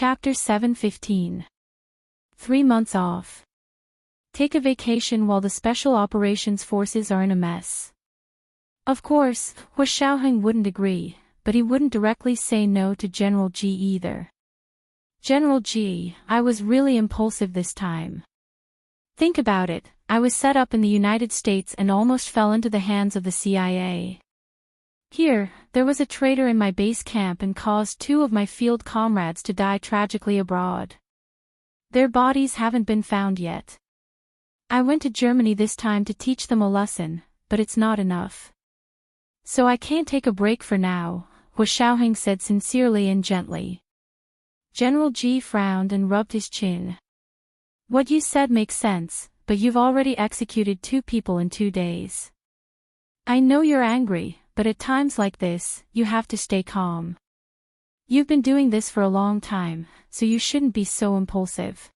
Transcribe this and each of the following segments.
Chapter 7:15. 3 months off. Take a vacation while the Special Operations Forces are in a mess. Of course, Hu Xiaoheng wouldn't agree, but he wouldn't directly say no to General Ji either. General Ji, I was really impulsive this time. Think about it, I was set up in the United States and almost fell into the hands of the CIA. Here, there was a traitor in my base camp and caused 2 of my field comrades to die tragically abroad. Their bodies haven't been found yet. I went to Germany this time to teach them a lesson, but it's not enough. So I can't take a break for now, Hu Xiaoheng said sincerely and gently. General Ji frowned and rubbed his chin. What you said makes sense, but you've already executed 2 people in 2 days. I know you're angry, but at times like this, you have to stay calm. You've been doing this for a long time, so you shouldn't be so impulsive.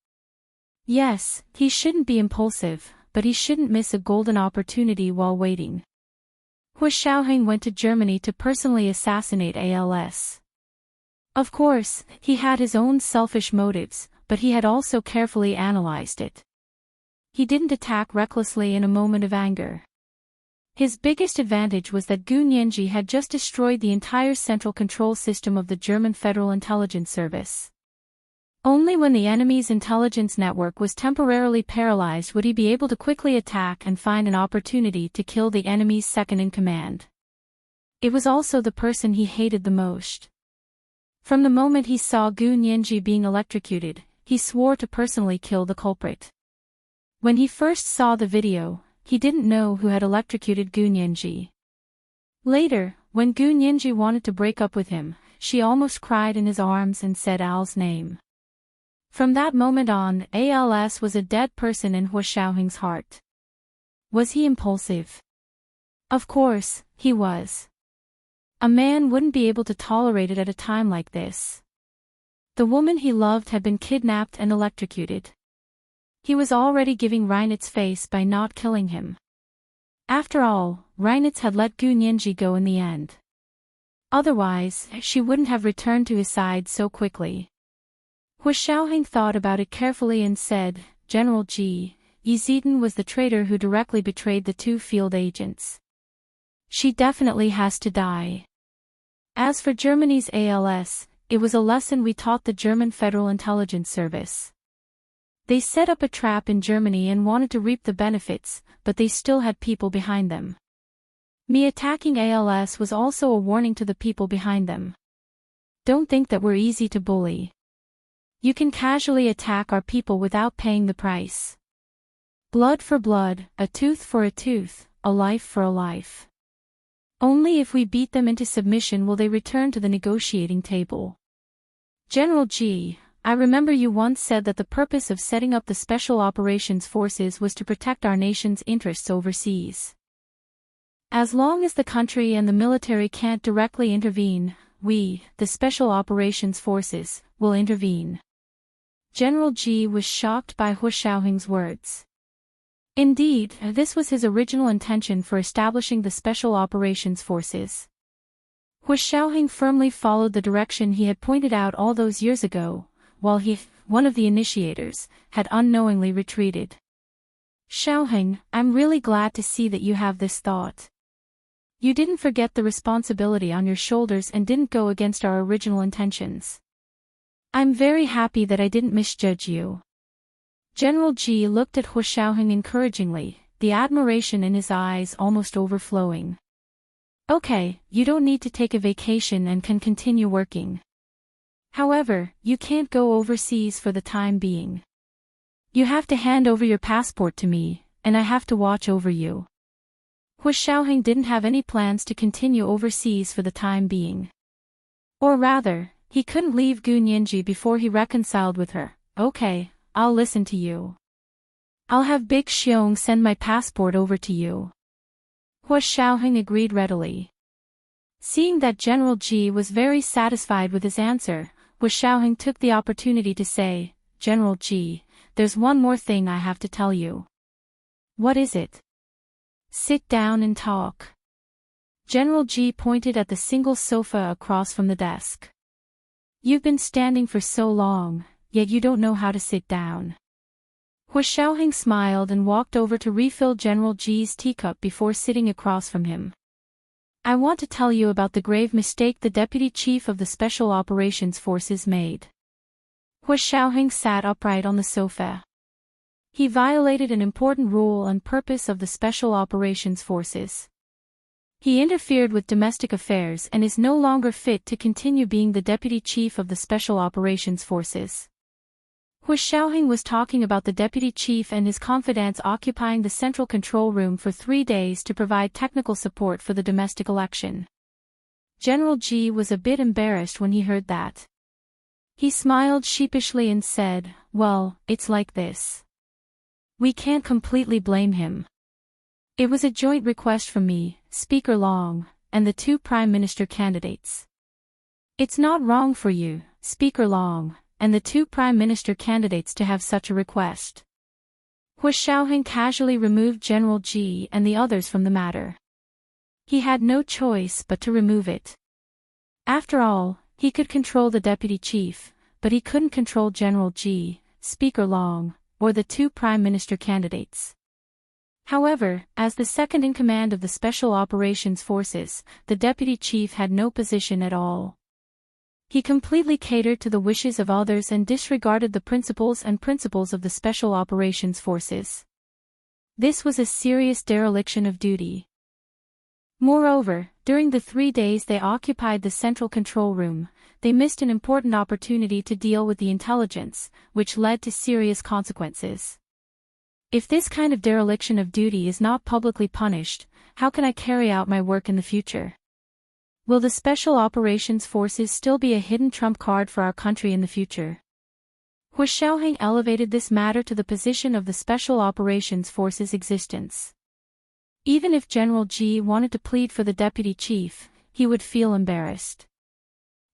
Yes, he shouldn't be impulsive, but he shouldn't miss a golden opportunity while waiting. Hu Xiaoheng went to Germany to personally assassinate ALS. Of course, he had his own selfish motives, but he had also carefully analyzed it. He didn't attack recklessly in a moment of anger. His biggest advantage was that Gu Nianji had just destroyed the entire central control system of the German Federal Intelligence Service. Only when the enemy's intelligence network was temporarily paralyzed would he be able to quickly attack and find an opportunity to kill the enemy's second-in-command. It was also the person he hated the most. From the moment he saw Gu Nianji being electrocuted, he swore to personally kill the culprit. When he first saw the video, he didn't know who had electrocuted Gu Nianji. Later, when Gu Nianji wanted to break up with him, she almost cried in his arms and said Al's name. From that moment on, ALS was a dead person in Hu Xiaoheng's heart. Was he impulsive? Of course, he was. A man wouldn't be able to tolerate it at a time like this. The woman he loved had been kidnapped and electrocuted. He was already giving Reinitz face by not killing him. After all, Reinitz had let Gu Nianji go in the end. Otherwise, she wouldn't have returned to his side so quickly. Hu Xiaoheng thought about it carefully and said, General Ji, Yi Zidan was the traitor who directly betrayed the 2 field agents. She definitely has to die. As for Germany's ALS, it was a lesson we taught the German Federal Intelligence Service. They set up a trap in Germany and wanted to reap the benefits, but they still had people behind them. Me attacking ALS was also a warning to the people behind them. Don't think that we're easy to bully. You can casually attack our people without paying the price. Blood for blood, a tooth for a tooth, a life for a life. Only if we beat them into submission will they return to the negotiating table. General Ji, I remember you once said that the purpose of setting up the Special Operations Forces was to protect our nation's interests overseas. As long as the country and the military can't directly intervene, we, the Special Operations Forces, will intervene. General Ji was shocked by Hu Xiaoheng's words. Indeed, this was his original intention for establishing the Special Operations Forces. Hu Xiaoheng firmly followed the direction he had pointed out all those years ago, while he, one of the initiators, had unknowingly retreated. Xiaoheng, I'm really glad to see that you have this thought. You didn't forget the responsibility on your shoulders and didn't go against our original intentions. I'm very happy that I didn't misjudge you. General Ji looked at Hu Xiaoheng encouragingly, the admiration in his eyes almost overflowing. Okay, you don't need to take a vacation and can continue working. However, you can't go overseas for the time being. You have to hand over your passport to me, and I have to watch over you. Hu Xiaoheng didn't have any plans to continue overseas for the time being. Or rather, he couldn't leave Gu Nianji before he reconciled with her. Okay, I'll listen to you. I'll have Big Xiong send my passport over to you. Hu Xiaoheng agreed readily. Seeing that General Ji was very satisfied with his answer, Hu Xiaoheng took the opportunity to say, General Ji, there's one more thing I have to tell you. What is it? Sit down and talk. General Ji pointed at the single sofa across from the desk. You've been standing for so long, yet you don't know how to sit down. Hu Xiaoheng smiled and walked over to refill General Ji's teacup before sitting across from him. I want to tell you about the grave mistake the Deputy Chief of the Special Operations Forces made. Hu Xiaoheng sat upright on the sofa. He violated an important rule and purpose of the Special Operations Forces. He interfered with domestic affairs and is no longer fit to continue being the Deputy Chief of the Special Operations Forces. Hu Xiaoheng was talking about the Deputy Chief and his confidants occupying the central control room for 3 days to provide technical support for the domestic election. General Ji was a bit embarrassed when he heard that. He smiled sheepishly and said, "Well, it's like this. We can't completely blame him. It was a joint request from me, Speaker Long, and the 2 Prime Minister candidates. It's not wrong for you, Speaker Long, and the 2 Prime Minister candidates to have such a request." Hu Xiaoheng casually removed General Ji and the others from the matter. He had no choice but to remove it. After all, he could control the Deputy Chief, but he couldn't control General Ji, Speaker Long, or the 2 Prime Minister candidates. However, as the second in command of the Special Operations Forces, the Deputy Chief had no position at all. He completely catered to the wishes of others and disregarded the principles of the Special Operations Forces. This was a serious dereliction of duty. Moreover, during the 3 days they occupied the central control room, they missed an important opportunity to deal with the intelligence, which led to serious consequences. If this kind of dereliction of duty is not publicly punished, how can I carry out my work in the future? Will the Special Operations Forces still be a hidden trump card for our country in the future? Hu Xiaoheng elevated this matter to the position of the Special Operations Forces' existence. Even if General Ji wanted to plead for the Deputy Chief, he would feel embarrassed.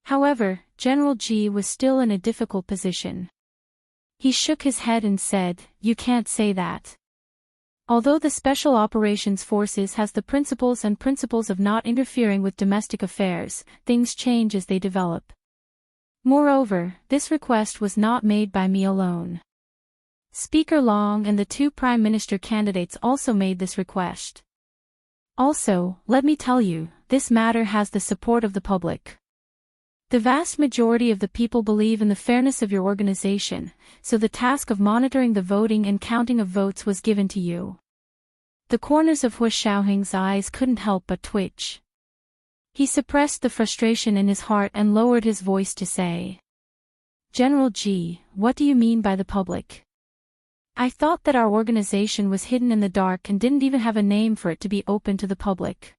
However, General Ji was still in a difficult position. He shook his head and said, "You can't say that. Although the Special Operations Forces has the principles of not interfering with domestic affairs, things change as they develop. Moreover, this request was not made by me alone. Speaker Long and the 2 Prime Minister candidates also made this request. Also, let me tell you, this matter has the support of the public. The vast majority of the people believe in the fairness of your organization, so the task of monitoring the voting and counting of votes was given to you." The corners of Hu Xiaoheng's eyes couldn't help but twitch. He suppressed the frustration in his heart and lowered his voice to say, "General Ji, what do you mean by the public? I thought that our organization was hidden in the dark and didn't even have a name for it to be open to the public.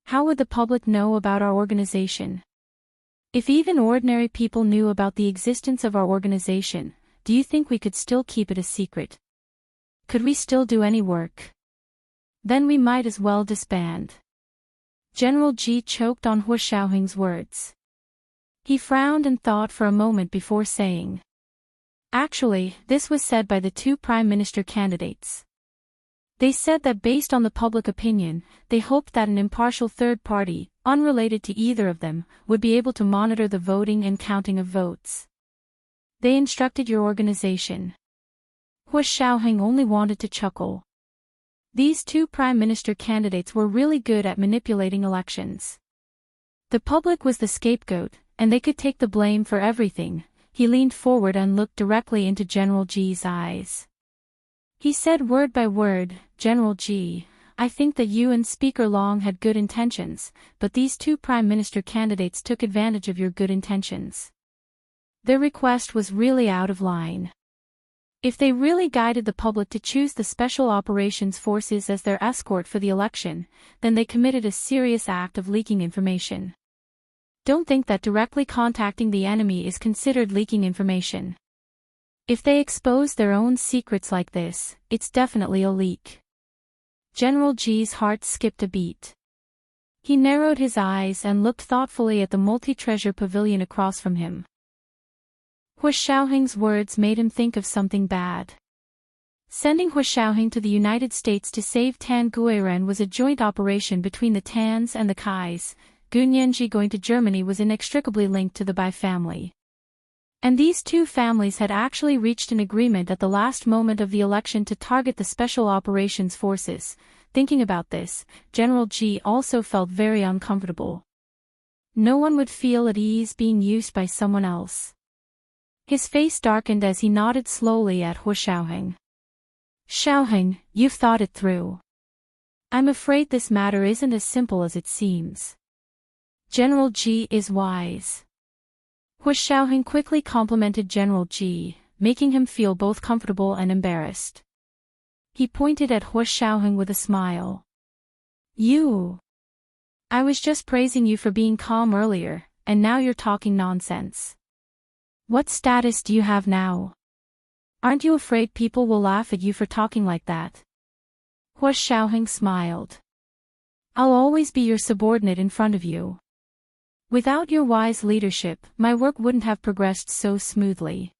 How would the public know about our organization? If even ordinary people knew about the existence of our organization, do you think we could still keep it a secret? Could we still do any work? Then we might as well disband." General Ji choked on Hu Xiaoheng's words. He frowned and thought for a moment before saying, "Actually, this was said by the 2 Prime Minister candidates. They said that based on the public opinion, they hoped that an impartial third party, unrelated to either of them, would be able to monitor the voting and counting of votes. They instructed your organization." Hu Xiaoheng only wanted to chuckle. These 2 Prime Minister candidates were really good at manipulating elections. The public was the scapegoat, and they could take the blame for everything. He leaned forward and looked directly into General Ji's eyes. He said word by word, "General Ji, I think that you and Speaker Long had good intentions, but these 2 Prime Minister candidates took advantage of your good intentions. Their request was really out of line. If they really guided the public to choose the Special Operations Forces as their escort for the election, then they committed a serious act of leaking information. Don't think that directly contacting the enemy is considered leaking information. If they expose their own secrets like this, it's definitely a leak." General Ji's heart skipped a beat. He narrowed his eyes and looked thoughtfully at the multi-treasure pavilion across from him. Hu Xiaoheng's words made him think of something bad. Sending Hu Xiaoheng to the United States to save Tan Guiren was a joint operation between the Tans and the Kais. Gunyanji going to Germany was inextricably linked to the Bai family. And these two families had actually reached an agreement at the last moment of the election to target the Special Operations Forces. Thinking about this, General Ji also felt very uncomfortable. No one would feel at ease being used by someone else. His face darkened as he nodded slowly at Hu Xiaoheng. Xiaoheng, you've thought it through. I'm afraid this matter isn't as simple as it seems. General Ji is wise. Hu Xiaoheng quickly complimented General Ji, making him feel both comfortable and embarrassed. He pointed at Hu Xiaoheng with a smile. You. I was just praising you for being calm earlier, and now you're talking nonsense. What status do you have now? Aren't you afraid people will laugh at you for talking like that? Hu Xiaoheng smiled. I'll always be your subordinate in front of you. Without your wise leadership, my work wouldn't have progressed so smoothly.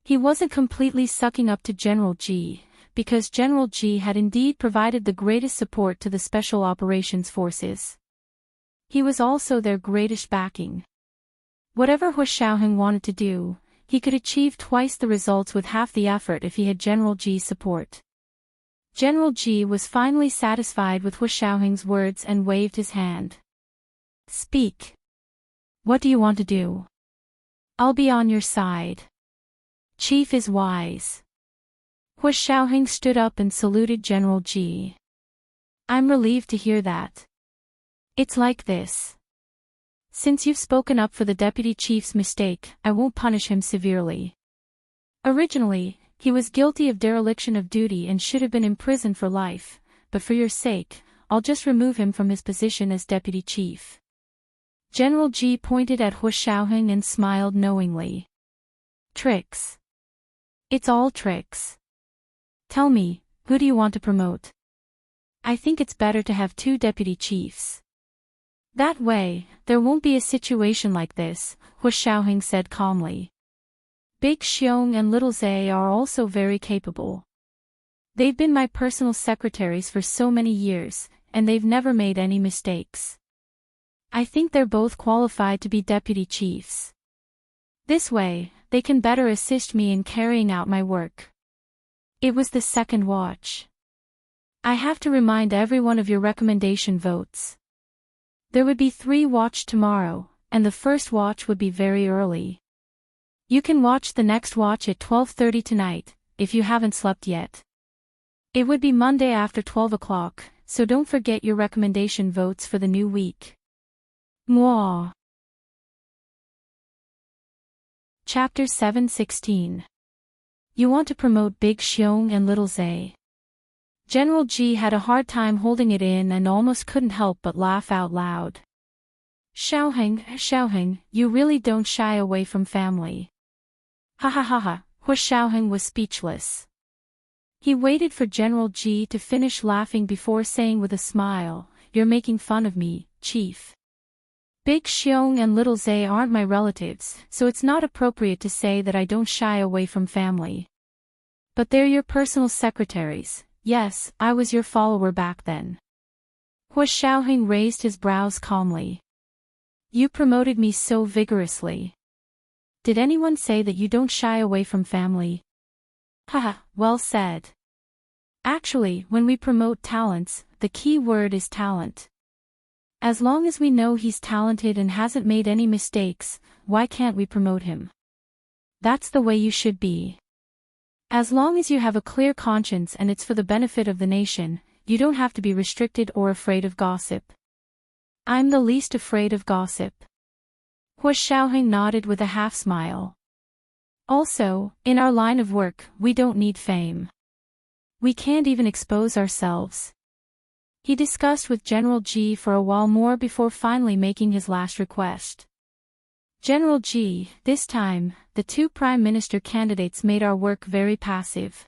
He wasn't completely sucking up to General Ji, because General Ji had indeed provided the greatest support to the Special Operations Forces. He was also their greatest backing. Whatever Hu Xiaoheng wanted to do, he could achieve twice the results with half the effort if he had General Ji's support. General Ji was finally satisfied with Hu Xiaoheng's words and waved his hand. Speak. What do you want to do? I'll be on your side. Chief is wise. Hu Xiaoheng stood up and saluted General Ji. I'm relieved to hear that. It's like this. Since you've spoken up for the deputy chief's mistake, I won't punish him severely. Originally, he was guilty of dereliction of duty and should have been imprisoned for life, but for your sake, I'll just remove him from his position as deputy chief. General Ji pointed at Hu Xiaoheng and smiled knowingly. Tricks. It's all tricks. Tell me, who do you want to promote? I think it's better to have two deputy chiefs. That way, there won't be a situation like this, Hu Xiaoheng said calmly. Big Xiong and Little Zhe are also very capable. They've been my personal secretaries for so many years, and they've never made any mistakes. I think they're both qualified to be deputy chiefs. This way, they can better assist me in carrying out my work. It was the second watch. I have to remind everyone of your recommendation votes. There would be 3 watch tomorrow, and the first watch would be very early. You can watch the next watch at 12:30 tonight, if you haven't slept yet. It would be Monday after 12 o'clock, so don't forget your recommendation votes for the new week. Mwah. Chapter 7:16. You want to promote Big Xiong and Little Zhe. General Ji had a hard time holding it in and almost couldn't help but laugh out loud. Xiaoheng, you really don't shy away from family. Ha ha ha ha, Hu Xiaoheng was speechless. He waited for General Ji to finish laughing before saying with a smile, You're making fun of me, Chief. Big Xiong and Little Zhe aren't my relatives, so it's not appropriate to say that I don't shy away from family. But they're your personal secretaries. Yes, I was your follower back then. Hu Xiaoheng raised his brows calmly. You promoted me so vigorously. Did anyone say that you don't shy away from family? Haha, well said. Actually, when we promote talents, the key word is talent. As long as we know he's talented and hasn't made any mistakes, why can't we promote him? That's the way you should be. As long as you have a clear conscience and it's for the benefit of the nation, you don't have to be restricted or afraid of gossip. I'm the least afraid of gossip. Hu Xiaoheng nodded with a half-smile. Also, in our line of work, we don't need fame. We can't even expose ourselves. He discussed with General Ji for a while more before finally making his last request. General Ji, this time, the 2 prime minister candidates made our work very passive.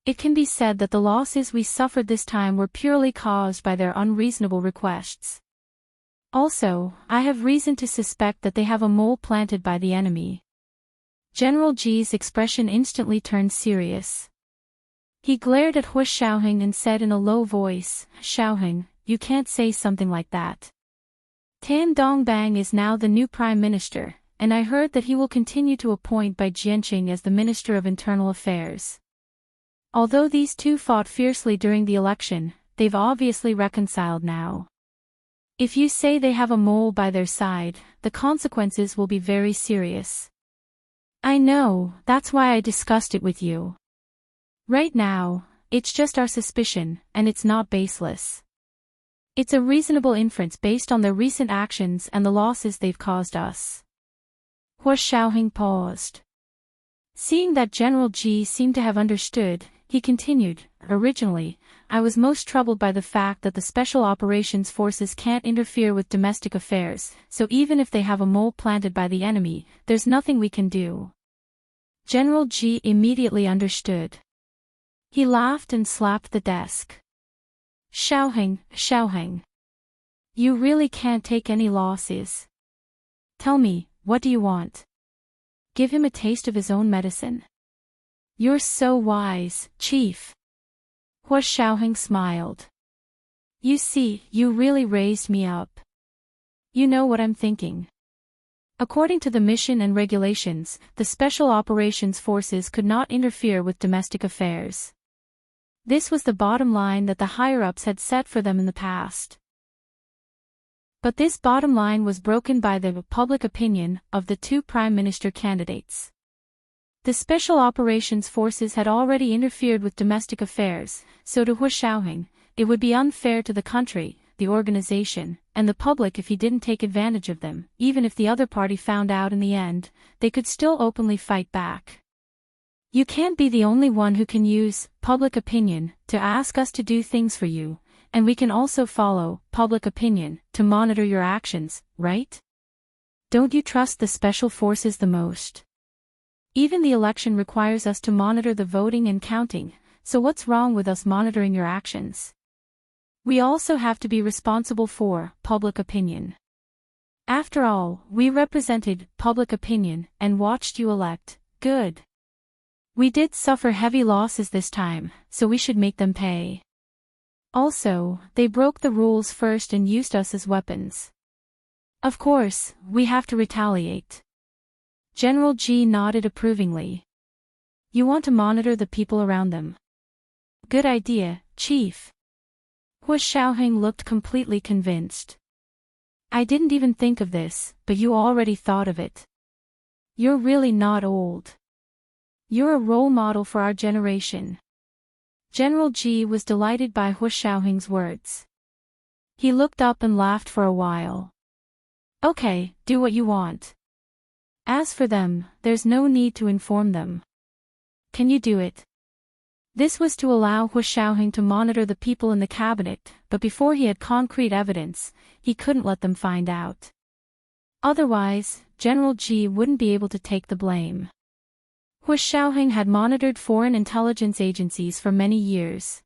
It can be said that the losses we suffered this time were purely caused by their unreasonable requests. Also, I have reason to suspect that they have a mole planted by the enemy. General Ji's expression instantly turned serious. He glared at Hu Xiaoheng and said in a low voice, Xiaoheng, you can't say something like that. Tan Dongbang is now the new Prime Minister, and I heard that he will continue to appoint Bai Jianqing as the Minister of Internal Affairs. Although these two fought fiercely during the election, they've obviously reconciled now. If you say they have a mole by their side, the consequences will be very serious. I know, that's why I discussed it with you. Right now, it's just our suspicion, and it's not baseless. It's a reasonable inference based on their recent actions and the losses they've caused us. Hua Xiaoheng paused. Seeing that General Ji seemed to have understood, he continued, originally, I was most troubled by the fact that the Special Operations Forces can't interfere with domestic affairs, so even if they have a mole planted by the enemy, there's nothing we can do. General Ji immediately understood. He laughed and slapped the desk. Xiaoheng. You really can't take any losses. Tell me, what do you want? Give him a taste of his own medicine. You're so wise, Chief. Hua Xiaoheng smiled. You see, you really raised me up. You know what I'm thinking. According to the mission and regulations, the Special Operations Forces could not interfere with domestic affairs. This was the bottom line that the higher-ups had set for them in the past. But this bottom line was broken by the public opinion of the two Prime Minister candidates. The Special Operations Forces had already interfered with domestic affairs, so to Hua Xiaoheng, it would be unfair to the country, the organization, and the public if he didn't take advantage of them. Even if the other party found out in the end, they could still openly fight back. You can't be the only one who can use public opinion to ask us to do things for you, and we can also follow public opinion to monitor your actions, right? Don't you trust the special forces the most? Even the election requires us to monitor the voting and counting, so what's wrong with us monitoring your actions? We also have to be responsible for public opinion. After all, we represented public opinion and watched you elect. Good. We did suffer heavy losses this time, so we should make them pay. Also, they broke the rules first and used us as weapons. Of course, we have to retaliate. General Ji nodded approvingly. You want to monitor the people around them. Good idea, Chief. Hua Xiaoheng looked completely convinced. I didn't even think of this, but you already thought of it. You're really not old. You're a role model for our generation. General Ji was delighted by Hua Xiaoheng's words. He looked up and laughed for a while. Okay, do what you want. As for them, there's no need to inform them. Can you do it? This was to allow Hua Xiaoheng to monitor the people in the cabinet, but before he had concrete evidence, he couldn't let them find out. Otherwise, General Ji wouldn't be able to take the blame. Hua Xiaoheng had monitored foreign intelligence agencies for many years.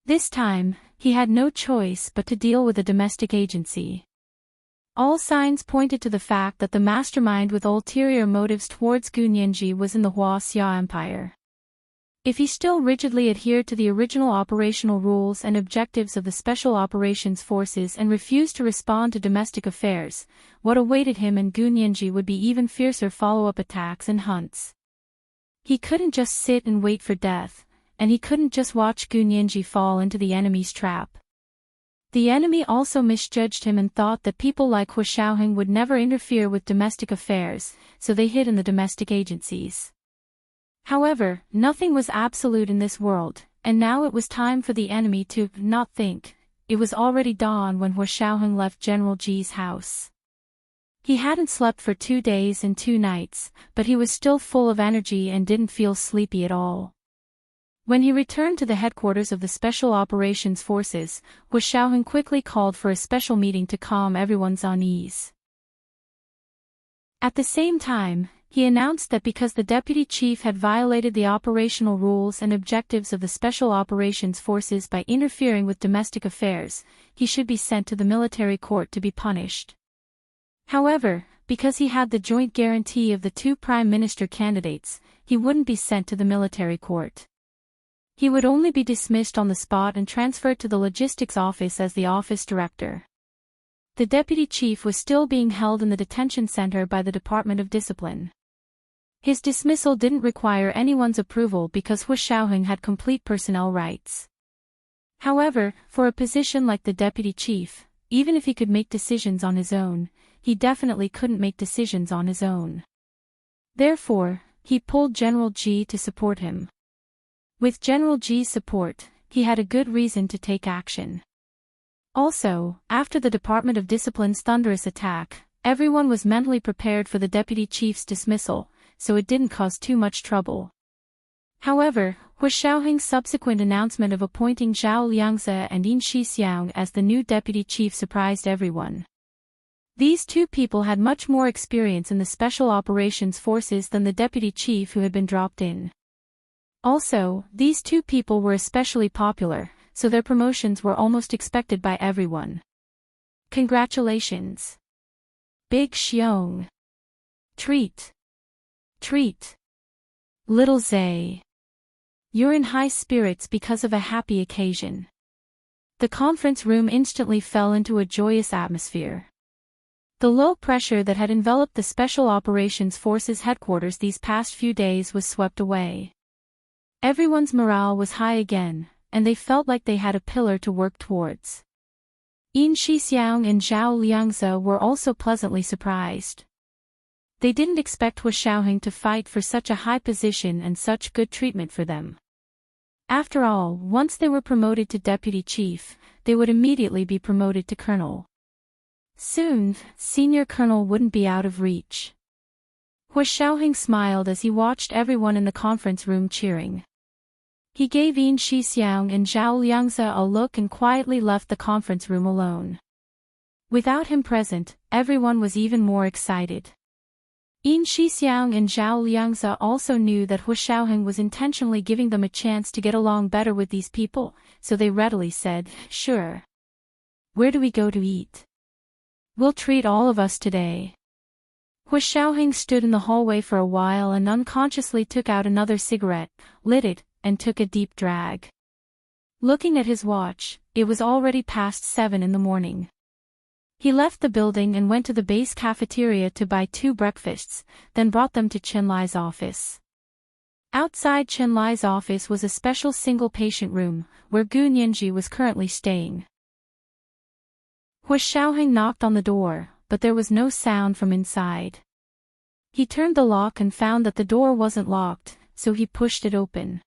This time, he had no choice but to deal with a domestic agency. All signs pointed to the fact that the mastermind with ulterior motives towards Gu Nianji was in the Xia Empire. If he still rigidly adhered to the original operational rules and objectives of the Special Operations Forces and refused to respond to domestic affairs, what awaited him and Gu Nianji would be even fiercer follow-up attacks and hunts. He couldn't just sit and wait for death, and he couldn't just watch Gu Nianji fall into the enemy's trap. The enemy also misjudged him and thought that people like Hua Xiaoheng would never interfere with domestic affairs, so they hid in the domestic agencies. However, nothing was absolute in this world, and now it was time for the enemy to not think. It was already dawn when Hua Xiaoheng left General Ji's house. He hadn't slept for 2 days and 2 nights, but he was still full of energy and didn't feel sleepy at all. When he returned to the headquarters of the Special Operations Forces, Hua Xiaoheng quickly called for a special meeting to calm everyone's unease. At the same time, he announced that because the deputy chief had violated the operational rules and objectives of the Special Operations Forces by interfering with domestic affairs, he should be sent to the military court to be punished. However, because he had the joint guarantee of the 2 prime minister candidates, he wouldn't be sent to the military court. He would only be dismissed on the spot and transferred to the logistics office as the office director. The deputy chief was still being held in the detention center by the Department of Discipline. His dismissal didn't require anyone's approval because Hu Xiaoheng had complete personnel rights. However, for a position like the deputy chief, even if he could make decisions on his own, he definitely couldn't make decisions on his own. Therefore, he pulled General Ji to support him. With General Ji's support, he had a good reason to take action. Also, after the Department of Discipline's thunderous attack, everyone was mentally prepared for the deputy chief's dismissal, so it didn't cause too much trouble. However, Hu Xiaoheng's subsequent announcement of appointing Zhao Liangze and Yin Shixiang as the new deputy chief surprised everyone. These two people had much more experience in the special operations forces than the deputy chief who had been dropped in. Also, these two people were especially popular, so their promotions were almost expected by everyone. Congratulations. Big Xiong. Treat. Treat. Little Zay. You're in high spirits because of a happy occasion. The conference room instantly fell into a joyous atmosphere. The low pressure that had enveloped the Special Operations Forces headquarters these past few days was swept away. Everyone's morale was high again, and they felt like they had a pillar to work towards. Yin Shixiang and Zhao Liangze were also pleasantly surprised. They didn't expect Hu Xiaoheng to fight for such a high position and such good treatment for them. After all, once they were promoted to deputy chief, they would immediately be promoted to colonel. Soon, senior colonel wouldn't be out of reach. Hu Xiaoheng smiled as he watched everyone in the conference room cheering. He gave Yin Shixiang and Zhao Liangze a look and quietly left the conference room alone. Without him present, everyone was even more excited. Yin Shixiang and Zhao Liangze also knew that Hu Xiaoheng was intentionally giving them a chance to get along better with these people, so they readily said, "Sure. Where do we go to eat? We'll treat all of us today." Hu Xiaoheng stood in the hallway for a while and unconsciously took out another cigarette, lit it, and took a deep drag. Looking at his watch, it was already past 7 in the morning. He left the building and went to the base cafeteria to buy 2 breakfasts, then brought them to Chen Lai's office. Outside Chen Lai's office was a special single-patient room, where Gu Nianji was currently staying. Hu Xiaoheng knocked on the door, but there was no sound from inside. He turned the lock and found that the door wasn't locked, so he pushed it open.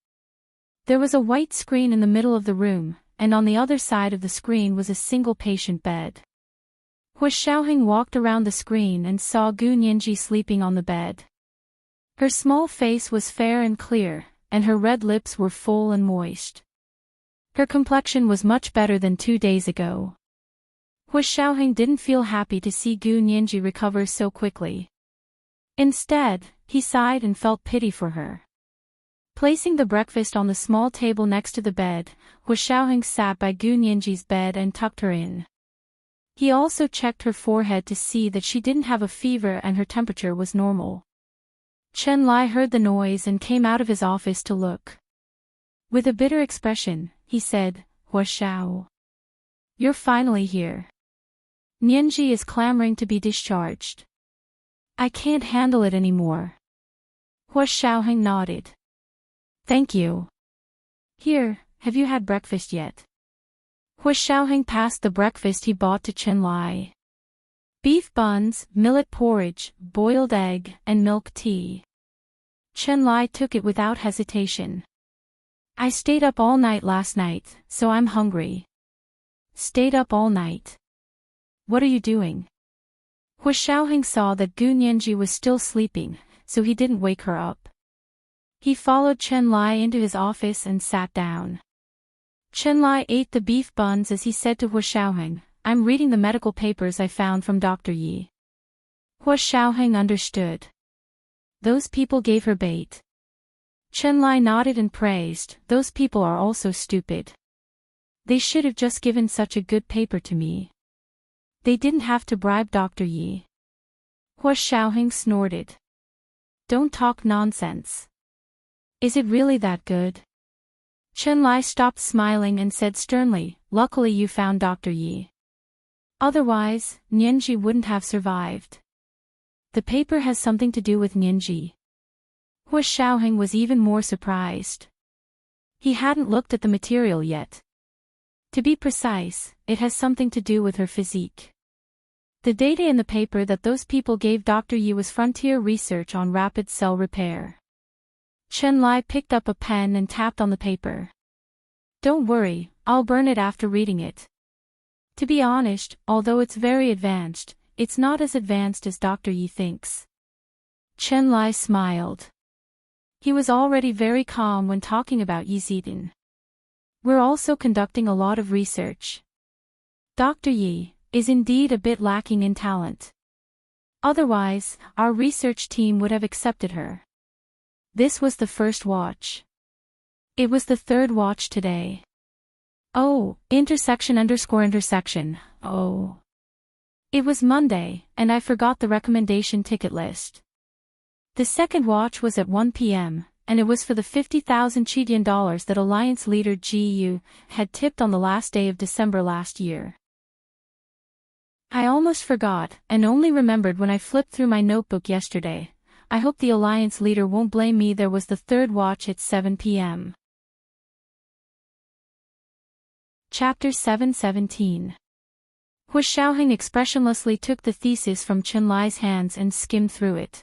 There was a white screen in the middle of the room, and on the other side of the screen was a single-patient bed. Hu Xiaoheng walked around the screen and saw Gu Nianji sleeping on the bed. Her small face was fair and clear, and her red lips were full and moist. Her complexion was much better than 2 days ago. Hu Xiaoheng didn't feel happy to see Gu Nianji recover so quickly. Instead, he sighed and felt pity for her. Placing the breakfast on the small table next to the bed, Hu Xiaoheng sat by Gu Nianji's bed and tucked her in. He also checked her forehead to see that she didn't have a fever and her temperature was normal. Chen Lai heard the noise and came out of his office to look. With a bitter expression, he said, "Hu Xiao. You're finally here. Nianji is clamoring to be discharged. I can't handle it anymore." Hu Xiaoheng nodded. "Thank you. Here, have you had breakfast yet?" Hu Xiaoheng passed the breakfast he bought to Chen Lai. Beef buns, millet porridge, boiled egg, and milk tea. Chen Lai took it without hesitation. "I stayed up all night last night, so I'm hungry." "Stayed up all night? What are you doing?" Hu Xiaoheng saw that Gu Nianji was still sleeping, so he didn't wake her up. He followed Chen Lai into his office and sat down. Chen Lai ate the beef buns as he said to Hu Xiaoheng, "I'm reading the medical papers I found from Dr. Yi." Hu Xiaoheng understood. Those people gave her bait. Chen Lai nodded and praised, "Those people are also stupid. They should have just given such a good paper to me. They didn't have to bribe Dr. Yi." Hu Xiaoheng snorted. "Don't talk nonsense. Is it really that good?" Chen Lai stopped smiling and said sternly, "Luckily you found Dr. Yi. Otherwise, Nianji wouldn't have survived. The paper has something to do with Nianji. Hua Xiaoheng was even more surprised. He hadn't looked at the material yet. To be precise, it has something to do with her physique. The data in the paper that those people gave Dr. Yi was frontier research on rapid cell repair. Chen Lai picked up a pen and tapped on the paper. Don't worry, I'll burn it after reading it. To be honest, although it's very advanced, it's not as advanced as Dr. Yi thinks. Chen Lai smiled. He was already very calm when talking about Yi Zidin. We're also conducting a lot of research. Dr. Yi is indeed a bit lacking in talent. Otherwise, our research team would have accepted her. This was the first watch. It was the third watch today. Oh, intersection. Oh. It was Monday, and I forgot the recommendation ticket list. The second watch was at 1 p.m., and it was for the $50,000 that Alliance leader Gu had tipped on the last day of December last year. I almost forgot, and only remembered when I flipped through my notebook yesterday. I hope the Alliance leader won't blame me. There was the third watch at 7 p.m. Chapter 7:17. Hua Xiaoheng expressionlessly took the thesis from Chen Lai's hands and skimmed through it.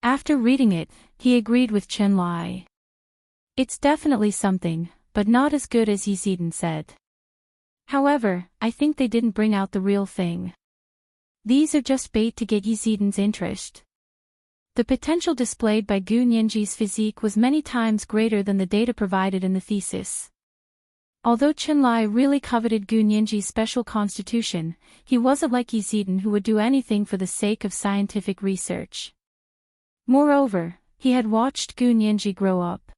After reading it, he agreed with Chen Lai. It's definitely something, but not as good as Yi Zidin said. However, I think they didn't bring out the real thing. These are just bait to get Yi Zidin's interest. The potential displayed by Gu Nianji's physique was many times greater than the data provided in the thesis. Although Chen Lai really coveted Gu Nianji's special constitution, he wasn't like Yi Zidin, who would do anything for the sake of scientific research. Moreover, he had watched Gu Nianji grow up.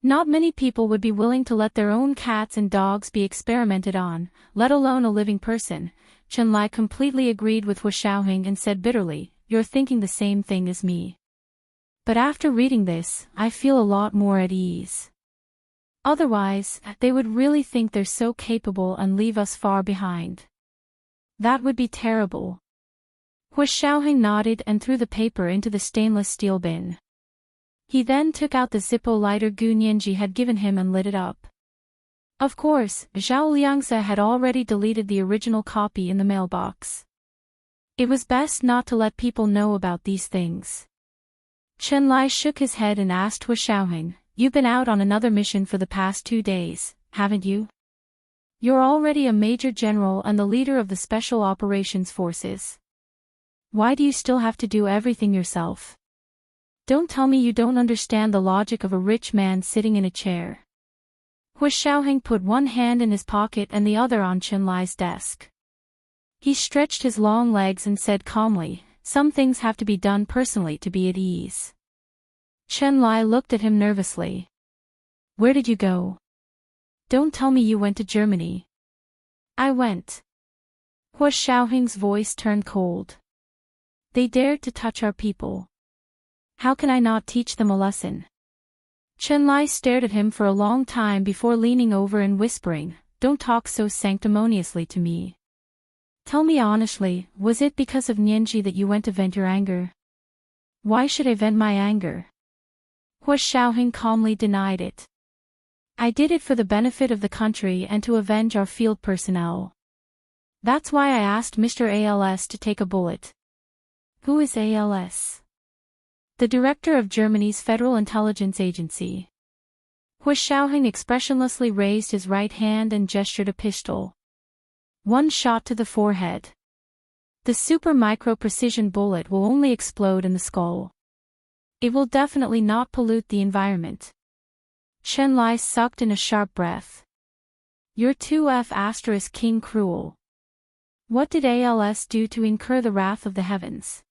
Not many people would be willing to let their own cats and dogs be experimented on, let alone a living person. Chen Lai completely agreed with Hua Xiaoheng and said bitterly, "You're thinking the same thing as me. But after reading this, I feel a lot more at ease. Otherwise, they would really think they're so capable and leave us far behind. That would be terrible." Hua Xiaoheng nodded and threw the paper into the stainless steel bin. He then took out the Zippo lighter Gu Nianji had given him and lit it up. Of course, Zhao Liangze had already deleted the original copy in the mailbox. It was best not to let people know about these things. Chen Lai shook his head and asked Hua Xiaoheng, "You've been out on another mission for the past 2 days, haven't you? You're already a major general and the leader of the Special Operations Forces. Why do you still have to do everything yourself? Don't tell me you don't understand the logic of a rich man sitting in a chair." Hua Xiaoheng put one hand in his pocket and the other on Chen Lai's desk. He stretched his long legs and said calmly, "Some things have to be done personally to be at ease." Chen Lai looked at him nervously. "Where did you go? Don't tell me you went to Germany." "I went." Hua Xiaoheng's voice turned cold. "They dared to touch our people. How can I not teach them a lesson?" Chen Lai stared at him for a long time before leaning over and whispering, "Don't talk so sanctimoniously to me. Tell me honestly, was it because of Nianji that you went to vent your anger?" "Why should I vent my anger?" Hua Xiaoheng calmly denied it. "I did it for the benefit of the country and to avenge our field personnel. That's why I asked Mr. ALS to take a bullet." "Who is ALS?" "The director of Germany's Federal Intelligence Agency." Hua Xiaoheng expressionlessly raised his right hand and gestured a pistol. One shot to the forehead. The super micro precision bullet will only explode in the skull. It will definitely not pollute the environment. Chen Lai sucked in a sharp breath. "You're too King cruel. What did ALS do to incur the wrath of the heavens?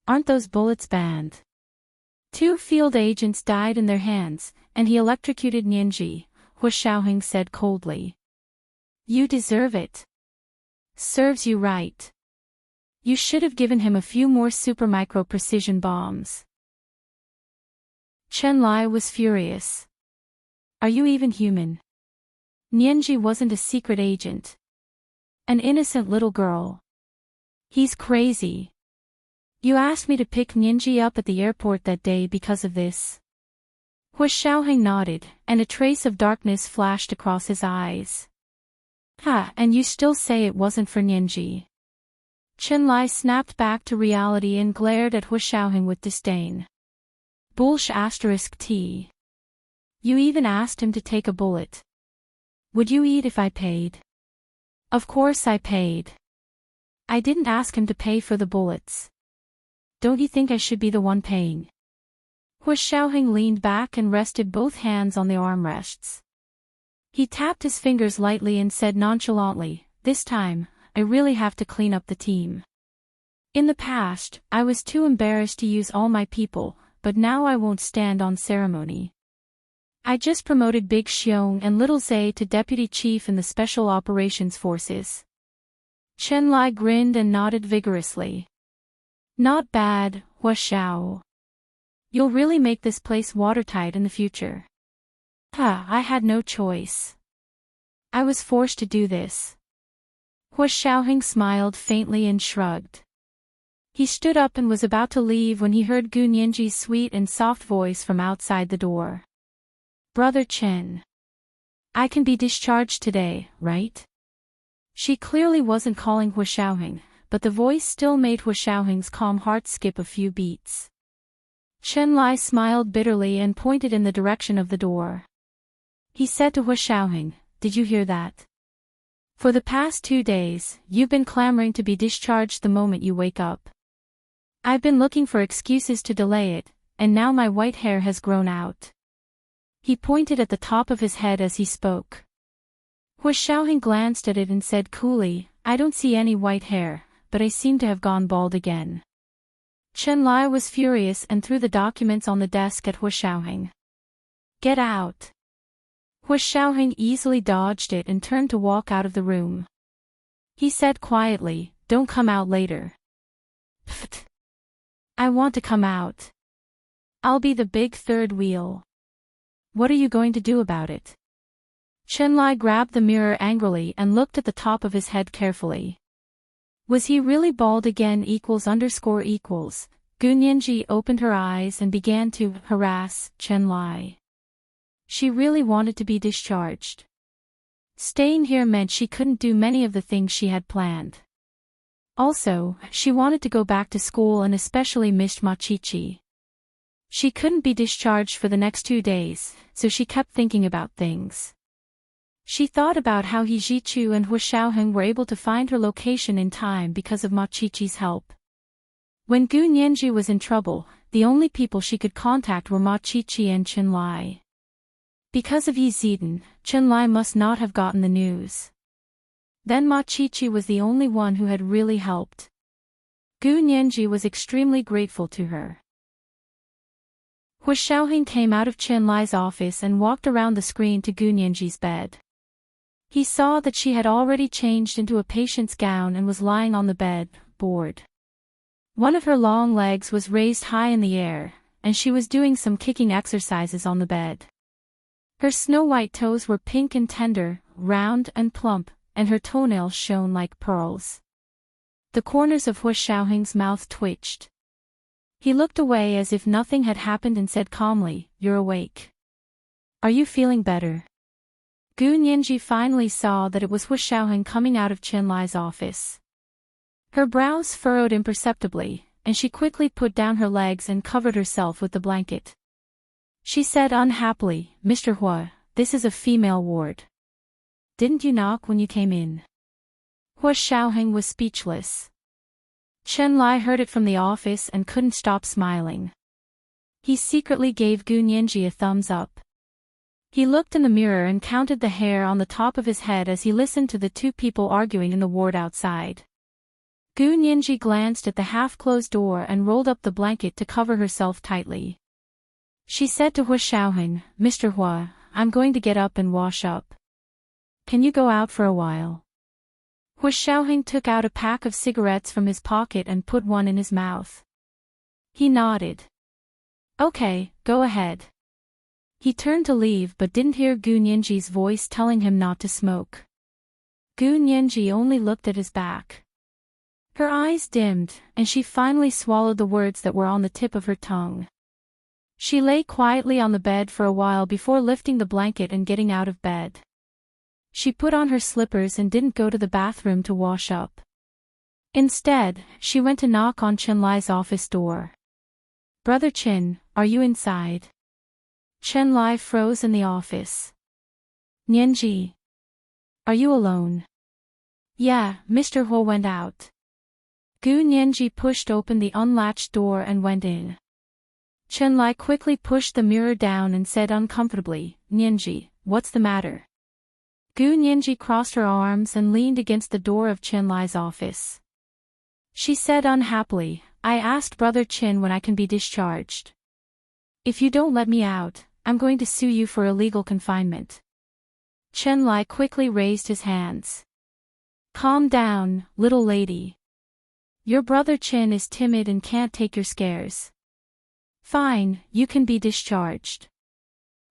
Aren't those bullets banned?" 2 field agents died in their hands, and he electrocuted Nianji, Hua Xiaoheng said coldly. "You deserve it. Serves you right. You should have given him a few more super micro precision bombs." Chen Lai was furious. "Are you even human? Nianji wasn't a secret agent. An innocent little girl. He's crazy. You asked me to pick Ninji up at the airport that day because of this. Hu Xiaoheng nodded, and a trace of darkness flashed across his eyes. Ha, and you still say it wasn't for Ninji. Chenlai snapped back to reality and glared at Hu Xiaoheng with disdain. T. You even asked him to take a bullet. Would you eat if I paid? Of course I paid. I didn't ask him to pay for the bullets. Don't you think I should be the one paying? Hu Xiaoheng leaned back and rested both hands on the armrests. He tapped his fingers lightly and said nonchalantly, "This time, I really have to clean up the team. In the past, I was too embarrassed to use all my people, but now I won't stand on ceremony. I just promoted Big Xiong and Little Zhe to Deputy Chief in the Special Operations Forces." Chenlai grinned and nodded vigorously. Not bad, Hu Xiao. You'll really make this place watertight in the future. I had no choice. I was forced to do this. Hu Xiaoheng smiled faintly and shrugged. He stood up and was about to leave when he heard Gu Nianji's sweet and soft voice from outside the door. Brother Chen. I can be discharged today, right? She clearly wasn't calling Hu Xiaoheng, but the voice still made Hu Xiaoheng's calm heart skip a few beats. Chenlai smiled bitterly and pointed in the direction of the door. He said to Hu Xiaoheng, "Did you hear that? For the past 2 days, you've been clamoring to be discharged the moment you wake up. I've been looking for excuses to delay it, and now my white hair has grown out." He pointed at the top of his head as he spoke. Hu Xiaoheng glanced at it and said coolly, "I don't see any white hair, but I seem to have gone bald again." Chenlai was furious and threw the documents on the desk at Hu Xiaoheng. "Get out." Hu Xiaoheng easily dodged it and turned to walk out of the room. He said quietly, "Don't come out later." Pfft. I want to come out. I'll be the big third wheel. What are you going to do about it? Chenlai grabbed the mirror angrily and looked at the top of his head carefully. Was he really bald again? ===. Gu Nianji opened her eyes and began to harass Chenlai. She really wanted to be discharged. Staying here meant she couldn't do many of the things she had planned. Also, she wanted to go back to school and especially missed Machichi. She couldn't be discharged for the next 2 days, so she kept thinking about things. She thought about how he Jichu and Hu Xiaoheng were able to find her location in time because of Machichi's help. When Gu Nianji was in trouble, the only people she could contact were Machichi and Chenlai. Because of Yi Zidan, Chenlai must not have gotten the news. Then Machichi was the only one who had really helped. Gu Nianji was extremely grateful to her. Hu Xiaoheng came out of Chenlai's office and walked around the screen to Gu Nianji's bed. He saw that she had already changed into a patient's gown and was lying on the bed, bored. One of her long legs was raised high in the air, and she was doing some kicking exercises on the bed. Her snow-white toes were pink and tender, round and plump, and her toenails shone like pearls. The corners of Hu Xiaoheng's mouth twitched. He looked away as if nothing had happened and said calmly, "You're awake. Are you feeling better?" Gu Nianji finally saw that it was Hu Xiaoheng coming out of Chenlai's office. Her brows furrowed imperceptibly, and she quickly put down her legs and covered herself with the blanket. She said unhappily, "Mr. Hu, this is a female ward. Didn't you knock when you came in?" Hu Xiaoheng was speechless. Chenlai heard it from the office and couldn't stop smiling. He secretly gave Gu Nianji a thumbs up. He looked in the mirror and counted the hair on the top of his head as he listened to the 2 people arguing in the ward outside. Gu Nianji glanced at the half-closed door and rolled up the blanket to cover herself tightly. She said to Hu Xiaoheng, "Mr. Hu, I'm going to get up and wash up. Can you go out for a while?" Hu Xiaoheng took out a pack of cigarettes from his pocket and put one in his mouth. He nodded. "Okay, go ahead." He turned to leave but didn't hear Gu Nianji's voice telling him not to smoke. Gu Nianji only looked at his back. Her eyes dimmed, and she finally swallowed the words that were on the tip of her tongue. She lay quietly on the bed for a while before lifting the blanket and getting out of bed. She put on her slippers and didn't go to the bathroom to wash up. Instead, she went to knock on Chenlai's office door. "Brother Chen, are you inside?" Chenlai froze in the office. "Nianji. Are you alone?" "Yeah, Mr. Ho went out." Gu Nianji pushed open the unlatched door and went in. Chenlai quickly pushed the mirror down and said uncomfortably, "Nianji, what's the matter?" Gu Nianji crossed her arms and leaned against the door of Chenlai's office. She said unhappily, "I asked Brother Chen when I can be discharged. If you don't let me out, I'm going to sue you for illegal confinement." Chenlai quickly raised his hands. "Calm down, little lady. Your brother Chen is timid and can't take your scares. Fine, you can be discharged.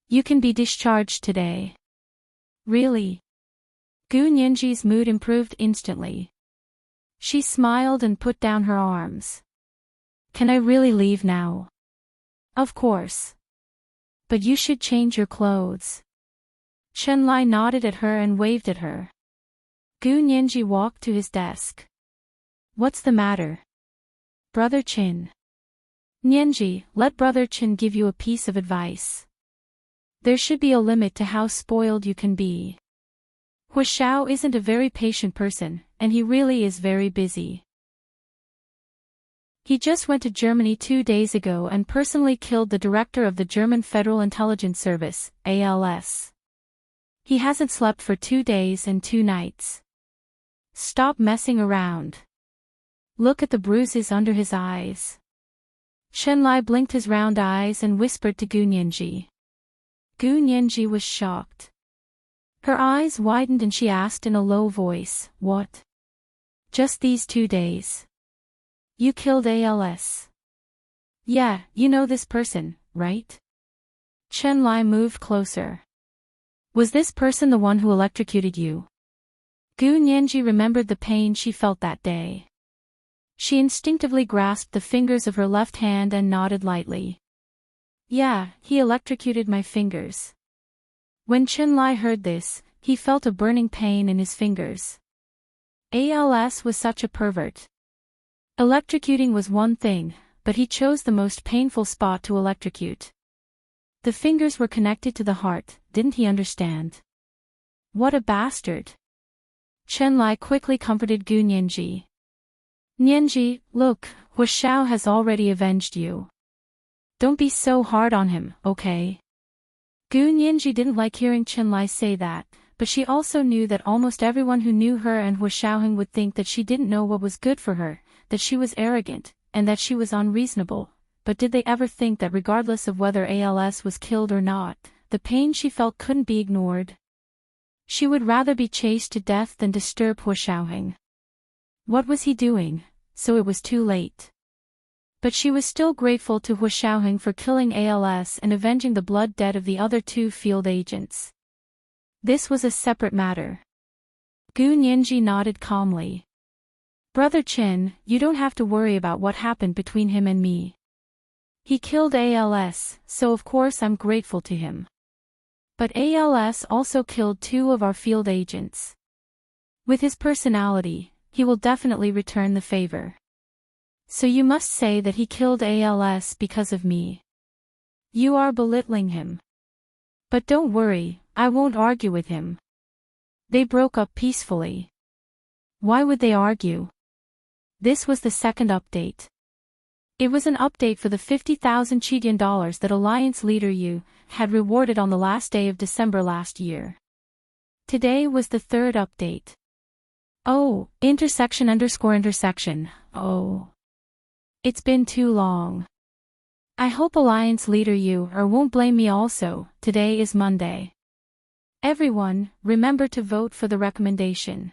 You can be discharged today." "Really?" Gu Nianji's mood improved instantly. She smiled and put down her arms. "Can I really leave now?" "Of course. But you should change your clothes." Chenlai nodded at her and waved at her. Gu Nianji walked to his desk. "What's the matter?" "Brother Chen." "Nianji, let Brother Chen give you a piece of advice. There should be a limit to how spoiled you can be. Huashao isn't a very patient person, and he really is very busy. He just went to Germany 2 days ago and personally killed the director of the German Federal Intelligence Service, ALS. He hasn't slept for 2 days and 2 nights. Stop messing around. Look at the bruises under his eyes." Chenlai blinked his round eyes and whispered to Gu Nianji. Gu Nianji was shocked. Her eyes widened and she asked in a low voice, "What? Just these 2 days? You killed ALS?" "Yeah, you know this person, right?" Chenlai moved closer. "Was this person the one who electrocuted you?" Gu Nianji remembered the pain she felt that day. She instinctively grasped the fingers of her left hand and nodded lightly. "Yeah, he electrocuted my fingers." When Chenlai heard this, he felt a burning pain in his fingers. ALS was such a pervert. Electrocuting was one thing, but he chose the most painful spot to electrocute. The fingers were connected to the heart, didn't he understand? What a bastard. Chenlai quickly comforted Gu Nianji. "Nianji, look, Huashao has already avenged you. Don't be so hard on him, okay?" Gu Nianji didn't like hearing Chenlai say that, but she also knew that almost everyone who knew her and Huashao would think that she didn't know what was good for her, that she was arrogant, and that she was unreasonable. But did they ever think that regardless of whether ALS was killed or not, the pain she felt couldn't be ignored? She would rather be chased to death than disturb Huashao. What was he doing? So it was too late. But she was still grateful to Huashao for killing ALS and avenging the blood debt of the other 2 field agents. This was a separate matter. Gu Nianji nodded calmly. "Brother Chen, you don't have to worry about what happened between him and me. He killed ALS, so of course I'm grateful to him. But ALS also killed 2 of our field agents. With his personality, he will definitely return the favor. So you must say that he killed ALS because of me. You are belittling him. But don't worry, I won't argue with him." They broke up peacefully. Why would they argue? This was the second update. It was an update for the 50,000 Chidian dollars that Alliance leader Yu had rewarded on the last day of December last year. Today was the third update. Oh, intersection. Oh. It's been too long. I hope Alliance leader Yu won't blame me also. Today is Monday. Everyone, remember to vote for the recommendation.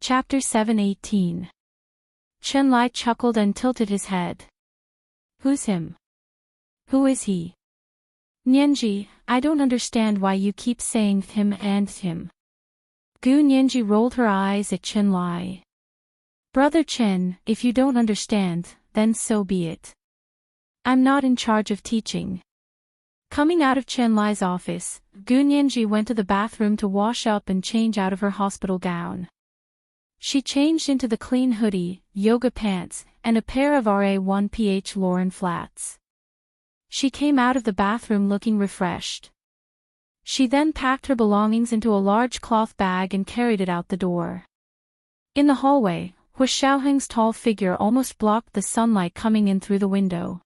Chapter 7:18. Chenlai chuckled and tilted his head. Who's him? Who is he? Nianji, I don't understand why you keep saying him and him. Gu Nianji rolled her eyes at Chen Lai. Brother Chen, if you don't understand, then so be it. I'm not in charge of teaching. Coming out of Chen Lai's office, Gu Nianji went to the bathroom to wash up and change out of her hospital gown. She changed into the clean hoodie, yoga pants, and a pair of RA1PH Lauren flats. She came out of the bathroom looking refreshed. She then packed her belongings into a large cloth bag and carried it out the door. In the hallway, Hu Xiaoheng's tall figure almost blocked the sunlight coming in through the window.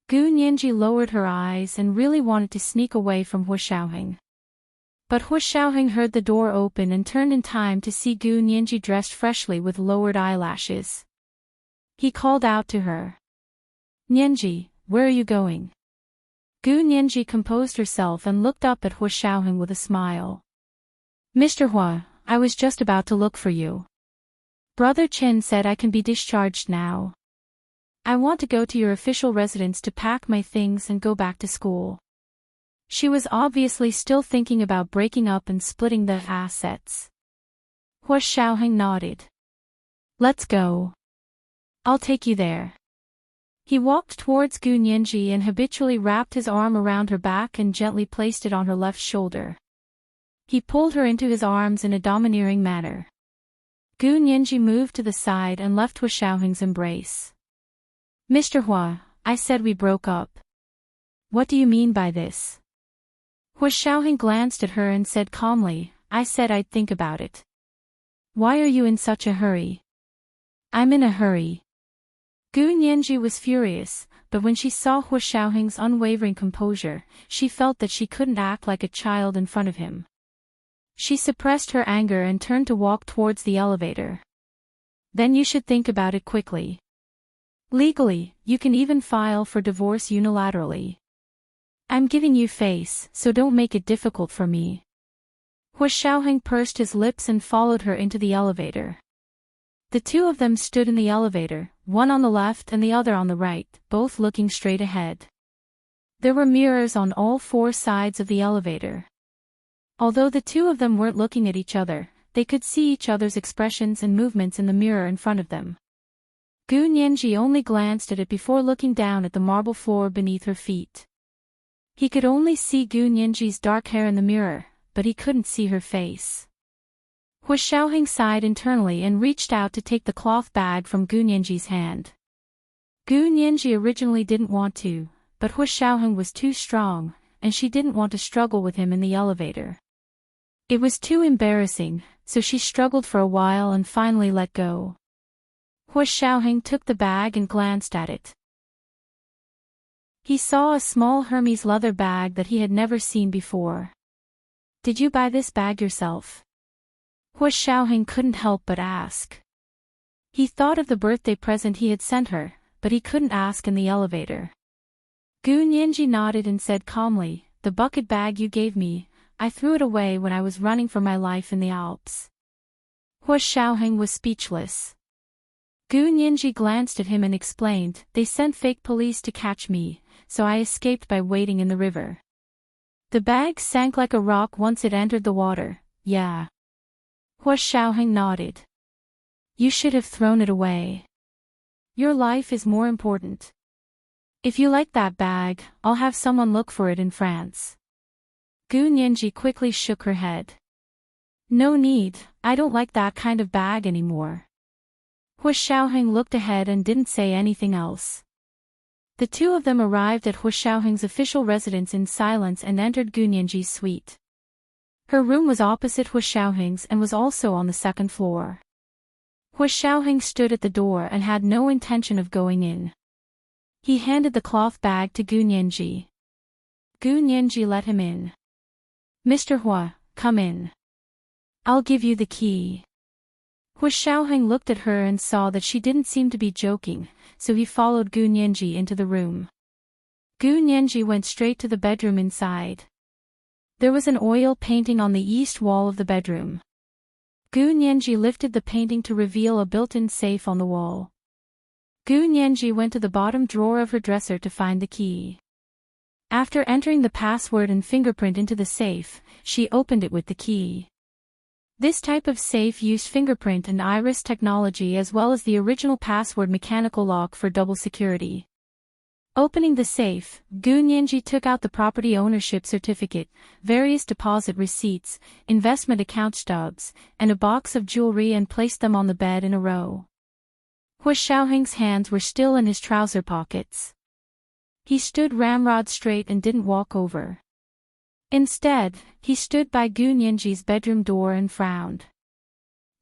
Gu Nianji lowered her eyes and really wanted to sneak away from Hu Xiaoheng. But Hu Xiaoheng heard the door open and turned in time to see Gu Nianji dressed freshly with lowered eyelashes. He called out to her. Nianji, where are you going? Gu Nianji composed herself and looked up at Hu Xiaoheng with a smile. Mr. Hua, I was just about to look for you. Brother Chen said I can be discharged now. I want to go to your official residence to pack my things and go back to school. She was obviously still thinking about breaking up and splitting the assets. Hu Xiaoheng nodded. Let's go. I'll take you there. He walked towards Gu Nianji and habitually wrapped his arm around her back and gently placed it on her left shoulder. He pulled her into his arms in a domineering manner. Gu Nianji moved to the side and left Hu Xiaoheng's embrace. Mr. Hua, I said we broke up. What do you mean by this? Hu Xiaoheng glanced at her and said calmly, I said I'd think about it. Why are you in such a hurry? I'm in a hurry. Gu Nianji was furious, but when she saw Hu Xiaoheng's unwavering composure, she felt that she couldn't act like a child in front of him. She suppressed her anger and turned to walk towards the elevator. Then you should think about it quickly. Legally, you can even file for divorce unilaterally. I'm giving you face, so don't make it difficult for me. Hu Xiaoheng pursed his lips and followed her into the elevator. The two of them stood in the elevator, one on the left and the other on the right, both looking straight ahead. There were mirrors on all four sides of the elevator. Although the two of them weren't looking at each other, they could see each other's expressions and movements in the mirror in front of them. Gu Nianji only glanced at it before looking down at the marble floor beneath her feet. He could only see Gu Nianji's dark hair in the mirror, but he couldn't see her face. Hu Xiaoheng sighed internally and reached out to take the cloth bag from Gu Nianji's hand. Gu Nianji originally didn't want to, but Hu Xiaoheng was too strong, and she didn't want to struggle with him in the elevator. It was too embarrassing, so she struggled for a while and finally let go. Hu Xiaoheng took the bag and glanced at it. He saw a small Hermes leather bag that he had never seen before. Did you buy this bag yourself? Hu Xiaoheng couldn't help but ask. He thought of the birthday present he had sent her, but he couldn't ask in the elevator. Gu Nianji nodded and said calmly, the bucket bag you gave me, I threw it away when I was running for my life in the Alps. Hu Xiaoheng was speechless. Gu Nianji glanced at him and explained, they sent fake police to catch me, so I escaped by wading in the river. The bag sank like a rock once it entered the water, yeah. Hu Xiaoheng nodded. You should have thrown it away. Your life is more important. If you like that bag, I'll have someone look for it in France. Gu Nianji quickly shook her head. No need, I don't like that kind of bag anymore. Hu Xiaoheng looked ahead and didn't say anything else. The two of them arrived at Hu Xiaoheng's official residence in silence and entered Gu Nianji's suite. Her room was opposite Hu Xiaoheng's and was also on the second floor. Hu Xiaoheng stood at the door and had no intention of going in. He handed the cloth bag to Gu Nianji. Gu Nianji let him in. Mr. Hua, come in. I'll give you the key. Hu Xiaoheng looked at her and saw that she didn't seem to be joking, so he followed Gu Nianji into the room. Gu Nianji went straight to the bedroom inside. There was an oil painting on the east wall of the bedroom. Gu Nianji lifted the painting to reveal a built-in safe on the wall. Gu Nianji went to the bottom drawer of her dresser to find the key. After entering the password and fingerprint into the safe, she opened it with the key. This type of safe used fingerprint and iris technology as well as the original password mechanical lock for double security. Opening the safe, Gu Nianji took out the property ownership certificate, various deposit receipts, investment account stubs, and a box of jewelry and placed them on the bed in a row. Hu Xiaoheng's hands were still in his trouser pockets. He stood ramrod straight and didn't walk over. Instead, he stood by Gu Nianji's bedroom door and frowned.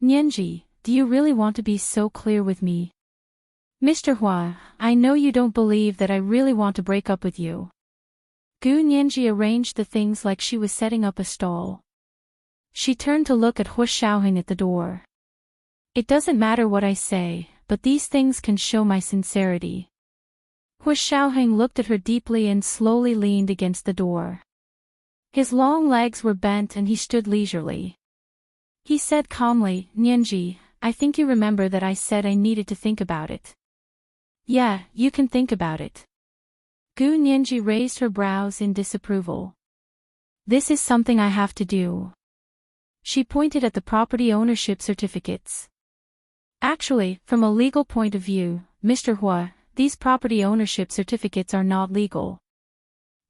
"Nianji, do you really want to be so clear with me?" "Mr. Hua, I know you don't believe that I really want to break up with you." Gu Nianji arranged the things like she was setting up a stall. She turned to look at Hu Xiaoheng at the door. "It doesn't matter what I say, but these things can show my sincerity." Hu Xiaoheng looked at her deeply and slowly leaned against the door. His long legs were bent and he stood leisurely. He said calmly, "Nianji, I think you remember that I said I needed to think about it." "Yeah, you can think about it." Gu Nianji raised her brows in disapproval. "This is something I have to do." She pointed at the property ownership certificates. "Actually, from a legal point of view, Mr. Hua, these property ownership certificates are not legal.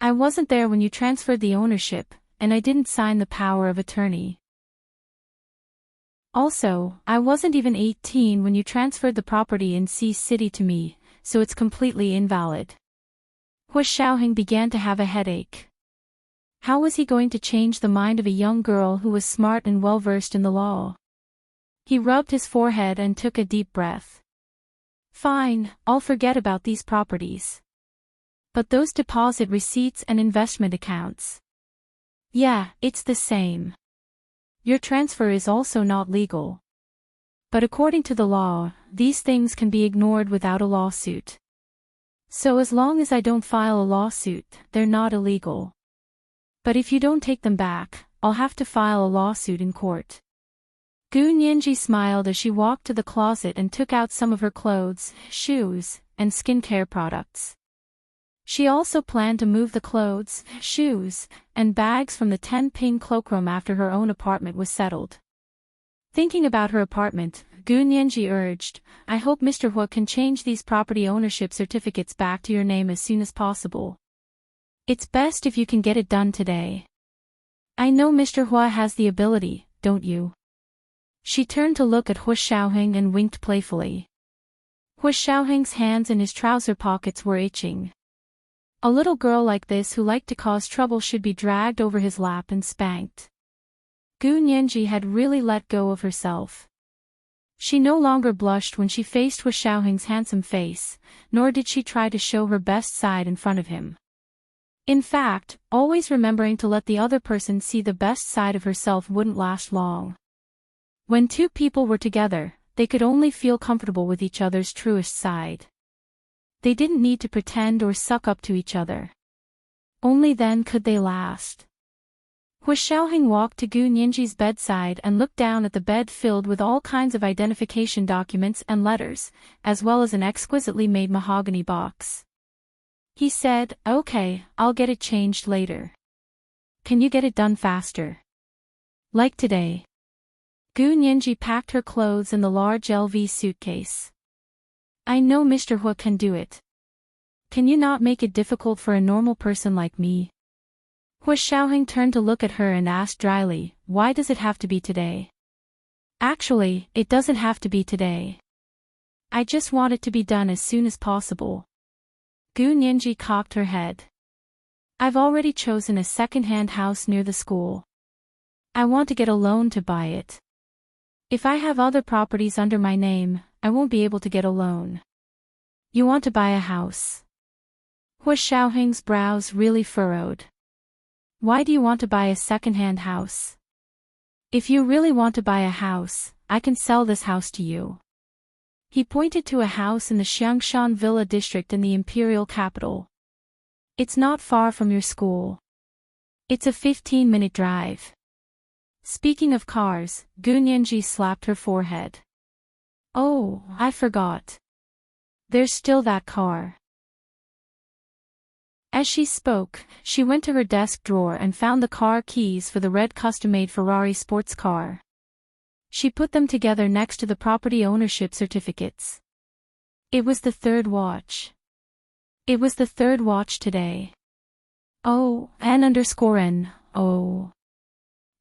I wasn't there when you transferred the ownership, and I didn't sign the power of attorney. Also, I wasn't even 18 when you transferred the property in C City to me, so it's completely invalid." Hu Xiaoheng began to have a headache. How was he going to change the mind of a young girl who was smart and well-versed in the law? He rubbed his forehead and took a deep breath. "Fine, I'll forget about these properties. But those deposit receipts and investment accounts. Yeah, it's the same. Your transfer is also not legal. But according to the law, these things can be ignored without a lawsuit. So as long as I don't file a lawsuit, they're not illegal. But if you don't take them back, I'll have to file a lawsuit in court." Gu Nianji smiled as she walked to the closet and took out some of her clothes, shoes, and skincare products. She also planned to move the clothes, shoes, and bags from the 10-pin cloakroom after her own apartment was settled. Thinking about her apartment, Gu Nianji urged, "I hope Mr. Hua can change these property ownership certificates back to your name as soon as possible. It's best if you can get it done today. I know Mr. Hua has the ability, don't you?" She turned to look at Hu Xiaoheng and winked playfully. Hu Xiaoheng's hands in his trouser pockets were itching. A little girl like this who liked to cause trouble should be dragged over his lap and spanked. Gu Nianji had really let go of herself. She no longer blushed when she faced Hu Xiaoheng's handsome face, nor did she try to show her best side in front of him. In fact, always remembering to let the other person see the best side of herself wouldn't last long. When two people were together, they could only feel comfortable with each other's truest side. They didn't need to pretend or suck up to each other. Only then could they last. Hu Xiaoheng walked to Gu Nianji's bedside and looked down at the bed filled with all kinds of identification documents and letters, as well as an exquisitely made mahogany box. He said, "Okay, I'll get it changed later. Can you get it done faster? Like today?" Gu Nianji packed her clothes in the large LV suitcase. "I know Mr. Hua can do it. Can you not make it difficult for a normal person like me?" Hu Xiaoheng turned to look at her and asked dryly, "Why does it have to be today?" "Actually, it doesn't have to be today. I just want it to be done as soon as possible." Gu Nianji cocked her head. "I've already chosen a second-hand house near the school. I want to get a loan to buy it. If I have other properties under my name, I won't be able to get a loan." "You want to buy a house?" Hu Xiaoheng's brows really furrowed. "Why do you want to buy a second-hand house?" "If you really want to buy a house, I can sell this house to you." He pointed to a house in the Xiangshan Villa district in the imperial capital. "It's not far from your school. It's a 15-minute drive." Speaking of cars, Gu Nianji slapped her forehead. "Oh, I forgot. There's still that car." As she spoke, she went to her desk drawer and found the car keys for the red custom-made Ferrari sports car. She put them together next to the property ownership certificates. It was the third watch. It was the third watch today. Oh, N_N. Oh.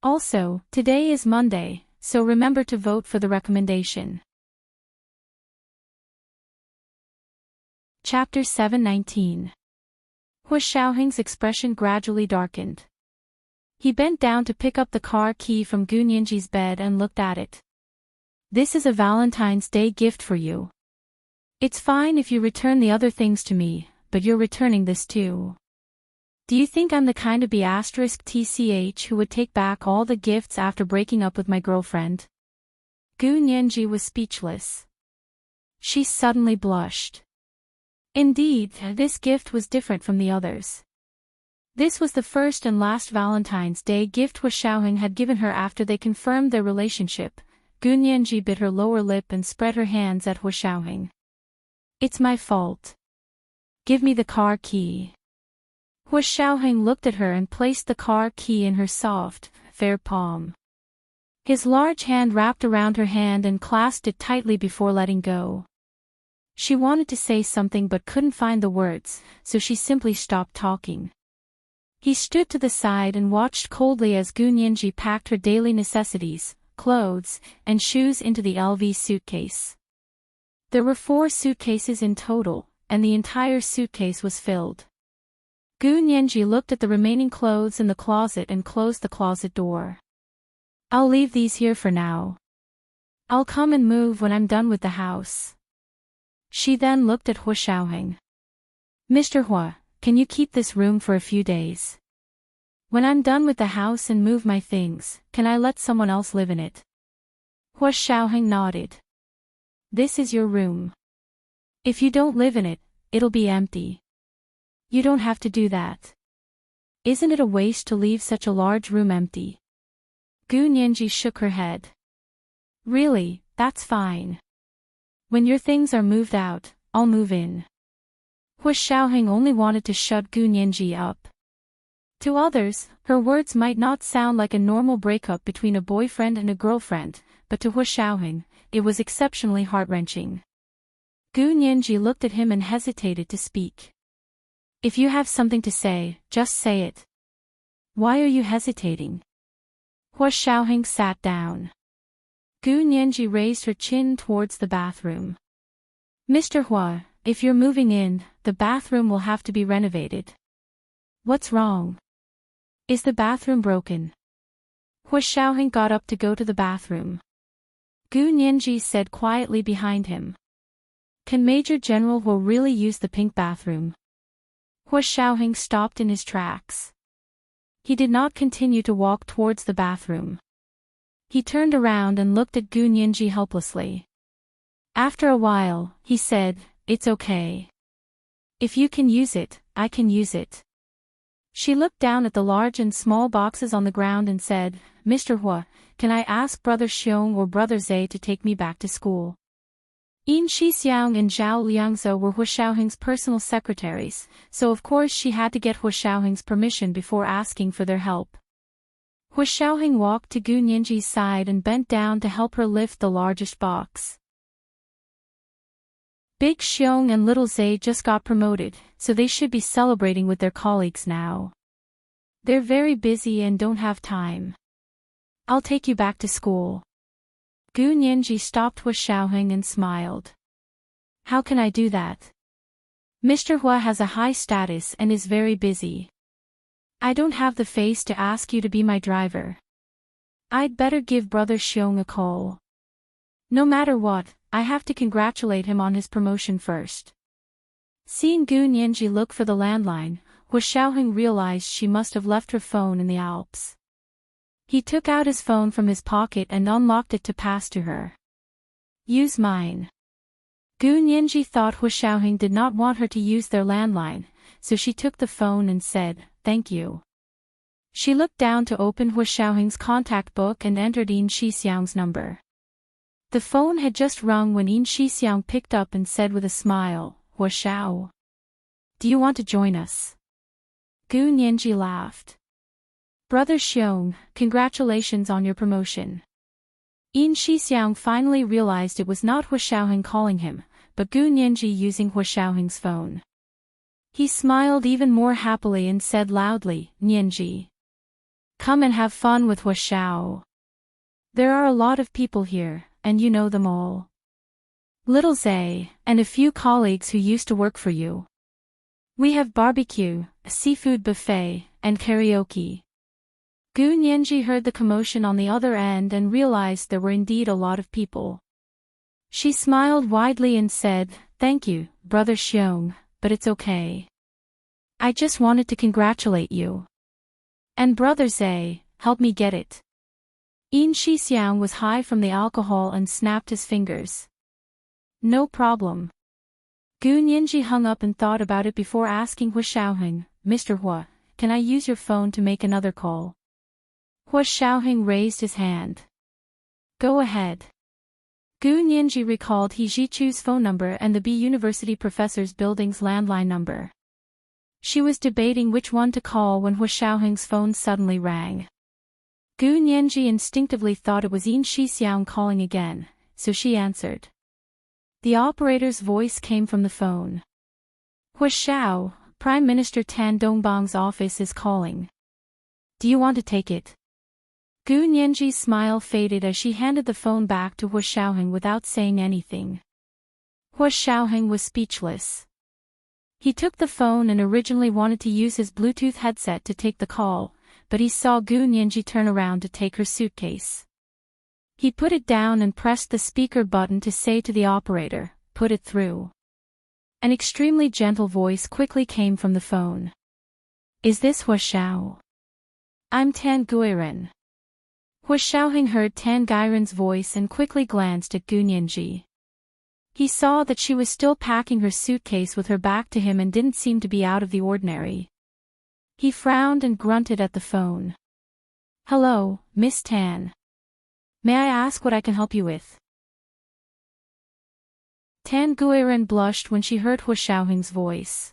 Also, today is Monday, so remember to vote for the recommendation. Chapter 7:19. Hu Xiaoheng's expression gradually darkened. He bent down to pick up the car key from Gu Nianji's bed and looked at it. This is a Valentine's Day gift for you. It's fine if you return the other things to me, but you're returning this too. Do you think I'm the kind of B*TCH who would take back all the gifts after breaking up with my girlfriend? Gu Nianji was speechless. She suddenly blushed. Indeed, this gift was different from the others. This was the first and last Valentine's Day gift Hu Xiaoheng had given her after they confirmed their relationship. Gu Nianji bit her lower lip and spread her hands at Hu Xiaoheng. It's my fault. Give me the car key. Hu Xiaoheng looked at her and placed the car key in her soft, fair palm. His large hand wrapped around her hand and clasped it tightly before letting go. She wanted to say something but couldn't find the words, so she simply stopped talking. He stood to the side and watched coldly as Gu Nianji packed her daily necessities, clothes, and shoes into the LV suitcase. There were 4 suitcases in total, and the entire suitcase was filled. Gu Nianji looked at the remaining clothes in the closet and closed the closet door. I'll leave these here for now. I'll come and move when I'm done with the house. She then looked at Hu Xiaoheng. Mr. Hu, can you keep this room for a few days? When I'm done with the house and move my things, can I let someone else live in it? Hu Xiaoheng nodded. This is your room. If you don't live in it, it'll be empty. You don't have to do that. Isn't it a waste to leave such a large room empty? Gu Nianji shook her head. Really, that's fine. When your things are moved out, I'll move in. Hu Xiaoheng only wanted to shut Gu Nianji up. To others, her words might not sound like a normal breakup between a boyfriend and a girlfriend, but to Hu Xiaoheng, it was exceptionally heart-wrenching. Gu Nianji looked at him and hesitated to speak. If you have something to say, just say it. Why are you hesitating? Hu Xiaoheng sat down. Gu Nianji raised her chin towards the bathroom. Mr. Hu, if you're moving in, the bathroom will have to be renovated. What's wrong? Is the bathroom broken? Hu Xiaoheng got up to go to the bathroom. Gu Nianji said quietly behind him. Can Major General Hu really use the pink bathroom? Hu Xiaoheng stopped in his tracks. He did not continue to walk towards the bathroom. He turned around and looked at Gu Nianji helplessly. After a while, he said, It's okay. If you can use it, I can use it. She looked down at the large and small boxes on the ground and said, Mr. Hu, can I ask Brother Xiong or Brother Zhe to take me back to school? Yin Shixiang and Zhao Liangzhou were Hu Xiaoheng's personal secretaries, so of course she had to get Hu Xiaoheng's permission before asking for their help. Hu Xiaoheng walked to Gu Nianji's side and bent down to help her lift the largest box. Big Xiong and Little Zhe just got promoted, so they should be celebrating with their colleagues now. They're very busy and don't have time. I'll take you back to school. Gu Nianji stopped Hu Xiaoheng and smiled. How can I do that? Mr. Hu has a high status and is very busy. I don't have the face to ask you to be my driver. I'd better give Brother Xiong a call. No matter what, I have to congratulate him on his promotion first. Seeing Gu Nianji look for the landline, Hu Xiaoheng realized she must have left her phone in the Alps. He took out his phone from his pocket and unlocked it to pass to her. Use mine. Gu Nianji thought Hu Xiaoheng did not want her to use their landline, so she took the phone and said, Thank you. She looked down to open Hu Xiaoheng's contact book and entered Yin Shixiang's number. The phone had just rung when Yin Shixiang picked up and said with a smile, Hu Xiao. Do you want to join us? Gu Nianji laughed. Brother Xiong, congratulations on your promotion. Yin Shixiang finally realized it was not Hu Xiaoheng calling him, but Gu Nianji using Hu Xiaoheng's phone. He smiled even more happily and said loudly, Nianji, come and have fun with Hu Xiao. There are a lot of people here, and you know them all. Little Zay, and a few colleagues who used to work for you. We have barbecue, a seafood buffet, and karaoke. Gu Nianji heard the commotion on the other end and realized there were indeed a lot of people. She smiled widely and said, thank you, Brother Xiong, but it's okay. I just wanted to congratulate you. And Brother Zay, help me get it. Yin Shixiang was high from the alcohol and snapped his fingers. No problem. Gu Nianji hung up and thought about it before asking Hu Xiaoheng, Mr. Hu, can I use your phone to make another call? Hu Xiaoheng raised his hand. Go ahead. Gu Nianji recalled He Zhichu's phone number and the B University professor's building's landline number. She was debating which one to call when Hu Xiaoheng's phone suddenly rang. Gu Nianji instinctively thought it was Yin Shixiang calling again, so she answered. The operator's voice came from the phone. Hu Xiao, Prime Minister Tan Dongbang's office is calling. Do you want to take it? Gu Nianji's smile faded as she handed the phone back to Hu Xiaoheng without saying anything. Hu Xiaoheng was speechless. He took the phone and originally wanted to use his Bluetooth headset to take the call, but he saw Gu Nianji turn around to take her suitcase. He put it down and pressed the speaker button to say to the operator, put it through. An extremely gentle voice quickly came from the phone. Is this Hu Xiao? I'm Tan Guiren. Hu Xiaoheng heard Tan Guiren's voice and quickly glanced at Gu Nianji. He saw that she was still packing her suitcase with her back to him and didn't seem to be out of the ordinary. He frowned and grunted at the phone. Hello, Miss Tan. May I ask what I can help you with? Tan Guiren blushed when she heard Hu Xiaoheng's voice.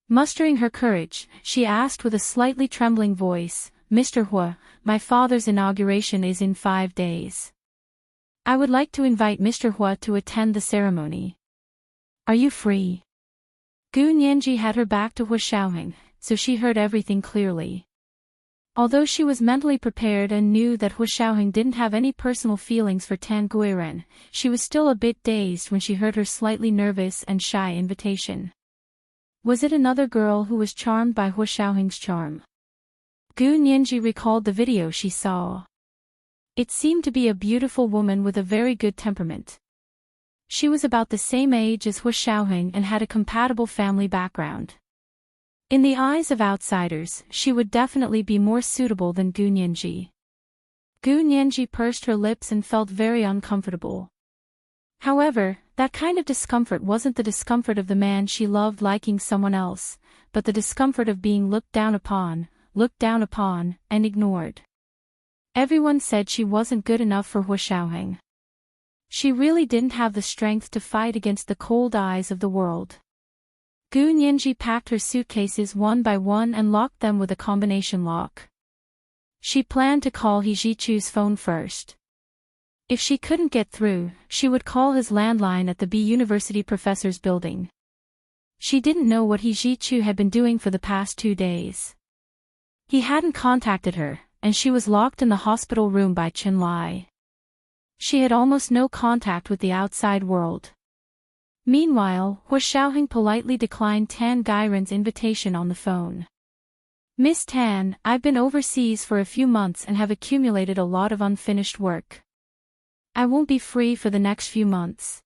Mustering her courage, she asked with a slightly trembling voice, Mr. Hu, my father's inauguration is in 5 days. I would like to invite Mr. Hu to attend the ceremony. Are you free? Gu Nianji had her back to Hu Xiaoheng, so she heard everything clearly. Although she was mentally prepared and knew that Hu Xiaoheng didn't have any personal feelings for Tan Guiren, she was still a bit dazed when she heard her slightly nervous and shy invitation. Was it another girl who was charmed by Hu Xiaoheng's charm? Gu Nianji recalled the video she saw. It seemed to be a beautiful woman with a very good temperament. She was about the same age as Hu Xiaoheng and had a compatible family background. In the eyes of outsiders, she would definitely be more suitable than Gu Nianji. Gu Nianji pursed her lips and felt very uncomfortable. However, that kind of discomfort wasn't the discomfort of the man she loved liking someone else, but the discomfort of being looked down upon, and ignored. Everyone said she wasn't good enough for Hu Xiaoheng. She really didn't have the strength to fight against the cold eyes of the world. Gu Nianji packed her suitcases one by one and locked them with a combination lock. She planned to call He Zhichu's phone first. If she couldn't get through, she would call his landline at the B University professor's building. She didn't know what He Zhichu had been doing for the past 2 days. He hadn't contacted her, and she was locked in the hospital room by Chen Lai. She had almost no contact with the outside world. Meanwhile, Hu Xiaoheng politely declined Tan Guiren's invitation on the phone. Miss Tan, I've been overseas for a few months and have accumulated a lot of unfinished work. I won't be free for the next few months.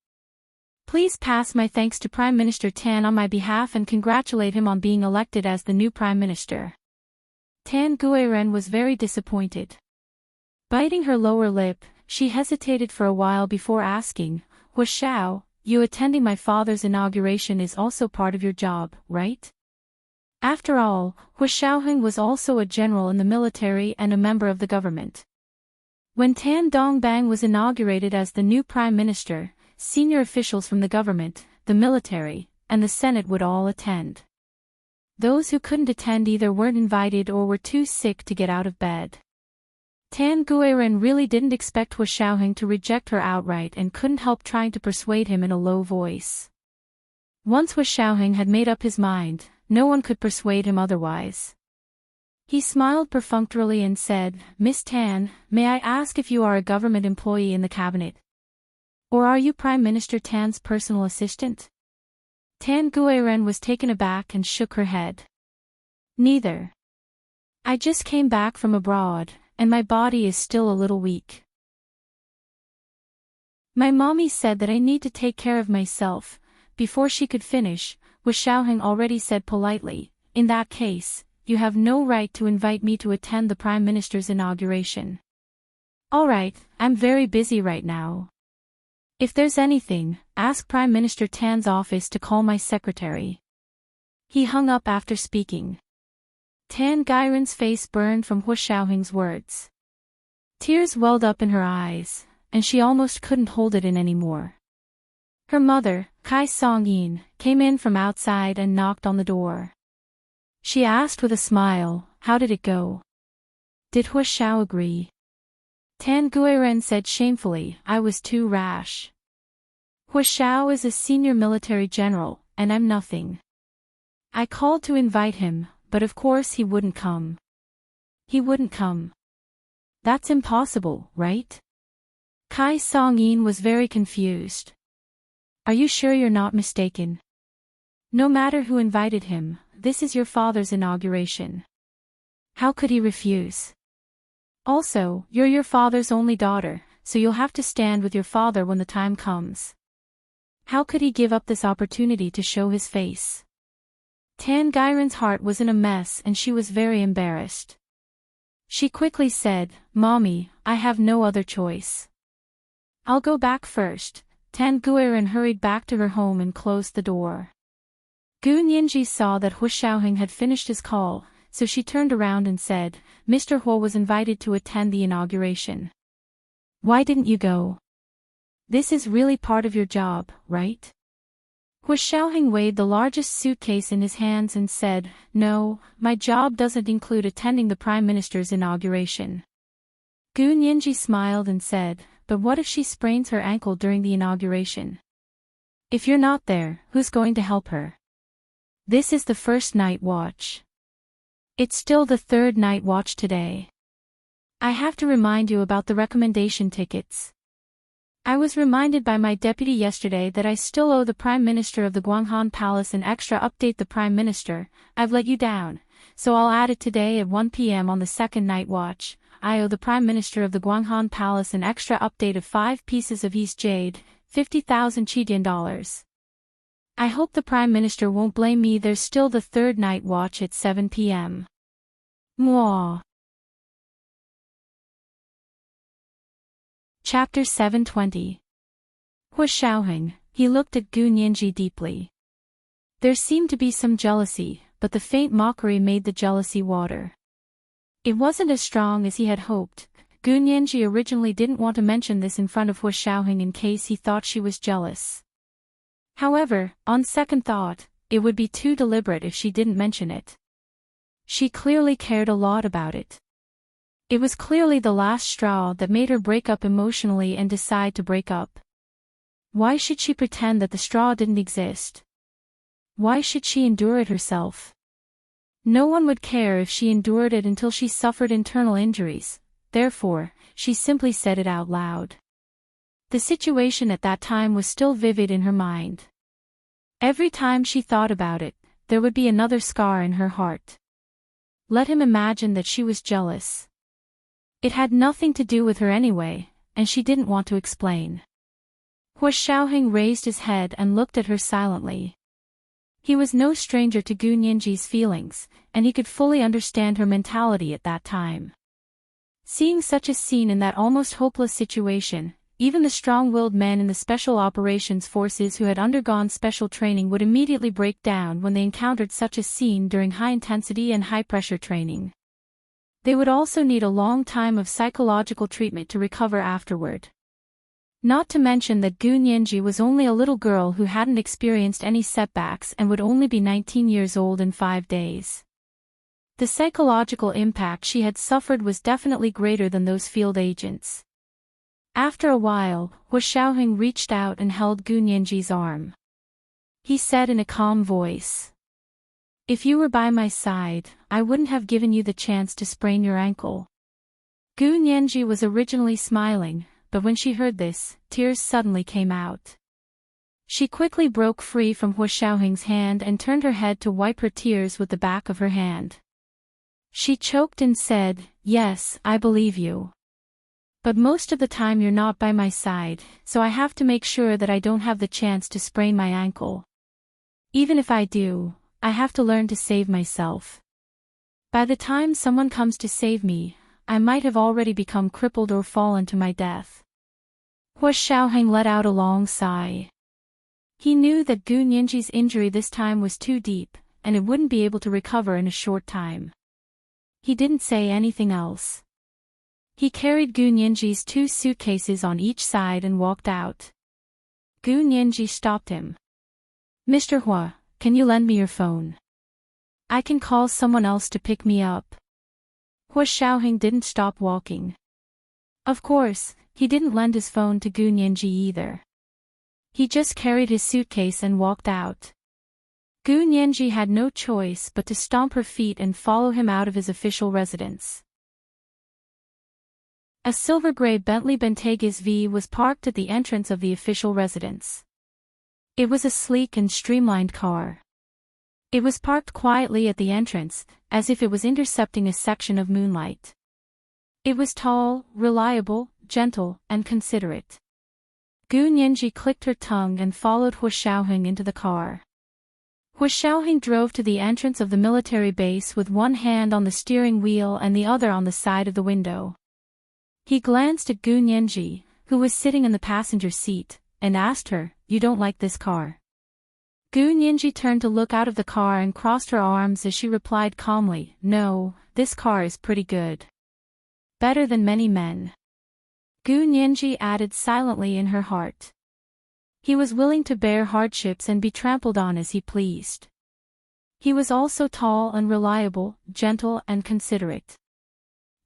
Please pass my thanks to Prime Minister Tan on my behalf and congratulate him on being elected as the new Prime Minister. Tan Guiren was very disappointed. Biting her lower lip, she hesitated for a while before asking, Hu Xiao, you attending my father's inauguration is also part of your job, right? After all, Hu Xiaoheng was also a general in the military and a member of the government. When Tan Dongbang was inaugurated as the new Prime Minister, senior officials from the government, the military, and the Senate would all attend. Those who couldn't attend either weren't invited or were too sick to get out of bed. Tan Guiren really didn't expect Hua Xiaoheng to reject her outright and couldn't help trying to persuade him in a low voice. Once Hua Xiaoheng had made up his mind, no one could persuade him otherwise. He smiled perfunctorily and said, "Miss Tan, may I ask if you are a government employee in the cabinet? Or are you Prime Minister Tan's personal assistant?" Tan Guiren was taken aback and shook her head. "Neither. I just came back from abroad, and my body is still a little weak. My mommy said that I need to take care of myself." Before she could finish, Hua Xiaoheng already said politely, "In that case, you have no right to invite me to attend the Prime Minister's inauguration." "All right, I'm very busy right now. If there's anything, ask Prime Minister Tan's office to call my secretary." He hung up after speaking. Tan Guiren's face burned from Hua Xiaoheng's words. Tears welled up in her eyes, and she almost couldn't hold it in anymore. Her mother, Kai Song-yin, came in from outside and knocked on the door. She asked with a smile, "How did it go? Did Hua Xiao agree?" Tan Guiren said shamefully, "I was too rash. Hua Xiao is a senior military general, and I'm nothing. I called to invite him, but of course he wouldn't come." "He wouldn't come? That's impossible, right?" Kai Song-yin was very confused. "Are you sure you're not mistaken? No matter who invited him, this is your father's inauguration. How could he refuse? Also, you're your father's only daughter, so you'll have to stand with your father when the time comes. How could he give up this opportunity to show his face?" Tan Guiren's heart was in a mess and she was very embarrassed. She quickly said, "Mommy, I have no other choice. I'll go back first." Tan Guiren hurried back to her home and closed the door. Gu Nianji saw that Hua Xiaoheng had finished his call, so she turned around and said, "Mr. Hua was invited to attend the inauguration. Why didn't you go? This is really part of your job, right?" Hua Xiaoheng weighed the largest suitcase in his hands and said, "No, my job doesn't include attending the Prime Minister's inauguration." Gu Nianji smiled and said, "But what if she sprains her ankle during the inauguration? If you're not there, who's going to help her? This is the first night watch. It's still the third night watch today. I have to remind you about the recommendation tickets. I was reminded by my deputy yesterday that I still owe the Prime Minister of the Guanghan Palace an extra update. The Prime Minister, I've let you down, so I'll add it today at 1 p.m. on the second night watch. I owe the Prime Minister of the Guanghan Palace an extra update of 5 pieces of East Jade, 50,000 Chidian dollars. I hope the Prime Minister won't blame me. There's still the third night watch at 7 p.m. Mwah. Chapter 720. Hua Xiaoheng, he looked at Gu Nianji deeply. There seemed to be some jealousy, but the faint mockery made the jealousy water. It wasn't as strong as he had hoped. Gu Nianji originally didn't want to mention this in front of Hua Xiaoheng in case he thought she was jealous. However, on second thought, it would be too deliberate if she didn't mention it. She clearly cared a lot about it. It was clearly the last straw that made her break up emotionally and decide to break up. Why should she pretend that the straw didn't exist? Why should she endure it herself? No one would care if she endured it until she suffered internal injuries, therefore, she simply said it out loud. The situation at that time was still vivid in her mind. Every time she thought about it, there would be another scar in her heart. Let him imagine that she was jealous. It had nothing to do with her anyway, and she didn't want to explain. Hua Xiaoheng raised his head and looked at her silently. He was no stranger to Gu Nianji's feelings, and he could fully understand her mentality at that time. Seeing such a scene in that almost hopeless situation, even the strong-willed men in the Special Operations Forces who had undergone special training would immediately break down when they encountered such a scene during high-intensity and high-pressure training. They would also need a long time of psychological treatment to recover afterward. Not to mention that Gu Nianji was only a little girl who hadn't experienced any setbacks and would only be 19 years old in 5 days. The psychological impact she had suffered was definitely greater than those field agents. After a while, Hu Xiaoheng reached out and held Gu Nianji's arm. He said in a calm voice, "If you were by my side, I wouldn't have given you the chance to sprain your ankle." Gu Nianji was originally smiling, but when she heard this, tears suddenly came out. She quickly broke free from Hu Xiaoheng's hand and turned her head to wipe her tears with the back of her hand. She choked and said, "Yes, I believe you. But most of the time you're not by my side, so I have to make sure that I don't have the chance to sprain my ankle. Even if I do, I have to learn to save myself. By the time someone comes to save me, I might have already become crippled or fallen to my death." Hu Xiaoheng let out a long sigh. He knew that Gu Nianji's injury this time was too deep, and it wouldn't be able to recover in a short time. He didn't say anything else. He carried Gu Nianji's 2 suitcases on each side and walked out. Gu Nianji stopped him. "Mr. Hua, can you lend me your phone? I can call someone else to pick me up." Hu Xiaoheng didn't stop walking. Of course, he didn't lend his phone to Gu Nianji either. He just carried his suitcase and walked out. Gu Nianji had no choice but to stomp her feet and follow him out of his official residence. A silver-gray Bentley Bentayga SV was parked at the entrance of the official residence. It was a sleek and streamlined car. It was parked quietly at the entrance, as if it was intercepting a section of moonlight. It was tall, reliable, gentle, and considerate. Gu Nianji clicked her tongue and followed Hu Xiaoheng into the car. Hu Xiaoheng drove to the entrance of the military base with one hand on the steering wheel and the other on the side of the window. He glanced at Gu Nianji, who was sitting in the passenger seat, and asked her, "You don't like this car?" Gu Nianji turned to look out of the car and crossed her arms as she replied calmly, "No, this car is pretty good. Better than many men." Gu Nianji added silently in her heart. He was willing to bear hardships and be trampled on as he pleased. He was also tall and reliable, gentle and considerate.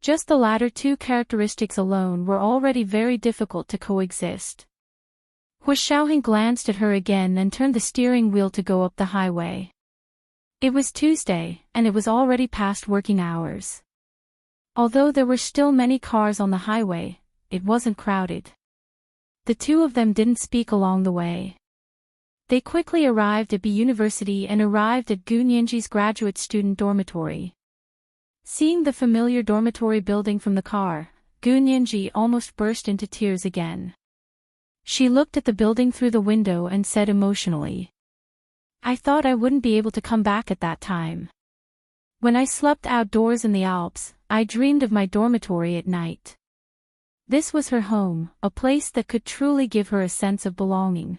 Just the latter 2 characteristics alone were already very difficult to coexist. Hu Xiaoheng glanced at her again and turned the steering wheel to go up the highway. It was Tuesday, and it was already past working hours. Although there were still many cars on the highway, it wasn't crowded. The 2 of them didn't speak along the way. They quickly arrived at B University and arrived at Gu Nianji's graduate student dormitory. Seeing the familiar dormitory building from the car, Gu Nianji almost burst into tears again. She looked at the building through the window and said emotionally, "I thought I wouldn't be able to come back at that time. When I slept outdoors in the Alps, I dreamed of my dormitory at night." This was her home, a place that could truly give her a sense of belonging.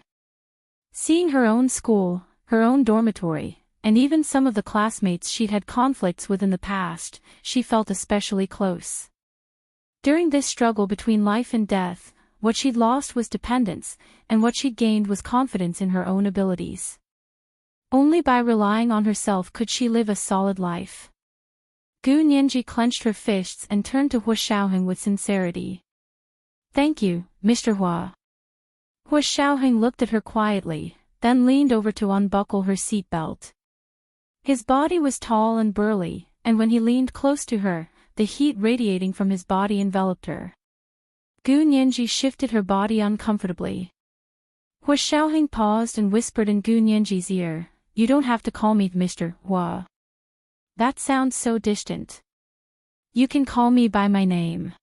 Seeing her own school, her own dormitory, and even some of the classmates she'd had conflicts with in the past, she felt especially close. During this struggle between life and death, what she'd lost was dependence, and what she'd gained was confidence in her own abilities. Only by relying on herself could she live a solid life. Gu Nianji clenched her fists and turned to Hu Xiaoheng with sincerity. "Thank you, Mr. Hua." Hu Xiaoheng looked at her quietly, then leaned over to unbuckle her seatbelt. His body was tall and burly, and when he leaned close to her, the heat radiating from his body enveloped her. Gu Nianji shifted her body uncomfortably. Hu Xiaoheng paused and whispered in Gu Nianji's ear, "You don't have to call me Mr. Hua. That sounds so distant. You can call me by my name."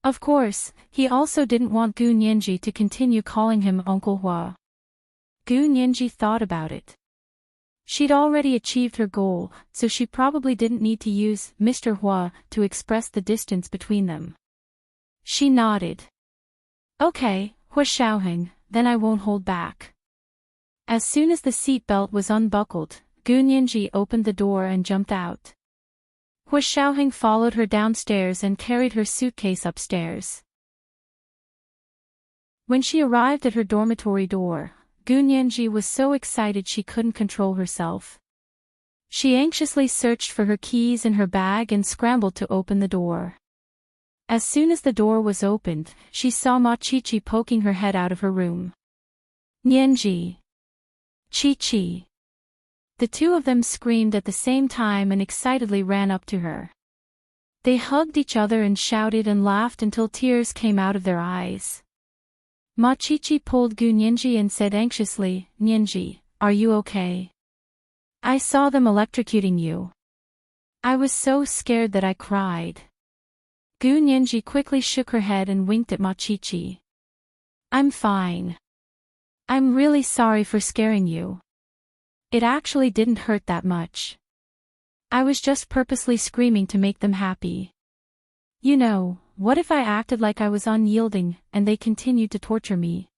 Of course, he also didn't want Gu Nianji to continue calling him Uncle Hua. Gu Nianji thought about it. She'd already achieved her goal, so she probably didn't need to use Mr. Hua to express the distance between them. She nodded. "Okay, Hu Xiaoheng, then I won't hold back." As soon as the seatbelt was unbuckled, Gu Nianji opened the door and jumped out. Hu Xiaoheng followed her downstairs and carried her suitcase upstairs. When she arrived at her dormitory door, Gu Nianji was so excited she couldn't control herself. She anxiously searched for her keys in her bag and scrambled to open the door. As soon as the door was opened, she saw Ma Chi-Chi poking her head out of her room. Nianji! Chi-Chi! The two of them screamed at the same time and excitedly ran up to her. They hugged each other and shouted and laughed until tears came out of their eyes. Ma Chi-Chi pulled Gu Nianji and said anxiously, "Nianji, are you okay? I saw them electrocuting you. I was so scared that I cried." Gu Nianji quickly shook her head and winked at Ma Chi-Chi. "I'm fine. I'm really sorry for scaring you. It actually didn't hurt that much. I was just purposely screaming to make them happy. You know, what if I acted like I was unyielding and they continued to torture me?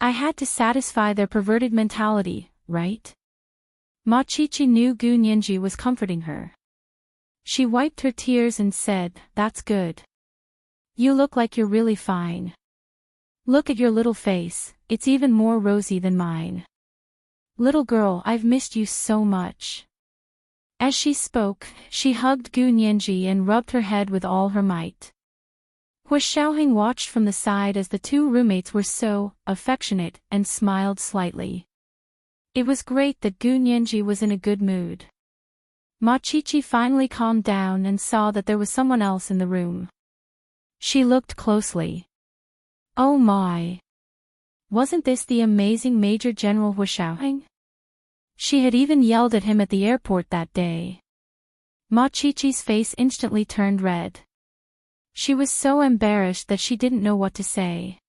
I had to satisfy their perverted mentality, right?" Ma Chi-Chi knew Gu Nianji was comforting her. She wiped her tears and said, "That's good. You look like you're really fine. Look at your little face, it's even more rosy than mine. Little girl, I've missed you so much." As she spoke, she hugged Gu Nianji and rubbed her head with all her might. Hua Xiaoheng watched from the side as the two roommates were so affectionate and smiled slightly. It was great that Gu Nianji was in a good mood. Ma Chi-Chi finally calmed down and saw that there was someone else in the room. She looked closely. Oh my! Wasn't this the amazing Major General Hua Xiaoheng? She had even yelled at him at the airport that day. Ma Chi-Chi's face instantly turned red. She was so embarrassed that she didn't know what to say.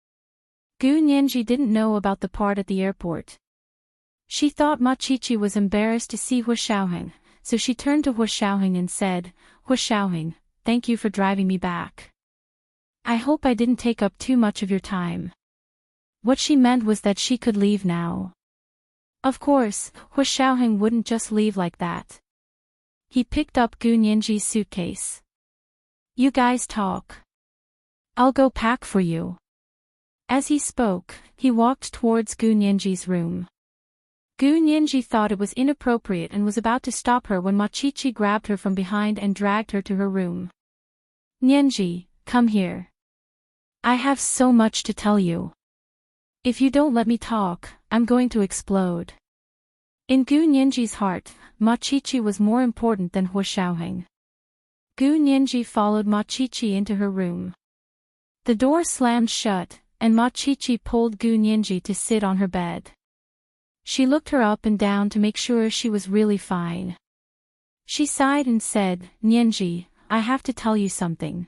Gu Nianji didn't know about the part at the airport. She thought Ma Chi-Chi was embarrassed to see Hua Xiaoheng, so she turned to Hua Xiaoheng and said, "Hua Xiaoheng, thank you for driving me back. I hope I didn't take up too much of your time." What she meant was that she could leave now. Of course, Hua Xiaoheng wouldn't just leave like that. He picked up Gu Nianji's suitcase. "You guys talk. I'll go pack for you." As he spoke, he walked towards Gu Nianji's room. Gu Nianji thought it was inappropriate and was about to stop her when Ma Chi-Chi grabbed her from behind and dragged her to her room. "Nianji, come here. I have so much to tell you. If you don't let me talk, I'm going to explode." In Gu Nianji's heart, Ma Chi-Chi was more important than Hua Xiaoheng. Gu Nianji followed Ma Chi-Chi into her room. The door slammed shut, and Ma Chi-Chi pulled Gu Nianji to sit on her bed. She looked her up and down to make sure she was really fine. She sighed and said, "Nianji, I have to tell you something."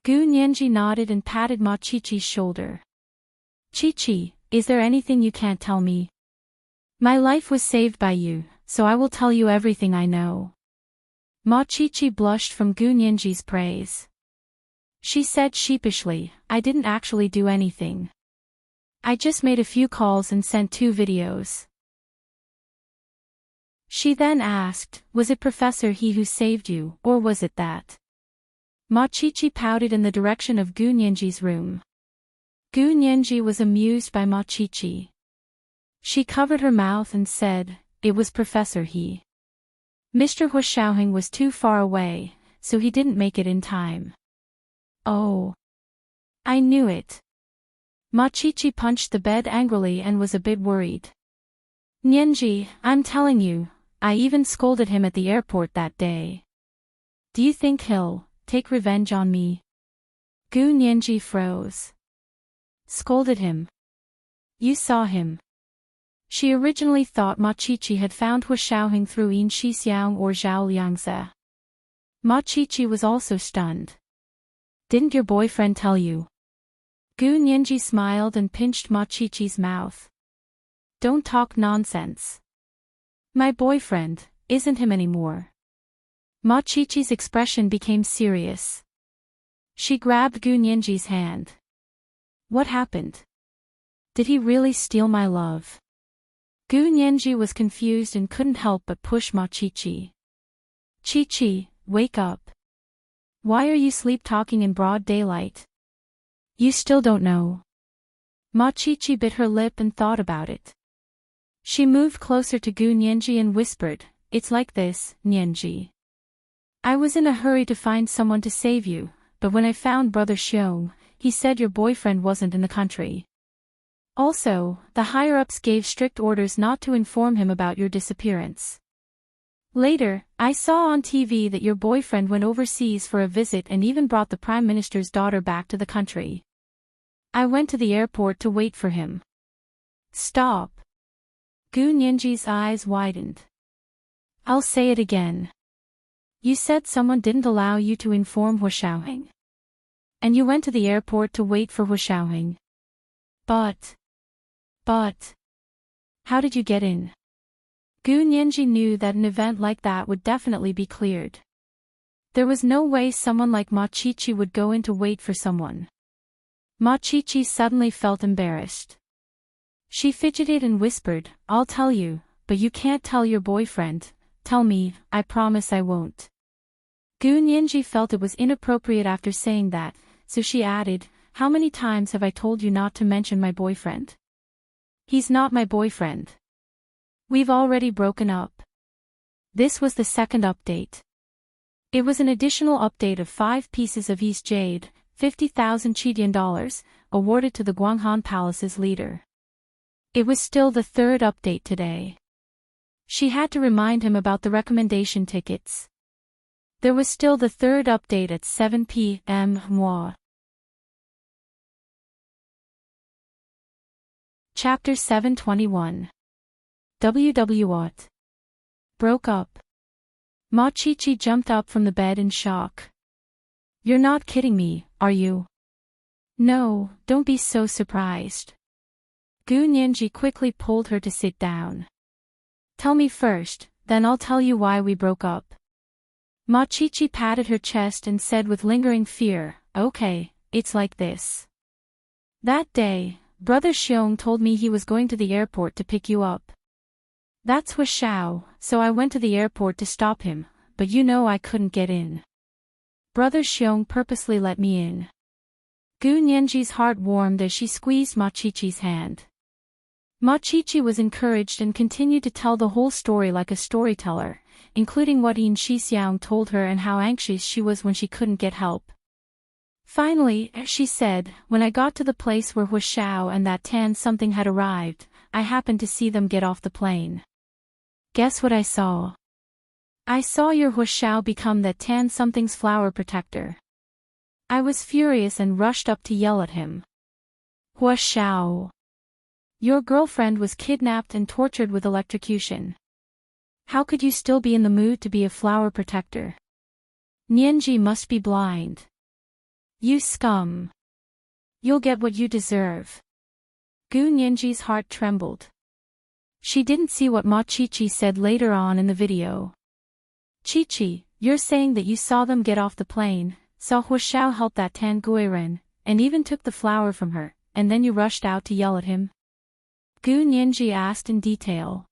Gu Nianji nodded and patted Ma Chi-Chi's shoulder. "Chi-Chi, is there anything you can't tell me? My life was saved by you, so I will tell you everything I know." Ma Chi-Chi blushed from Gu Nianji's praise. She said sheepishly, "I didn't actually do anything. I just made a few calls and sent 2 videos." She then asked, "Was it Professor He who saved you, or was it that?" Ma Chi-Chi pouted in the direction of Gu Nianji's room. Gu Nianji was amused by Ma Chi-Chi. She covered her mouth and said, "It was Professor He. Mr. Hua Xiaoheng was too far away, so he didn't make it in time." "Oh. I knew it." Ma Chi-Chi punched the bed angrily and was a bit worried. "Nianji, I'm telling you, I even scolded him at the airport that day. Do you think he'll take revenge on me?" Gu Nianji froze. "Scolded him? You saw him?" She originally thought Ma Chi-Chi had found Hua Xiaoheng through Yin Shixiang or Zhao Liangze. Ma Chi-Chi was also stunned. "Didn't your boyfriend tell you?" Gu Nianji smiled and pinched Ma Chi-Chi's mouth. "Don't talk nonsense. My boyfriend isn't him anymore." Ma Chi-Chi's expression became serious. She grabbed Gu Nianji's hand. "What happened? Did he really steal my love?" Gu Nianji was confused and couldn't help but push Ma Chi-Chi. "Chi-Chi, wake up. Why are you sleep-talking in broad daylight? You still don't know?" Ma Chichi bit her lip and thought about it. She moved closer to Gu Nianji and whispered, "It's like this, Nianji. I was in a hurry to find someone to save you, but when I found Brother Xiong, he said your boyfriend wasn't in the country. Also, the higher-ups gave strict orders not to inform him about your disappearance. Later, I saw on TV that your boyfriend went overseas for a visit and even brought the Prime Minister's daughter back to the country. I went to the airport to wait for him." "Stop." Gu Nianji's eyes widened. "I'll say it again. You said someone didn't allow you to inform Hua Xiaoheng. And you went to the airport to wait for Hua Xiaoheng. But, how did you get in?" Gu Nianji knew that an event like that would definitely be cleared. There was no way someone like Ma Chichi would go in to wait for someone. Ma Chichi suddenly felt embarrassed. She fidgeted and whispered, "I'll tell you, but you can't tell your boyfriend. Tell me, I promise I won't." Gu Nianji felt it was inappropriate after saying that, so she added, "How many times have I told you not to mention my boyfriend? He's not my boyfriend. We've already broken up." This was the second update. It was an additional update of 5 pieces of East Jade, 50,000 Chidian dollars, awarded to the Guanghan Palace's leader. It was still the third update today. She had to remind him about the recommendation tickets. There was still the third update at 7 p.m. Chapter 721. WW. Broke up. Ma Chichi jumped up from the bed in shock. "You're not kidding me, are you?" "No, don't be so surprised." Gu Nianji quickly pulled her to sit down. "Tell me first, then I'll tell you why we broke up." Ma Chichi patted her chest and said with lingering fear, "Okay, it's like this. That day, Brother Xiong told me he was going to the airport to pick you up. That's Hua Xiao, so I went to the airport to stop him, but you know I couldn't get in. Brother Xiong purposely let me in." Gu Nianji's heart warmed as she squeezed Ma Chichi's hand. Ma Chichi was encouraged and continued to tell the whole story like a storyteller, including what Yin Shixiang told her and how anxious she was when she couldn't get help. Finally, she said, "When I got to the place where Hua Xiao and that tan something had arrived, I happened to see them get off the plane. Guess what I saw? I saw your Hua Xiao become that tan something's flower protector. I was furious and rushed up to yell at him. Hua Xiao, your girlfriend was kidnapped and tortured with electrocution. How could you still be in the mood to be a flower protector? Nianji must be blind. You scum. You'll get what you deserve." Gu Nianji's heart trembled. She didn't see what Ma Chichi said later on in the video. "Chichi, you're saying that you saw them get off the plane, saw Hua Xiao help that Tan Guiren, and even took the flower from her, and then you rushed out to yell at him?" Gu Nianji asked in detail.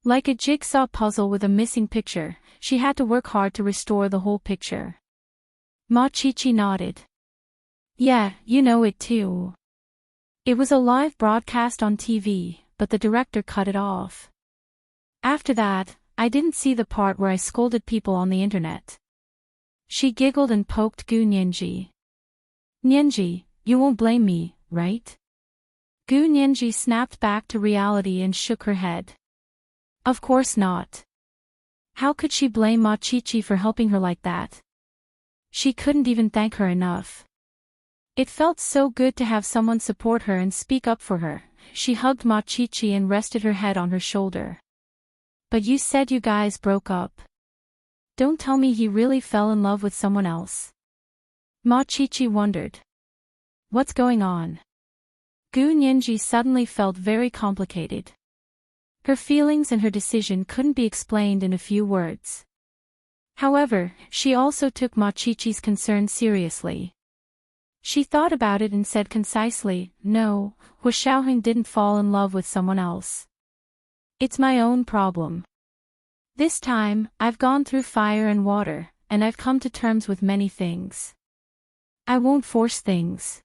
Like a jigsaw puzzle with a missing picture, she had to work hard to restore the whole picture. Ma Chichi nodded. "Yeah, you know it too. It was a live broadcast on TV, but the director cut it off. After that, I didn't see the part where I scolded people on the internet." She giggled and poked Gu Nianji. "Nianji, you won't blame me, right?" Gu Nianji snapped back to reality and shook her head. Of course not. How could she blame Ma Chichi for helping her like that? She couldn't even thank her enough. It felt so good to have someone support her and speak up for her. She hugged Ma Chichi and rested her head on her shoulder. "But you said you guys broke up. Don't tell me he really fell in love with someone else." Ma Chichi wondered. "What's going on?" Gu Nianji suddenly felt very complicated. Her feelings and her decision couldn't be explained in a few words. However, she also took Ma Chichi's concern seriously. She thought about it and said concisely, "No, Hua Xiaoheng didn't fall in love with someone else. It's my own problem. This time, I've gone through fire and water, and I've come to terms with many things. I won't force things.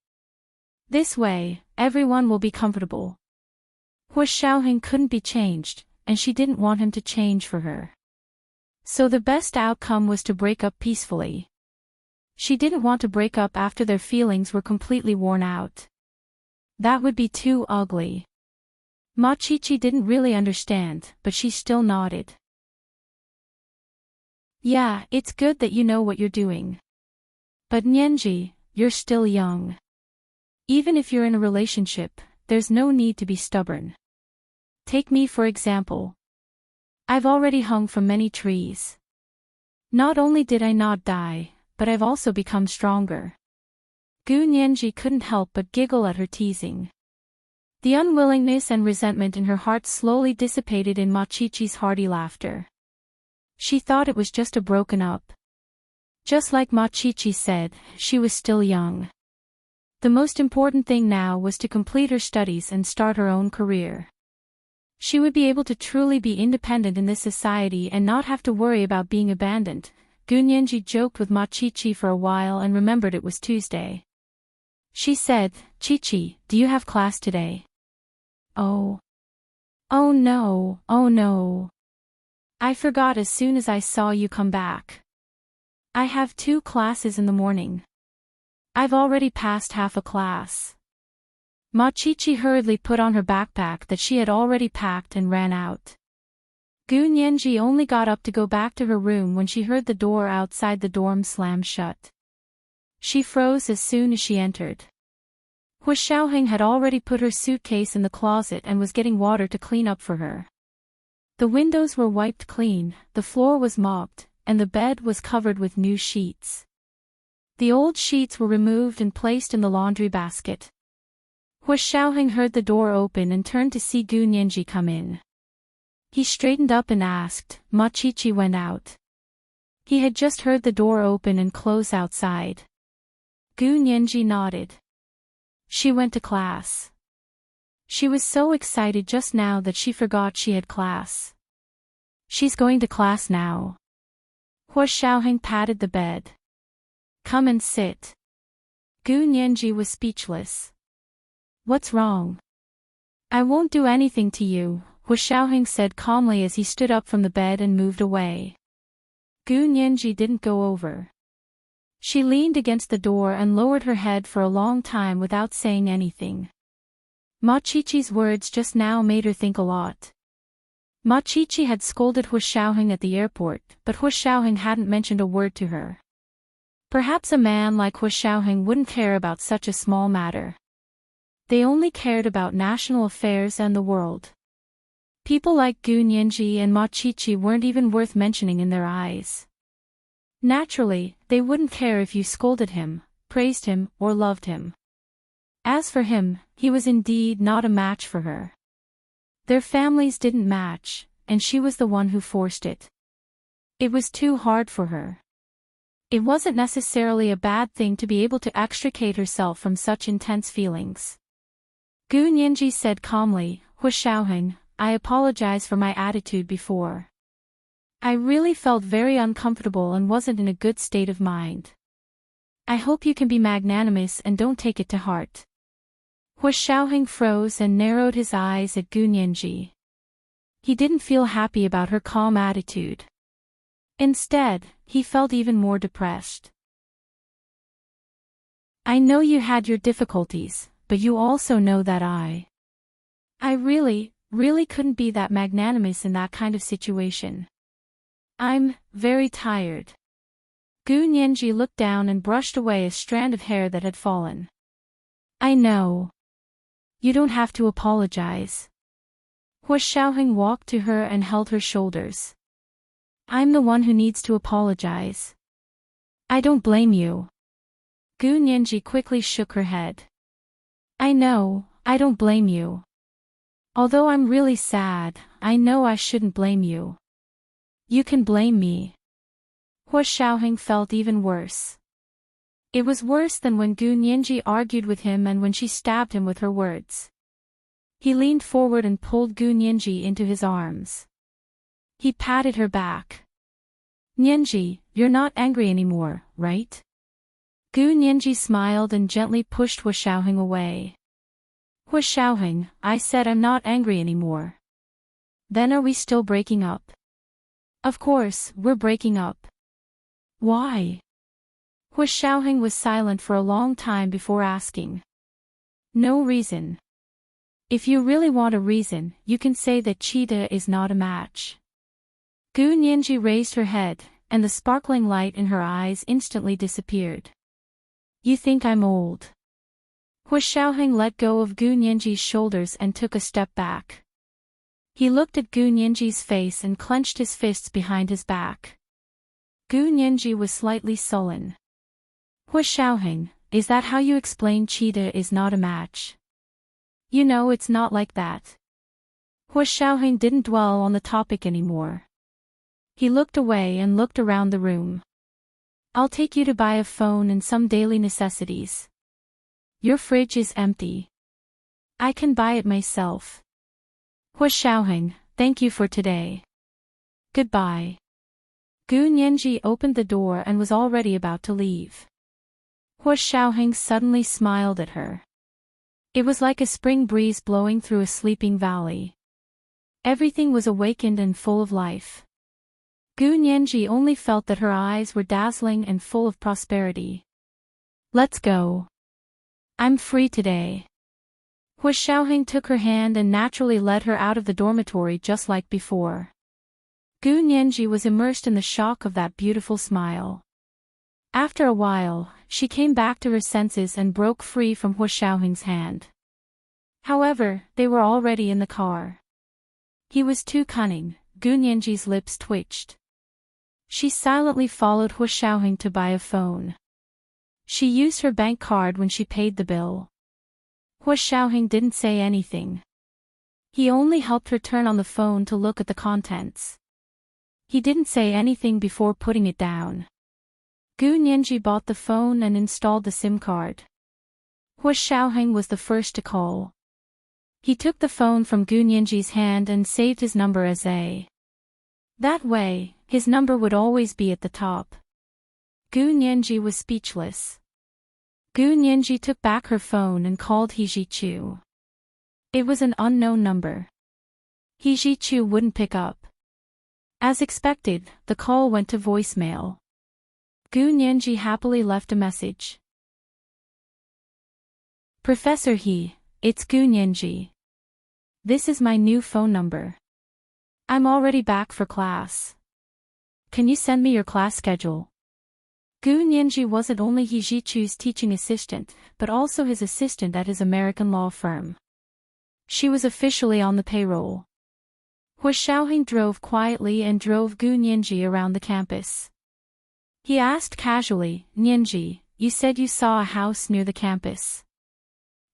This way, everyone will be comfortable. Hua Xiaoheng couldn't be changed, and she didn't want him to change for her. So the best outcome was to break up peacefully. She didn't want to break up after their feelings were completely worn out. That would be too ugly. Ma Qiqi didn't really understand, but she still nodded. Yeah, it's good that you know what you're doing. But Nianji, you're still young. Even if you're in a relationship, there's no need to be stubborn. Take me for example. I've already hung from many trees. Not only did I not die, but I've also become stronger. Gu Nianji couldn't help but giggle at her teasing. The unwillingness and resentment in her heart slowly dissipated in Ma Qiqi's hearty laughter. She thought it was just a broken up. Just like Ma Qiqi said, she was still young. The most important thing now was to complete her studies and start her own career. She would be able to truly be independent in this society and not have to worry about being abandoned. Gu Nianji joked with Ma Qiqi for a while and remembered it was Tuesday. She said, "Qiqi, do you have class today?" Oh. Oh no, oh no. I forgot as soon as I saw you come back. I have 2 classes in the morning. I've already passed half a class. Ma Qiqi hurriedly put on her backpack that she had already packed and ran out. Gu Nianji only got up to go back to her room when she heard the door outside the dorm slam shut. She froze as soon as she entered. Hua Xiaoheng had already put her suitcase in the closet and was getting water to clean up for her. The windows were wiped clean, the floor was mopped, and the bed was covered with new sheets. The old sheets were removed and placed in the laundry basket. Hua Xiaoheng heard the door open and turned to see Gu Nianji come in. He straightened up and asked, "Ma Qiqi went out?" He had just heard the door open and close outside. Gu Nianji nodded. She went to class. She was so excited just now that she forgot she had class. She's going to class now. Hua Xiaoheng patted the bed. Come and sit. Gu Nianji was speechless. What's wrong? I won't do anything to you, Hua Xiaoheng said calmly as he stood up from the bed and moved away. Gu Nianji didn't go over. She leaned against the door and lowered her head for a long time without saying anything. Ma Qiqi's words just now made her think a lot. Ma Qiqi had scolded Hua Xiaoheng at the airport, but Hua Xiaoheng hadn't mentioned a word to her. Perhaps a man like Hua Xiaoheng wouldn't care about such a small matter. They only cared about national affairs and the world. People like Gu Nianji and Ma Qiqi weren't even worth mentioning in their eyes. Naturally, they wouldn't care if you scolded him, praised him, or loved him. As for him, he was indeed not a match for her. Their families didn't match, and she was the one who forced it. It was too hard for her. It wasn't necessarily a bad thing to be able to extricate herself from such intense feelings. Gu Nianji said calmly, Hua Xiaoheng, I apologize for my attitude before. I really felt very uncomfortable and wasn't in a good state of mind. I hope you can be magnanimous and don't take it to heart. Hua Xiaoheng froze and narrowed his eyes at Gu Nianji. He didn't feel happy about her calm attitude. Instead, he felt even more depressed. I know you had your difficulties, but you also know that I really couldn't be that magnanimous in that kind of situation. I'm very tired. Gu Nianji looked down and brushed away a strand of hair that had fallen. I know. You don't have to apologize. Hua Xiaoheng walked to her and held her shoulders. I'm the one who needs to apologize. I don't blame you. Gu Nianji quickly shook her head. I know, I don't blame you. Although I'm really sad, I know I shouldn't blame you. You can blame me. Hua Xiaoheng felt even worse. It was worse than when Gu Nianji argued with him and when she stabbed him with her words. He leaned forward and pulled Gu Nianji into his arms. He patted her back. Nianji, you're not angry anymore, right? Gu Nianji smiled and gently pushed Hu Xiaoheng away. Hu Xiaoheng, I said I'm not angry anymore. Then are we still breaking up? Of course, we're breaking up. Why? Hu Xiaoheng was silent for a long time before asking. No reason. If you really want a reason, you can say that Cheetah is not a match. Gu Nianji raised her head, and the sparkling light in her eyes instantly disappeared. You think I'm old? Hu Xiaoheng let go of Gu Nianji's shoulders and took a step back. He looked at Gu Nianji's face and clenched his fists behind his back. Gu Nianji was slightly sullen. Hu Xiaoheng, is that how you explain Cheetah is not a match? You know it's not like that. Hu Xiaoheng didn't dwell on the topic anymore. He looked away and looked around the room. I'll take you to buy a phone and some daily necessities. Your fridge is empty. I can buy it myself. Hu Xiaoheng, thank you for today. Goodbye. Gu Nianji opened the door and was already about to leave. Hu Xiaoheng suddenly smiled at her. It was like a spring breeze blowing through a sleeping valley. Everything was awakened and full of life. Gu Nianji only felt that her eyes were dazzling and full of prosperity. Let's go. I'm free today. Hu Xiaoheng took her hand and naturally led her out of the dormitory just like before. Gu Nianji was immersed in the shock of that beautiful smile. After a while, she came back to her senses and broke free from Hu Xiaoheng's hand. However, they were already in the car. He was too cunning, Gu Nianji's lips twitched. She silently followed Hu Xiaoheng to buy a phone. She used her bank card when she paid the bill. Hu Xiaoheng didn't say anything. He only helped her turn on the phone to look at the contents. He didn't say anything before putting it down. Gu Nianji bought the phone and installed the SIM card. Hu Xiaoheng was the first to call. He took the phone from Gu Nianji's hand and saved his number as A. That way, his number would always be at the top. Gu Nianji was speechless. Gu Nianji took back her phone and called He Zhichu. It was an unknown number. He Zhichu wouldn't pick up. As expected, the call went to voicemail. Gu Nianji happily left a message. Professor He, it's Gu Nianji. This is my new phone number. I'm already back for class. Can you send me your class schedule? Gu Nianji wasn't only He Zhichu's teaching assistant, but also his assistant at his American law firm. She was officially on the payroll. Hu Xiaoheng drove quietly and drove Gu Nianji around the campus. He asked casually, Nianji, you said you saw a house near the campus.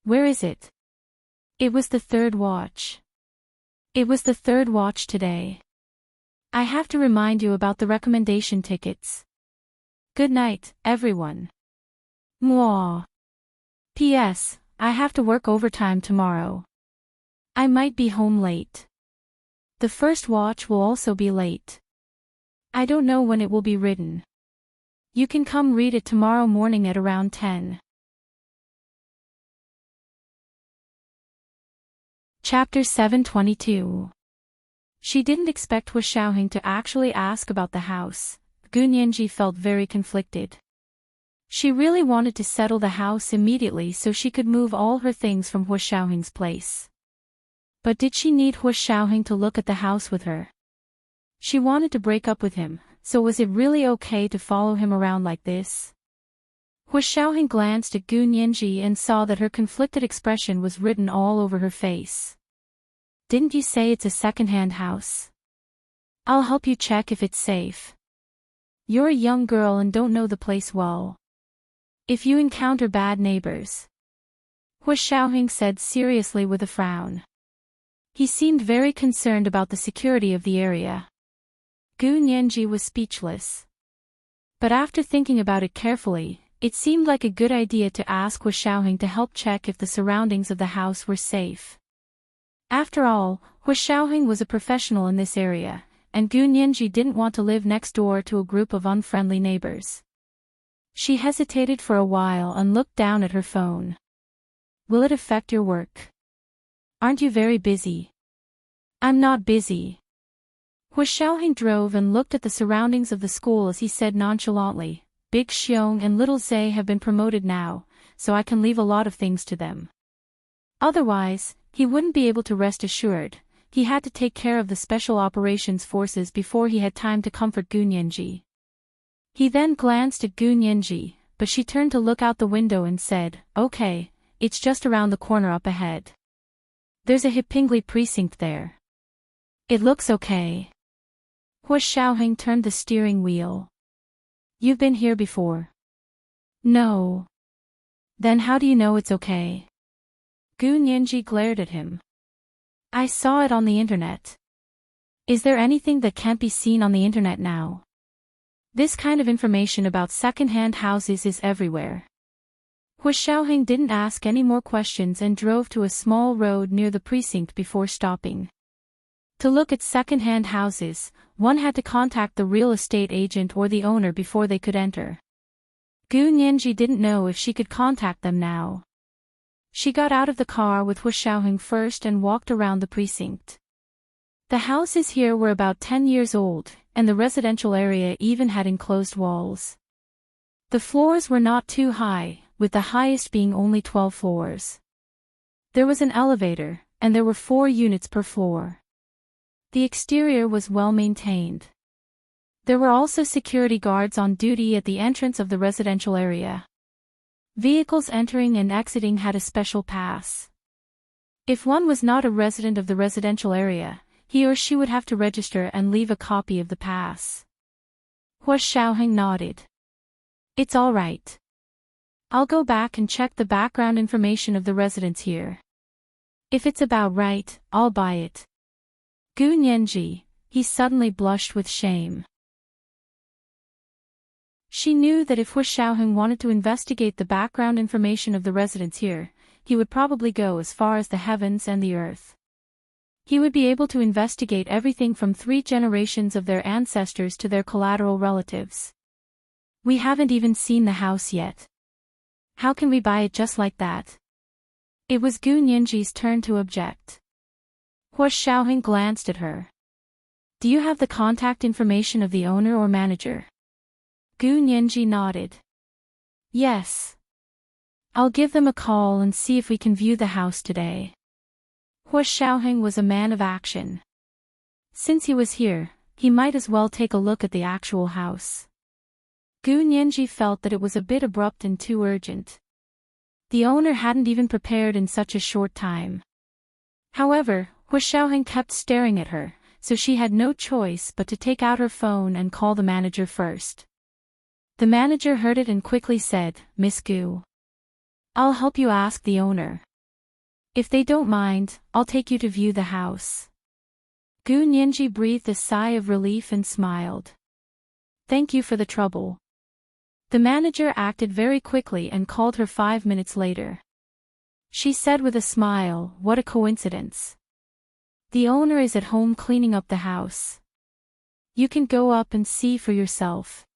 Where is it? It was the third watch. It was the third watch today. I have to remind you about the recommendation tickets. Good night, everyone. Mwah. P.S. I have to work overtime tomorrow. I might be home late. The first watch will also be late. I don't know when it will be written. You can come read it tomorrow morning at around 10. Chapter 722. She didn't expect Hu Xiaoheng to actually ask about the house. Gu Nianji felt very conflicted. She really wanted to settle the house immediately so she could move all her things from Hu Xiaoheng's place. But did she need Hu Xiaoheng to look at the house with her? She wanted to break up with him, so was it really okay to follow him around like this? Hu Xiaoheng glanced at Gu Nianji and saw that her conflicted expression was written all over her face. Didn't you say it's a second-hand house? I'll help you check if it's safe. You're a young girl and don't know the place well. If you encounter bad neighbors. Hu Xiaoheng said seriously with a frown. He seemed very concerned about the security of the area. Gu Nianji was speechless. But after thinking about it carefully, it seemed like a good idea to ask Hu Xiaoheng to help check if the surroundings of the house were safe. After all, Hu Xiaoheng was a professional in this area, and Gu Nianji didn't want to live next door to a group of unfriendly neighbors. She hesitated for a while and looked down at her phone. Will it affect your work? Aren't you very busy? I'm not busy. Hu Xiaoheng drove and looked at the surroundings of the school as he said nonchalantly, Big Xiong and Little Zay have been promoted now, so I can leave a lot of things to them. Otherwise, he wouldn't be able to rest assured. He had to take care of the Special Operations Forces before he had time to comfort Gu Nianji. He then glanced at Gu Nianji, but she turned to look out the window and said, Okay, it's just around the corner up ahead. There's a Hipingli precinct there. It looks okay. Hu Xiaoheng turned the steering wheel. You've been here before? No. Then how do you know it's okay? Gu Nianji glared at him. I saw it on the internet. Is there anything that can't be seen on the internet now? This kind of information about second-hand houses is everywhere. Hu Xiaoheng didn't ask any more questions and drove to a small road near the precinct before stopping. To look at second-hand houses, one had to contact the real estate agent or the owner before they could enter. Gu Nianji didn't know if she could contact them now. She got out of the car with Hu Xiaoheng first and walked around the precinct. The houses here were about 10 years old, and the residential area even had enclosed walls. The floors were not too high, with the highest being only 12 floors. There was an elevator, and there were 4 units per floor. The exterior was well maintained. There were also security guards on duty at the entrance of the residential area. Vehicles entering and exiting had a special pass. If one was not a resident of the residential area, he or she would have to register and leave a copy of the pass. Hu Xiaoheng nodded. It's all right. I'll go back and check the background information of the residents here. If it's about right, I'll buy it. Gu Nianji, he suddenly blushed with shame. She knew that if Hu Xiaoheng wanted to investigate the background information of the residents here, he would probably go as far as the heavens and the earth. He would be able to investigate everything from 3 generations of their ancestors to their collateral relatives. We haven't even seen the house yet. How can we buy it just like that? It was Gu Nianji's turn to object. Hu Xiaoheng glanced at her. Do you have the contact information of the owner or manager? Gu Nianji nodded. Yes. I'll give them a call and see if we can view the house today. Hu Xiaoheng was a man of action. Since he was here, he might as well take a look at the actual house. Gu Nianji felt that it was a bit abrupt and too urgent. The owner hadn't even prepared in such a short time. However, Hu Xiaoheng kept staring at her, so she had no choice but to take out her phone and call the manager first. The manager heard it and quickly said, Miss Gu. I'll help you ask the owner. If they don't mind, I'll take you to view the house. Gu Nianji breathed a sigh of relief and smiled. Thank you for the trouble. The manager acted very quickly and called her 5 minutes later. She said with a smile, what a coincidence. The owner is at home cleaning up the house. You can go up and see for yourself.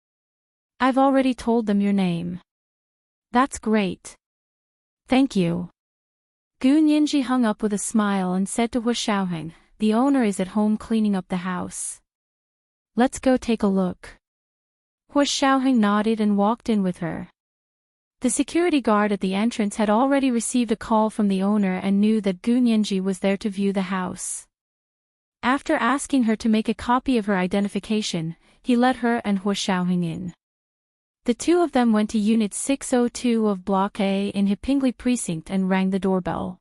I've already told them your name. That's great. Thank you. Gu Nianji hung up with a smile and said to Hu Xiaoheng, the owner is at home cleaning up the house. Let's go take a look. Hu Xiaoheng nodded and walked in with her. The security guard at the entrance had already received a call from the owner and knew that Gu Nianji was there to view the house. After asking her to make a copy of her identification, he let her and Hu Xiaoheng in. The two of them went to Unit 602 of Block A in Hipingli Precinct and rang the doorbell.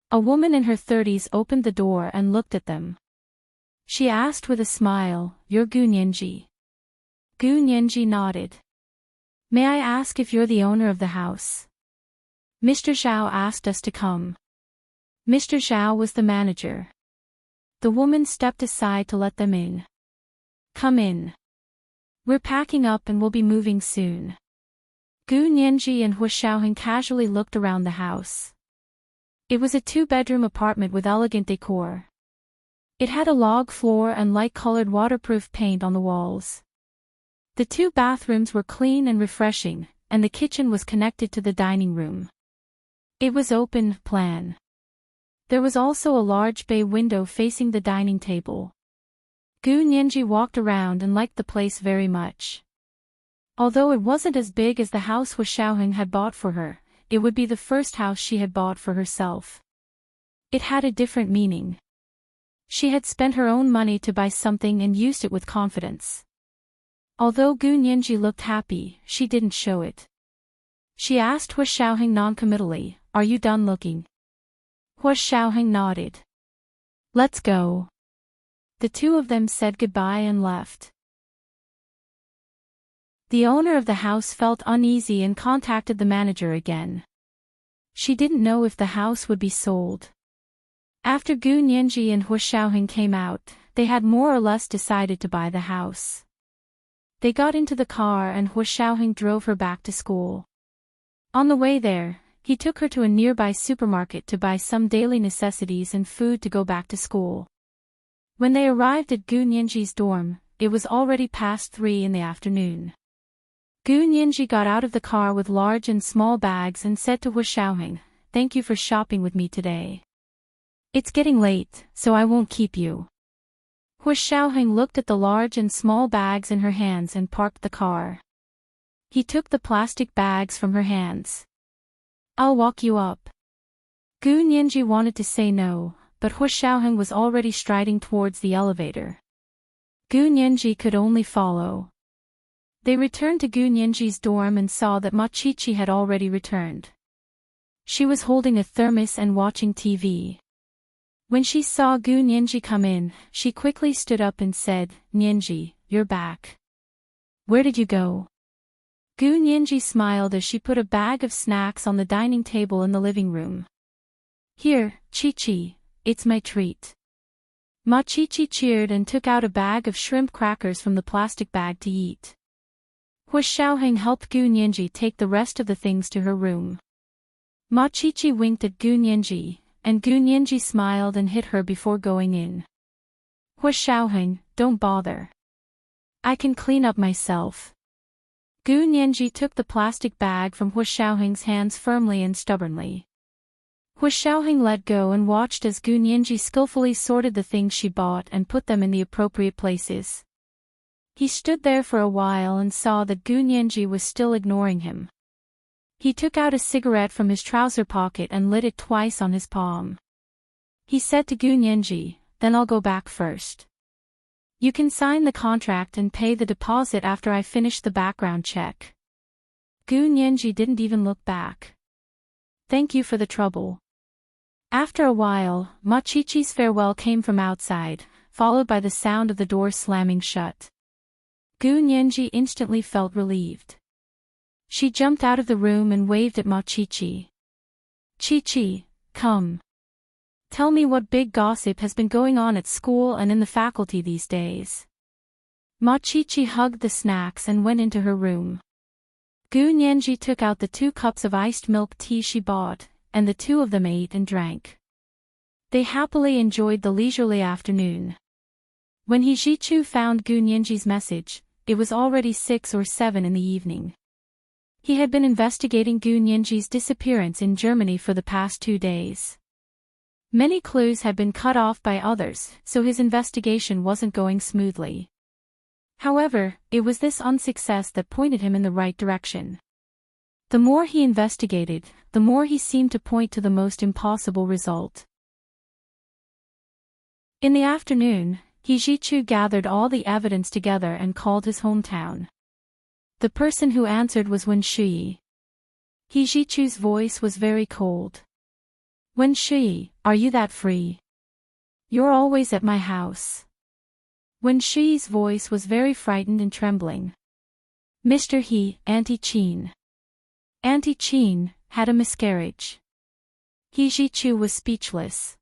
A woman in her 30s opened the door and looked at them. She asked with a smile, You're Gu Nianji. Gu Nianji nodded. May I ask if you're the owner of the house? Mr. Zhao asked us to come. Mr. Zhao was the manager. The woman stepped aside to let them in. Come in. We're packing up and we'll be moving soon. Gu Nianji and Hu Xiaoheng casually looked around the house. It was a 2-bedroom apartment with elegant decor. It had a log floor and light-colored waterproof paint on the walls. The two bathrooms were clean and refreshing, and the kitchen was connected to the dining room. It was open plan. There was also a large bay window facing the dining table. Gu Nianji walked around and liked the place very much. Although it wasn't as big as the house Hu Xiaoheng had bought for her, it would be the first house she had bought for herself. It had a different meaning. She had spent her own money to buy something and used it with confidence. Although Gu Nianji looked happy, she didn't show it. She asked Hu Xiaoheng non-committally, "Are you done looking?" Hu Xiaoheng nodded. "Let's go." The two of them said goodbye and left. The owner of the house felt uneasy and contacted the manager again. She didn't know if the house would be sold. After Gu Nianji and Hu Xiaoheng came out, they had more or less decided to buy the house. They got into the car and Hu Xiaoheng drove her back to school. On the way there, he took her to a nearby supermarket to buy some daily necessities and food to go back to school. When they arrived at Gu Nianji's dorm, it was already past 3 in the afternoon. Gu Nianji got out of the car with large and small bags and said to Hu Xiaoheng, "Thank you for shopping with me today. It's getting late, so I won't keep you." Hu Xiaoheng looked at the large and small bags in her hands and parked the car. He took the plastic bags from her hands. "I'll walk you up." Gu Nianji wanted to say no, but Hu Xiaoheng was already striding towards the elevator. Gu Nianji could only follow. They returned to Gu Nianji's dorm and saw that Ma Qiqi had already returned. She was holding a thermos and watching TV. When she saw Gu Nianji come in, she quickly stood up and said, "Nianji, you're back. Where did you go?" Gu Nianji smiled as she put a bag of snacks on the dining table in the living room. "Here, Qiqi, it's my treat." Ma Qiqi cheered and took out a bag of shrimp crackers from the plastic bag to eat. Hu Xiaoheng helped Gu Nianji take the rest of the things to her room. Ma Qiqi winked at Gu Nianji, and Gu Nianji smiled and hit her before going in. "Hu Xiaoheng, don't bother. I can clean up myself." Gu Nianji took the plastic bag from Hu Xiaoheng's hands firmly and stubbornly. Hu Xiaoheng let go and watched as Gu Nianji skillfully sorted the things she bought and put them in the appropriate places. He stood there for a while and saw that Gu Nianji was still ignoring him. He took out a cigarette from his trouser pocket and lit it twice on his palm. He said to Gu Nianji, "Then I'll go back first. You can sign the contract and pay the deposit after I finish the background check." Gu Nianji didn't even look back. "Thank you for the trouble." After a while, Ma Qiqi's farewell came from outside, followed by the sound of the door slamming shut. Gu Nianji instantly felt relieved. She jumped out of the room and waved at Ma Qiqi. "Qiqi, come. Tell me what big gossip has been going on at school and in the faculty these days." Ma Qiqi hugged the snacks and went into her room. Gu Nianji took out the 2 cups of iced milk tea she bought, and the two of them ate and drank. They happily enjoyed the leisurely afternoon. When He Zhichu found Gu Nianji's message, it was already 6 or 7 in the evening. He had been investigating Gu Nianji's disappearance in Germany for the past 2 days. Many clues had been cut off by others, so his investigation wasn't going smoothly. However, it was this unsuccess that pointed him in the right direction. The more he investigated, the more he seemed to point to the most impossible result. In the afternoon, He Zhichu gathered all the evidence together and called his hometown. The person who answered was Wen Shui. He Zhichu's voice was very cold. "Wen Shui, are you that free? You're always at my house." Wen Shui's voice was very frightened and trembling. "Mr. He, Auntie Qin. Auntie Qin had a miscarriage." He Zhichu was speechless.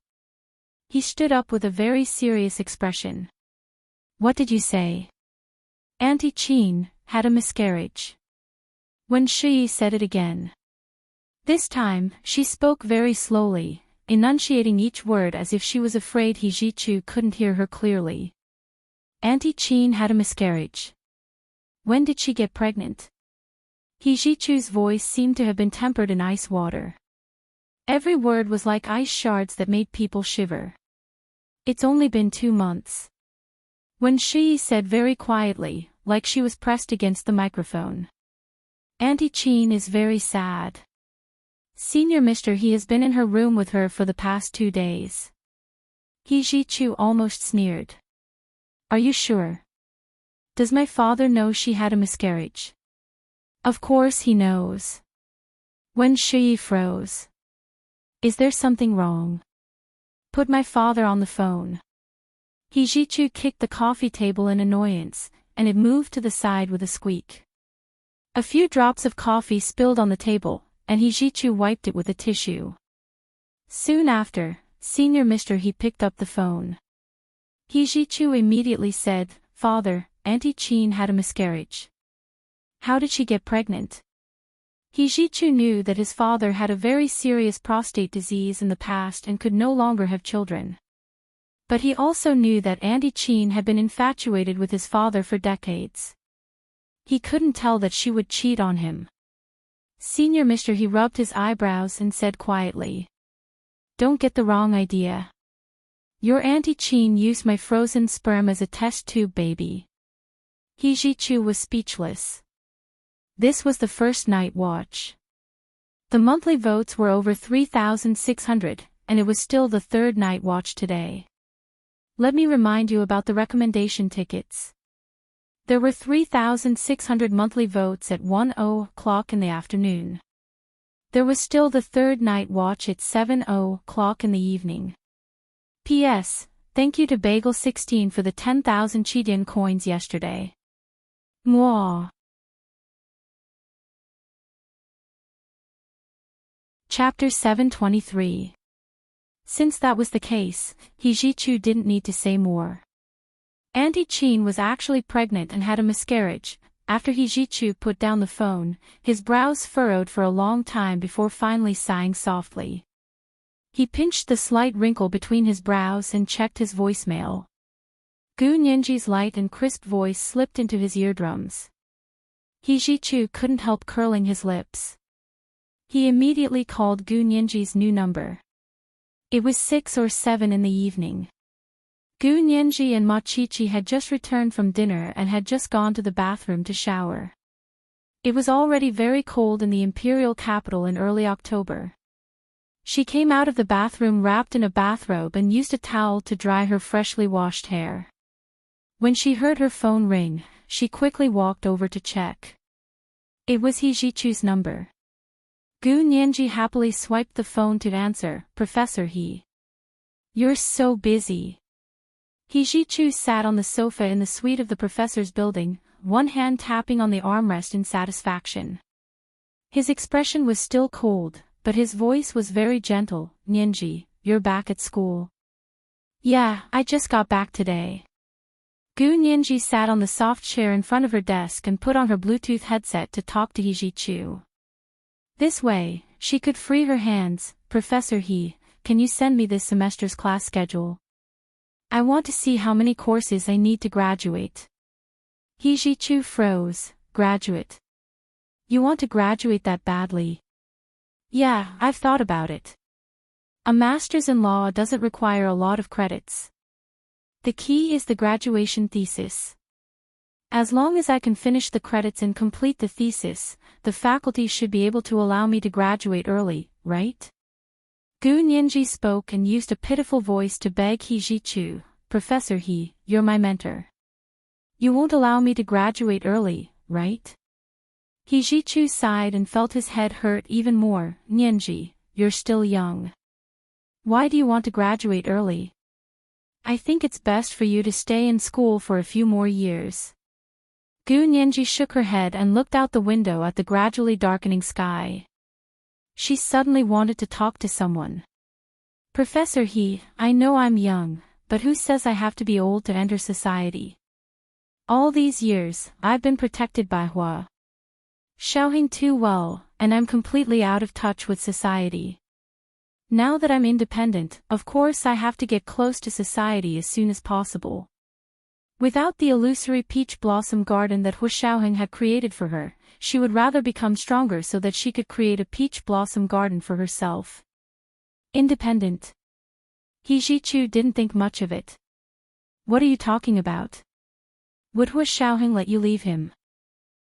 He stood up with a very serious expression. "What did you say?" "Auntie Qin had a miscarriage." Wen Shui said it again. This time, she spoke very slowly, enunciating each word as if she was afraid He Zhichu couldn't hear her clearly. "Auntie Qin had a miscarriage. When did she get pregnant? He Jichu's voice seemed to have been tempered in ice water. Every word was like ice shards that made people shiver. It's only been 2 months. When Shi said very quietly, like she was pressed against the microphone. Auntie Chin is very sad. Senior Mr. He has been in her room with her for the past 2 days. He Jichu almost sneered. Are you sure? Does my father know she had a miscarriage? Of course he knows. When Shi froze. Is there something wrong? Put my father on the phone. He Jichu kicked the coffee table in annoyance, and it moved to the side with a squeak. A few drops of coffee spilled on the table, and he Jichu wiped it with a tissue. Soon after, Senior Mr. He picked up the phone. He Jichu immediately said, Father, Auntie Chin had a miscarriage. How did she get pregnant? He Jichu knew that his father had a very serious prostate disease in the past and could no longer have children. But he also knew that Auntie Chin had been infatuated with his father for decades. He couldn't tell that she would cheat on him. Senior Mr. He rubbed his eyebrows and said quietly. Don't get the wrong idea. Your Auntie Chin used my frozen sperm as a test tube baby. He Jichu was speechless. This was the first night watch. The monthly votes were over 3,600, and it was still the third night watch today. Let me remind you about the recommendation tickets. There were 3,600 monthly votes at 1:00 in the afternoon. There was still the third night watch at 7:00 in the evening. P.S. Thank you to Bagel16 for the 10,000 Chidian coins yesterday. Mwah. Chapter 723. Since that was the case, He Jichu didn't need to say more. Auntie Chin was actually pregnant and had a miscarriage. After He Jichu put down the phone, his brows furrowed for a long time before finally sighing softly. He pinched the slight wrinkle between his brows and checked his voicemail. Gu Nianji's light and crisp voice slipped into his eardrums. He Jichu couldn't help curling his lips. He immediately called Gu Nianji's new number. It was 6 or 7 in the evening. Gu Nianji and Ma Chichi had just returned from dinner and had just gone to the bathroom to shower. It was already very cold in the imperial capital in early October. She came out of the bathroom wrapped in a bathrobe and used a towel to dry her freshly washed hair. When she heard her phone ring, she quickly walked over to check. It was He Jichu's number. Gu Nianji happily swiped the phone to answer. Professor He. You're so busy. He Jichu sat on the sofa in the suite of the professor's building, one hand tapping on the armrest in satisfaction. His expression was still cold, but his voice was very gentle. Nianji, you're back at school. Yeah, I just got back today. Gu Nianji sat on the soft chair in front of her desk and put on her Bluetooth headset to talk to He Jichu. This way, she could free her hands. Professor He, can you send me this semester's class schedule? I want to see how many courses I need to graduate. He Jichu froze. Graduate? You want to graduate that badly? Yeah, I've thought about it. A master's in law doesn't require a lot of credits. The key is the graduation thesis. As long as I can finish the credits and complete the thesis, the faculty should be able to allow me to graduate early, right? Gu Nianji spoke and used a pitiful voice to beg He Jichu. Professor He, you're my mentor. You won't allow me to graduate early, right? He Jichu sighed and felt his head hurt even more. Nianji, you're still young. Why do you want to graduate early? I think it's best for you to stay in school for a few more years. Gu Nianji shook her head and looked out the window at the gradually darkening sky. She suddenly wanted to talk to someone. Professor He, I know I'm young, but who says I have to be old to enter society? All these years, I've been protected by Hua Xiaohing too well, and I'm completely out of touch with society. Now that I'm independent, of course I have to get close to society as soon as possible. Without the illusory peach blossom garden that Hu Xiaoheng had created for her, she would rather become stronger so that she could create a peach blossom garden for herself. Independent. He Zhichu didn't think much of it. What are you talking about? Would Hu Xiaoheng let you leave him?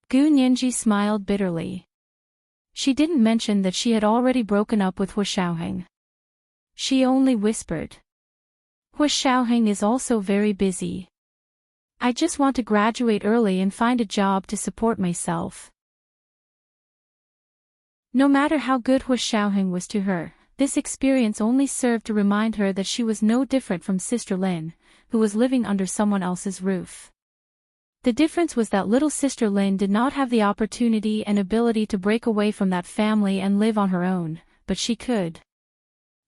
Gu Nianji smiled bitterly. She didn't mention that she had already broken up with Hu Xiaoheng. She only whispered. Hu Xiaoheng is also very busy. I just want to graduate early and find a job to support myself. No matter how good Hu Xiaoheng was to her, this experience only served to remind her that she was no different from Sister Lin, who was living under someone else's roof. The difference was that little Sister Lin did not have the opportunity and ability to break away from that family and live on her own, but she could.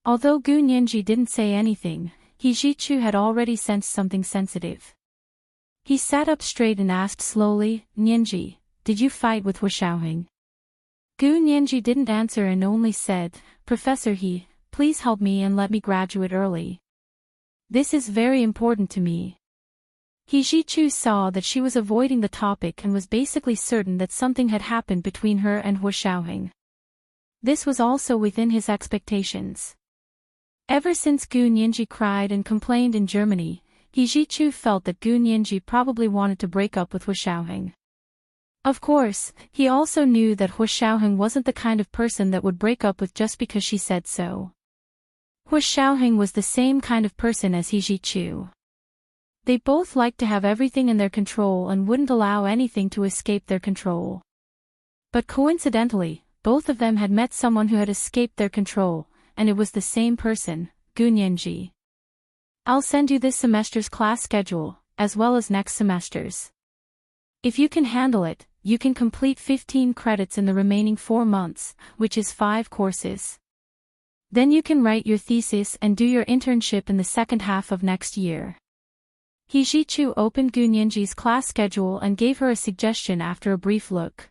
Although Gu Nianji didn't say anything, He Zhichu had already sensed something sensitive. He sat up straight and asked slowly, Nianji, did you fight with Hu Xiaoheng? Gu Nianji didn't answer and only said, Professor He, please help me and let me graduate early. This is very important to me. He Zhichu saw that she was avoiding the topic and was basically certain that something had happened between her and Hu Xiaoheng. This was also within his expectations. Ever since Gu Nianji cried and complained in Germany, He Zhichu felt that Gu Nianji probably wanted to break up with Hu Xiaoheng. Of course, he also knew that Hu Xiaoheng wasn't the kind of person that would break up with just because she said so. Hu Xiaoheng was the same kind of person as He Zhichu. They both liked to have everything in their control and wouldn't allow anything to escape their control. But coincidentally, both of them had met someone who had escaped their control, and it was the same person, Gu Nianji. I'll send you this semester's class schedule, as well as next semester's. If you can handle it, you can complete 15 credits in the remaining 4 months, which is 5 courses. Then you can write your thesis and do your internship in the second half of next year. He Zhichu opened Gu Nianji's class schedule and gave her a suggestion after a brief look.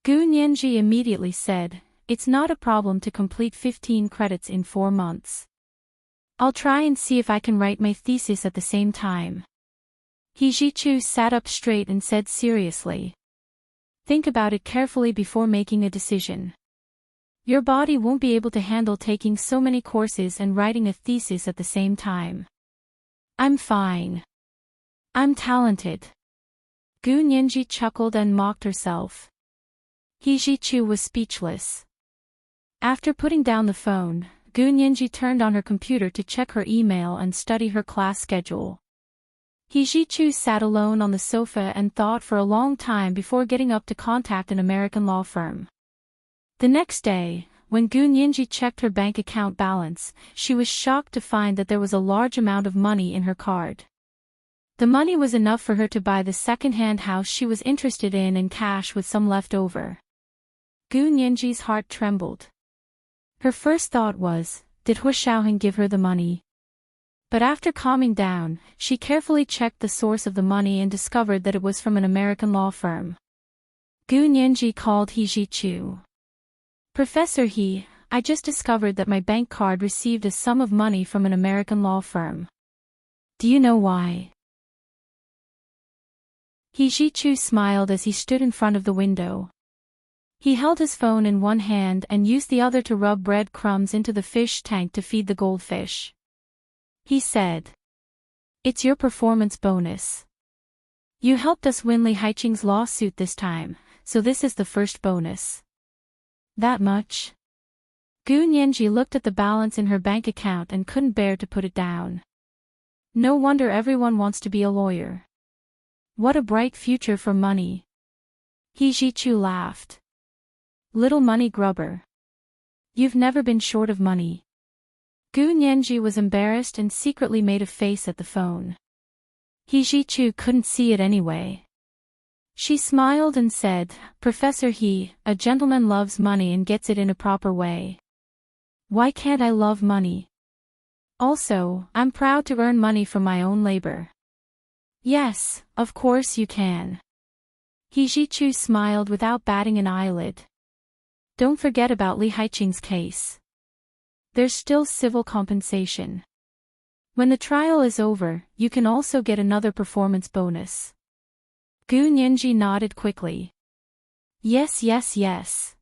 Gu Nianji immediately said, it's not a problem to complete 15 credits in 4 months. I'll try and see if I can write my thesis at the same time. He Zhichu sat up straight and said seriously. Think about it carefully before making a decision. Your body won't be able to handle taking so many courses and writing a thesis at the same time. I'm fine. I'm talented. Gu Nianji chuckled and mocked herself. He Zhichu was speechless. After putting down the phone, Gu Nianji turned on her computer to check her email and study her class schedule. He Zhichu sat alone on the sofa and thought for a long time before getting up to contact an American law firm. The next day, when Gu Nianji checked her bank account balance, she was shocked to find that there was a large amount of money in her card. The money was enough for her to buy the second-hand house she was interested in cash with some left over. Gu Nianji's heart trembled. Her first thought was, did Hu Xiaoheng give her the money? But after calming down, she carefully checked the source of the money and discovered that it was from an American law firm. Gu Nianji called He Zhichu. Professor He, I just discovered that my bank card received a sum of money from an American law firm. Do you know why? He Zhichu smiled as he stood in front of the window. He held his phone in one hand and used the other to rub bread crumbs into the fish tank to feed the goldfish. He said, it's your performance bonus. You helped us win Li Haiqing's lawsuit this time, so this is the first bonus. That much? Gu Nianji looked at the balance in her bank account and couldn't bear to put it down. No wonder everyone wants to be a lawyer. What a bright future for money. He Zhichu laughed. Little money grubber. You've never been short of money. Gu Nianji was embarrassed and secretly made a face at the phone. He Zhichu couldn't see it anyway. She smiled and said, Professor He, a gentleman loves money and gets it in a proper way. Why can't I love money? Also, I'm proud to earn money from my own labor. Yes, of course you can. He Zhichu smiled without batting an eyelid. Don't forget about Li Haiqing's case. There's still civil compensation. When the trial is over, you can also get another performance bonus. Gu Nianji nodded quickly. Yes, yes, yes.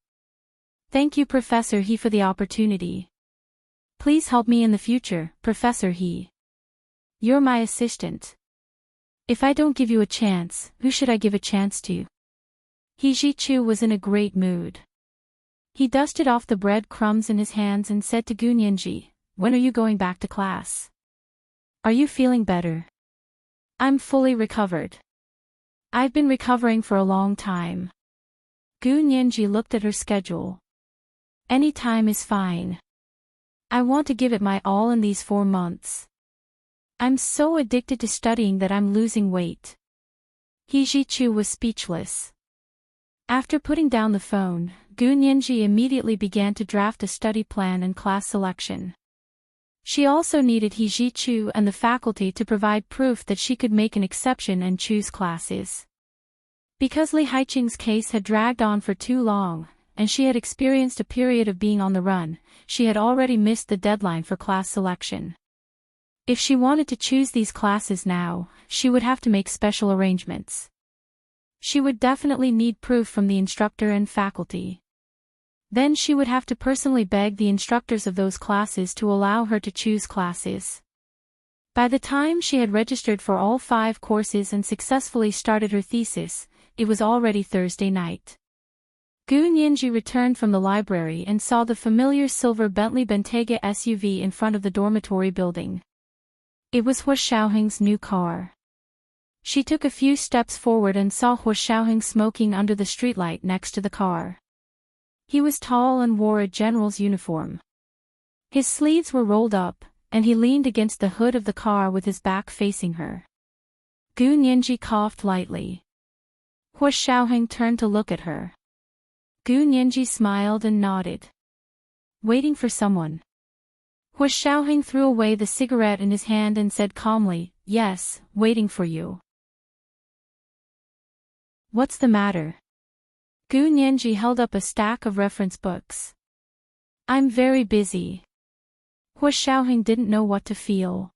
Thank you, Professor He, for the opportunity. Please help me in the future, Professor He. You're my assistant. If I don't give you a chance, who should I give a chance to? He Ji-chu was in a great mood. He dusted off the bread crumbs in his hands and said to Gu Nianji, when are you going back to class? Are you feeling better? I'm fully recovered. I've been recovering for a long time. Gu Nianji looked at her schedule. Any time is fine. I want to give it my all in these 4 months. I'm so addicted to studying that I'm losing weight. He Ji-chu was speechless. After putting down the phone, Gu Nianji immediately began to draft a study plan and class selection. She also needed He Ji-chu and the faculty to provide proof that she could make an exception and choose classes. Because Li Haiqing's case had dragged on for too long, and she had experienced a period of being on the run, she had already missed the deadline for class selection. If she wanted to choose these classes now, she would have to make special arrangements. She would definitely need proof from the instructor and faculty. Then she would have to personally beg the instructors of those classes to allow her to choose classes. By the time she had registered for all 5 courses and successfully started her thesis, it was already Thursday night. Gu Nianji returned from the library and saw the familiar silver Bentley Bentayga SUV in front of the dormitory building. It was Hua Xiaoheng's new car. She took a few steps forward and saw Hua Xiaoheng smoking under the streetlight next to the car. He was tall and wore a general's uniform. His sleeves were rolled up, and he leaned against the hood of the car with his back facing her. Gu Nianji coughed lightly. Hua Xiaoheng turned to look at her. Gu Nianji smiled and nodded. Waiting for someone. Hua Xiaoheng threw away the cigarette in his hand and said calmly, yes, waiting for you. What's the matter? Gu Nianji held up a stack of reference books. I'm very busy. Hua Xiaoheng didn't know what to feel.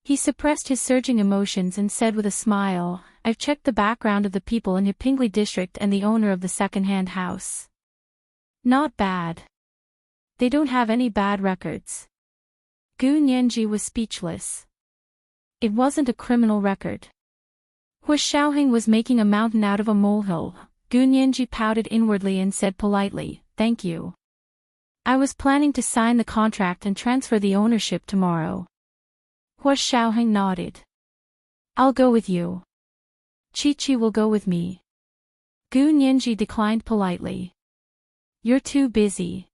He suppressed his surging emotions and said with a smile, I've checked the background of the people in Hepingli district and the owner of the second-hand house. Not bad. They don't have any bad records. Gu Nianji was speechless. It wasn't a criminal record. Hua Xiaoheng was making a mountain out of a molehill. Gu Nianji pouted inwardly and said politely, thank you. I was planning to sign the contract and transfer the ownership tomorrow. Hua Xiaoheng nodded. I'll go with you. Chi-Chi will go with me. Gu Nianji declined politely. You're too busy.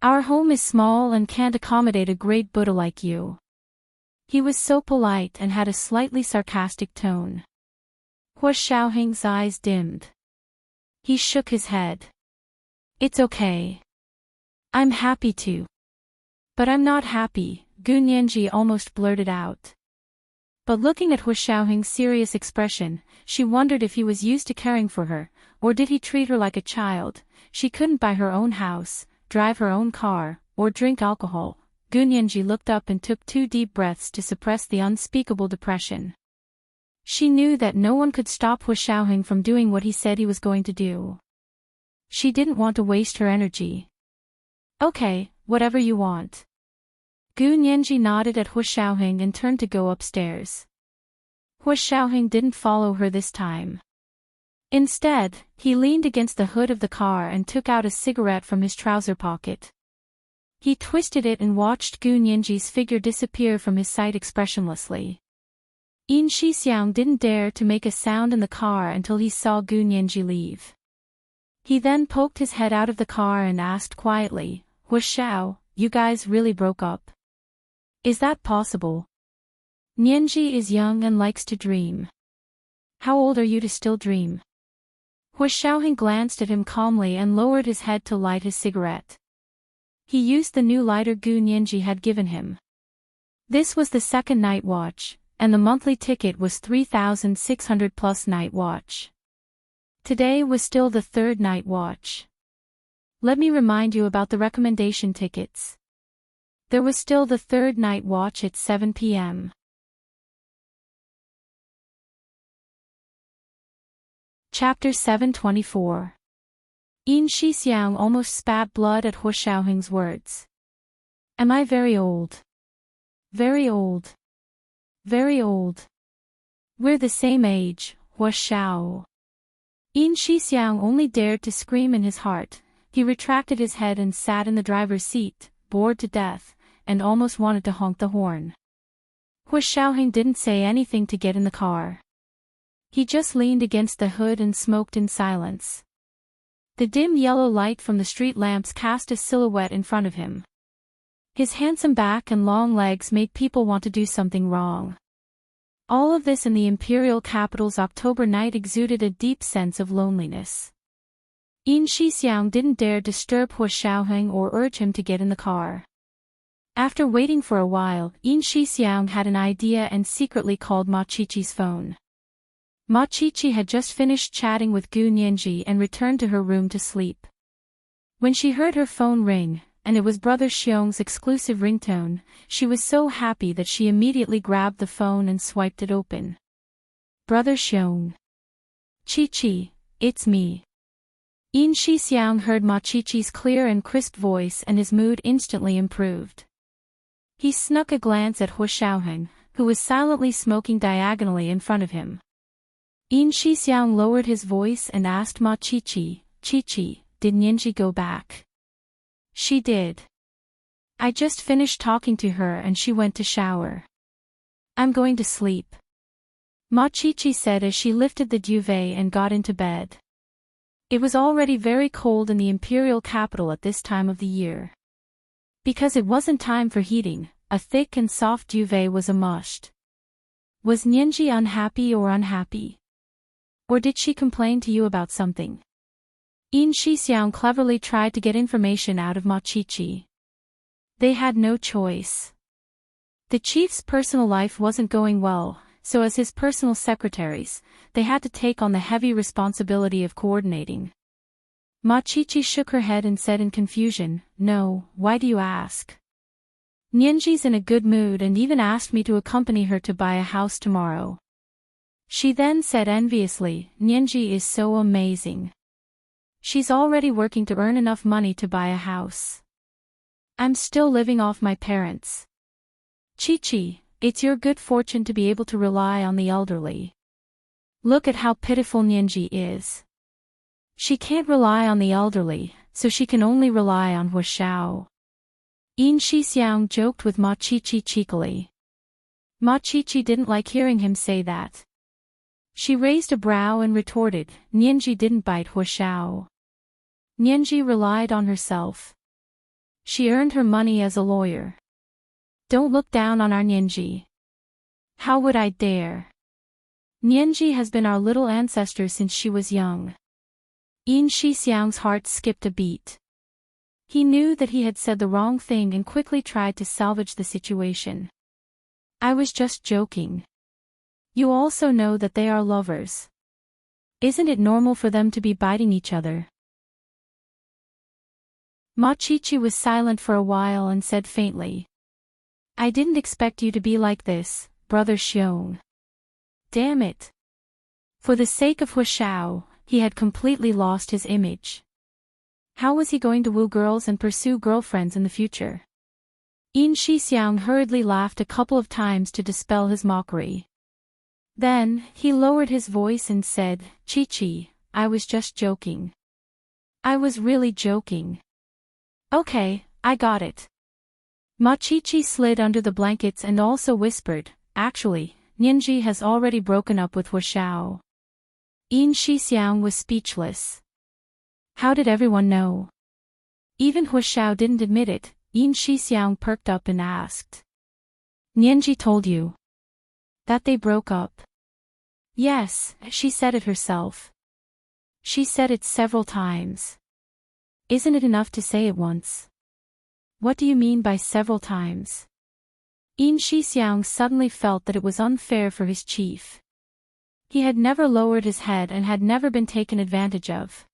Our home is small and can't accommodate a great Buddha like you. He was so polite and had a slightly sarcastic tone. Hua Xiaoheng's eyes dimmed. He shook his head. It's okay. I'm happy to. But I'm not happy, Gu Nianji almost blurted out. But looking at Hua Xiaoheng's serious expression, she wondered if he was used to caring for her, or did he treat her like a child. She couldn't buy her own house, drive her own car, or drink alcohol. Gu Nianji looked up and took 2 deep breaths to suppress the unspeakable depression. She knew that no one could stop Hua Xiaoheng from doing what he said he was going to do. She didn't want to waste her energy. Okay, whatever you want. Gu Nianji nodded at Hua Xiaoheng and turned to go upstairs. Hua Xiaoheng didn't follow her this time. Instead, he leaned against the hood of the car and took out a cigarette from his trouser pocket. He twisted it and watched Gu Nianji's figure disappear from his sight expressionlessly. Yin Shixiang didn't dare to make a sound in the car until he saw Gu Nianji leave. He then poked his head out of the car and asked quietly, Hua Xiao, you guys really broke up? Is that possible? Nianji is young and likes to dream. How old are you to still dream? Hua Xiaoheng glanced at him calmly and lowered his head to light his cigarette. He used the new lighter Gu Nianji had given him. This was the second night watch, and the monthly ticket was 3,600 plus night watch. Today was still the 3rd night watch. Let me remind you about the recommendation tickets. There was still the third night watch at 7 p.m. Chapter 724. Yin Shixiang almost spat blood at Hu Xiaoheng's words. Am I very old? Very old. Very old. We're the same age, Hu Xiao. Yin Shixiang only dared to scream in his heart. He retracted his head and sat in the driver's seat, bored to death, and almost wanted to honk the horn. Hu Xiaoheng didn't say anything to get in the car. He just leaned against the hood and smoked in silence. The dim yellow light from the street lamps cast a silhouette in front of him. His handsome back and long legs made people want to do something wrong. All of this in the imperial capital's October night exuded a deep sense of loneliness. Yin Shixiang didn't dare disturb Hu Xiaoheng or urge him to get in the car. After waiting for a while, Yin Shixiang had an idea and secretly called Ma Qiqi's phone. Ma Qiqi had just finished chatting with Gu Nianji and returned to her room to sleep. When she heard her phone ring, and it was Brother Xiong's exclusive ringtone, she was so happy that she immediately grabbed the phone and swiped it open. Brother Xiong. Qiqi, it's me. Yin Shixiang heard Ma Qiqi's clear and crisp voice and his mood instantly improved. He snuck a glance at Hu Xiaoheng, who was silently smoking diagonally in front of him. Yin Shixiang lowered his voice and asked Ma Qiqi, Qiqi, did Nianji go back? She did. I just finished talking to her and she went to shower. I'm going to sleep. Ma Qiqi said as she lifted the duvet and got into bed. It was already very cold in the imperial capital at this time of the year. Because it wasn't time for heating, a thick and soft duvet was a must. Was Nianji unhappy or unhappy? Or did she complain to you about something? Yin Shixiang cleverly tried to get information out of Ma Qiqi. They had no choice. The chief's personal life wasn't going well, so as his personal secretaries, they had to take on the heavy responsibility of coordinating. Ma Qiqi shook her head and said in confusion, No, why do you ask? Nianji's in a good mood and even asked me to accompany her to buy a house tomorrow. She then said enviously, Nianji is so amazing. She's already working to earn enough money to buy a house. I'm still living off my parents. Qiqi, it's your good fortune to be able to rely on the elderly. Look at how pitiful Nianji is. She can't rely on the elderly, so she can only rely on Hu Xiao. Yin Shixiang joked with Ma Qiqi cheekily. Ma Qiqi didn't like hearing him say that. She raised a brow and retorted, Nianji didn't bite Hu Xiao. Nianji relied on herself. She earned her money as a lawyer. Don't look down on our Nianji. How would I dare? Nianji has been our little ancestor since she was young. Yin Shixiang's heart skipped a beat. He knew that he had said the wrong thing and quickly tried to salvage the situation. I was just joking. You also know that they are lovers. Isn't it normal for them to be biting each other? Ma Qiqi was silent for a while and said faintly. I didn't expect you to be like this, Brother Xiong. Damn it. For the sake of Hu Xiao, he had completely lost his image. How was he going to woo girls and pursue girlfriends in the future? Yin Shixiang hurriedly laughed a couple of times to dispel his mockery. Then, he lowered his voice and said, Qiqi, I was just joking. I was really joking. Okay, I got it. Ma Qiqi slid under the blankets and also whispered, Actually, Nianji has already broken up with Hu Xiao. Yin Shixiang was speechless. How did everyone know? Even Hu Xiao didn't admit it. Yin Shixiang perked up and asked. Nianji told you that they broke up? Yes, she said it herself. She said it several times. Isn't it enough to say it once? What do you mean by several times? Yin Shixiang suddenly felt that it was unfair for his chief. He had never lowered his head and had never been taken advantage of.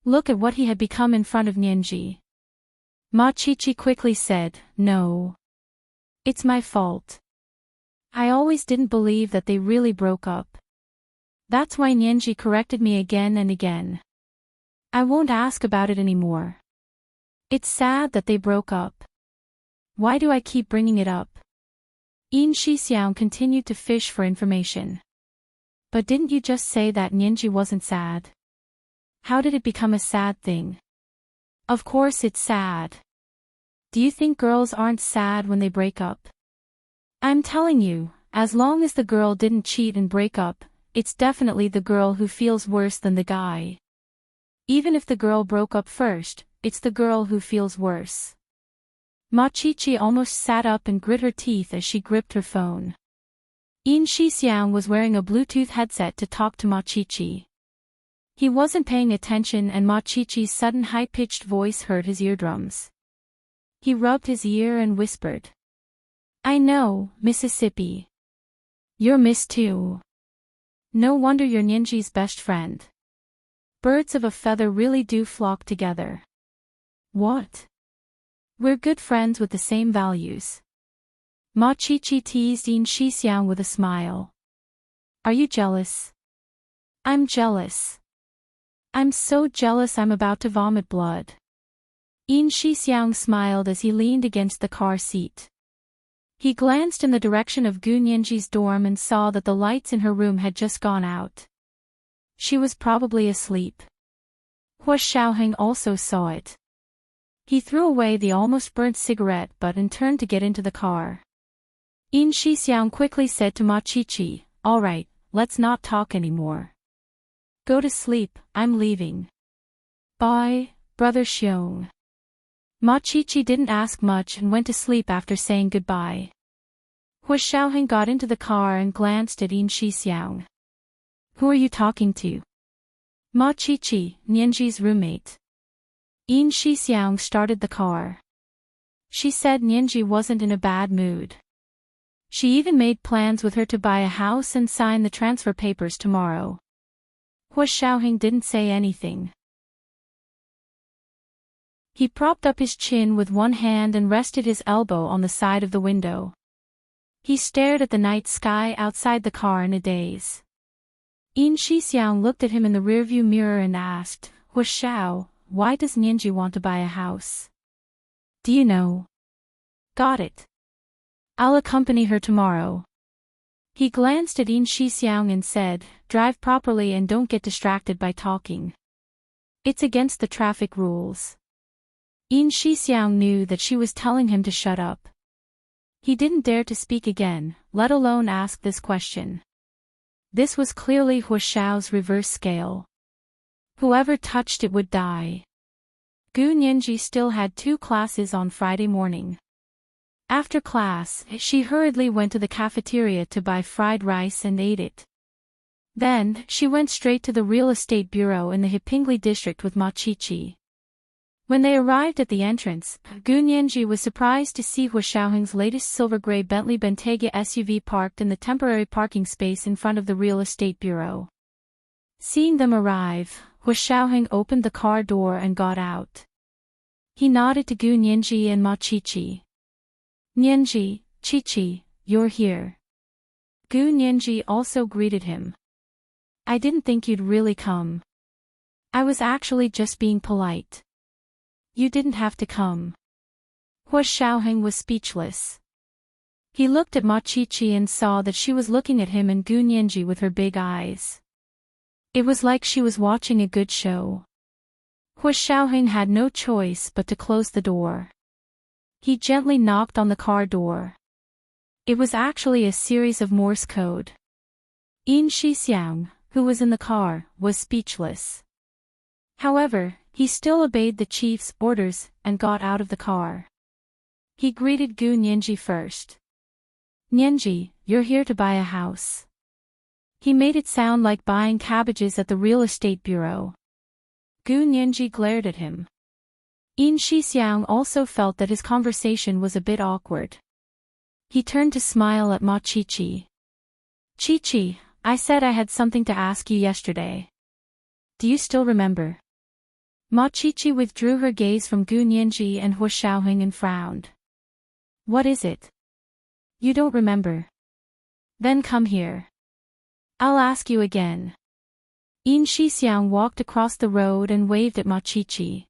Look at what he had become in front of Nianji. Ma Chichi quickly said, "No. It's my fault. I always didn't believe that they really broke up. That's why Nianji corrected me again and again. I won't ask about it anymore. It's sad that they broke up. Why do I keep bringing it up?" Yin Shixiang continued to fish for information. "But didn't you just say that Nianji wasn't sad? How did it become a sad thing?" "Of course it's sad. Do you think girls aren't sad when they break up? I'm telling you, as long as the girl didn't cheat and break up, it's definitely the girl who feels worse than the guy. Even if the girl broke up first, it's the girl who feels worse." Ma Chichi almost sat up and grit her teeth as she gripped her phone. Yin Shixiang was wearing a Bluetooth headset to talk to Ma Chichi. He wasn't paying attention and Ma Chichi's sudden high-pitched voice hurt his eardrums. He rubbed his ear and whispered, "I know, Mississippi. You're Miss too. No wonder you're Nianji's best friend. Birds of a feather really do flock together." "What? We're good friends with the same values." Ma Chichi teased Yin Shixiang with a smile. "Are you jealous?" "I'm jealous. I'm so jealous I'm about to vomit blood." Yin Shixiang smiled as he leaned against the car seat. He glanced in the direction of Gu Nianji's dorm and saw that the lights in her room had just gone out. She was probably asleep. Hua Xiaoheng also saw it. He threw away the almost burnt cigarette butt and turned to get into the car. Yin Shixiang quickly said to Ma Chichi, "All right, let's not talk anymore. Go to sleep, I'm leaving. Bye, Brother Xiong." Ma Chichi didn't ask much and went to sleep after saying goodbye. Hua Xiaoheng got into the car and glanced at Yin Shixiang. "Who are you talking to?" "Ma Chichi, Nianji's roommate." Yin Shixiang started the car. She said Nianji wasn't in a bad mood. She even made plans with her to buy a house and sign the transfer papers tomorrow. Hua Xiaoheng didn't say anything. He propped up his chin with one hand and rested his elbow on the side of the window. He stared at the night sky outside the car in a daze. Yin Shixiang looked at him in the rearview mirror and asked, "Hua Xiao, why does Nianji want to buy a house?" "Do you know?" "Got it. I'll accompany her tomorrow." He glanced at Yin Shixiang and said, "Drive properly and don't get distracted by talking. It's against the traffic rules." Yin Shixiang knew that she was telling him to shut up. He didn't dare to speak again, let alone ask this question. This was clearly Hua Xiao's reverse scale. Whoever touched it would die. Gu Nianji still had 2 classes on Friday morning. After class, she hurriedly went to the cafeteria to buy fried rice and ate it. Then, she went straight to the real estate bureau in the Hipingli district with Ma Chichi. When they arrived at the entrance, Gu Nianji was surprised to see Hua Xiaoheng's latest silver-gray Bentley Bentayga SUV parked in the temporary parking space in front of the real estate bureau. Seeing them arrive, Hua Xiaoheng opened the car door and got out. He nodded to Gu Nianji and Ma Chichi. "Nianji, Chichi, you're here." Gu Nianji also greeted him. "I didn't think you'd really come. I was actually just being polite." "You didn't have to come." Hua Xiaoheng was speechless. He looked at Ma Chichi and saw that she was looking at him and Gu Nianji with her big eyes. It was like she was watching a good show. Hua Xiaoheng had no choice but to close the door. He gently knocked on the car door. It was actually a series of Morse code. Yin Shixiang, who was in the car, was speechless. However, he still obeyed the chief's orders and got out of the car. He greeted Gu Nianji first. "Nianji, you're here to buy a house." He made it sound like buying cabbages at the real estate bureau. Gu Nianji glared at him. Yin Shixiang also felt that his conversation was a bit awkward. He turned to smile at Ma Chichi. "Chichi, I said I had something to ask you yesterday. Do you still remember?" Ma Chichi withdrew her gaze from Gu Nianji and Hua Xiaoheng and frowned. What is it? You don't remember? Then come here. I'll ask you again. Yin Shixiang walked across the road and waved at Ma Chichi.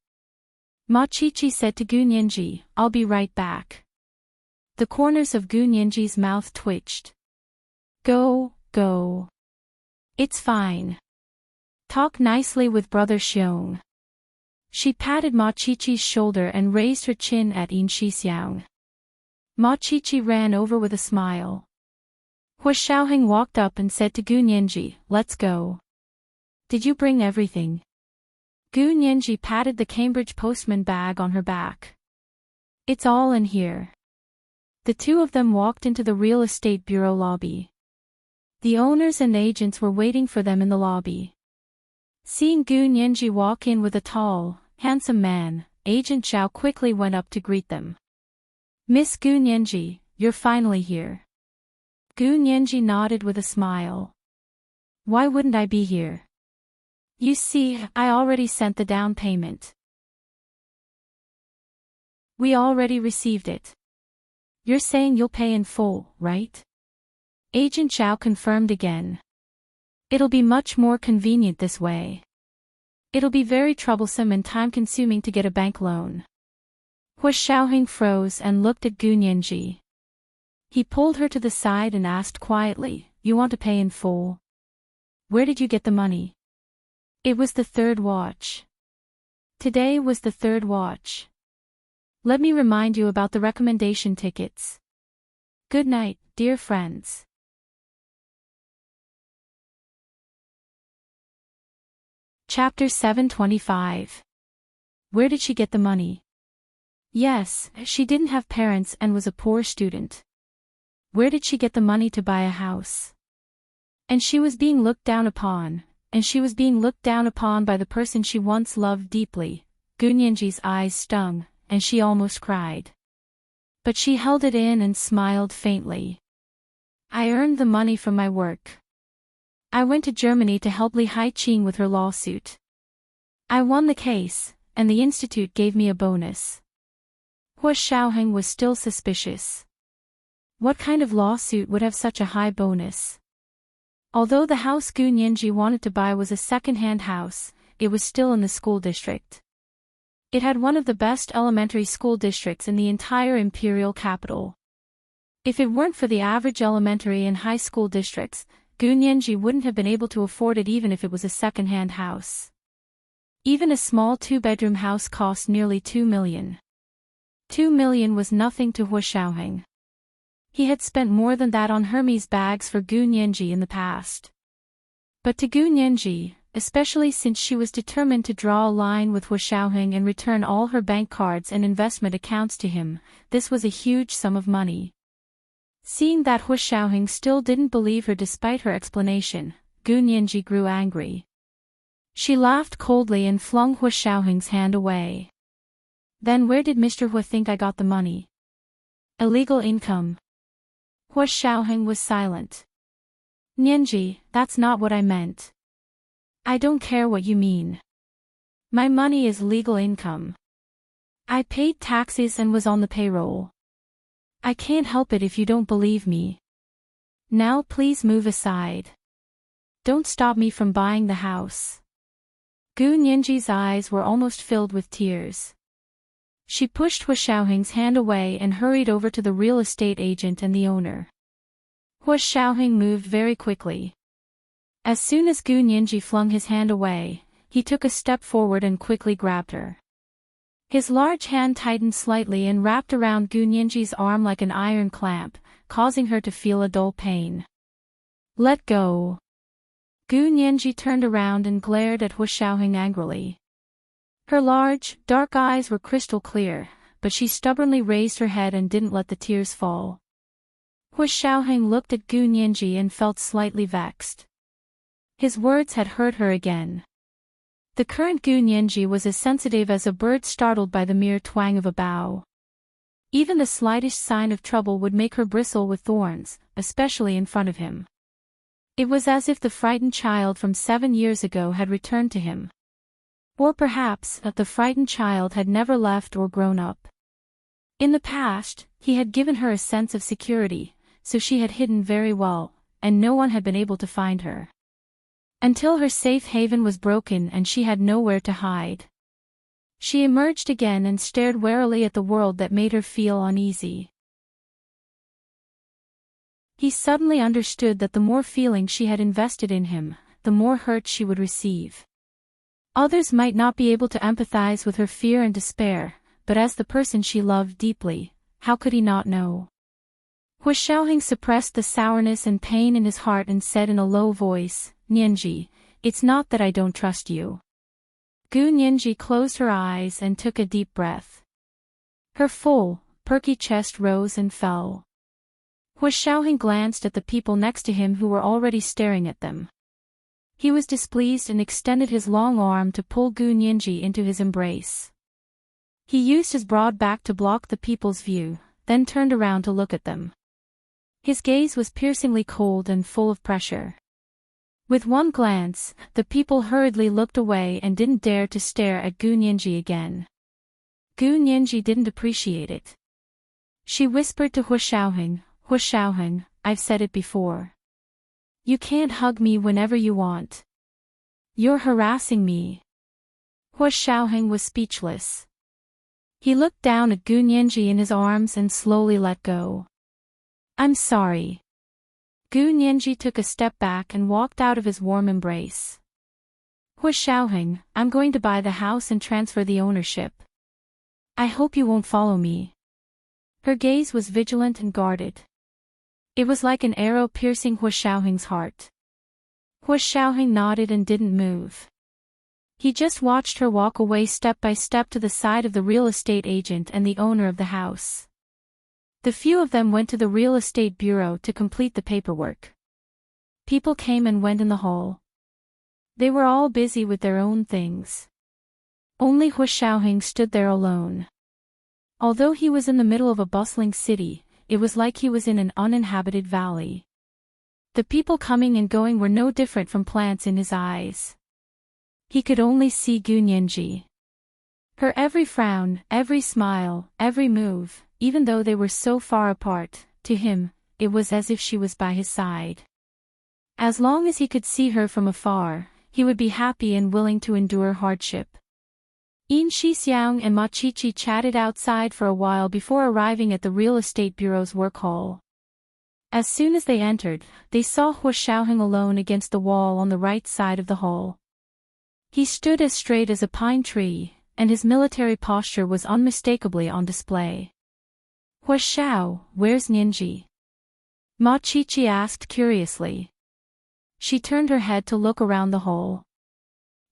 Ma Chichi said to Gu Nianji, I'll be right back. The corners of Gu Nianji's mouth twitched. Go. It's fine. Talk nicely with Brother Xiong. She patted Ma Chichi's shoulder and raised her chin at Yin Shixiang. Ma Chichi ran over with a smile. Hua Xiaoheng walked up and said to Gu Nianji, let's go. Did you bring everything? Gu Nianji patted the Cambridge postman bag on her back. It's all in here. The two of them walked into the real estate bureau lobby. The owners and agents were waiting for them in the lobby. Seeing Gu Nianji walk in with a tall, handsome man, Agent Zhao quickly went up to greet them. Miss Gu Nianji, you're finally here. Gu Nianji nodded with a smile. Why wouldn't I be here? You see, I already sent the down payment. We already received it. You're saying you'll pay in full, right? Agent Zhao confirmed again. It'll be much more convenient this way. It'll be very troublesome and time-consuming to get a bank loan. Hua Xiaoheng froze and looked at Gu Nianji. He pulled her to the side and asked quietly, you want to pay in full? Where did you get the money? It was the third watch. Today was the third watch. Let me remind you about the recommendation tickets. Good night, dear friends. Chapter 725. Where did she get the money? Yes, she didn't have parents and was a poor student. Where did she get the money to buy a house? And she was being looked down upon by the person she once loved deeply. Gu Nianji's eyes stung, and she almost cried. But she held it in and smiled faintly. I earned the money from my work. I went to Germany to help Li Haiqing with her lawsuit. I won the case, and the institute gave me a bonus. Hua Xiaoheng was still suspicious. What kind of lawsuit would have such a high bonus? Although the house Gu Nianji wanted to buy was a second-hand house, it was still in the school district. It had one of the best elementary school districts in the entire imperial capital. If it weren't for the average elementary and high school districts, Gu Nianji wouldn't have been able to afford it even if it was a second-hand house. Even a small two-bedroom house cost nearly 2 million. 2 million was nothing to Hua Xiaoheng. He had spent more than that on Hermes bags for Gu Nianji in the past. But to Gu Nianji, especially since she was determined to draw a line with Hua Xiaoheng and return all her bank cards and investment accounts to him, this was a huge sum of money. Seeing that Hua Xiaoheng still didn't believe her despite her explanation, Gu Nianji grew angry. She laughed coldly and flung Hua Xiaoheng's hand away. Then where did Mr. Hua think I got the money? Illegal income. Hua Xiaoheng was silent. Nianji, that's not what I meant. I don't care what you mean. My money is legal income. I paid taxes and was on the payroll. I can't help it if you don't believe me. Now please move aside. Don't stop me from buying the house. Gu Nianji's eyes were almost filled with tears. She pushed Hua Xiaoheng's hand away and hurried over to the real estate agent and the owner. Hua Xiaoheng moved very quickly. As soon as Gu Nianji flung his hand away, he took a step forward and quickly grabbed her. His large hand tightened slightly and wrapped around Gu Nianji's arm like an iron clamp, causing her to feel a dull pain. Let go. Gu Nianji turned around and glared at Hua Xiaoheng angrily. Her large, dark eyes were crystal clear, but she stubbornly raised her head and didn't let the tears fall. Hua Xiaoheng looked at Gu Nianji and felt slightly vexed. His words had hurt her again. The current Gu Nianji was as sensitive as a bird startled by the mere twang of a bough. Even the slightest sign of trouble would make her bristle with thorns, especially in front of him. It was as if the frightened child from 7 years ago had returned to him. Or perhaps the frightened child had never left or grown up. In the past, he had given her a sense of security, so she had hidden very well, and no one had been able to find her. Until her safe haven was broken and she had nowhere to hide. She emerged again and stared warily at the world that made her feel uneasy. He suddenly understood that the more feeling she had invested in him, the more hurt she would receive. Others might not be able to empathize with her fear and despair, but as the person she loved deeply, how could he not know? Hua Xiaoheng suppressed the sourness and pain in his heart and said in a low voice, "Nianji, it's not that I don't trust you." Gu Nianji closed her eyes and took a deep breath. Her full, perky chest rose and fell. Hua Xiaoheng glanced at the people next to him who were already staring at them. He was displeased and extended his long arm to pull Gu Nianji into his embrace. He used his broad back to block the people's view, then turned around to look at them. His gaze was piercingly cold and full of pressure. With one glance, the people hurriedly looked away and didn't dare to stare at Gu Nianji again. Gu Nianji didn't appreciate it. She whispered to Hua Xiaoheng, I've said it before. You can't hug me whenever you want. You're harassing me." Hua Xiaoheng was speechless. He looked down at Gu Nianji in his arms and slowly let go. "I'm sorry." Gu Nianji took a step back and walked out of his warm embrace. "Hua Xiaoheng, I'm going to buy the house and transfer the ownership. I hope you won't follow me." Her gaze was vigilant and guarded. It was like an arrow piercing Hua Xiaoheng's heart. Hua Xiaoheng nodded and didn't move. He just watched her walk away step by step to the side of the real estate agent and the owner of the house. The few of them went to the real estate bureau to complete the paperwork. People came and went in the hall. They were all busy with their own things. Only Hua Xiaoheng stood there alone. Although he was in the middle of a bustling city, it was like he was in an uninhabited valley. The people coming and going were no different from plants in his eyes. He could only see Gu Nianji. Her every frown, every smile, every move, even though they were so far apart, to him, it was as if she was by his side. As long as he could see her from afar, he would be happy and willing to endure hardship. Yin Shixiang and Ma Qiqi chatted outside for a while before arriving at the real estate bureau's work hall. As soon as they entered, they saw Hua Xiaoheng alone against the wall on the right side of the hall. He stood as straight as a pine tree, and his military posture was unmistakably on display. "Hua Xiao, where's Nianji?" Ma Qiqi asked curiously. She turned her head to look around the hall.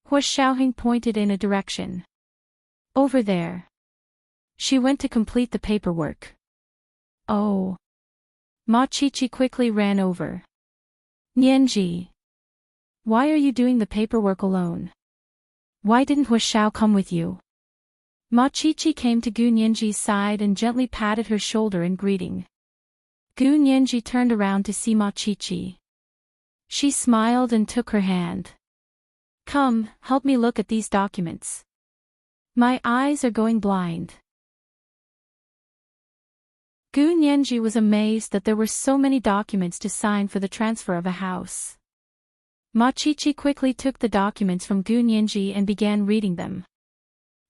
Hua Xiaoheng pointed in a direction. "Over there." She went to complete the paperwork. "Oh." Ma Qiqi quickly ran over. "Nianji. Why are you doing the paperwork alone? Why didn't Hua Xiao come with you?" Ma Qiqi came to Gu Nianji's side and gently patted her shoulder in greeting. Gu Nianji turned around to see Ma Qiqi. She smiled and took her hand. "Come, help me look at these documents. My eyes are going blind." Gu Nianji was amazed that there were so many documents to sign for the transfer of a house. Ma Qiqi quickly took the documents from Gu Nianji and began reading them.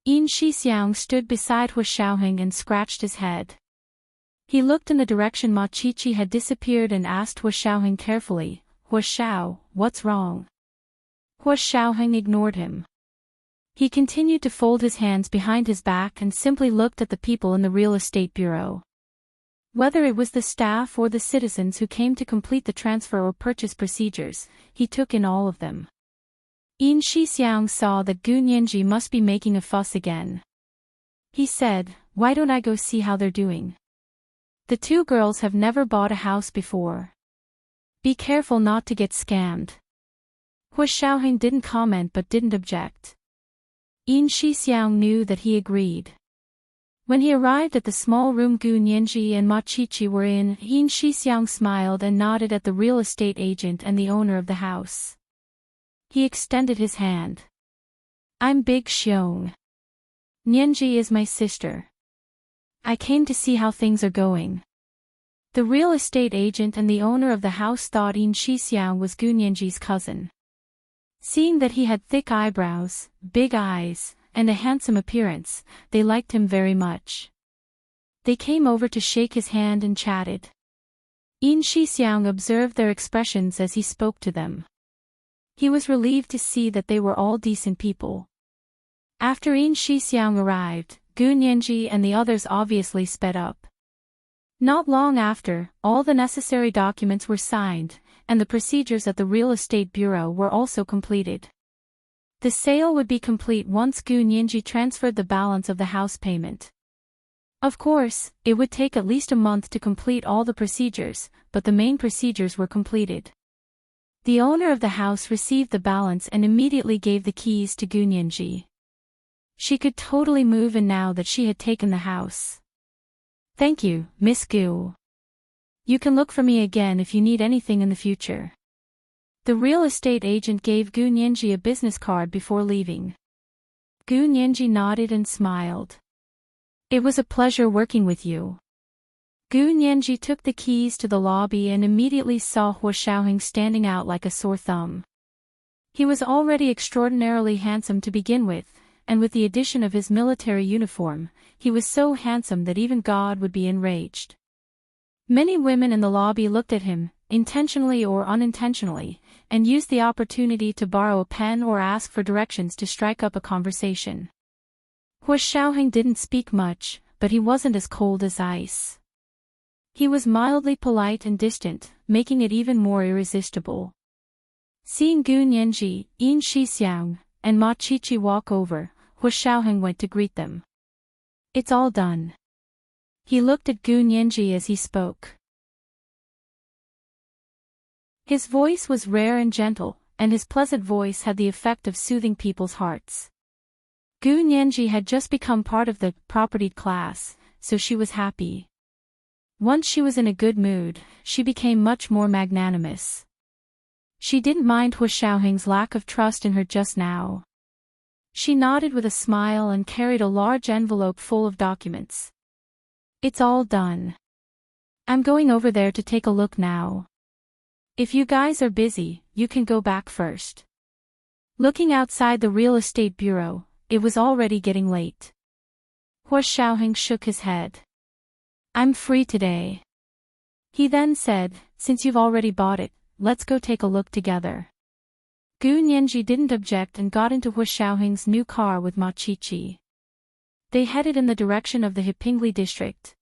Yin Shixiang stood beside Hua Xiaoheng and scratched his head. He looked in the direction Ma Qiqi had disappeared and asked Hua Xiaoheng carefully, "Hua Xiao, what's wrong?" Hua Xiaoheng ignored him. He continued to fold his hands behind his back and simply looked at the people in the real estate bureau. Whether it was the staff or the citizens who came to complete the transfer or purchase procedures, he took in all of them. Yin Shixiang saw that Gu Nianji must be making a fuss again. He said, "Why don't I go see how they're doing? The two girls have never bought a house before. Be careful not to get scammed." Hua Xiaoheng didn't comment but didn't object. Yin Shixiang knew that he agreed. When he arrived at the small room Gu Nianji and Ma Qiqi were in, Yin Shixiang smiled and nodded at the real estate agent and the owner of the house. He extended his hand. I'm Big Xiong. Nianji is my sister. I came to see how things are going. The real estate agent and the owner of the house thought In Shixiang was Gu Nianji's cousin. Seeing that he had thick eyebrows, big eyes, and a handsome appearance, they liked him very much. They came over to shake his hand and chatted. In Shixiang observed their expressions as he spoke to them. He was relieved to see that they were all decent people. After In Shixiang arrived, Gu Nianji and the others obviously sped up. Not long after, all the necessary documents were signed, and the procedures at the real estate bureau were also completed. The sale would be complete once Gu Nianji transferred the balance of the house payment. Of course, it would take at least a month to complete all the procedures, but the main procedures were completed. The owner of the house received the balance and immediately gave the keys to Gu Nianji. She could totally move in now that she had taken the house. Thank you, Miss Gu. You can look for me again if you need anything in the future. The real estate agent gave Gu Nianji a business card before leaving. Gu Nianji nodded and smiled. It was a pleasure working with you. Gu Nianji took the keys to the lobby and immediately saw Hua Xiaoheng standing out like a sore thumb. He was already extraordinarily handsome to begin with, and with the addition of his military uniform, he was so handsome that even God would be enraged. Many women in the lobby looked at him, intentionally or unintentionally, and used the opportunity to borrow a pen or ask for directions to strike up a conversation. Hua Xiaoheng didn't speak much, but he wasn't as cold as ice. He was mildly polite and distant, making it even more irresistible. Seeing Gu Nianji, In Shixiang, and Ma Qiqi walk over, Hua Xiaoheng went to greet them. It's all done. He looked at Gu Nianji as he spoke. His voice was rare and gentle, and his pleasant voice had the effect of soothing people's hearts. Gu Nianji had just become part of the propertied class, so she was happy. Once she was in a good mood, she became much more magnanimous. She didn't mind Hua Xiaoheng's lack of trust in her just now. She nodded with a smile and carried a large envelope full of documents. It's all done. I'm going over there to take a look now. If you guys are busy, you can go back first. Looking outside the real estate bureau, it was already getting late. Hua Xiaoheng shook his head. I'm free today. He then said, since you've already bought it, let's go take a look together. Gu Nianji didn't object and got into Hua Xiaoheng's new car with Ma Qiqi. They headed in the direction of the Hepingli district.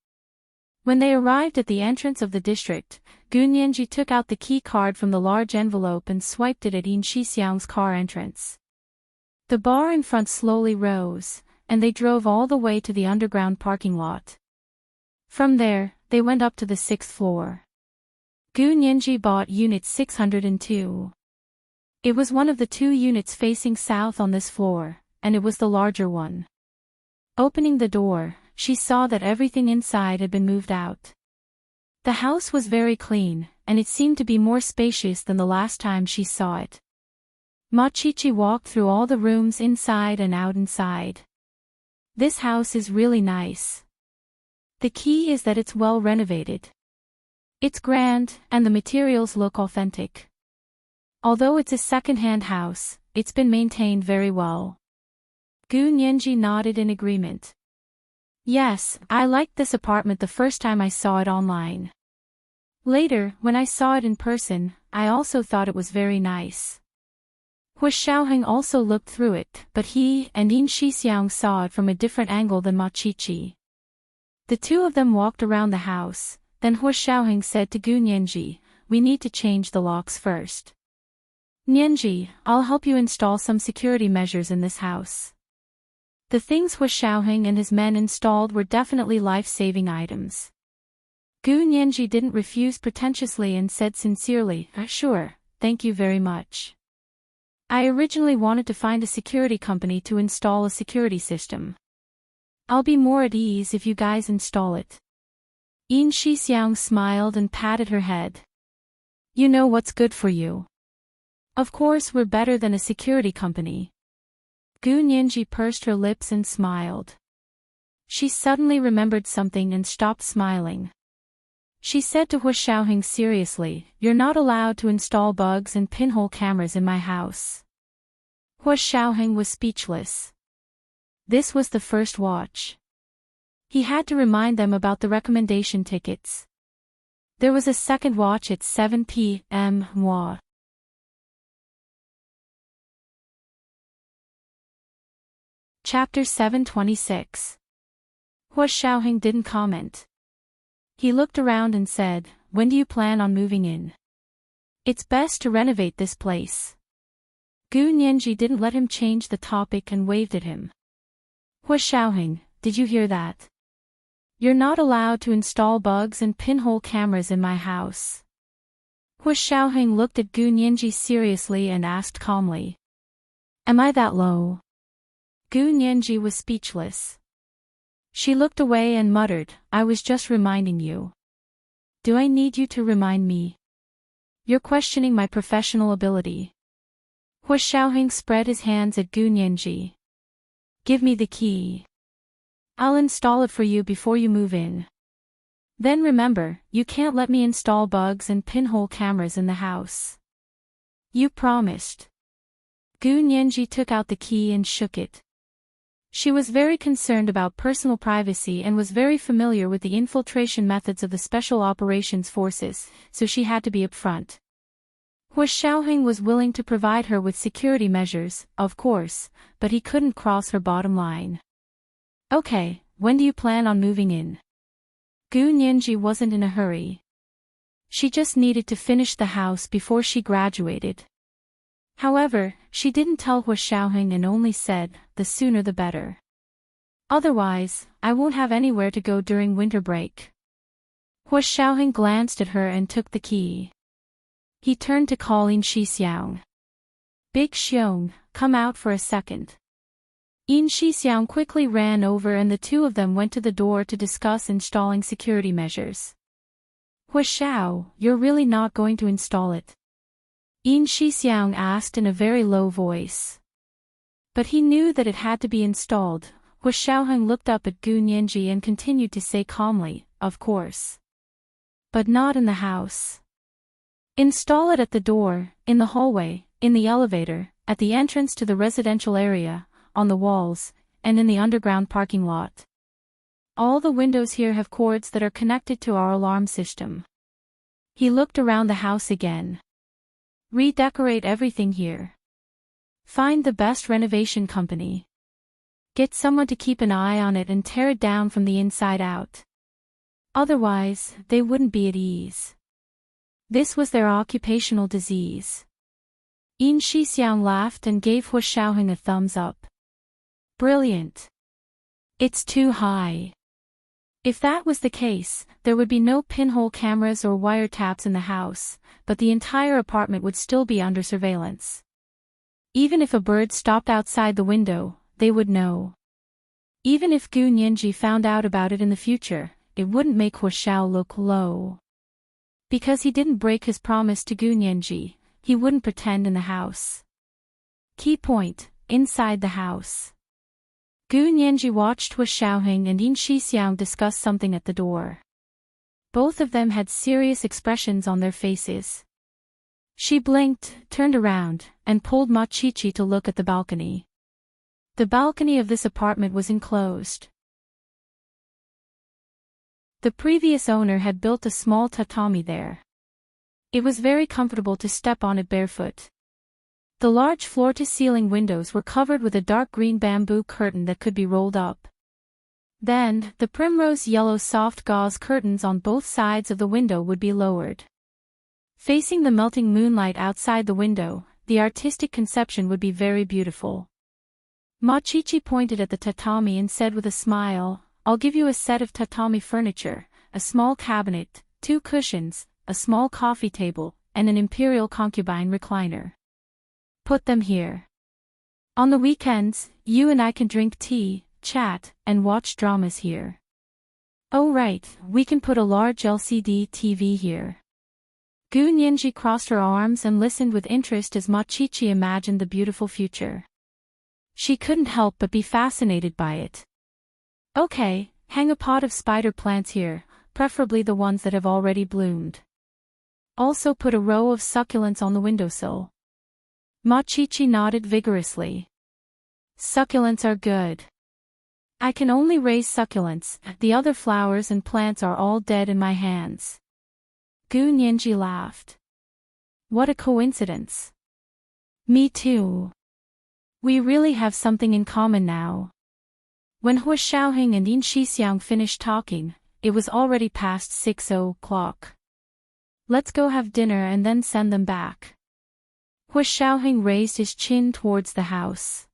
When they arrived at the entrance of the district, Gu Nianji took out the key card from the large envelope and swiped it at In Shixiang's car entrance. The bar in front slowly rose, and they drove all the way to the underground parking lot. From there, they went up to the 6th floor. Gu Nianji bought Unit 602. It was one of the 2 units facing south on this floor, and it was the larger one. Opening the door, she saw that everything inside had been moved out. The house was very clean, and it seemed to be more spacious than the last time she saw it. Ma Qiqi walked through all the rooms inside and out inside. This house is really nice. The key is that it's well renovated. It's grand, and the materials look authentic. Although it's a second-hand house, it's been maintained very well. Gu Nianji nodded in agreement. Yes, I liked this apartment the first time I saw it online. Later, when I saw it in person, I also thought it was very nice. Hua Xiaoheng also looked through it, but he and In Shixiang saw it from a different angle than Ma Qiqi. The 2 of them walked around the house, then Hua Xiaoheng said to Gu Nianji, we need to change the locks first. Nianji, I'll help you install some security measures in this house. The things Hua Xiaoheng and his men installed were definitely life-saving items. Gu Nianji didn't refuse pretentiously and said sincerely, sure, thank you very much. I originally wanted to find a security company to install a security system. I'll be more at ease if you guys install it. In Shixiang smiled and patted her head. You know what's good for you. Of course we're better than a security company. Gu Nianji pursed her lips and smiled. She suddenly remembered something and stopped smiling. She said to Hu Xiaoheng seriously, "You're not allowed to install bugs and pinhole cameras in my house." Hu Xiaoheng was speechless. This was the first watch. He had to remind them about the recommendation tickets. There was a second watch at 7 p.m. Chapter 726. Hu Xiaoheng didn't comment. He looked around and said, "When do you plan on moving in? It's best to renovate this place." Gu Nianji didn't let him change the topic and waved at him. "Hu Xiaoheng, did you hear that? You're not allowed to install bugs and pinhole cameras in my house." Hu Xiaoheng looked at Gu Nianji seriously and asked calmly, "Am I that low?" Gu Nianji was speechless. She looked away and muttered, "I was just reminding you." "Do I need you to remind me? You're questioning my professional ability." Hu Xiaoheng spread his hands at Gu Nianji. "Give me the key. I'll install it for you before you move in. Then remember, you can't let me install bugs and pinhole cameras in the house. You promised." Gu Nianji took out the key and shook it. She was very concerned about personal privacy and was very familiar with the infiltration methods of the Special Operations Forces, so she had to be upfront. Hu Xiaoheng was willing to provide her with security measures, of course, but he couldn't cross her bottom line. "Okay, when do you plan on moving in?" Gu Nianji wasn't in a hurry. She just needed to finish the house before she graduated. However, she didn't tell Hu Xiaoheng and only said, "The sooner the better. Otherwise, I won't have anywhere to go during winter break." Hu Xiaoheng glanced at her and took the key. He turned to call In Shixiang. "Big Xiong, come out for a second." In Shixiang quickly ran over and the two of them went to the door to discuss installing security measures. "Hu Xiao, you're really not going to install it?" In Shixiang asked in a very low voice. But he knew that it had to be installed. Hu Xiaoheng looked up at Gu Nianji and continued to say calmly, "Of course. But not in the house. Install it at the door, in the hallway, in the elevator, at the entrance to the residential area, on the walls, and in the underground parking lot. All the windows here have cords that are connected to our alarm system." He looked around the house again. "Redecorate everything here. Find the best renovation company. Get someone to keep an eye on it and tear it down from the inside out. Otherwise, they wouldn't be at ease." This was their occupational disease. In Shixiang laughed and gave Hu Xiaoheng a thumbs up. "Brilliant. It's too high." If that was the case, there would be no pinhole cameras or wiretaps in the house, but the entire apartment would still be under surveillance. Even if a bird stopped outside the window, they would know. Even if Gu Nianji found out about it in the future, it wouldn't make Hu Xiao look low. Because he didn't break his promise to Gu Nianji, he wouldn't pretend in the house. Key point, inside the house. Gu Nianji watched Hu Xiaoheng and In Shixiang discuss something at the door. Both of them had serious expressions on their faces. She blinked, turned around, and pulled Ma Chichi to look at the balcony. The balcony of this apartment was enclosed. The previous owner had built a small tatami there. It was very comfortable to step on it barefoot. The large floor-to-ceiling windows were covered with a dark green bamboo curtain that could be rolled up. Then, the primrose yellow soft gauze curtains on both sides of the window would be lowered. Facing the melting moonlight outside the window, the artistic conception would be very beautiful. Ma Chichi pointed at the tatami and said with a smile, "I'll give you a set of tatami furniture, a small cabinet, 2 cushions, a small coffee table, and an imperial concubine recliner. Put them here. On the weekends, you and I can drink tea, chat, and watch dramas here. Oh right, we can put a large LCD TV here." Gu Nianji crossed her arms and listened with interest as Ma Chichi imagined the beautiful future. She couldn't help but be fascinated by it. Okay, hang a pot of spider plants here, preferably the ones that have already bloomed. Also put a row of succulents on the windowsill. Machichi nodded vigorously. Succulents are good. I can only raise succulents, the other flowers and plants are all dead in my hands. Gu Nianji laughed. What a coincidence. Me too. We really have something in common now. When Hu Xiaoheng and Yin Shixiang finished talking, it was already past 6 o'clock. Let's go have dinner and then send them back. Hu Xiaoheng raised his chin towards the house.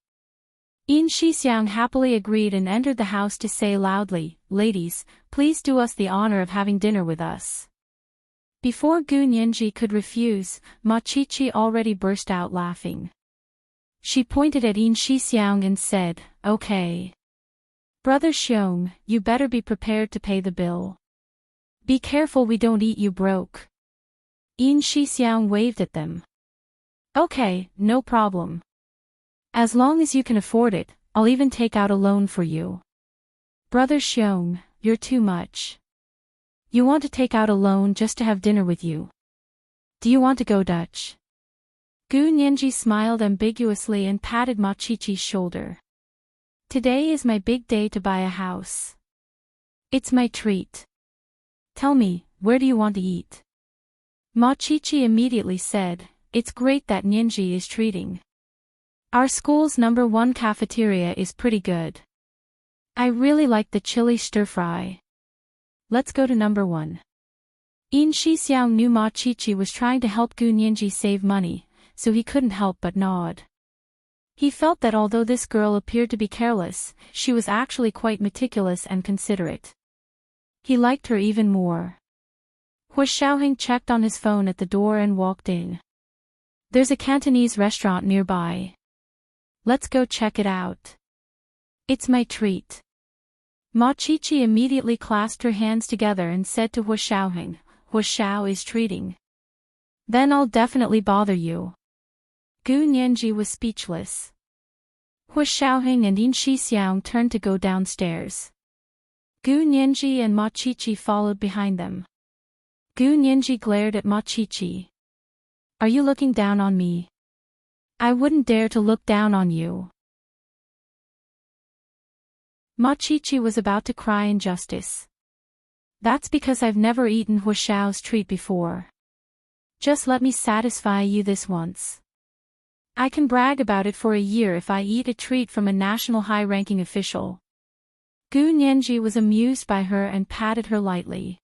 Yin Shixiang happily agreed and entered the house to say loudly, "Ladies, please do us the honor of having dinner with us." Before Gu Nianji could refuse, Machichi already burst out laughing. She pointed at Yin Shixiang and said, "Okay. Brother Xiong, you better be prepared to pay the bill. Be careful we don't eat you broke." Yin Shixiang waved at them. "Okay, no problem. As long as you can afford it, I'll even take out a loan for you." "Brother Xiong, you're too much. You want to take out a loan just to have dinner with you? Do you want to go Dutch?" Gu Nianji smiled ambiguously and patted Machichi's shoulder. "Today is my big day to buy a house. It's my treat. Tell me, where do you want to eat?" Machichi immediately said, "It's great that Nianji is treating. Our school's #1 cafeteria is pretty good. I really like the chili stir-fry. Let's go to #1. Yin Shixiang knew Machichi was trying to help Gu Nianji save money, so he couldn't help but nod. He felt that although this girl appeared to be careless, she was actually quite meticulous and considerate. He liked her even more. Hu Xiaoheng checked on his phone at the door and walked in. "There's a Cantonese restaurant nearby. Let's go check it out. It's my treat." Machichi immediately clasped her hands together and said to Hu Xiaoheng, "Hu Xiao is treating. Then I'll definitely bother you." Gu Nianji was speechless. Hu Xiaoheng and Yin Shixiang turned to go downstairs. Gu Nianji and Machichi followed behind them. Gu Nianji glared at Machichi. "Are you looking down on me? I wouldn't dare to look down on you." Machichi was about to cry in justice. "That's because I've never eaten Hu Xiao's treat before. Just let me satisfy you this once. I can brag about it for a year if I eat a treat from a national high-ranking official." Gu Nianji was amused by her and patted her lightly.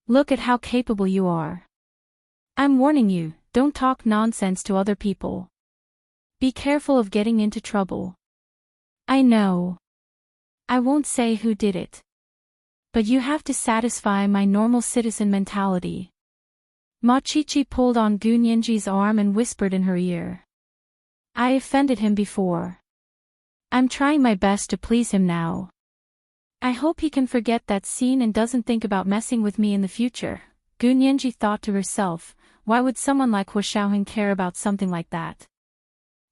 "Look at how capable you are. I'm warning you, don't talk nonsense to other people. Be careful of getting into trouble." "I know. I won't say who did it. But you have to satisfy my normal citizen mentality." Machichi pulled on Gu Nianji's arm and whispered in her ear. "I offended him before. I'm trying my best to please him now. I hope he can forget that scene and doesn't think about messing with me in the future." Gu Nianji thought to herself, why would someone like Hu Xiaoheng care about something like that?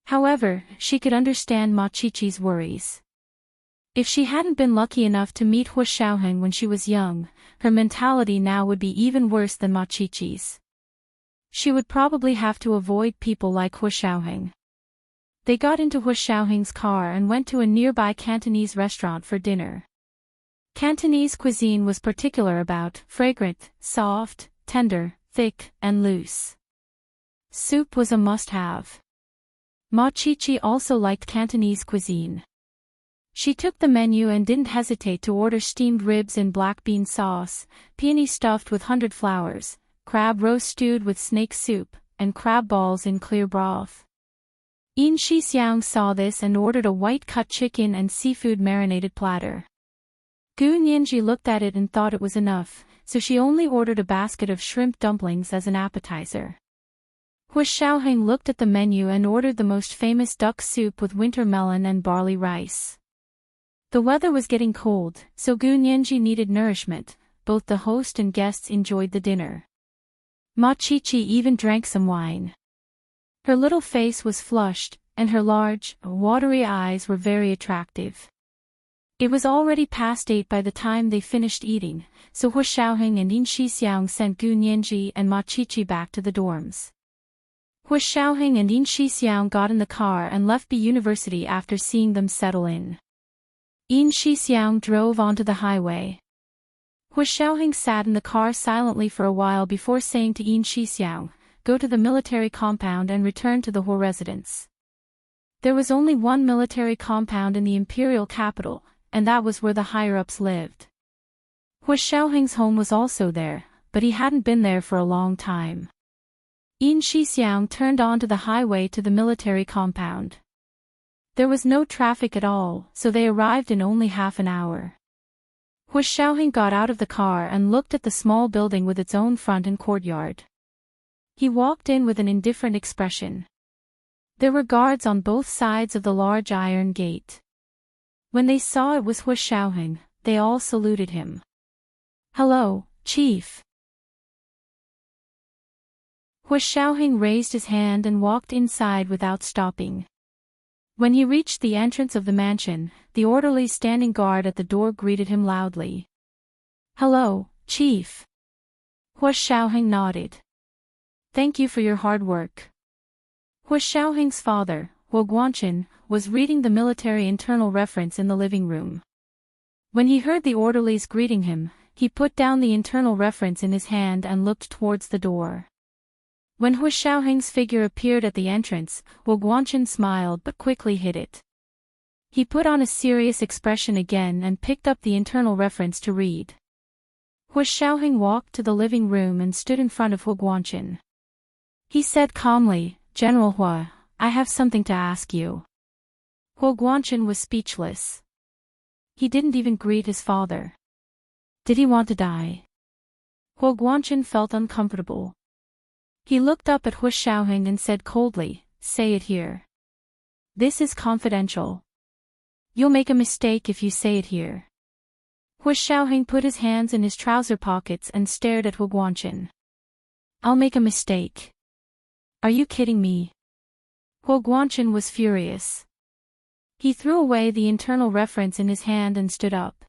However, she could understand Machichi's worries. If she hadn't been lucky enough to meet Hu Xiaoheng when she was young, her mentality now would be even worse than Machichi's. She would probably have to avoid people like Hu Xiaoheng. They got into Hu Xiaoheng's car and went to a nearby Cantonese restaurant for dinner. Cantonese cuisine was particular about fragrant, soft, tender, thick, and loose. Soup was a must-have. Machichi also liked Cantonese cuisine. She took the menu and didn't hesitate to order steamed ribs in black bean sauce, peony stuffed with 100 flowers, crab roast stewed with snake soup, and crab balls in clear broth. Yin Shixiang saw this and ordered a white-cut chicken and seafood marinated platter. Gu Nianji looked at it and thought it was enough, so she only ordered a basket of shrimp dumplings as an appetizer. Hu Xiaoheng looked at the menu and ordered the most famous duck soup with winter melon and barley rice. The weather was getting cold, so Gu Nianji needed nourishment. Both the host and guests enjoyed the dinner. Machichi even drank some wine. Her little face was flushed, and her large, watery eyes were very attractive. It was already past 8 by the time they finished eating, so Hu Xiaoheng and Yin Shixiang sent Gu Nianji and Ma Qiqi back to the dorms. Hu Xiaoheng and Yin Shixiang got in the car and left the university after seeing them settle in. Yin Shixiang drove onto the highway. Hu Xiaoheng sat in the car silently for a while before saying to Yin Shixiang, "Go to the military compound and return to the Hu residence." There was only one military compound in the imperial capital, and that was where the higher-ups lived. Hu Xiaoheng's home was also there, but he hadn't been there for a long time. Yin Shixiang turned onto the highway to the military compound. There was no traffic at all, so they arrived in only half an hour. Hu Xiaoheng got out of the car and looked at the small building with its own front and courtyard. He walked in with an indifferent expression. There were guards on both sides of the large iron gate. When they saw it was Hu Xiaoheng, they all saluted him. "Hello, Chief." Hu Xiaoheng raised his hand and walked inside without stopping. When he reached the entrance of the mansion, the orderly standing guard at the door greeted him loudly. "Hello, Chief." Hu Xiaoheng nodded. "Thank you for your hard work." Hu Xiaoheng's father, Hu Guanchen, was reading the military internal reference in the living room. When he heard the orderlies greeting him, he put down the internal reference in his hand and looked towards the door. When Hu Xiaoheng's figure appeared at the entrance, Hu Guanchen smiled but quickly hid it. He put on a serious expression again and picked up the internal reference to read. Hu Xiaoheng walked to the living room and stood in front of Hu Guanchen. He said calmly, "General Hu, I have something to ask you." Hu Guanchen was speechless. He didn't even greet his father. Did he want to die? Hu Guanchen felt uncomfortable. He looked up at Hu Xiaoheng and said coldly, "Say it here. This is confidential. You'll make a mistake if you say it here." Hu Xiaoheng put his hands in his trouser pockets and stared at Hu Guanchen. "I'll make a mistake. Are you kidding me?" Hu Guanchen was furious. He threw away the internal reference in his hand and stood up.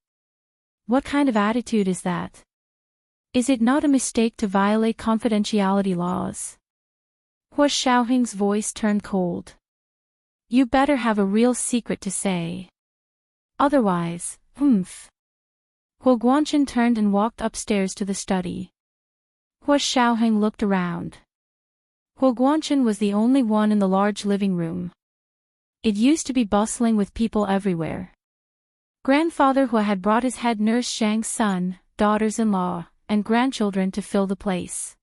"What kind of attitude is that? Is it not a mistake to violate confidentiality laws?" Hu Xiaoheng's voice turned cold. "You better have a real secret to say. Otherwise, humph." Hu Guanchen turned and walked upstairs to the study. Hu Xiaoheng looked around. Hu Guanchen was the only one in the large living room. It used to be bustling with people everywhere. Grandfather Hu had brought his head nurse Shang's son, daughters-in-law, and grandchildren to fill the place.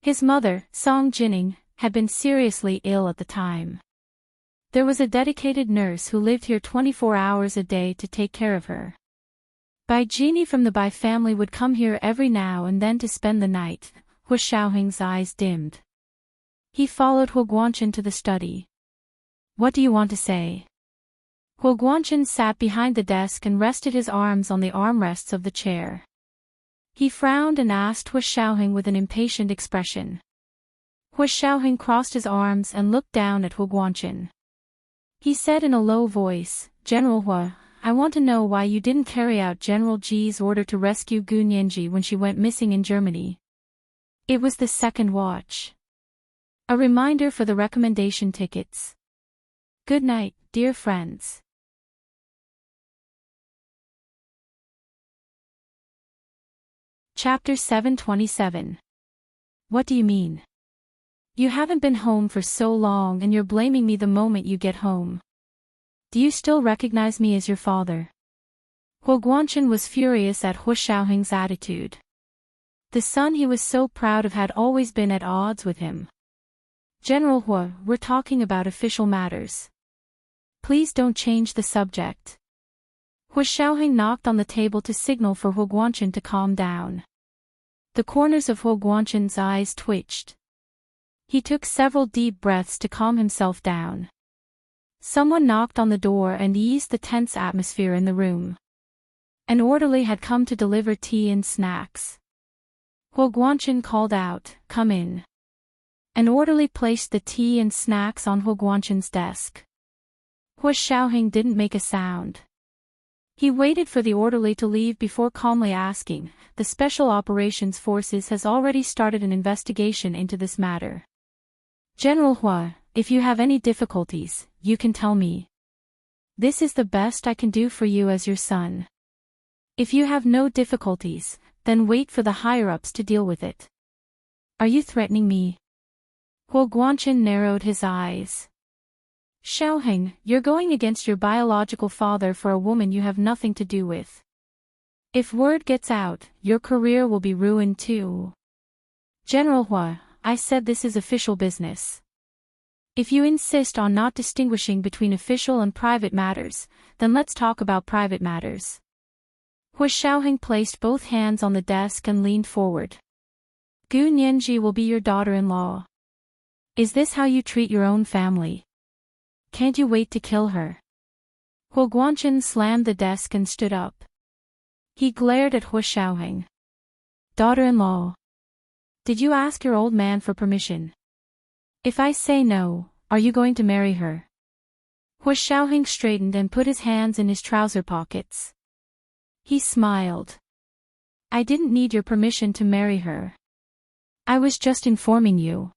His mother, Song Jining, had been seriously ill at the time. There was a dedicated nurse who lived here 24 hours a day to take care of her. Bai Genie from the Bai family would come here every now and then to spend the night. Hu Xiaoheng's eyes dimmed. He followed Hu Guanchen to the study. "What do you want to say?" Hu Guanchen sat behind the desk and rested his arms on the armrests of the chair. He frowned and asked Hu Xiaoheng with an impatient expression. Hu Xiaoheng crossed his arms and looked down at Hu Guanchen. He said in a low voice, "General Hu, I want to know why you didn't carry out General Ji's order to rescue Gu Nianji when she went missing in Germany." It was the second watch. A reminder for the recommendation tickets. Good night, dear friends. Chapter 727. What do you mean? You haven't been home for so long and you're blaming me the moment you get home. Do you still recognize me as your father? Hu Guanchen was furious at Hu Xiaoheng's attitude. The son he was so proud of had always been at odds with him. "General Hu, we're talking about official matters. Please don't change the subject." Hu Xiaoheng knocked on the table to signal for Hu Guanchen to calm down. The corners of Hu Guanchen's eyes twitched. He took several deep breaths to calm himself down. Someone knocked on the door and eased the tense atmosphere in the room. An orderly had come to deliver tea and snacks. Hu Guanchen called out, "Come in." An orderly placed the tea and snacks on He Guanchen's desk. He Xiaoheng didn't make a sound. He waited for the orderly to leave before calmly asking, "The Special Operations Forces has already started an investigation into this matter. General Hua, if you have any difficulties, you can tell me. This is the best I can do for you as your son. If you have no difficulties, then wait for the higher-ups to deal with it." "Are you threatening me?" He Guanchen narrowed his eyes. "Xiaoheng, you're going against your biological father for a woman you have nothing to do with. If word gets out, your career will be ruined too." "General Hua, I said this is official business. If you insist on not distinguishing between official and private matters, then let's talk about private matters." He Xiaoheng placed both hands on the desk and leaned forward. "Gu Nianji will be your daughter-in-law. Is this how you treat your own family? Can't you wait to kill her?" He Guanchen slammed the desk and stood up. He glared at He Xiaoheng. "Daughter-in-law? Did you ask your old man for permission? If I say no, are you going to marry her?" He Xiaoheng straightened and put his hands in his trouser pockets. He smiled. "I didn't need your permission to marry her. I was just informing you."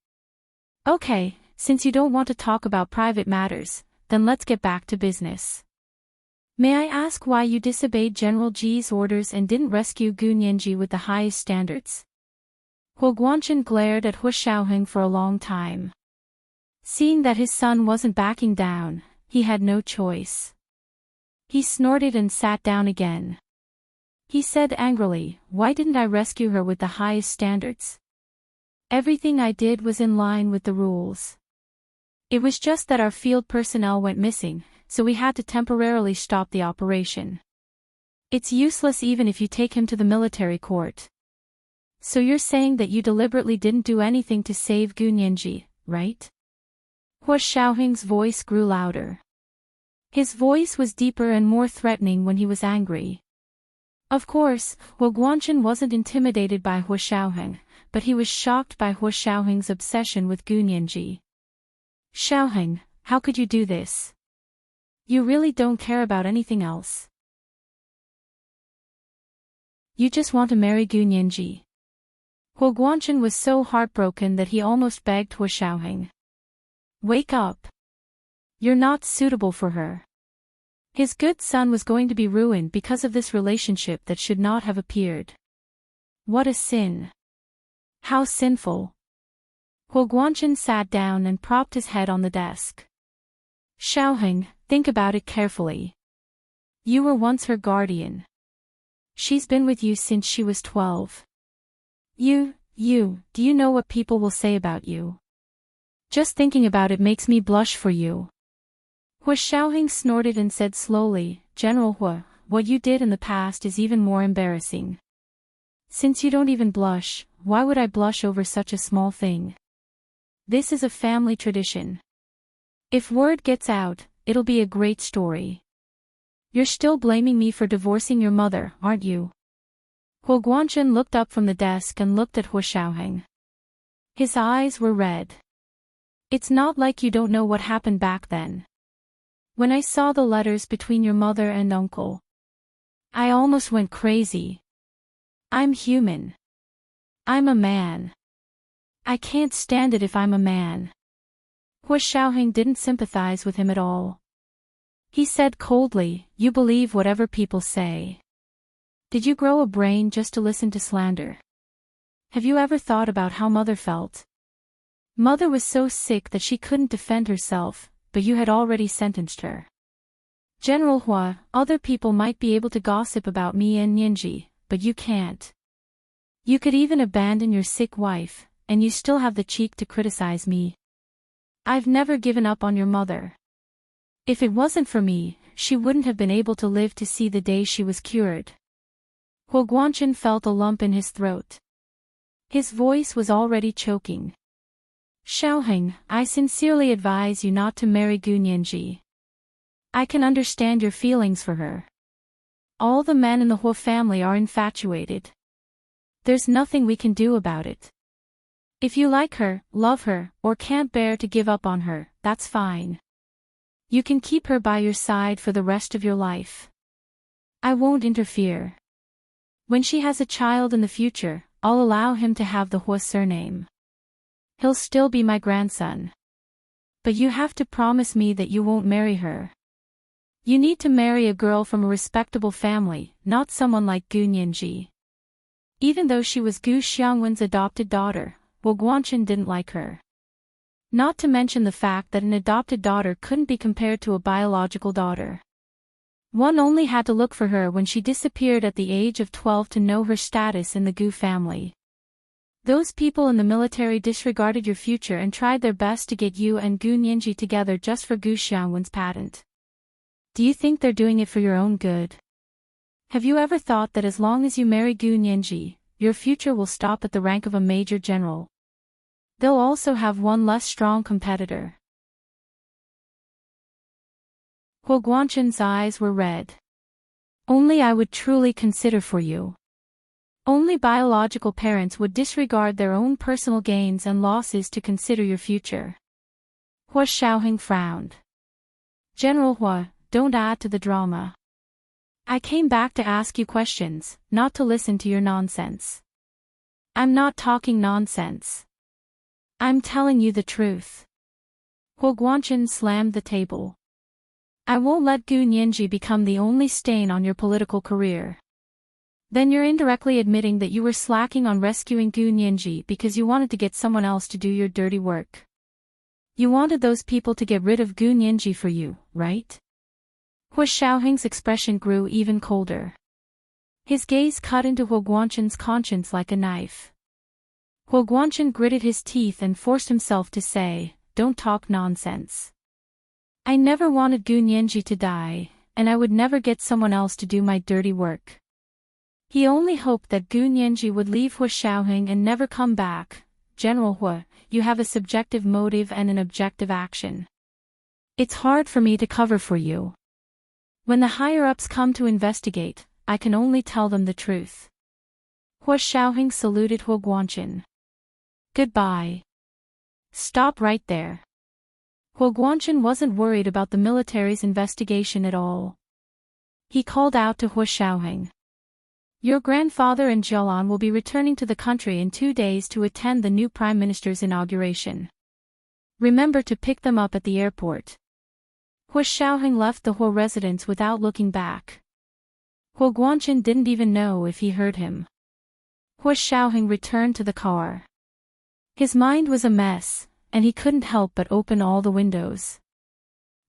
"Okay, since you don't want to talk about private matters, then let's get back to business. May I ask why you disobeyed General Ji's orders and didn't rescue Gu Nianji with the highest standards?" He Guanchen glared at He Xiaoheng for a long time. Seeing that his son wasn't backing down, he had no choice. He snorted and sat down again. He said angrily, "Why didn't I rescue her with the highest standards? Everything I did was in line with the rules. It was just that our field personnel went missing, so we had to temporarily stop the operation. It's useless even if you take him to the military court. So you're saying that you deliberately didn't do anything to save Gu Nianji, right?" He Xiaoheng's voice grew louder. His voice was deeper and more threatening when he was angry. Of course, He Guanchen wasn't intimidated by He Xiaoheng, but he was shocked by He Xiaoheng's obsession with Gu Nianji. "Xiaoheng, how could you do this? You really don't care about anything else. You just want to marry Gu Nianji." He Guanchen was so heartbroken that he almost begged He Xiaoheng. "Wake up. You're not suitable for her." His good son was going to be ruined because of this relationship that should not have appeared. What a sin. How sinful. He Guanchen sat down and propped his head on the desk. "Xiaoheng, think about it carefully. You were once her guardian. She's been with you since she was 12. Do you know what people will say about you? Just thinking about it makes me blush for you." He Xiaoheng snorted and said slowly, "General Hua, what you did in the past is even more embarrassing. Since you don't even blush, why would I blush over such a small thing? This is a family tradition. If word gets out, it'll be a great story. You're still blaming me for divorcing your mother, aren't you?" He Guanchen looked up from the desk and looked at He Xiaoheng. His eyes were red. "It's not like you don't know what happened back then. When I saw the letters between your mother and uncle, I almost went crazy. I'm human. I'm a man. I can't stand it if I'm a man." He Xiaoheng didn't sympathize with him at all. He said coldly, "You believe whatever people say. Did you grow a brain just to listen to slander? Have you ever thought about how Mother felt? Mother was so sick that she couldn't defend herself, but you had already sentenced her. General Hua, other people might be able to gossip about me and Nianji, but you can't. You could even abandon your sick wife, and you still have the cheek to criticize me. I've never given up on your mother. If it wasn't for me, she wouldn't have been able to live to see the day she was cured." He Guanchen felt a lump in his throat. His voice was already choking. "Xiaoheng, I sincerely advise you not to marry Gu Nianji. I can understand your feelings for her. All the men in the Hua family are infatuated. There's nothing we can do about it. If you like her, love her, or can't bear to give up on her, that's fine. You can keep her by your side for the rest of your life. I won't interfere. When she has a child in the future, I'll allow him to have the Hua surname. He'll still be my grandson. But you have to promise me that you won't marry her. You need to marry a girl from a respectable family, not someone like Gu Nianji. Even though she was Gu Xiangwen's adopted daughter, Wu Guanchen didn't like her. Not to mention the fact that an adopted daughter couldn't be compared to a biological daughter. One only had to look for her when she disappeared at the age of 12 to know her status in the Gu family. Those people in the military disregarded your future and tried their best to get you and Gu Nianji together just for Gu Xiangwen's patent. Do you think they're doing it for your own good? Have you ever thought that as long as you marry Gu Nianji, your future will stop at the rank of a major general? They'll also have one less strong competitor. Huo Guanchen's eyes were red. Only I would truly consider for you. Only biological parents would disregard their own personal gains and losses to consider your future. Hua Xiaoheng frowned. General Hua, don't add to the drama. I came back to ask you questions, not to listen to your nonsense. I'm not talking nonsense. I'm telling you the truth. Huo Guanchen slammed the table. I won't let Gu Nianji become the only stain on your political career. Then you're indirectly admitting that you were slacking on rescuing Gu Nianji because you wanted to get someone else to do your dirty work. You wanted those people to get rid of Gu Nianji for you, right? Hua Xiaoheng's expression grew even colder. His gaze cut into Huo Guanchen's conscience like a knife. Huo Guanchen gritted his teeth and forced himself to say, "Don't talk nonsense. I never wanted Gu Nianji to die, and I would never get someone else to do my dirty work." He only hoped that Gu Nianji would leave Hua Xiaoheng and never come back. General Hua, you have a subjective motive and an objective action. It's hard for me to cover for you. When the higher-ups come to investigate, I can only tell them the truth. Hua Xiaoheng saluted Huo Guanchen. Goodbye. Stop right there. Huo Guanchen wasn't worried about the military's investigation at all. He called out to Hua Xiaoheng. Your grandfather and Jialan will be returning to the country in 2 days to attend the new Prime Minister's inauguration. Remember to pick them up at the airport. Hua Xiaoheng left the Hua residence without looking back. Huo Guanchen didn't even know if he heard him. Hua Xiaoheng returned to the car. His mind was a mess, and he couldn't help but open all the windows.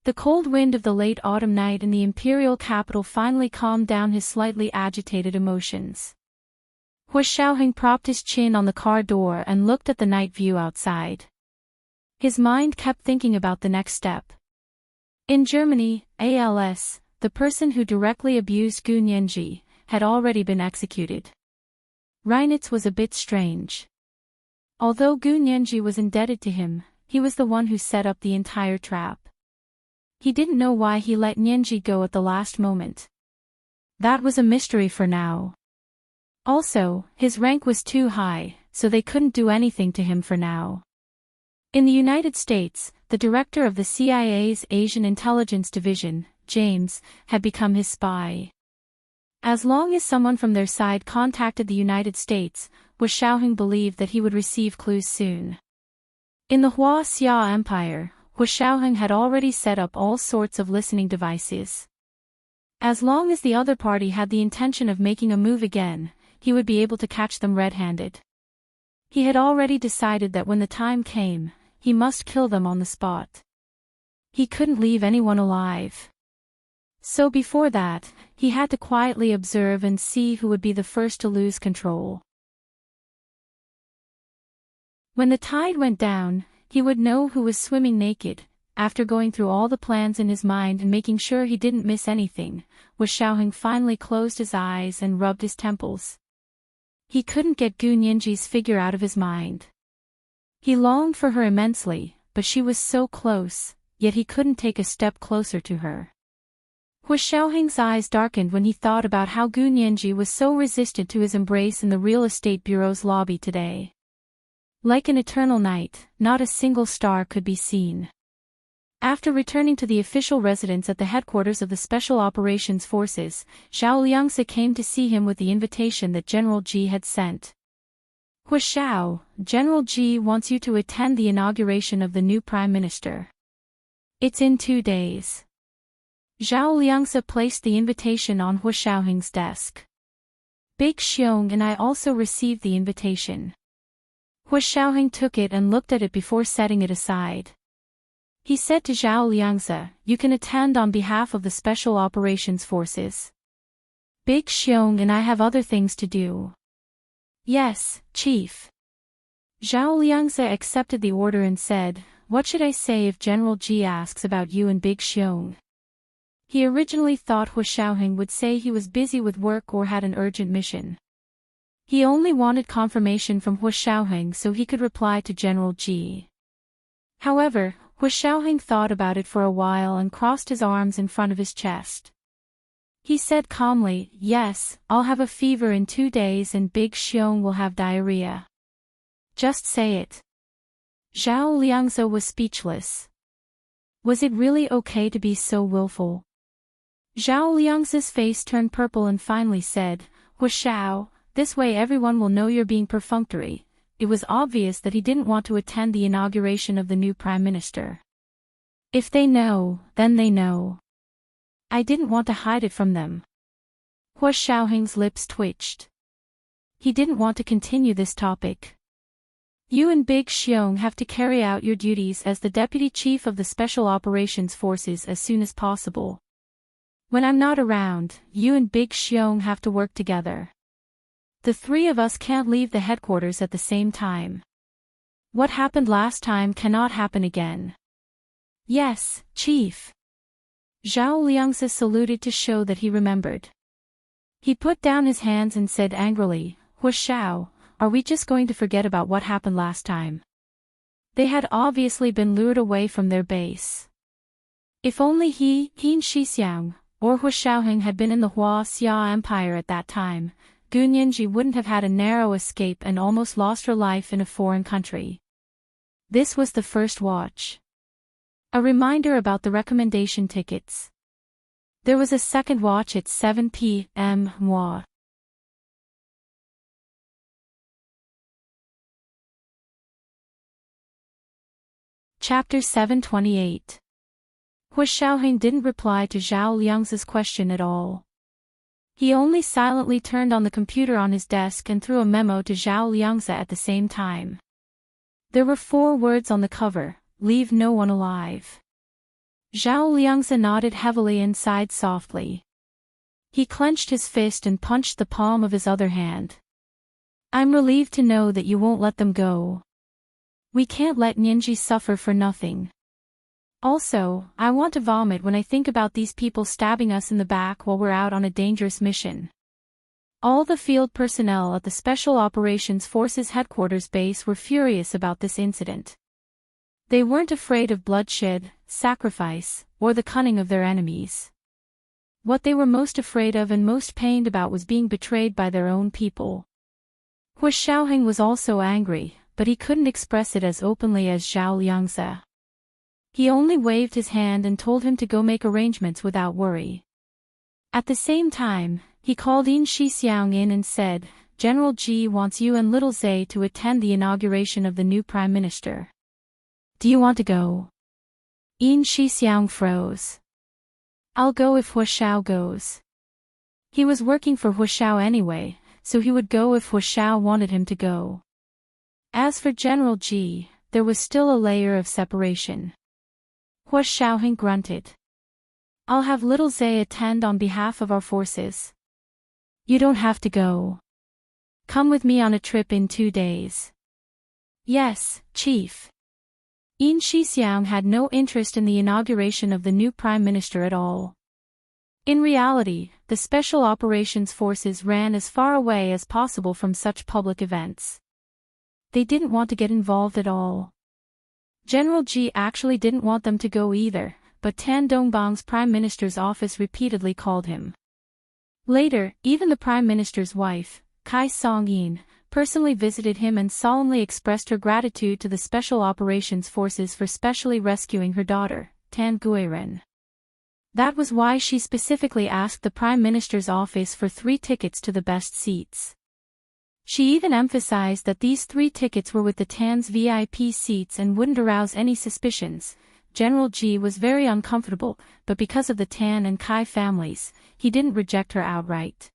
The cold wind of the late autumn night in the imperial capital finally calmed down his slightly agitated emotions. Hua Xiaoheng propped his chin on the car door and looked at the night view outside. His mind kept thinking about the next step. In Germany, ALS, the person who directly abused Gu Nianji, had already been executed. Reinitz was a bit strange. Although Gu Nianji was indebted to him, he was the one who set up the entire trap. He didn't know why he let Nianji go at the last moment. That was a mystery for now. Also, his rank was too high, so they couldn't do anything to him for now. In the United States, the director of the CIA's Asian Intelligence Division, James, had become his spy. As long as someone from their side contacted the United States, Hua Xiaoheng believed that he would receive clues soon. In the Hua Xia Empire, Hua Xiaoheng had already set up all sorts of listening devices. As long as the other party had the intention of making a move again, he would be able to catch them red-handed. He had already decided that when the time came, he must kill them on the spot. He couldn't leave anyone alive. So before that, he had to quietly observe and see who would be the first to lose control. When the tide went down, he would know who was swimming naked. After going through all the plans in his mind and making sure he didn't miss anything, Hua Xiaoheng finally closed his eyes and rubbed his temples. He couldn't get Gu Nianji's figure out of his mind. He longed for her immensely, but she was so close, yet he couldn't take a step closer to her. Hua Xiaoheng's eyes darkened when he thought about how Gu Nianji was so resistant to his embrace in the real estate bureau's lobby today. Like an eternal night, not a single star could be seen. After returning to the official residence at the headquarters of the Special Operations Forces, Zhao Liangzi came to see him with the invitation that General Ji had sent. Huashao, General Ji wants you to attend the inauguration of the new Prime Minister. It's in 2 days. Zhao Liangzi placed the invitation on Huashaoheng's desk. Big Xiong and I also received the invitation. Huashaoheng took it and looked at it before setting it aside. He said to Zhao Liangzi, "You can attend on behalf of the Special Operations Forces. Big Xiong and I have other things to do." "Yes, Chief." Zhao Liangzi accepted the order and said, "What should I say if General Ji asks about you and Big Xiong?" He originally thought Huashaoheng would say he was busy with work or had an urgent mission. He only wanted confirmation from Huashaoheng so he could reply to General Ji. However, Huashaoheng thought about it for a while and crossed his arms in front of his chest. He said calmly, "Yes, I'll have a fever in 2 days and Big Xiong will have diarrhea. Just say it." Zhao Liangzi was speechless. Was it really okay to be so willful? Zhao Liangzi's face turned purple and finally said, "Huashao, this way everyone will know you're being perfunctory." It was obvious that he didn't want to attend the inauguration of the new Prime Minister. "If they know, then they know. I didn't want to hide it from them." Huashaoheng's lips twitched. He didn't want to continue this topic. "You and Big Xiong have to carry out your duties as the Deputy Chief of the Special Operations Forces as soon as possible. When I'm not around, you and Big Xiong have to work together. The 3 of us can't leave the headquarters at the same time. What happened last time cannot happen again." "Yes, Chief." Zhao Liangzi saluted to show that he remembered. He put down his hands and said angrily, "Huashao, are we just going to forget about what happened last time?" They had obviously been lured away from their base. If only Qin Shixiang, or Huashaoheng had been in the Hua Xia Empire at that time, Gunyanji wouldn't have had a narrow escape and almost lost her life in a foreign country. This was the first watch. A reminder about the recommendation tickets. There was a second watch at 7 p.m. Moi. Chapter 728. Huashaoheng didn't reply to Zhao Liangzi's question at all. He only silently turned on the computer on his desk and threw a memo to Zhao Liangzi at the same time. There were 4 words on the cover: "Leave no one alive." Zhao Liangzi nodded heavily and sighed softly. He clenched his fist and punched the palm of his other hand. "I'm relieved to know that you won't let them go. We can't let Ninji suffer for nothing. Also, I want to vomit when I think about these people stabbing us in the back while we're out on a dangerous mission." All the field personnel at the Special Operations Forces headquarters base were furious about this incident. They weren't afraid of bloodshed, sacrifice, or the cunning of their enemies. What they were most afraid of and most pained about was being betrayed by their own people. Huashaoheng was also angry, but he couldn't express it as openly as Zhao Liangzi. He only waved his hand and told him to go make arrangements without worry. At the same time, he called Qin Shixiang in and said, "General Ji wants you and Little Zay to attend the inauguration of the new Prime Minister. Do you want to go?" Qin Shixiang froze. "I'll go if Huashao goes." He was working for Huashao anyway, so he would go if Huashao wanted him to go. As for General Ji, there was still a layer of separation. Huashaoheng grunted. "I'll have Little Zay attend on behalf of our forces." "You don't have to go. Come with me on a trip in 2 days." "Yes, Chief." Qin Shixiang had no interest in the inauguration of the new Prime Minister at all. In reality, the Special Operations Forces ran as far away as possible from such public events. They didn't want to get involved at all. General Ji actually didn't want them to go either, but Tan Dongbang's Prime Minister's office repeatedly called him. Later, even the Prime Minister's wife, Kai Song-yin, personally visited him and solemnly expressed her gratitude to the Special Operations Forces for specially rescuing her daughter, Tan Guiren. That was why she specifically asked the Prime Minister's office for 3 tickets to the best seats. She even emphasized that these 3 tickets were with the Tan's VIP seats and wouldn't arouse any suspicions. General G was very uncomfortable, but because of the Tan and Kai families, he didn't reject her outright.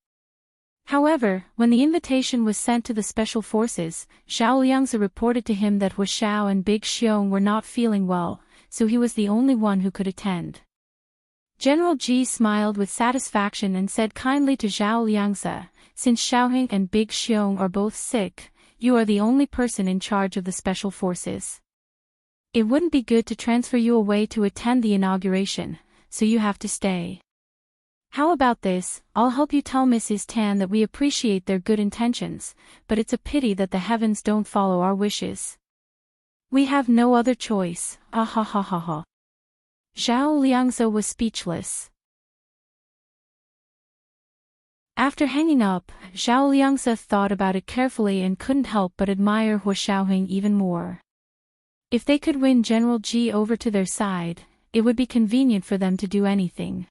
However, when the invitation was sent to the Special Forces, Zhao Liangzi reported to him that Hu Xiao and Big Xiong were not feeling well, so he was the only one who could attend. General G smiled with satisfaction and said kindly to Zhao Liangzi, "Since Xiaoheng and Big Xiong are both sick, you are the only person in charge of the Special Forces. It wouldn't be good to transfer you away to attend the inauguration, so you have to stay. How about this? I'll help you tell Mrs. Tan that we appreciate their good intentions, but it's a pity that the heavens don't follow our wishes. We have no other choice, ah ha ha ha ha." Zhao Liangzi was speechless. After hanging up, Zhao Liangzi thought about it carefully and couldn't help but admire Hu Xiaoheng even more. If they could win General G over to their side, it would be convenient for them to do anything.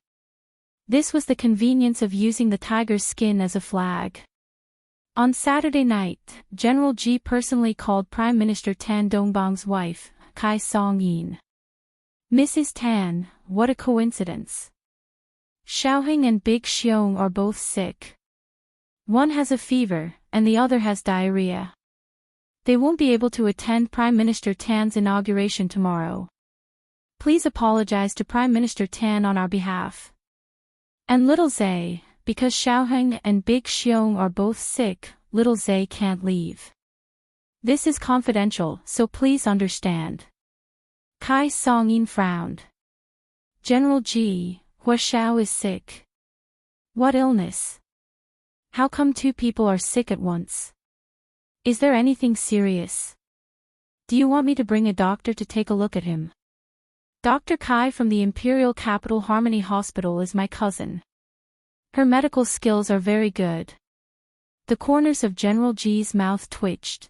This was the convenience of using the tiger's skin as a flag. On Saturday night, General G personally called Prime Minister Tan Dongbang's wife, Kai Song-yin. "Mrs. Tan, what a coincidence. Xiaoheng and Big Xiong are both sick. One has a fever, and the other has diarrhea. They won't be able to attend Prime Minister Tan's inauguration tomorrow. Please apologize to Prime Minister Tan on our behalf. And little Zay, because Xiaoheng and Big Xiong are both sick, little Zay can't leave. This is confidential, so please understand." Kai Song-yin frowned. "General G, Hu Xiao is sick. What illness? How come 2 people are sick at once? Is there anything serious? Do you want me to bring a doctor to take a look at him? Dr. Kai from the Imperial Capital Harmony Hospital is my cousin. Her medical skills are very good." The corners of General G's mouth twitched.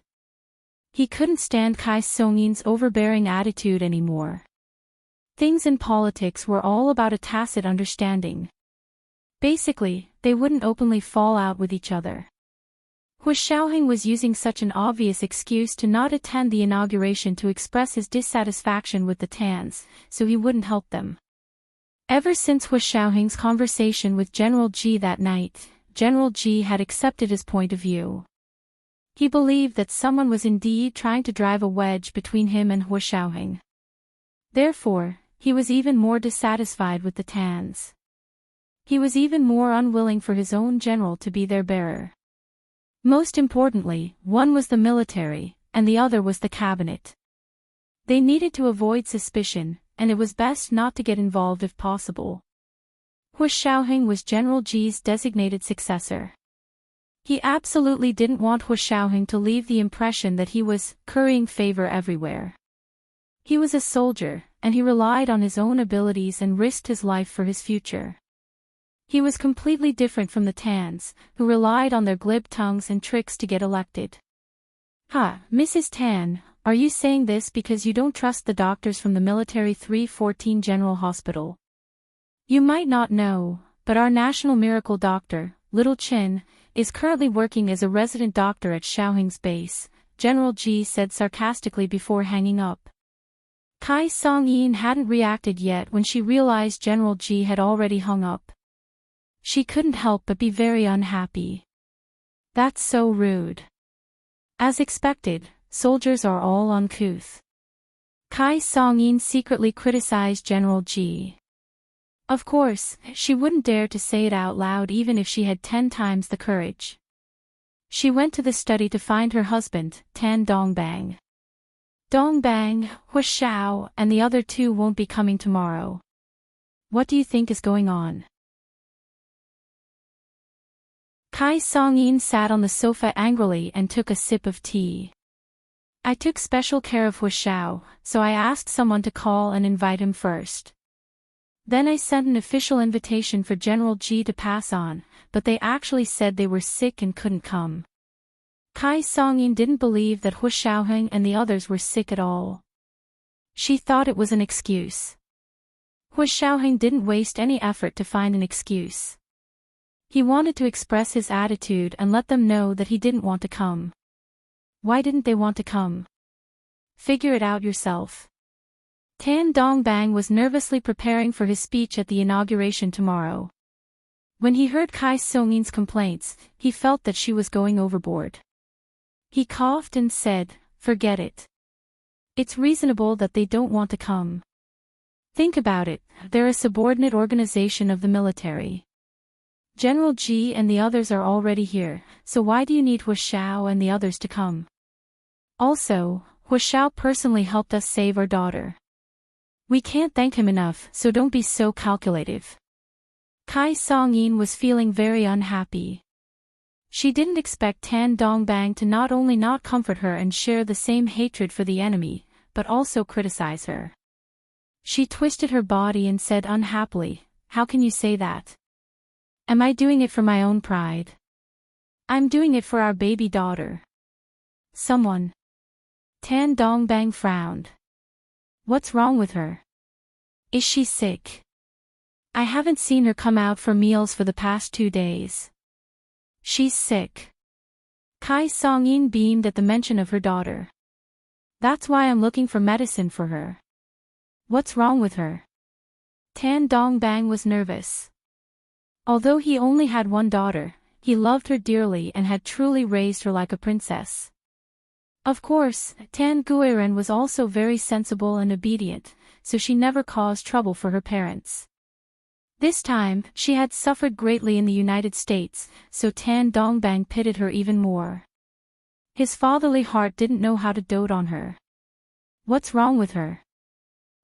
He couldn't stand Kai Song-yin's overbearing attitude anymore. Things in politics were all about a tacit understanding. Basically, they wouldn't openly fall out with each other. Hu Xiaoheng was using such an obvious excuse to not attend the inauguration to express his dissatisfaction with the Tans, so he wouldn't help them. Ever since Hu Xiaoheng's conversation with General G that night, General G had accepted his point of view. He believed that someone was indeed trying to drive a wedge between him and Hu Xiaoheng. Therefore, he was even more dissatisfied with the Tans. He was even more unwilling for his own general to be their bearer. Most importantly, one was the military, and the other was the cabinet. They needed to avoid suspicion, and it was best not to get involved if possible. Hu Xiaoheng was General G's designated successor. He absolutely didn't want Hu Xiaoheng to leave the impression that he was currying favor everywhere. He was a soldier, and he relied on his own abilities and risked his life for his future. He was completely different from the Tans, who relied on their glib tongues and tricks to get elected. Mrs. Tan, are you saying this because you don't trust the doctors from the Military 314 General Hospital? You might not know, but our national miracle doctor, Little Chin, is currently working as a resident doctor at Xiaoheng's base, General G said sarcastically before hanging up. Kai Song-yin hadn't reacted yet when she realized General G had already hung up. She couldn't help but be very unhappy. That's so rude. As expected, soldiers are all uncouth. Kai Song-yin secretly criticized General G. Of course, she wouldn't dare to say it out loud even if she had 10 times the courage. She went to the study to find her husband, Tan Dongbang. Dongbang, Hu Xiao, and the other 2 won't be coming tomorrow. What do you think is going on? Kai Song-yin sat on the sofa angrily and took a sip of tea. I took special care of Hu Xiao, so I asked someone to call and invite him first. Then I sent an official invitation for General G to pass on, but they actually said they were sick and couldn't come. Kai Songyin didn't believe that Hu Xiaoheng and the others were sick at all. She thought it was an excuse. Hu Xiaoheng didn't waste any effort to find an excuse. He wanted to express his attitude and let them know that he didn't want to come. Why didn't they want to come? Figure it out yourself. Tan Dongbang was nervously preparing for his speech at the inauguration tomorrow. When he heard Kai Songyin's complaints, he felt that she was going overboard. He coughed and said, "Forget it. It's reasonable that they don't want to come. Think about it, they're a subordinate organization of the military. General Ji and the others are already here, so why do you need Hu Xiao and the others to come? Also, Hu Xiao personally helped us save our daughter. We can't thank him enough, so don't be so calculative." Kai Songyin was feeling very unhappy. She didn't expect Tan Dongbang to not only not comfort her and share the same hatred for the enemy, but also criticize her. She twisted her body and said unhappily, "How can you say that? Am I doing it for my own pride? I'm doing it for our baby daughter." Someone. Tan Dongbang frowned. What's wrong with her? Is she sick? I haven't seen her come out for meals for the past 2 days. She's sick. Kai Songyin beamed at the mention of her daughter. That's why I'm looking for medicine for her. What's wrong with her? Tan Dongbang was nervous. Although he only had one daughter, he loved her dearly and had truly raised her like a princess. Of course, Tan Guiren was also very sensible and obedient, so she never caused trouble for her parents. This time, she had suffered greatly in the United States, so Tan Dongbang pitied her even more. His fatherly heart didn't know how to dote on her. What's wrong with her?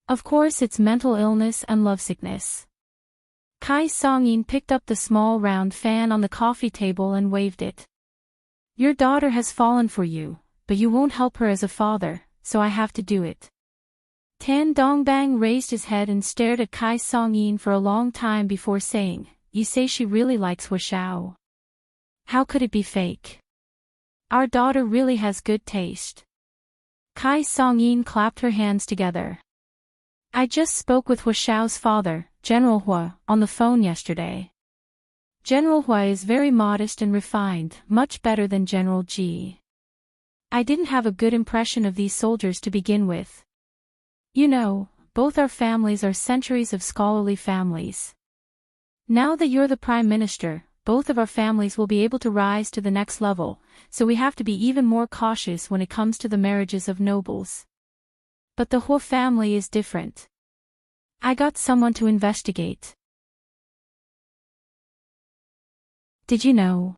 Of course it's mental illness and lovesickness. Kai Songyin picked up the small round fan on the coffee table and waved it. Your daughter has fallen for you, but you won't help her as a father, so I have to do it. Tan Dongbang raised his head and stared at Kai Songyin for a long time before saying, "You say she really likes Hu Xiao. How could it be fake? Our daughter really has good taste." Kai Songyin clapped her hands together. I just spoke with Hu Xiao's father, General Hua, on the phone yesterday. General Hua is very modest and refined, much better than General Ji. I didn't have a good impression of these soldiers to begin with. You know, both our families are centuries of scholarly families. Now that you're the Prime Minister, both of our families will be able to rise to the next level, so we have to be even more cautious when it comes to the marriages of nobles. But the Hua family is different. I got someone to investigate. Did you know?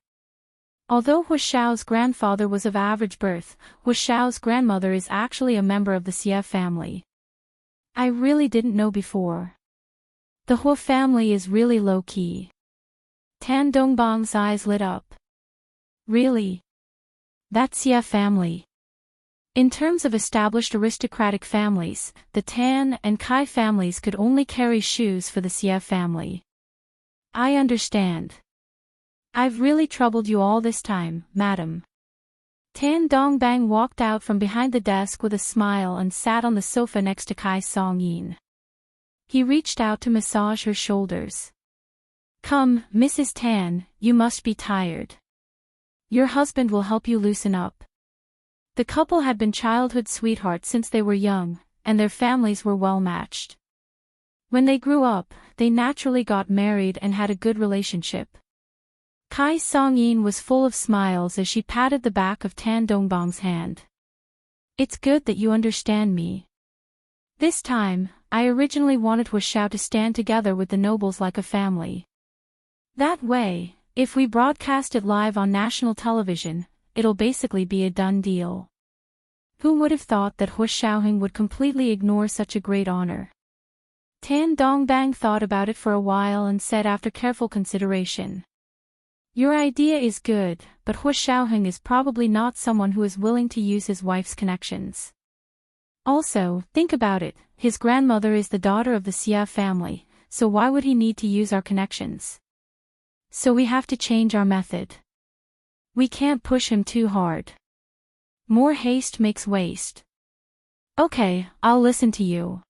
Although Hu Xiao's grandfather was of average birth, Hu Xiao's grandmother is actually a member of the Xie family. I really didn't know before. The Hua family is really low-key. Tan Dongbang's eyes lit up. Really? That Xie family. In terms of established aristocratic families, the Tan and Kai families could only carry shoes for the Xie family. I understand. I've really troubled you all this time, madam. Tan Dongbang walked out from behind the desk with a smile and sat on the sofa next to Kai Songyin. He reached out to massage her shoulders. Come, Mrs. Tan, you must be tired. Your husband will help you loosen up. The couple had been childhood sweethearts since they were young, and their families were well matched. When they grew up, they naturally got married and had a good relationship. Kai Songyin was full of smiles as she patted the back of Tan Dongbang's hand. It's good that you understand me. This time, I originally wanted Hu Xiao to stand together with the nobles like a family. That way, if we broadcast it live on national television, it'll basically be a done deal. Who would have thought that Hu Xiaoheng would completely ignore such a great honor? Tan Dongbang thought about it for a while and said after careful consideration. Your idea is good, but Hu Xiaoheng is probably not someone who is willing to use his wife's connections. Also, think about it, his grandmother is the daughter of the Xia family, so why would he need to use our connections? So we have to change our method. We can't push him too hard. More haste makes waste. Okay, I'll listen to you.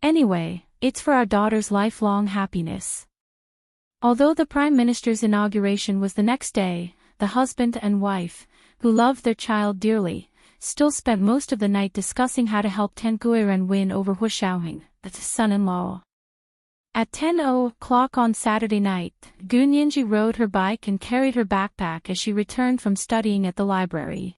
Anyway, it's for our daughter's lifelong happiness. Although the Prime Minister's inauguration was the next day, the husband and wife, who loved their child dearly, still spent most of the night discussing how to help Tan Guiren win over Hu Xiaoheng, the son-in-law. At 10:00 on Saturday night, Gu Nianji rode her bike and carried her backpack as she returned from studying at the library.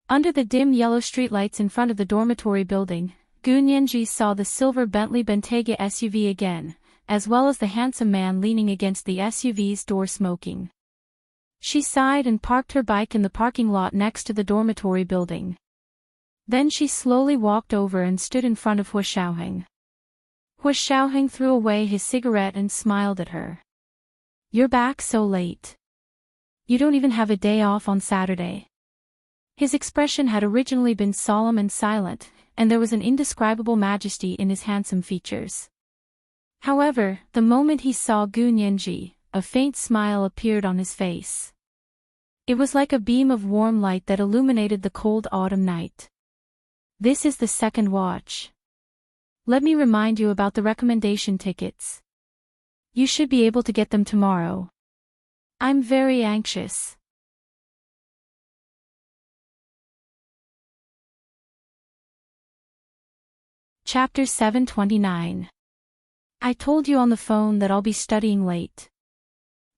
Under the dim yellow streetlights in front of the dormitory building, Gu Nianji saw the silver Bentley Bentayga SUV again, as well as the handsome man leaning against the SUV's door smoking. She sighed and parked her bike in the parking lot next to the dormitory building. Then she slowly walked over and stood in front of Hu Xiaoheng. Hu Xiaoheng threw away his cigarette and smiled at her. "You're back so late. You don't even have a day off on Saturday." His expression had originally been solemn and silent, and there was an indescribable majesty in his handsome features. However, the moment he saw Gu Nianji, a faint smile appeared on his face. It was like a beam of warm light that illuminated the cold autumn night. "This is the second watch. Let me remind you about the recommendation tickets. You should be able to get them tomorrow. I'm very anxious." Chapter 729. I told you on the phone that I'll be studying late.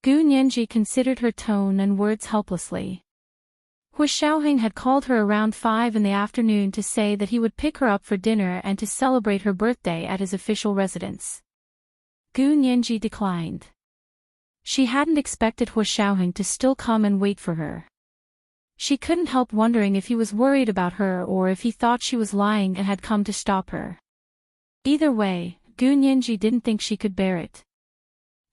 Gu Nianji considered her tone and words helplessly. Hu Xiaoheng had called her around 5 in the afternoon to say that he would pick her up for dinner and to celebrate her birthday at his official residence. Gu Nianji declined. She hadn't expected Hu Xiaoheng to still come and wait for her. She couldn't help wondering if he was worried about her or if he thought she was lying and had come to stop her. Either way, Gu Nianji didn't think she could bear it.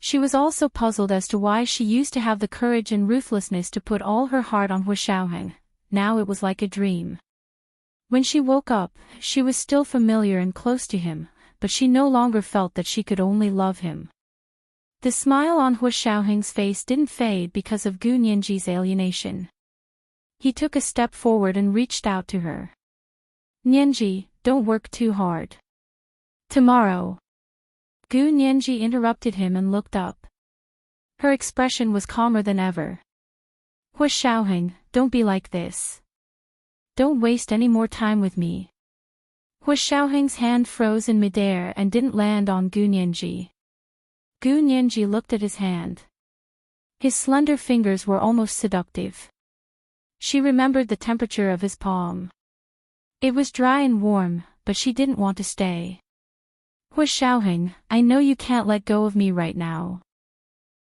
She was also puzzled as to why she used to have the courage and ruthlessness to put all her heart on Hu Xiaoheng. Now it was like a dream. When she woke up, she was still familiar and close to him, but she no longer felt that she could only love him. The smile on Hu Xiaoheng's face didn't fade because of Gu Nianji's alienation. He took a step forward and reached out to her. "Nianji, don't work too hard. Tomorrow." Gu Nianji interrupted him and looked up. Her expression was calmer than ever. "Hu Xiaoheng, don't be like this. Don't waste any more time with me." Hu Xiaoheng's hand froze in midair and didn't land on Gu Nianji. Gu Nianji looked at his hand. His slender fingers were almost seductive. She remembered the temperature of his palm. It was dry and warm, but she didn't want to stay. "Hu Xiaoheng, I know you can't let go of me right now.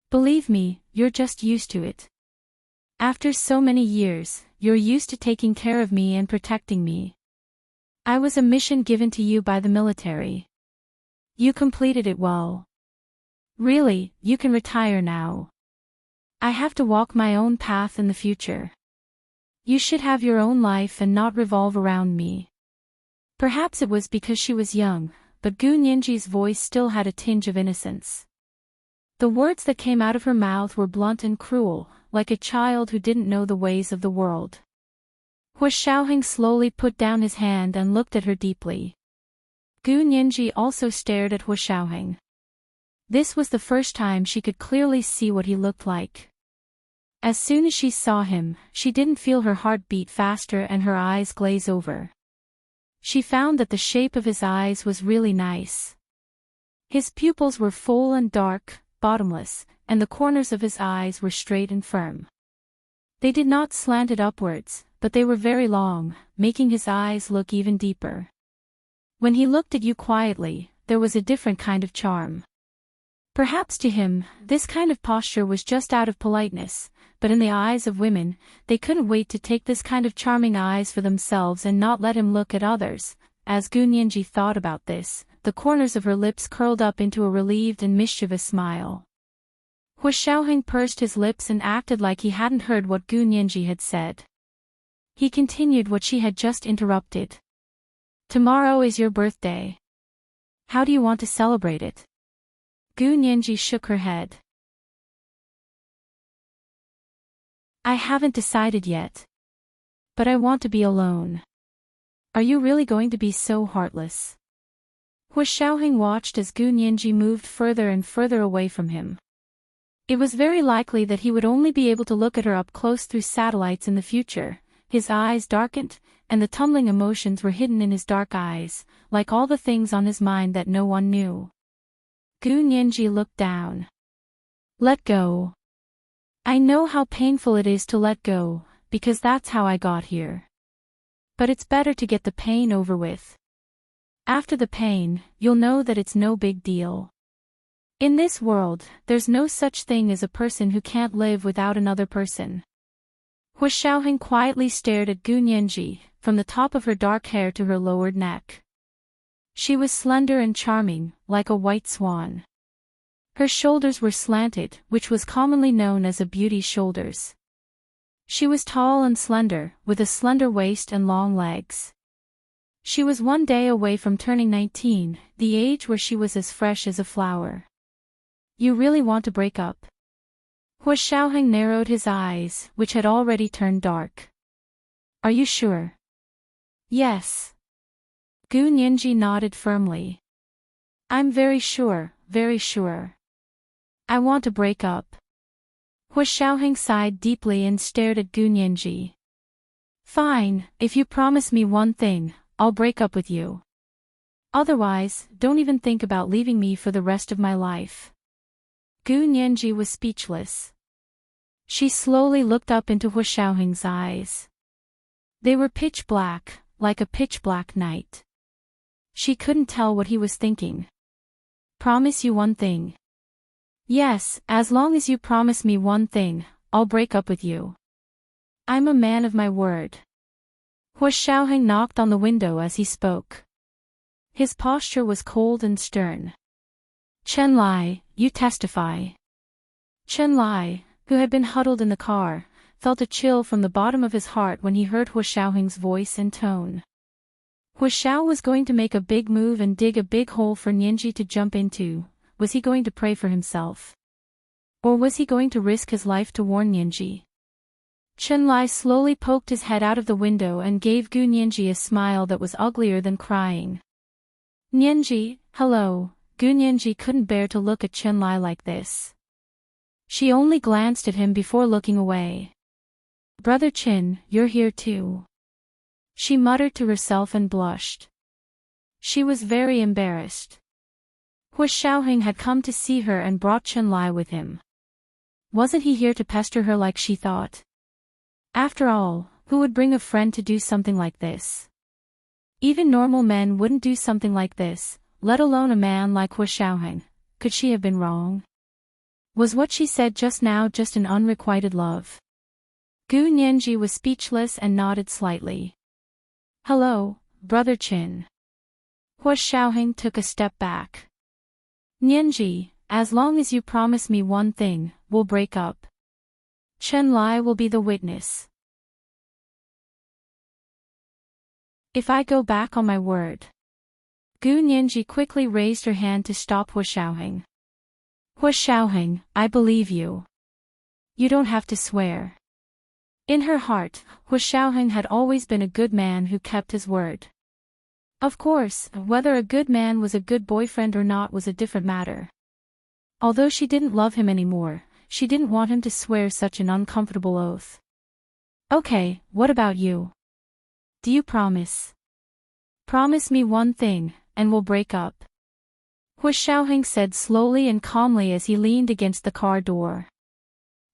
Believe me, you're just used to it. After so many years, you're used to taking care of me and protecting me. I was a mission given to you by the military. You completed it well. Really, you can retire now. I have to walk my own path in the future. You should have your own life and not revolve around me." Perhaps it was because she was young, but Gu Nianji's voice still had a tinge of innocence. The words that came out of her mouth were blunt and cruel, like a child who didn't know the ways of the world. Hu Xiaoheng slowly put down his hand and looked at her deeply. Gu Nianji also stared at Hu Xiaoheng. This was the first time she could clearly see what he looked like. As soon as she saw him, she didn't feel her heart beat faster and her eyes glaze over. She found that the shape of his eyes was really nice. His pupils were full and dark, bottomless, and the corners of his eyes were straight and firm. They did not slant it upwards, but they were very long, making his eyes look even deeper. When he looked at you quietly, there was a different kind of charm. Perhaps to him, this kind of posture was just out of politeness, but in the eyes of women, they couldn't wait to take this kind of charming eyes for themselves and not let him look at others. As Gu Nianji thought about this, the corners of her lips curled up into a relieved and mischievous smile. Hu Xiaoheng pursed his lips and acted like he hadn't heard what Gu Nianji had said. He continued what she had just interrupted. "Tomorrow is your birthday. How do you want to celebrate it?" Gu Nianji shook her head. I haven't decided yet. But I want to be alone. Are you really going to be so heartless? Hu Xiaoheng watched as Gu Nianji moved further and further away from him. It was very likely that he would only be able to look at her up close through satellites in the future. His eyes darkened, and the tumbling emotions were hidden in his dark eyes, like all the things on his mind that no one knew. Gu Nianji looked down. Let go. I know how painful it is to let go, because that's how I got here. But it's better to get the pain over with. After the pain, you'll know that it's no big deal. In this world, there's no such thing as a person who can't live without another person. Hu Xiaoheng quietly stared at Gu Nianji, from the top of her dark hair to her lowered neck. She was slender and charming, like a white swan. Her shoulders were slanted, which was commonly known as a beauty's shoulders. She was tall and slender, with a slender waist and long legs. She was one day away from turning 19, the age where she was as fresh as a flower. You really want to break up? Hu Xiaoheng narrowed his eyes, which had already turned dark. Are you sure? Yes. Gu Nianji nodded firmly. I'm very sure, very sure. I want to break up. Hu Xiaoheng sighed deeply and stared at Gu Nianji. Fine, if you promise me one thing, I'll break up with you. Otherwise, don't even think about leaving me for the rest of my life. Gu Nianji was speechless. She slowly looked up into Hu Xiaoheng's eyes. They were pitch black, like a pitch black night. She couldn't tell what he was thinking. Promise you one thing. Yes, as long as you promise me one thing, I'll break up with you. I'm a man of my word. Hu Xiaoheng knocked on the window as he spoke. His posture was cold and stern. Chen Lai, you testify. Chen Lai, who had been huddled in the car, felt a chill from the bottom of his heart when he heard Hu Xiaoheng's voice and tone. Hu Xiao was going to make a big move and dig a big hole for Nianji to jump into. Was he going to pray for himself? Or was he going to risk his life to warn Nianji? Chen Lai slowly poked his head out of the window and gave Gu Nianji a smile that was uglier than crying. Nianji, hello. Gu Nianji couldn't bear to look at Chen Lai like this. She only glanced at him before looking away. Brother Qin, you're here too. She muttered to herself and blushed. She was very embarrassed. Hu Xiaoheng had come to see her and brought Chen Lai with him. Wasn't he here to pester her like she thought? After all, who would bring a friend to do something like this? Even normal men wouldn't do something like this, let alone a man like Hu Xiaoheng. Could she have been wrong? Was what she said just now just an unrequited love? Gu Nianji was speechless and nodded slightly. Hello, Brother Qin. Hu Xiaoheng took a step back. Nianji, as long as you promise me one thing, we'll break up. Chen Lai will be the witness. If I go back on my word. Gu Nianji quickly raised her hand to stop Hu Xiaoheng. Hu Xiaoheng, I believe you. You don't have to swear. In her heart, Hu Xiaoheng had always been a good man who kept his word. Of course, whether a good man was a good boyfriend or not was a different matter. Although she didn't love him anymore, she didn't want him to swear such an uncomfortable oath. Okay, what about you? Do you promise? Promise me one thing, and we'll break up. Hu Xiaoheng said slowly and calmly as he leaned against the car door.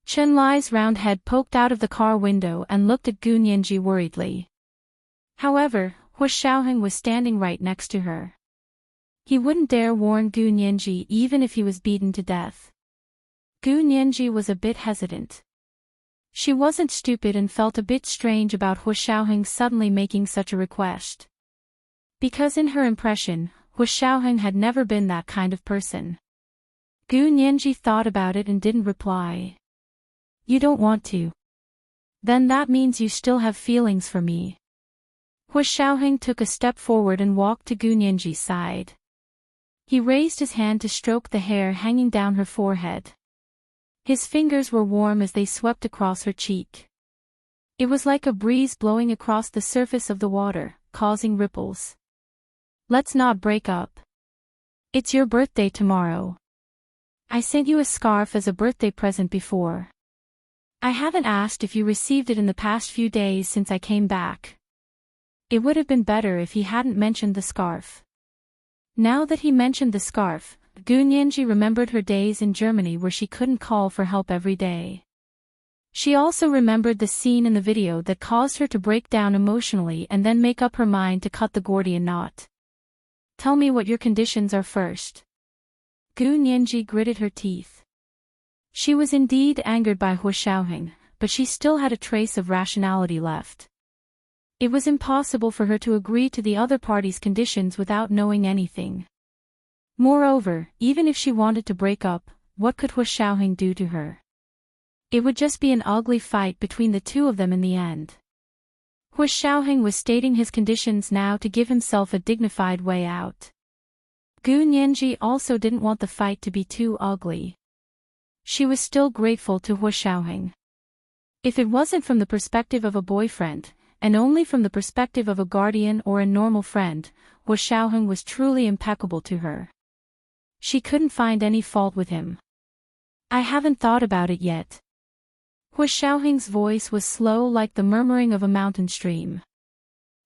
Chen Lai's round head poked out of the car window and looked at Gu Nianji worriedly. However, Hu Xiaoheng was standing right next to her. He wouldn't dare warn Gu Nianji even if he was beaten to death. Gu Nianji was a bit hesitant. She wasn't stupid and felt a bit strange about Hu Xiaoheng suddenly making such a request. Because in her impression, Hu Xiaoheng had never been that kind of person. Gu Nianji thought about it and didn't reply. You don't want to. Then that means you still have feelings for me. Hu Xiaoheng took a step forward and walked to Gu Nianji's side. He raised his hand to stroke the hair hanging down her forehead. His fingers were warm as they swept across her cheek. It was like a breeze blowing across the surface of the water, causing ripples. Let's not break up. It's your birthday tomorrow. I sent you a scarf as a birthday present before. I haven't asked if you received it in the past few days since I came back. It would have been better if he hadn't mentioned the scarf. Now that he mentioned the scarf, Gunyanji remembered her days in Germany where she couldn't call for help every day. She also remembered the scene in the video that caused her to break down emotionally and then make up her mind to cut the Gordian knot. Tell me what your conditions are first. Gunyanji gritted her teeth. She was indeed angered by Hua Xiaoheng, but she still had a trace of rationality left. It was impossible for her to agree to the other party's conditions without knowing anything. Moreover, even if she wanted to break up, what could Hua Xiaoheng do to her? It would just be an ugly fight between the two of them in the end. Hua Xiaoheng was stating his conditions now to give himself a dignified way out. Gunyanji also didn't want the fight to be too ugly. She was still grateful to Hua Xiaoheng. If it wasn't from the perspective of a boyfriend, and only from the perspective of a guardian or a normal friend, Hua Xiaoheng was truly impeccable to her. She couldn't find any fault with him. I haven't thought about it yet. Hua Xiaoheng's voice was slow like the murmuring of a mountain stream.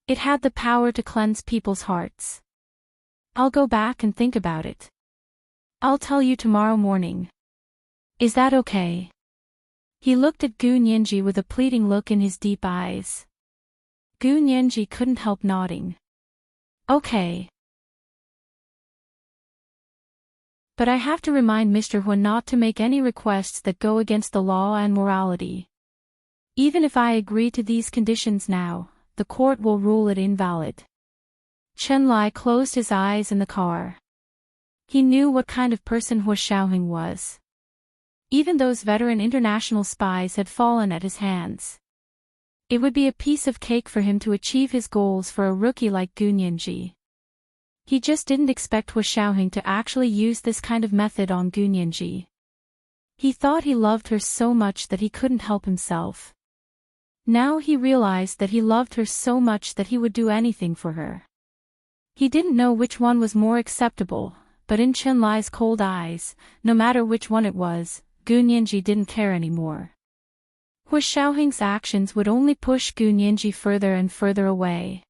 It had the power to cleanse people's hearts. I'll go back and think about it. I'll tell you tomorrow morning. Is that okay? He looked at Gunyanji with a pleading look in his deep eyes. Gunyanji couldn't help nodding. Okay. But I have to remind Mr. Hua not to make any requests that go against the law and morality. Even if I agree to these conditions now, the court will rule it invalid. Chen Lai closed his eyes in the car. He knew what kind of person Hua Xiaoheng was. Even those veteran international spies had fallen at his hands. It would be a piece of cake for him to achieve his goals for a rookie like Gunyanji. He just didn't expect Hua Xiaoheng to actually use this kind of method on Gunyanji. He thought he loved her so much that he couldn't help himself. Now he realized that he loved her so much that he would do anything for her. He didn't know which one was more acceptable, but in Chen Lai's cold eyes, no matter which one it was, Gunyanji didn't care anymore. Hua Xiaoheng's actions would only push Gunyanji further and further away.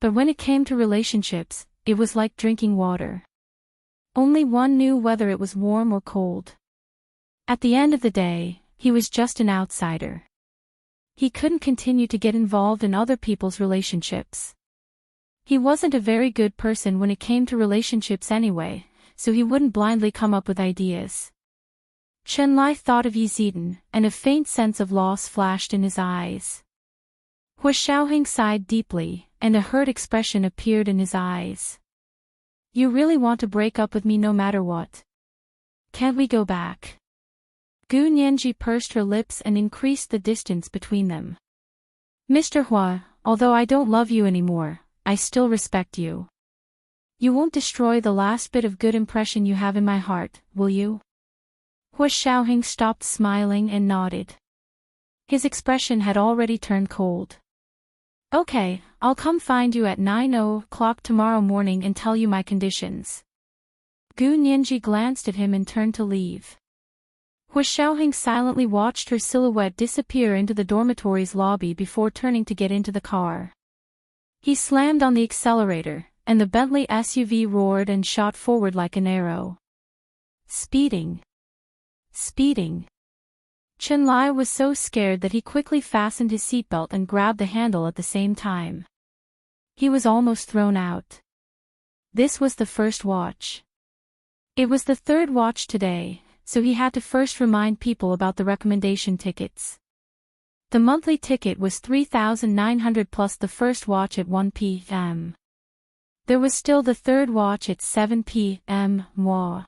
But when it came to relationships, it was like drinking water. Only one knew whether it was warm or cold. At the end of the day, he was just an outsider. He couldn't continue to get involved in other people's relationships. He wasn't a very good person when it came to relationships anyway, so he wouldn't blindly come up with ideas. Chen Lai thought of Yiziden, and a faint sense of loss flashed in his eyes. Hua Xiaoheng sighed deeply, and a hurt expression appeared in his eyes. You really want to break up with me no matter what? Can't we go back? Gunyanji pursed her lips and increased the distance between them. Mr. Hua, although I don't love you anymore, I still respect you. You won't destroy the last bit of good impression you have in my heart, will you? Hua Xiaoheng stopped smiling and nodded. His expression had already turned cold. Okay, I'll come find you at 9:00 tomorrow morning and tell you my conditions. Gunyanji glanced at him and turned to leave. Hua Xiaoheng silently watched her silhouette disappear into the dormitory's lobby before turning to get into the car. He slammed on the accelerator, and the Bentley SUV roared and shot forward like an arrow. Speeding. Speeding. Chen Lai was so scared that he quickly fastened his seatbelt and grabbed the handle at the same time. He was almost thrown out. This was the first watch. It was the third watch today, so he had to first remind people about the recommendation tickets. The monthly ticket was 3,900 plus the first watch at 1 p.m. There was still the third watch at 7 p.m. Moi.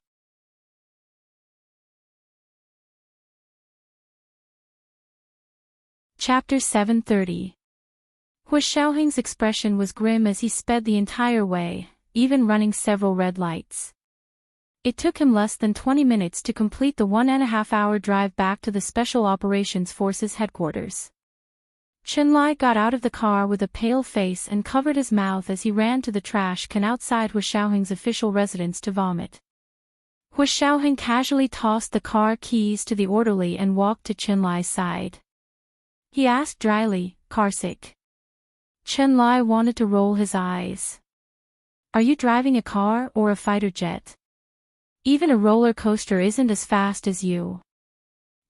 Chapter 730. Hua Xiaoheng's expression was grim as he sped the entire way, even running several red lights. It took him less than 20 minutes to complete the 1.5-hour drive back to the Special Operations Forces headquarters. Chenlai got out of the car with a pale face and covered his mouth as he ran to the trash can outside Hu Xiaoheng's official residence to vomit. Hu Xiaoheng casually tossed the car keys to the orderly and walked to Chenlai's side. He asked dryly, "Car sick?" Chenlai wanted to roll his eyes. "Are you driving a car or a fighter jet? Even a roller coaster isn't as fast as you."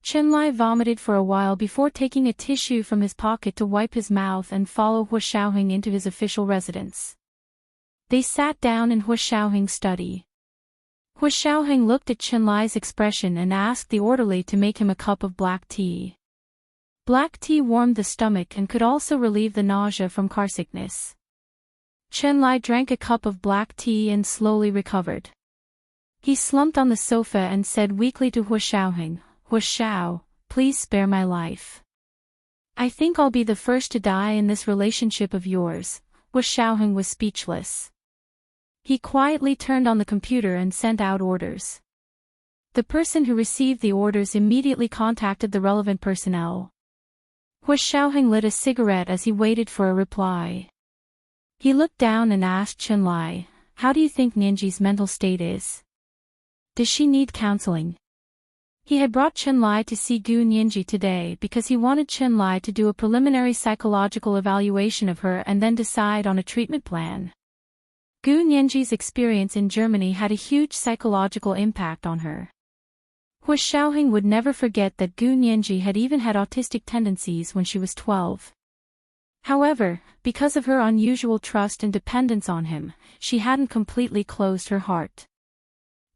Chenlai vomited for a while before taking a tissue from his pocket to wipe his mouth and follow Hu Xiaoheng into his official residence. They sat down in Hu Xiaoheng's study. Hu Xiaoheng looked at Chenlai's expression and asked the orderly to make him a cup of black tea. Black tea warmed the stomach and could also relieve the nausea from carsickness. Chenlai drank a cup of black tea and slowly recovered. He slumped on the sofa and said weakly to Hu Xiaoheng, "Hu Xiao, please spare my life. I think I'll be the first to die in this relationship of yours." Hu Xiaoheng was speechless. He quietly turned on the computer and sent out orders. The person who received the orders immediately contacted the relevant personnel. Hu Xiaoheng lit a cigarette as he waited for a reply. He looked down and asked Chenlai, "How do you think Ninji's mental state is? Does she need counseling?" He had brought Chenlai to see Gu Ninji today because he wanted Chenlai to do a preliminary psychological evaluation of her and then decide on a treatment plan. Gu Ninji's experience in Germany had a huge psychological impact on her. Hu Xiaoheng would never forget that Gu Ninji had even had autistic tendencies when she was 12. However, because of her unusual trust and dependence on him, she hadn't completely closed her heart.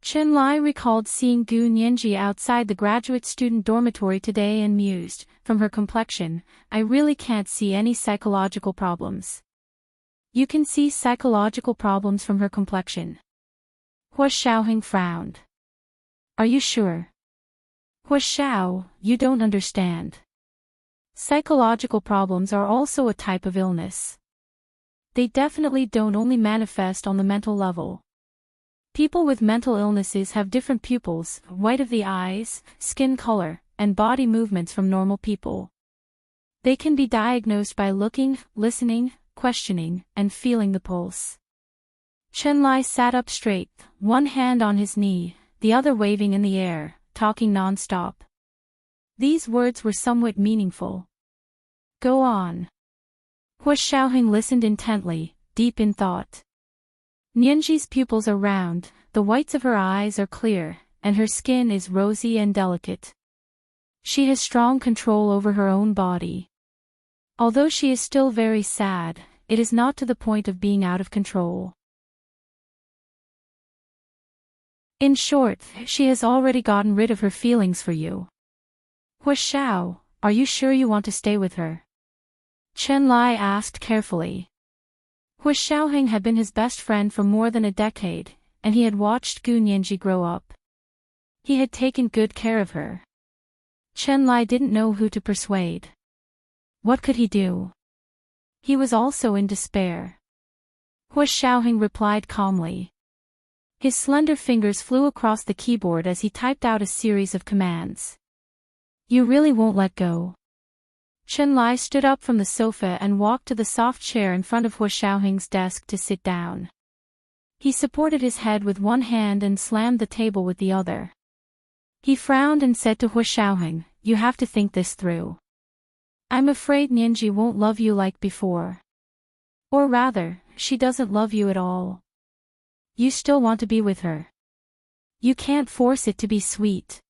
Chenlai recalled seeing Gu Ninji outside the graduate student dormitory today and mused, "From her complexion, I really can't see any psychological problems." "You can see psychological problems from her complexion." Hu Xiaoheng frowned. "Are you sure?" "Hu Xiao, you don't understand. Psychological problems are also a type of illness. They definitely don't only manifest on the mental level. People with mental illnesses have different pupils, white of the eyes, skin color, and body movements from normal people. They can be diagnosed by looking, listening, questioning, and feeling the pulse." Chenlai sat up straight, one hand on his knee, the other waving in the air, talking non-stop. These words were somewhat meaningful. "Go on." Hu Xiaoheng listened intently, deep in thought. "Ninji's pupils are round, the whites of her eyes are clear, and her skin is rosy and delicate. She has strong control over her own body. Although she is still very sad, it is not to the point of being out of control. In short, she has already gotten rid of her feelings for you. Hu Xiao, are you sure you want to stay with her?" Chenlai asked carefully. Hu Xiaoheng had been his best friend for more than a decade, and he had watched Gu Ninji grow up. He had taken good care of her. Chenlai didn't know who to persuade. What could he do? He was also in despair. Hu Xiaoheng replied calmly. His slender fingers flew across the keyboard as he typed out a series of commands. "You really won't let go?" Chenlai stood up from the sofa and walked to the soft chair in front of Hu Xiaoheng's desk to sit down. He supported his head with one hand and slammed the table with the other. He frowned and said to Hu Xiaoheng, "You have to think this through. I'm afraid Ninji won't love you like before. Or rather, she doesn't love you at all. You still want to be with her. You can't force it to be sweet."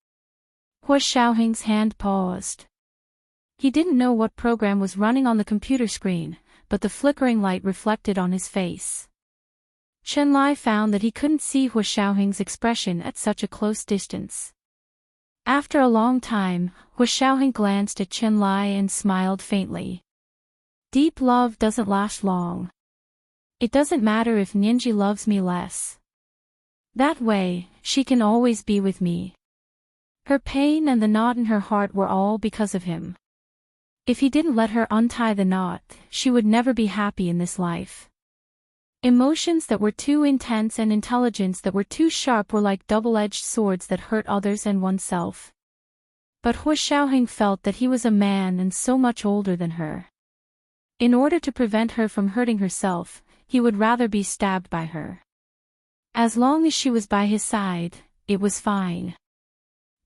Hu Xiaoheng's hand paused. He didn't know what program was running on the computer screen, but the flickering light reflected on his face. Chenlai found that he couldn't see Hu Xiaoheng's expression at such a close distance. After a long time, Hu Xiaoheng glanced at Chenlai and smiled faintly. "Deep love doesn't last long. It doesn't matter if Ninji loves me less. That way, she can always be with me. Her pain and the knot in her heart were all because of him. If he didn't let her untie the knot, she would never be happy in this life. Emotions that were too intense and intelligence that were too sharp were like double-edged swords that hurt others and oneself. But Hu Xiaoheng felt that he was a man and so much older than her. In order to prevent her from hurting herself, he would rather be stabbed by her. As long as she was by his side, it was fine.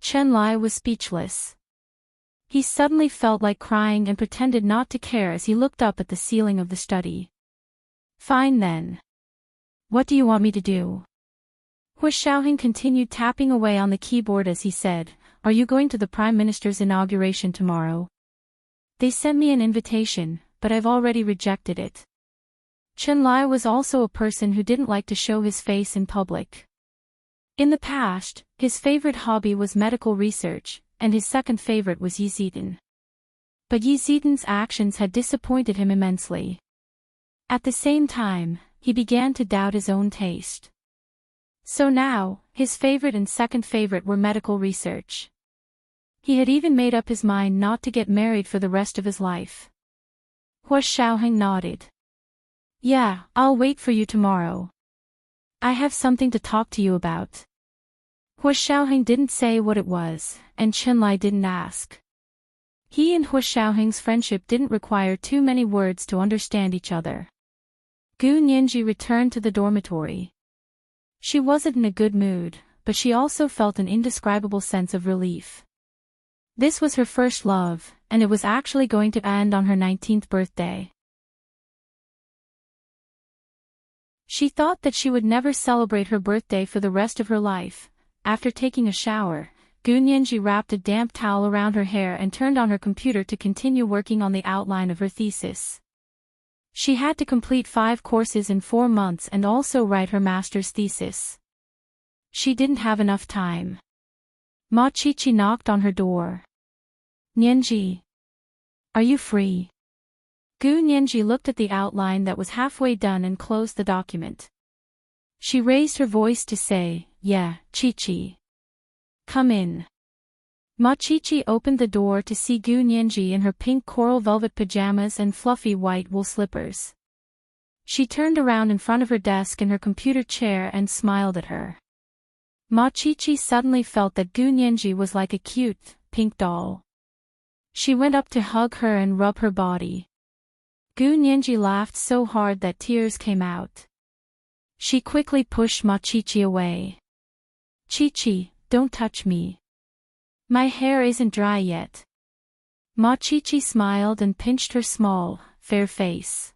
Chen Lai was speechless. He suddenly felt like crying and pretended not to care as he looked up at the ceiling of the study. Fine then. What do you want me to do? Hu Xiaoheng continued tapping away on the keyboard as he said, Are you going to the Prime Minister's inauguration tomorrow? They sent me an invitation, but I've already rejected it. Chen Lai was also a person who didn't like to show his face in public. In the past, his favorite hobby was medical research, and his second favorite was Yi Zidan. But Yi Zidan's actions had disappointed him immensely. At the same time, he began to doubt his own taste. So now, his favorite and second favorite were medical research. He had even made up his mind not to get married for the rest of his life. Hu Xiaoheng nodded. Yeah, I'll wait for you tomorrow. I have something to talk to you about. Hu Xiaoheng didn't say what it was, and Chen Lai didn't ask. He and Hu Xiaoheng's friendship didn't require too many words to understand each other. Gu Nianji returned to the dormitory. She wasn't in a good mood, but she also felt an indescribable sense of relief. This was her first love, and it was actually going to end on her 19th birthday. She thought that she would never celebrate her birthday for the rest of her life. After taking a shower, Gu Nianji wrapped a damp towel around her hair and turned on her computer to continue working on the outline of her thesis. She had to complete 5 courses in 4 months and also write her master's thesis. She didn't have enough time. Ma Qiqi knocked on her door. Nianji. Are you free? Gu Nianji looked at the outline that was halfway done and closed the document. She raised her voice to say, Yeah, Qiqi. Come in. Ma Qiqi opened the door to see Gu Nianji in her pink coral velvet pajamas and fluffy white wool slippers. She turned around in front of her desk in her computer chair and smiled at her. Ma Qiqi suddenly felt that Gu Nianji was like a cute, pink doll. She went up to hug her and rub her body. Gu Nianji laughed so hard that tears came out. She quickly pushed Ma Qiqi away. Qiqi, don't touch me. My hair isn't dry yet. Ma Qiqi smiled and pinched her small, fair face.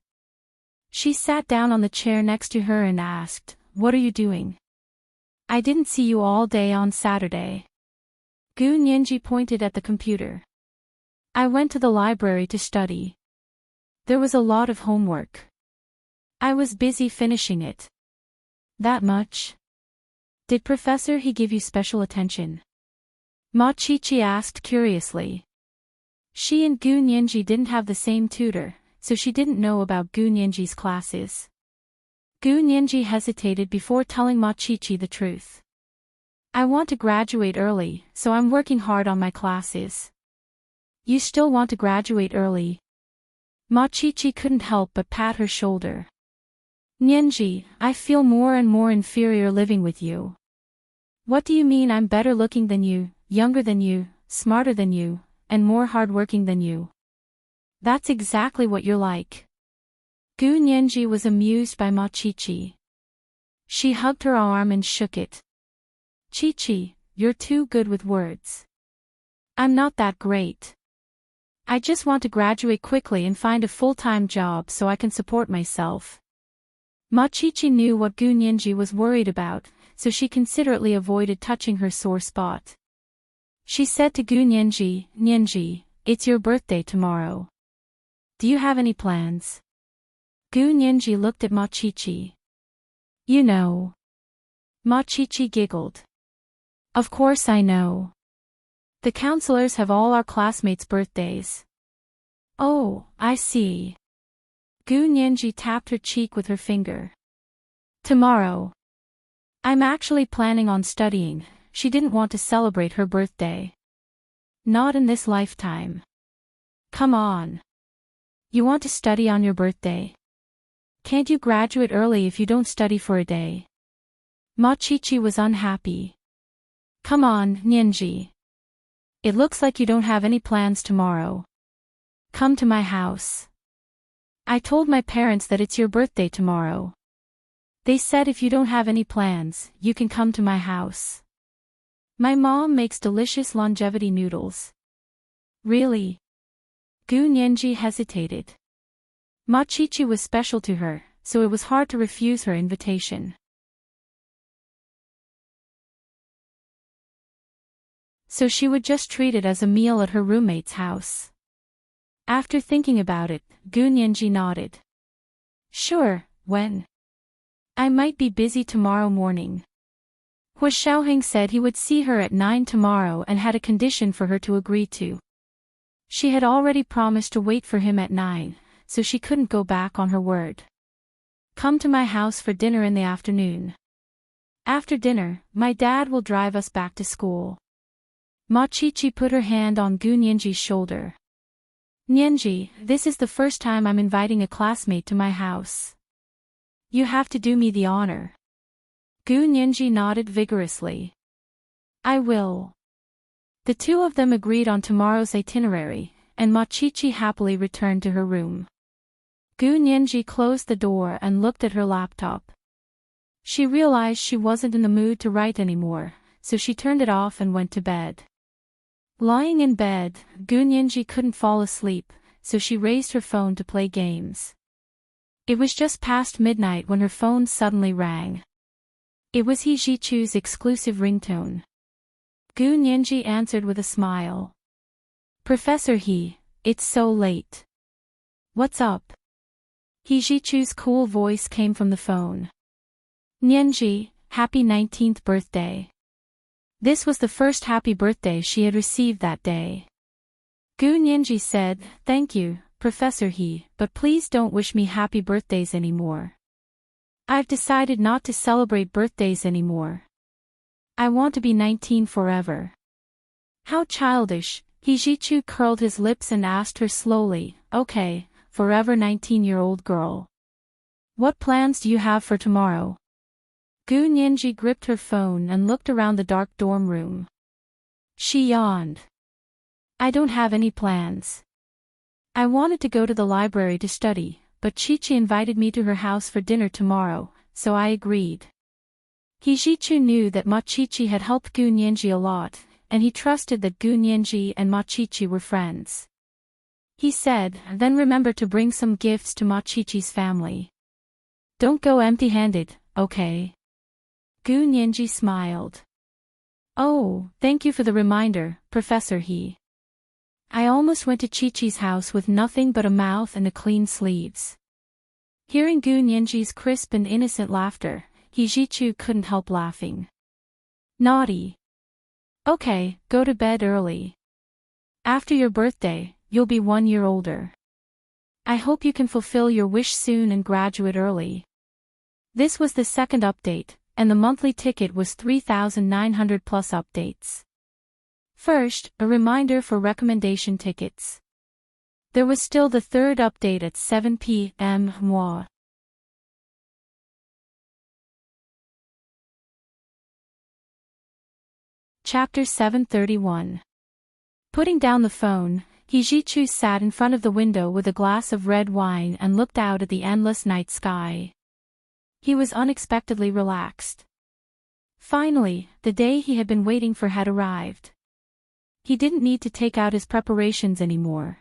She sat down on the chair next to her and asked, What are you doing? I didn't see you all day on Saturday. Gu Nianji pointed at the computer. I went to the library to study. There was a lot of homework. I was busy finishing it. That much? Did Professor He give you special attention? Ma Qiqi asked curiously. She and Gu Nianji didn't have the same tutor, so she didn't know about Gu Nianji's classes. Gu Nianji hesitated before telling Ma Qiqi the truth. I want to graduate early, so I'm working hard on my classes. You still want to graduate early? Ma Qiqi couldn't help but pat her shoulder. Nianji, I feel more and more inferior living with you. What do you mean I'm better looking than you, younger than you, smarter than you, and more hardworking than you? That's exactly what you're like. Gu Nianji was amused by Ma Qiqi. She hugged her arm and shook it. Qiqi, you're too good with words. I'm not that great. I just want to graduate quickly and find a full-time job so I can support myself. Ma Qiqi knew what Gu Nianji was worried about, so she considerately avoided touching her sore spot. She said to Gu Nianji, Nianji, it's your birthday tomorrow. Do you have any plans? Gu Nianji looked at Ma Qiqi. You know. Ma Qiqi giggled. Of course I know. The counselors have all our classmates' birthdays. Oh, I see. Gu Nianji tapped her cheek with her finger. Tomorrow. I'm actually planning on studying. She didn't want to celebrate her birthday. Not in this lifetime. Come on. You want to study on your birthday? Can't you graduate early if you don't study for a day? Ma Chichi was unhappy. Come on, Nianji. It looks like you don't have any plans tomorrow. Come to my house. I told my parents that it's your birthday tomorrow. They said if you don't have any plans, you can come to my house. My mom makes delicious longevity noodles. Really? Gu Nianji hesitated. Ma Chichi was special to her, so it was hard to refuse her invitation. So she would just treat it as a meal at her roommate's house. After thinking about it, Gu Nianji nodded. Sure, when? I might be busy tomorrow morning. Hua Xiaoheng said he would see her at 9 tomorrow and had a condition for her to agree to. She had already promised to wait for him at 9, so she couldn't go back on her word. Come to my house for dinner in the afternoon. After dinner, my dad will drive us back to school. Ma Chichi put her hand on Gu Nianji's shoulder. Nianji, this is the first time I'm inviting a classmate to my house. You have to do me the honor. Gu Nianji nodded vigorously. I will. The two of them agreed on tomorrow's itinerary, and Ma Chichi happily returned to her room. Gu Nianji closed the door and looked at her laptop. She realized she wasn't in the mood to write anymore, so she turned it off and went to bed. Lying in bed, Gu Nianji couldn't fall asleep, so she raised her phone to play games. It was just past midnight when her phone suddenly rang. It was He Jichu's exclusive ringtone. Gu Nianji answered with a smile. Professor He, it's so late. What's up? He Jichu's cool voice came from the phone. Nianji, happy 19th birthday. This was the first happy birthday she had received that day. Gu Nianji said, thank you, Professor He, but please don't wish me happy birthdays anymore. I've decided not to celebrate birthdays anymore. I want to be 19 forever. How childish, He Jichu curled his lips and asked her slowly, okay, forever 19-year-old girl. What plans do you have for tomorrow? Gu Nianji gripped her phone and looked around the dark dorm room. She yawned. I don't have any plans. I wanted to go to the library to study, but Chichi invited me to her house for dinner tomorrow, so I agreed. He Jichu knew that Ma Chichi had helped Gu Nianji a lot, and he trusted that Gu Nianji and Ma Chichi were friends. He said, then remember to bring some gifts to Ma Chichi's family. Don't go empty-handed, okay? Gu Nianji smiled. Oh, thank you for the reminder, Professor He. I almost went to Chi-Chi's house with nothing but a mouth and a clean sleeves. Hearing Gu Nianji's crisp and innocent laughter, He Jichu couldn't help laughing. Naughty. Okay, go to bed early. After your birthday, you'll be 1 year older. I hope you can fulfill your wish soon and graduate early. This was the second update, and the monthly ticket was 3,900 plus updates. First, a reminder for recommendation tickets. There was still the third update at 7 p.m. moi. Chapter 731. Putting down the phone, He Jichu sat in front of the window with a glass of red wine and looked out at the endless night sky. He was unexpectedly relaxed. Finally, the day he had been waiting for had arrived. He didn't need to take out his preparations anymore.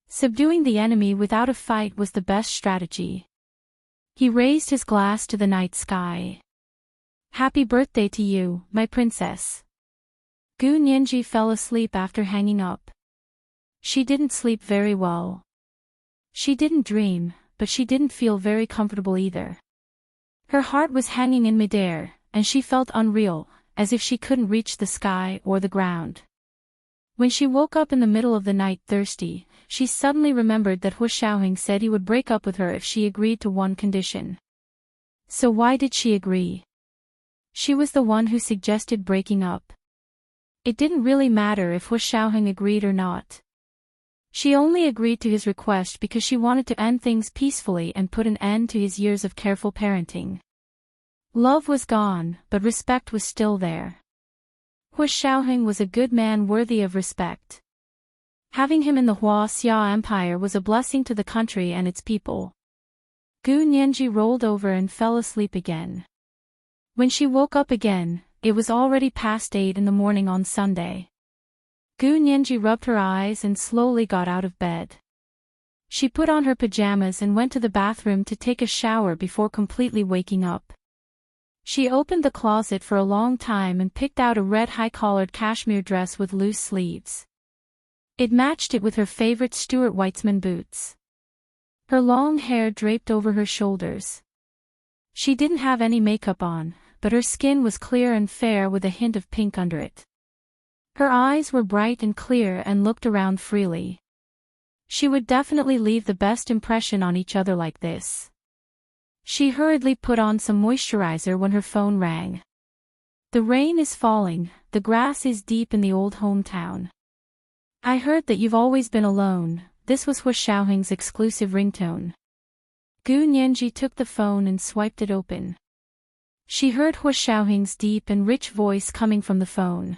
Subduing the enemy without a fight was the best strategy. He raised his glass to the night sky. Happy birthday to you, my princess. Gu Nianji fell asleep after hanging up. She didn't sleep very well. She didn't dream, but she didn't feel very comfortable either. Her heart was hanging in midair, and she felt unreal, as if she couldn't reach the sky or the ground. When she woke up in the middle of the night thirsty, she suddenly remembered that Hua Xiaoheng said he would break up with her if she agreed to one condition. So why did she agree? She was the one who suggested breaking up. It didn't really matter if Hua Xiaoheng agreed or not. She only agreed to his request because she wanted to end things peacefully and put an end to his years of careful parenting. Love was gone, but respect was still there. Hu Xiaoheng was a good man worthy of respect. Having him in the Hua Xia Empire was a blessing to the country and its people. Gu Nianji rolled over and fell asleep again. When she woke up again, it was already past 8 in the morning on Sunday. Gu Nianji rubbed her eyes and slowly got out of bed. She put on her pajamas and went to the bathroom to take a shower before completely waking up. She opened the closet for a long time and picked out a red high-collared cashmere dress with loose sleeves. It matched it with her favorite Stuart Weitzman boots. Her long hair draped over her shoulders. She didn't have any makeup on, but her skin was clear and fair with a hint of pink under it. Her eyes were bright and clear and looked around freely. She would definitely leave the best impression on each other like this. She hurriedly put on some moisturizer when her phone rang. The rain is falling, the grass is deep in the old hometown. I heard that you've always been alone. This was Hu Xiaoheng's exclusive ringtone. Gu Nianji took the phone and swiped it open. She heard Hu Xiaoheng's deep and rich voice coming from the phone.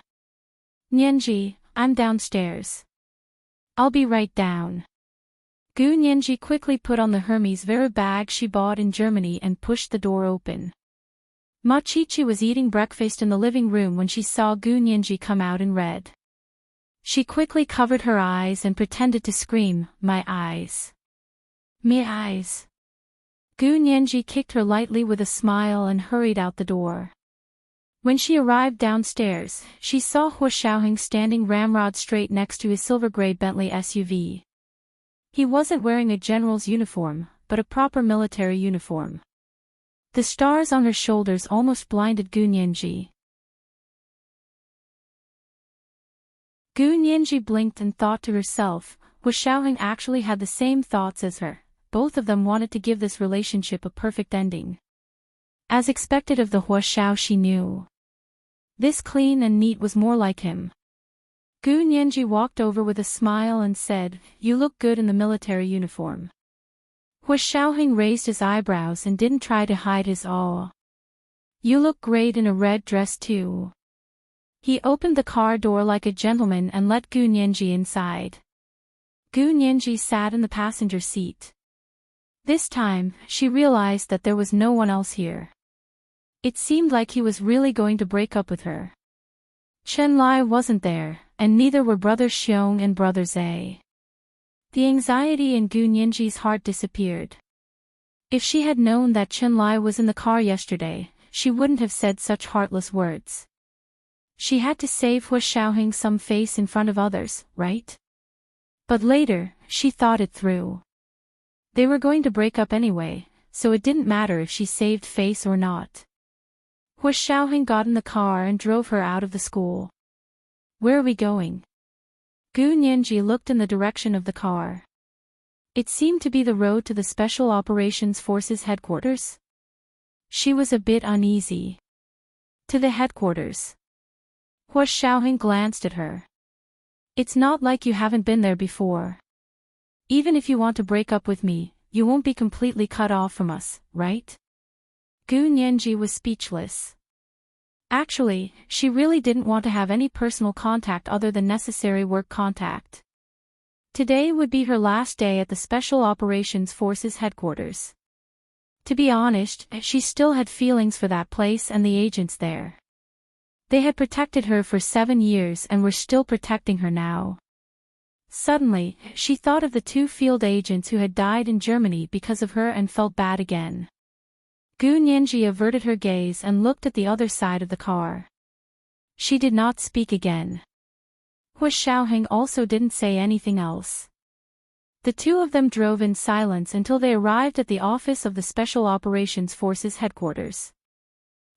Nianji, I'm downstairs. I'll be right down. Gu Nianji quickly put on the Hermes Vera bag she bought in Germany and pushed the door open. Ma Qiqi was eating breakfast in the living room when she saw Gu Nianji come out in red. She quickly covered her eyes and pretended to scream, "My eyes! My eyes!" Gu Nianji kicked her lightly with a smile and hurried out the door. When she arrived downstairs, she saw Hu Xiaoheng standing ramrod straight next to his silver-gray Bentley SUV. He wasn't wearing a general's uniform, but a proper military uniform. The stars on her shoulders almost blinded Gu Nianji. Gu Nianji blinked and thought to herself, Hu Xiaoheng actually had the same thoughts as her. Both of them wanted to give this relationship a perfect ending. As expected of the Hu Xiao she knew. This clean and neat was more like him. Gu Nianji walked over with a smile and said, "You look good in the military uniform." Hu Xiaoheng raised his eyebrows and didn't try to hide his awe. "You look great in a red dress too." He opened the car door like a gentleman and let Gu Nianji inside. Gu Nianji sat in the passenger seat. This time, she realized that there was no one else here. It seemed like he was really going to break up with her. Chen Lai wasn't there, and neither were Brother Xiong and Brother Zhe. The anxiety in Gu Nianji's heart disappeared. If she had known that Chen Lai was in the car yesterday, she wouldn't have said such heartless words. She had to save Hu Xiaoheng some face in front of others, right? But later, she thought it through. They were going to break up anyway, so it didn't matter if she saved face or not. Hu Xiaoheng got in the car and drove her out of the school. "Where are we going?" Gu Nianji looked in the direction of the car. It seemed to be the road to the Special Operations Forces headquarters. She was a bit uneasy. "To the headquarters." Hu Xiaoheng glanced at her. "It's not like you haven't been there before. Even if you want to break up with me, you won't be completely cut off from us, right?" Gu Nianji was speechless. Actually, she really didn't want to have any personal contact other than necessary work contact. Today would be her last day at the Special Operations Forces headquarters. To be honest, she still had feelings for that place and the agents there. They had protected her for 7 years and were still protecting her now. Suddenly, she thought of the 2 field agents who had died in Germany because of her and felt bad again. Gu Nianji averted her gaze and looked at the other side of the car. She did not speak again. Hu Xiaoheng also didn't say anything else. The two of them drove in silence until they arrived at the office of the Special Operations Forces headquarters.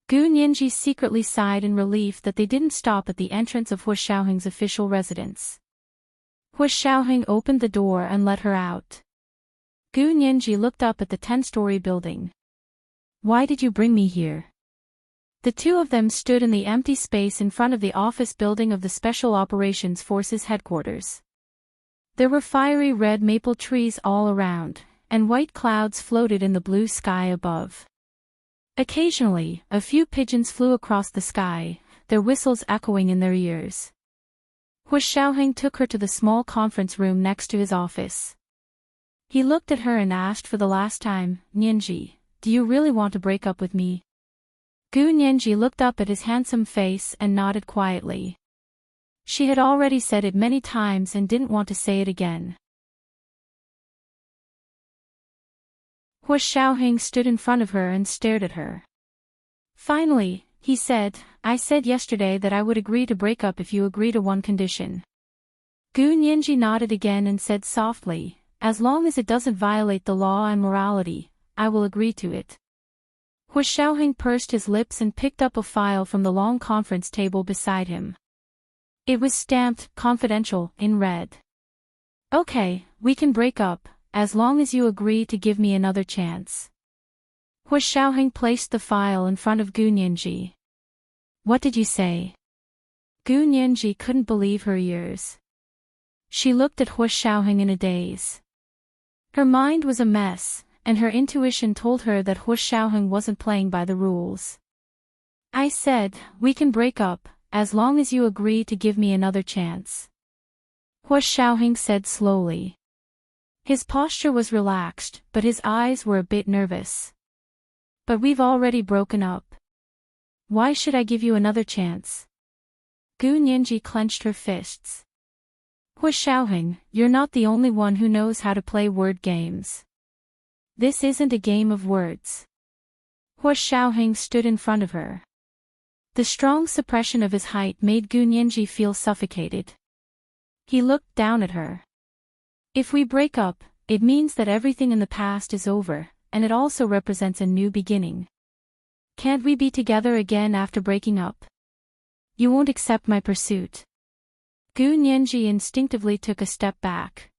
Gu Nianji secretly sighed in relief that they didn't stop at the entrance of Hu Xiaoheng's official residence. Hu Xiaoheng opened the door and let her out. Gu Nianji looked up at the 10-story building. "Why did you bring me here?" The two of them stood in the empty space in front of the office building of the Special Operations Forces headquarters. There were fiery red maple trees all around, and white clouds floated in the blue sky above. Occasionally, a few pigeons flew across the sky, their whistles echoing in their ears. Hu Xiaoheng took her to the small conference room next to his office. He looked at her and asked for the last time, "Nianji, do you really want to break up with me?" Gu Nianji looked up at his handsome face and nodded quietly. She had already said it many times and didn't want to say it again. Hu Xiaoheng stood in front of her and stared at her. Finally, he said, "I said yesterday that I would agree to break up if you agree to one condition." Gu Nianji nodded again and said softly, "As long as it doesn't violate the law and morality, I will agree to it." Hu Xiaoheng pursed his lips and picked up a file from the long conference table beside him. It was stamped, "Confidential," in red. "Okay, we can break up, as long as you agree to give me another chance." Hu Xiaoheng placed the file in front of Gu Nianji. "What did you say?" Gu Nianji couldn't believe her ears. She looked at Hu Xiaoheng in a daze. Her mind was a mess, and her intuition told her that Hu Xiaoheng wasn't playing by the rules. "I said, we can break up, as long as you agree to give me another chance," Hu Xiaoheng said slowly. His posture was relaxed, but his eyes were a bit nervous. "But we've already broken up. Why should I give you another chance?" Gu Nianji clenched her fists. "Hu Xiaoheng, you're not the only one who knows how to play word games. This isn't a game of words." Hu Xiaoheng stood in front of her. The strong suppression of his height made Gu Nianji feel suffocated. He looked down at her. "If we break up, it means that everything in the past is over, and it also represents a new beginning. Can't we be together again after breaking up? You won't accept my pursuit." Gu Nianji instinctively took a step back.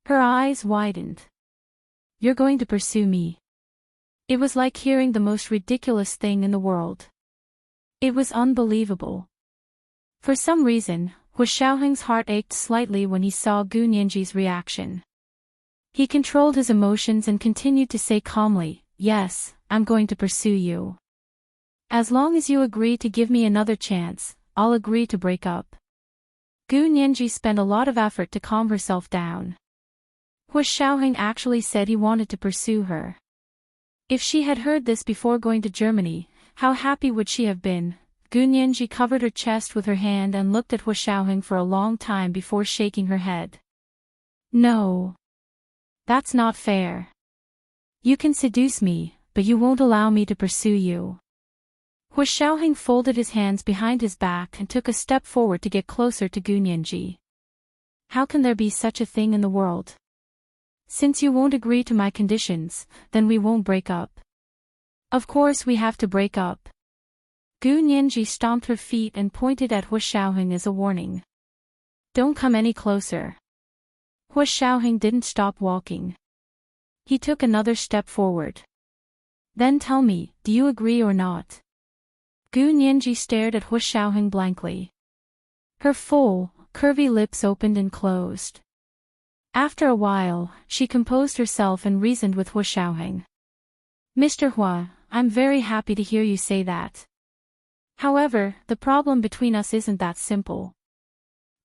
Her eyes widened. "You're going to pursue me?" It was like hearing the most ridiculous thing in the world. It was unbelievable. For some reason, Hu Xiaoheng's heart ached slightly when he saw Gu Nianji's reaction. He controlled his emotions and continued to say calmly, "Yes, I'm going to pursue you. As long as you agree to give me another chance, I'll agree to break up." Gu Nianji spent a lot of effort to calm herself down. Hu Xiaoheng actually said he wanted to pursue her. If she had heard this before going to Germany, how happy would she have been? Gu Nianji covered her chest with her hand and looked at Hu Xiaoheng for a long time before shaking her head. "No. That's not fair. You can seduce me, but you won't allow me to pursue you." Hu Xiaoheng folded his hands behind his back and took a step forward to get closer to Gu Nianji. "How can there be such a thing in the world? Since you won't agree to my conditions, then we won't break up. Of course we have to break up." Gu Nianji stomped her feet and pointed at Hu Xiaoheng as a warning. "Don't come any closer." Hu Xiaoheng didn't stop walking. He took another step forward. "Then tell me, do you agree or not?" Gu Nianji stared at Hu Xiaoheng blankly. Her full, curvy lips opened and closed. After a while, she composed herself and reasoned with Hu Xiaoheng. "Mr. Hua, I'm very happy to hear you say that. However, the problem between us isn't that simple.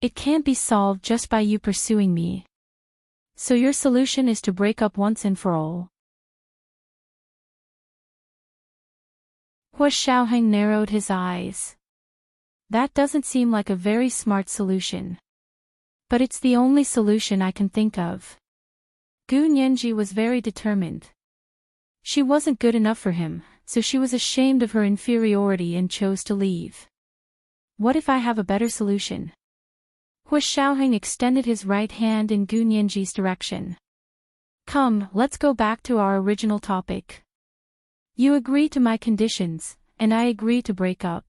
It can't be solved just by you pursuing me. So your solution is to break up once and for all." Hu Xiaoheng narrowed his eyes. "That doesn't seem like a very smart solution. But it's the only solution I can think of." Gu Nianji was very determined. She wasn't good enough for him, so she was ashamed of her inferiority and chose to leave. "What if I have a better solution?" Hu Xiaoheng extended his right hand in Gu Nianji's direction. "Come, let's go back to our original topic. You agree to my conditions, and I agree to break up.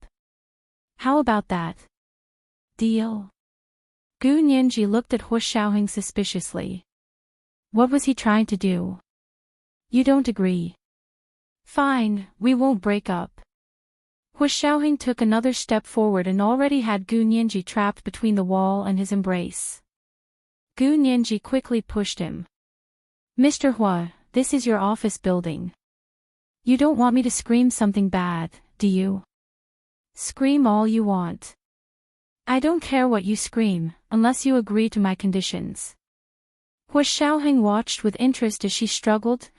How about that? Deal?" Gu Nianji looked at Hu Xiaoheng suspiciously. What was he trying to do? "You don't agree. Fine, we won't break up." Hu Xiaoheng took another step forward and already had Gu Nianji trapped between the wall and his embrace. Gu Nianji quickly pushed him. Mr. Hua, this is your office building. You don't want me to scream something bad, do you? Scream all you want. I don't care what you scream, unless you agree to my conditions. Hua Xiaoheng watched with interest as she struggled,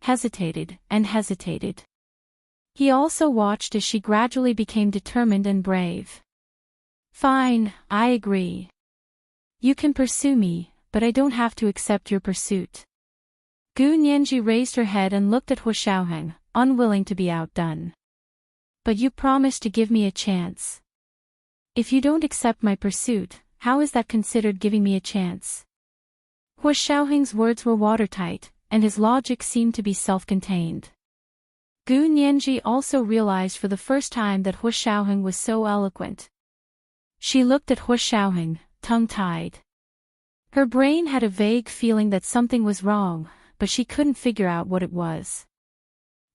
hesitated, and hesitated. He also watched as she gradually became determined and brave. Fine, I agree. You can pursue me, but I don't have to accept your pursuit. Gu Nianji raised her head and looked at Hua Xiaoheng, unwilling to be outdone. But you promised to give me a chance. If you don't accept my pursuit, how is that considered giving me a chance? Hua Xiaoheng's words were watertight, and his logic seemed to be self-contained. Gu Nianji also realized for the first time that Hua Xiaoheng was so eloquent. She looked at Hua Xiaoheng, tongue-tied. Her brain had a vague feeling that something was wrong, but she couldn't figure out what it was.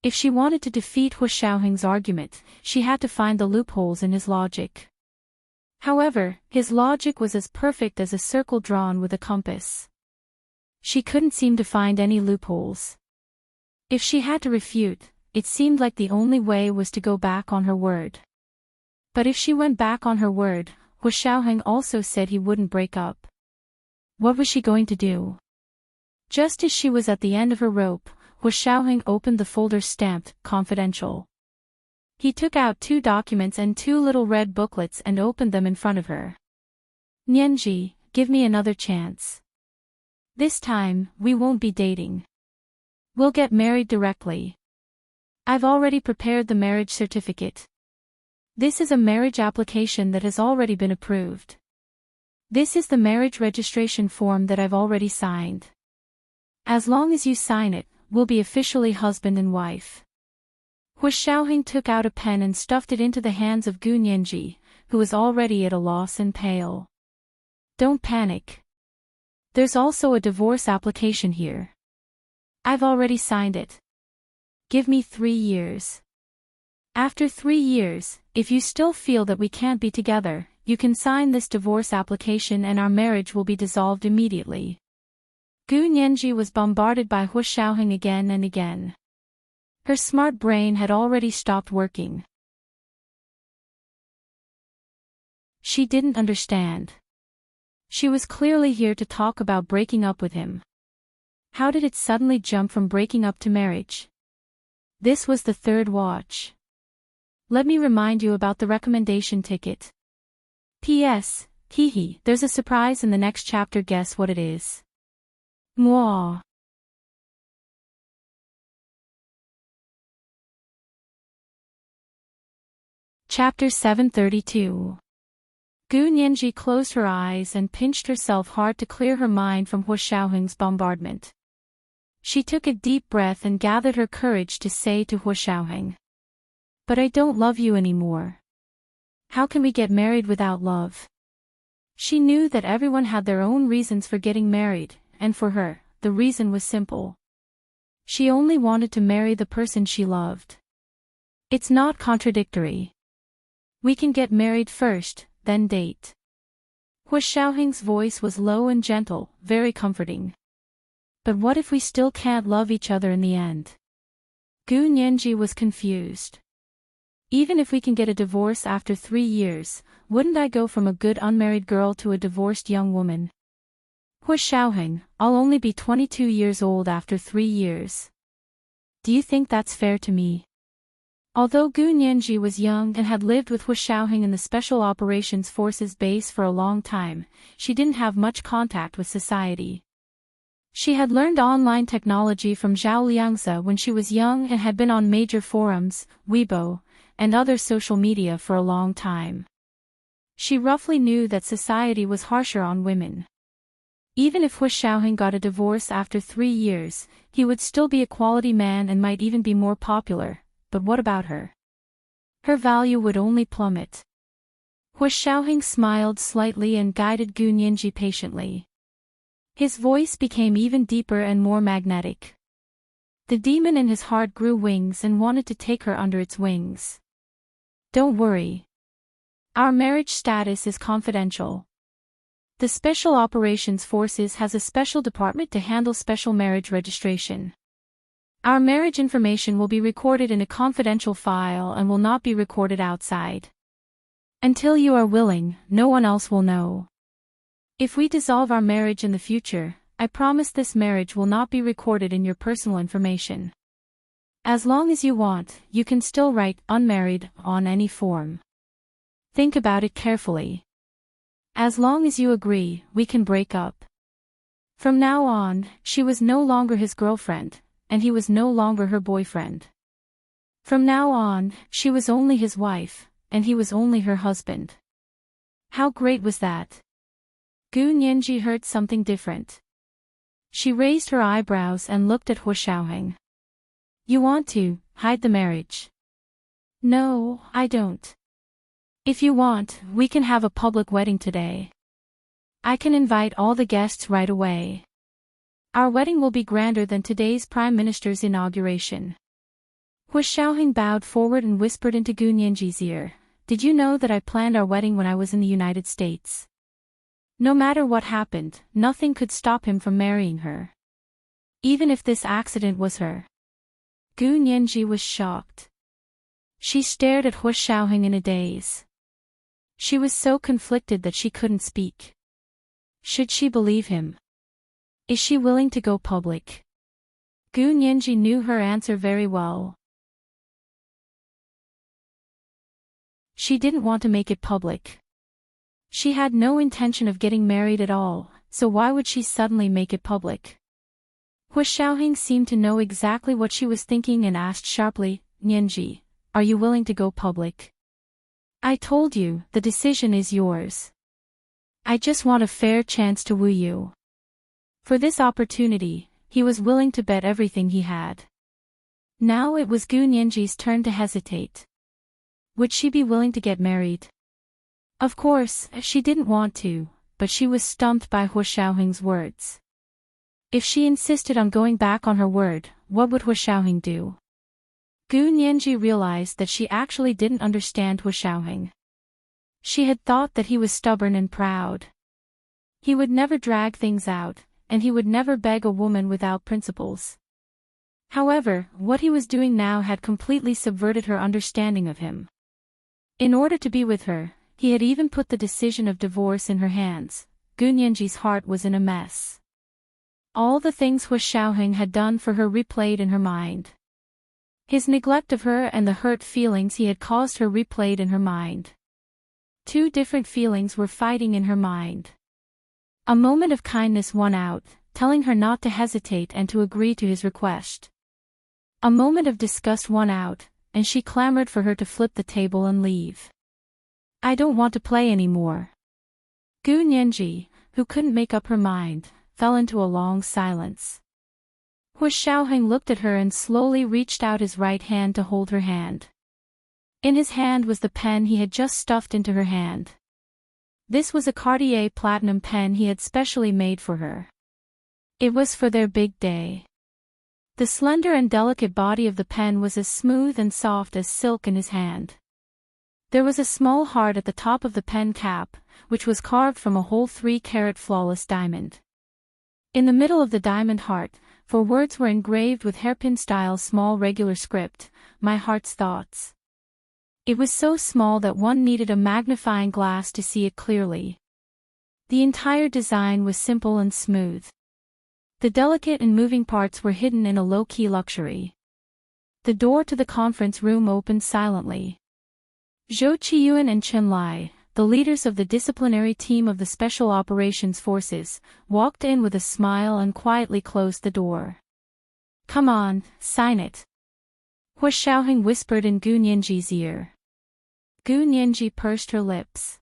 If she wanted to defeat Hua Xiaoheng's argument, she had to find the loopholes in his logic. However, his logic was as perfect as a circle drawn with a compass. She couldn't seem to find any loopholes. If she had to refute, it seemed like the only way was to go back on her word. But if she went back on her word, Hua Xiaoheng also said he wouldn't break up. What was she going to do? Just as she was at the end of her rope, Hua Xiaoheng opened the folder stamped, "Confidential." He took out 2 documents and 2 little red booklets and opened them in front of her. Nianji, give me another chance. This time, we won't be dating. We'll get married directly. I've already prepared the marriage certificate. This is a marriage application that has already been approved. This is the marriage registration form that I've already signed. As long as you sign it, we'll be officially husband and wife. Hua Xiaoheng took out a pen and stuffed it into the hands of Gu Nianji, who was already at a loss and pale. Don't panic. There's also a divorce application here. I've already signed it. Give me 3 years. After 3 years, if you still feel that we can't be together, you can sign this divorce application and our marriage will be dissolved immediately. Gu Nianji was bombarded by Hua Xiaoheng again and again. Her smart brain had already stopped working. She didn't understand. She was clearly here to talk about breaking up with him. How did it suddenly jump from breaking up to marriage? This was the 3rd watch. Let me remind you about the recommendation ticket. P.S. Hehe, there's a surprise in the next chapter. Guess what it is? Mwah. Chapter 732. Gu Nianji closed her eyes and pinched herself hard to clear her mind from Hua Xiaoheng's bombardment. She took a deep breath and gathered her courage to say to Hua Xiaoheng, "But I don't love you anymore. How can we get married without love?" She knew that everyone had their own reasons for getting married, and for her, the reason was simple. She only wanted to marry the person she loved. It's not contradictory. We can get married first, then date. Hua Xiaoheng's voice was low and gentle, very comforting. But what if we still can't love each other in the end? Gu Nianji was confused. Even if we can get a divorce after 3 years, wouldn't I go from a good unmarried girl to a divorced young woman? Hua Xiaoheng, I'll only be 22 years old after 3 years. Do you think that's fair to me? Although Gu Nianji was young and had lived with Hua Xiaoheng in the Special Operations Forces base for a long time, she didn't have much contact with society. She had learned online technology from Zhao Liangzi when she was young and had been on major forums, Weibo, and other social media for a long time. She roughly knew that society was harsher on women. Even if Hua Xiaoheng got a divorce after 3 years, he would still be a quality man and might even be more popular. But what about her? Her value would only plummet. Hua Xiaoheng smiled slightly and guided Gu Nianji patiently. His voice became even deeper and more magnetic. The demon in his heart grew wings and wanted to take her under its wings. Don't worry. Our marriage status is confidential. The Special Operations Forces has a special department to handle special marriage registration. Our marriage information will be recorded in a confidential file and will not be recorded outside. Until you are willing, no one else will know. If we dissolve our marriage in the future, I promise this marriage will not be recorded in your personal information. As long as you want, you can still write unmarried on any form. Think about it carefully. As long as you agree, we can break up. From now on, she was no longer his girlfriend, and he was no longer her boyfriend. From now on, she was only his wife, and he was only her husband. How great was that? Gu Nianji heard something different. She raised her eyebrows and looked at Hu Xiaoheng. You want to hide the marriage? No, I don't. If you want, we can have a public wedding today. I can invite all the guests right away. Our wedding will be grander than today's Prime Minister's inauguration. Hu Xiaoheng bowed forward and whispered into Gu Nianji's ear, Did you know that I planned our wedding when I was in the United States? No matter what happened, nothing could stop him from marrying her. Even if this accident was her. Gu Nianji was shocked. She stared at Hu Xiaoheng in a daze. She was so conflicted that she couldn't speak. Should she believe him? Is she willing to go public? Gu Nianji knew her answer very well. She didn't want to make it public. She had no intention of getting married at all, so why would she suddenly make it public? Hu Xiaoheng seemed to know exactly what she was thinking and asked sharply, Nianji, are you willing to go public? I told you, the decision is yours. I just want a fair chance to woo you. For this opportunity, he was willing to bet everything he had. Now it was Gu Nianji's turn to hesitate. Would she be willing to get married? Of course, she didn't want to, but she was stumped by Hu Xiaoheng's words. If she insisted on going back on her word, what would Hu Xiaoheng do? Gu Nianji realized that she actually didn't understand Hu Xiaoheng. She had thought that he was stubborn and proud. He would never drag things out, and he would never beg a woman without principles. However, what he was doing now had completely subverted her understanding of him. In order to be with her, he had even put the decision of divorce in her hands. Gu Nianji's heart was in a mess. All the things Hu Xiaoheng had done for her replayed in her mind. His neglect of her and the hurt feelings he had caused her replayed in her mind. Two different feelings were fighting in her mind. A moment of kindness won out, telling her not to hesitate and to agree to his request. A moment of disgust won out, and she clamored for her to flip the table and leave. I don't want to play anymore. Gu Nianji, who couldn't make up her mind, fell into a long silence. Hu Xiaoheng looked at her and slowly reached out his right hand to hold her hand. In his hand was the pen he had just stuffed into her hand. This was a Cartier platinum pen he had specially made for her. It was for their big day. The slender and delicate body of the pen was as smooth and soft as silk in his hand. There was a small heart at the top of the pen cap, which was carved from a whole 3-carat flawless diamond. In the middle of the diamond heart, 4 words were engraved with hairpin-style small regular script, my heart's thoughts. It was so small that one needed a magnifying glass to see it clearly. The entire design was simple and smooth. The delicate and moving parts were hidden in a low-key luxury. The door to the conference room opened silently. Zhou Qiyuan and Chen Lai, the leaders of the disciplinary team of the Special Operations Forces, walked in with a smile and quietly closed the door. Come on, sign it. Hu Xiaoheng whispered in Gu Nianji's ear. Gu Nianji pursed her lips.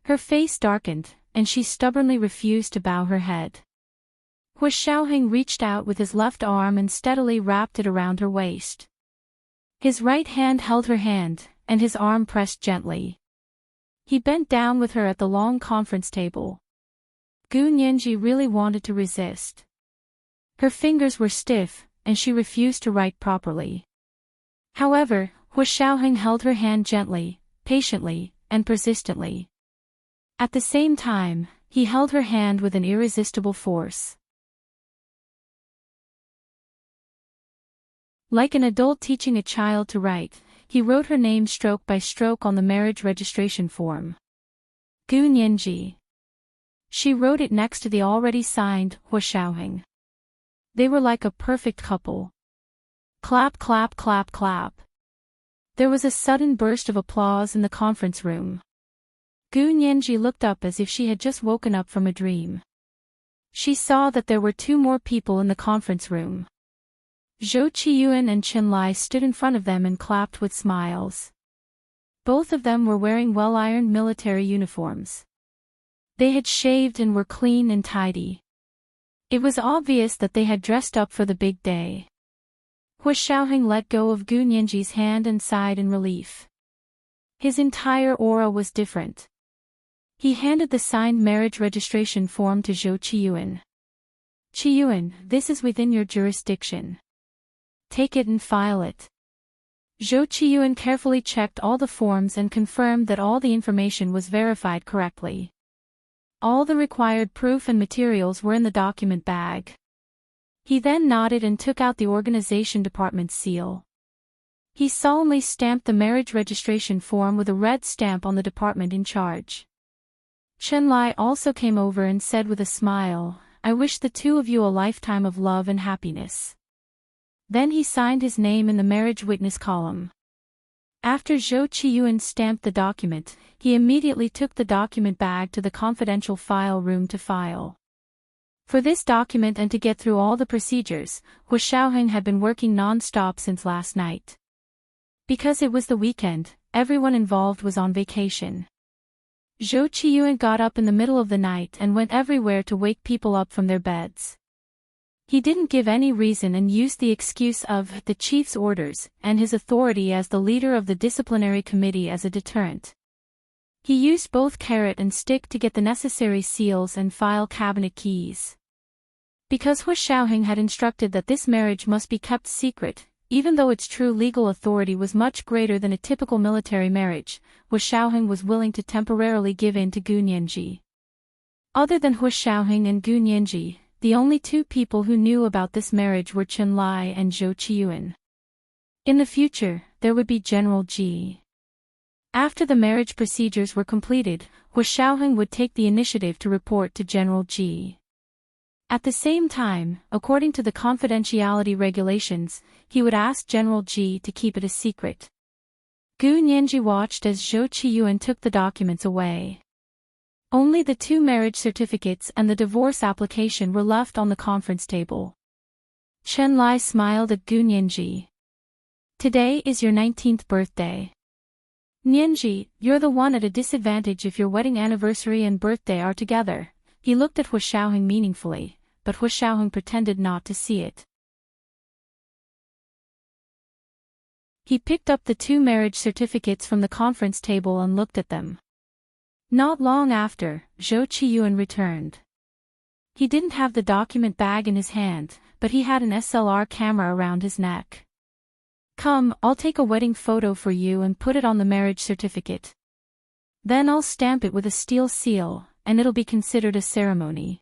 Her face darkened, and she stubbornly refused to bow her head. Hu Xiaoheng reached out with his left arm and steadily wrapped it around her waist. His right hand held her hand, and his arm pressed gently. He bent down with her at the long conference table. Gu Nianji really wanted to resist. Her fingers were stiff, and she refused to write properly. However, Hu Xiaoheng held her hand gently, patiently, and persistently. At the same time, He held her hand with an irresistible force. Like an adult teaching a child to write, he wrote her name stroke by stroke on the marriage registration form. Gu Nianji. She wrote it next to the already signed Hua Xiaoheng. They were like a perfect couple. Clap, clap, clap, clap. There was a sudden burst of applause in the conference room. Gu Nianji looked up as if she had just woken up from a dream. She saw that there were two more people in the conference room. Zhou Qiyuan and Chen Lai stood in front of them and clapped with smiles. Both of them were wearing well-ironed military uniforms. They had shaved and were clean and tidy. It was obvious that they had dressed up for the big day. Hua Xiaoheng let go of Gu Nianji's hand and sighed in relief. His entire aura was different. He handed the signed marriage registration form to Zhou Qiyuan. Qiyuan, this is within your jurisdiction. Take it and file it. Zhou Qiyuan carefully checked all the forms and confirmed that all the information was verified correctly. All the required proof and materials were in the document bag. He then nodded and took out the organization department's seal. He solemnly stamped the marriage registration form with a red stamp on the department in charge. Chen Lai also came over and said with a smile, "I wish the two of you a lifetime of love and happiness." Then he signed his name in the marriage witness column. After Zhou Qiyuan stamped the document, he immediately took the document bag to the confidential file room to file. For this document and to get through all the procedures, Hua Xiaoheng had been working non-stop since last night. Because it was the weekend, everyone involved was on vacation. Zhou Qiyuan got up in the middle of the night and went everywhere to wake people up from their beds. He didn't give any reason and used the excuse of the chief's orders and his authority as the leader of the disciplinary committee as a deterrent. He used both carrot and stick to get the necessary seals and file cabinet keys. Because Hua Xiaoheng had instructed that this marriage must be kept secret, even though its true legal authority was much greater than a typical military marriage, Hua Xiaoheng was willing to temporarily give in to Gu Nianji. Other than Hua Xiaoheng and Gu Nianji, the only two people who knew about this marriage were Chen Lai and Zhou Qiyuan. In the future, there would be General Ji. After the marriage procedures were completed, Hua Xiaoheng would take the initiative to report to General Ji. At the same time, according to the confidentiality regulations, he would ask General Ji to keep it a secret. Gu Nianji watched as Zhou Qiyuan took the documents away. Only the two marriage certificates and the divorce application were left on the conference table. Chen Lai smiled at Gu Nianji. "Today is your 19th birthday. Nianji, you're the one at a disadvantage if your wedding anniversary and birthday are together." He looked at Hua Xiaoheng meaningfully, but Hua Xiaoheng pretended not to see it. He picked up the two marriage certificates from the conference table and looked at them. Not long after, Zhou Qiyuan returned. He didn't have the document bag in his hand, but he had an SLR camera around his neck. "Come, I'll take a wedding photo for you and put it on the marriage certificate. Then I'll stamp it with a steel seal, and it'll be considered a ceremony."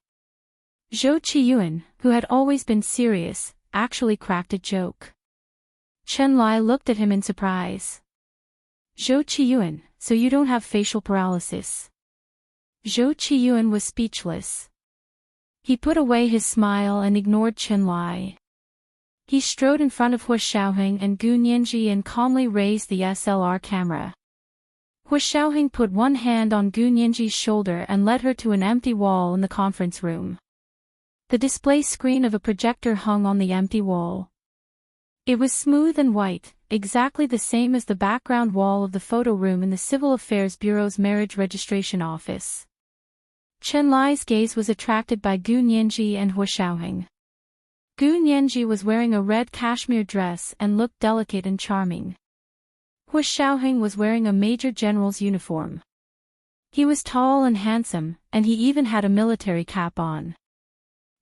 Zhou Qiyuan, who had always been serious, actually cracked a joke. Chen Lai looked at him in surprise. "Zhou Qiyuan, so you don't have facial paralysis?" Zhou Qiyuan was speechless. He put away his smile and ignored Chen Lai. He strode in front of Hua Xiaoheng and Gu Nianji and calmly raised the SLR camera. Hua Xiaoheng put one hand on Gu Nianji's shoulder and led her to an empty wall in the conference room. The display screen of a projector hung on the empty wall. It was smooth and white, exactly the same as the background wall of the photo room in the Civil Affairs Bureau's marriage registration office. Chen Lai's gaze was attracted by Gu Nianji and Hua Xiaoheng. Gu Nianji was wearing a red cashmere dress and looked delicate and charming. Hua Xiaoheng was wearing a major general's uniform. He was tall and handsome, and he even had a military cap on.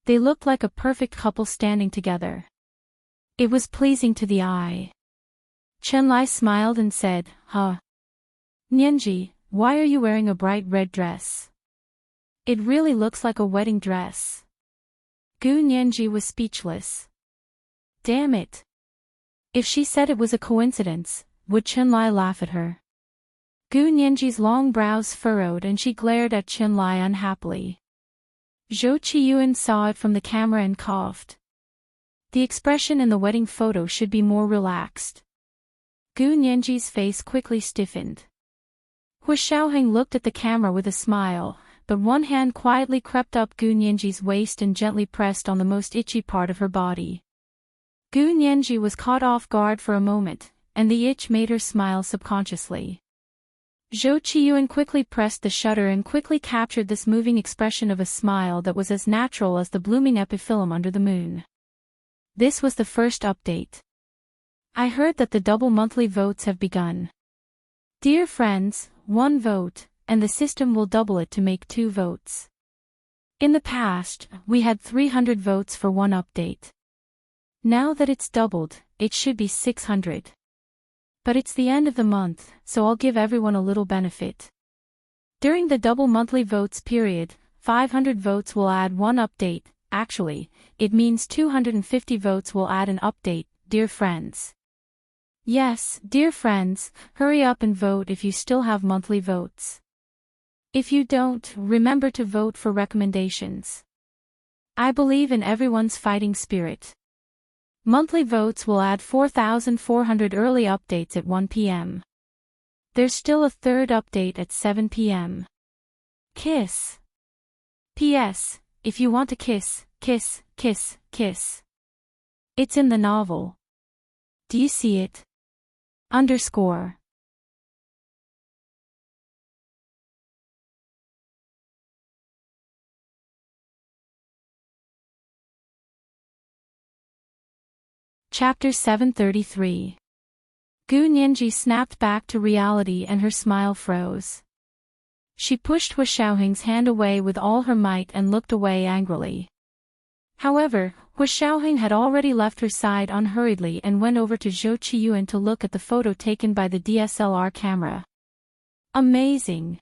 They looked like a perfect couple standing together. It was pleasing to the eye. Chen Lai smiled and said, "Huh? Nianji, why are you wearing a bright red dress?" It really looks like a wedding dress. Gu Nianji was speechless. Damn it. If she said it was a coincidence, would Chenlai laugh at her? Gu Nianji's long brows furrowed and she glared at Chenlai unhappily. Zhou Qiyuan saw it from the camera and coughed. The expression in the wedding photo should be more relaxed. Gu Nianji's face quickly stiffened. Hu Xiaoheng looked at the camera with a smile, but one hand quietly crept up Gu Nianji's waist and gently pressed on the most itchy part of her body. Gu Nianji was caught off guard for a moment, and the itch made her smile subconsciously. Zhou Qiyuan quickly pressed the shutter and quickly captured this moving expression of a smile that was as natural as the blooming epiphyllum under the moon. This was the first update. I heard that the double monthly votes have begun. Dear friends, 1 vote, and the system will double it to make 2 votes. In the past, we had 300 votes for 1 update. Now that it's doubled, it should be 600. But it's the end of the month, so I'll give everyone a little benefit. During the double monthly votes period, 500 votes will add 1 update. Actually, it means 250 votes will add an update, dear friends. Yes, dear friends, hurry up and vote if you still have monthly votes. If you don't, remember to vote for recommendations. I believe in everyone's fighting spirit. Monthly votes will add 4,400 early updates at 1 p.m. There's still a third update at 7 p.m. Kiss. P.S. If you want to kiss, kiss, kiss, kiss. It's in the novel. Do you see it? _ Chapter 733. Gu Nianji snapped back to reality and her smile froze. She pushed Hu Xiaoheng's hand away with all her might and looked away angrily. However, Hu Xiaoheng had already left her side unhurriedly and went over to Zhou Qiyuan to look at the photo taken by the DSLR camera. Amazing!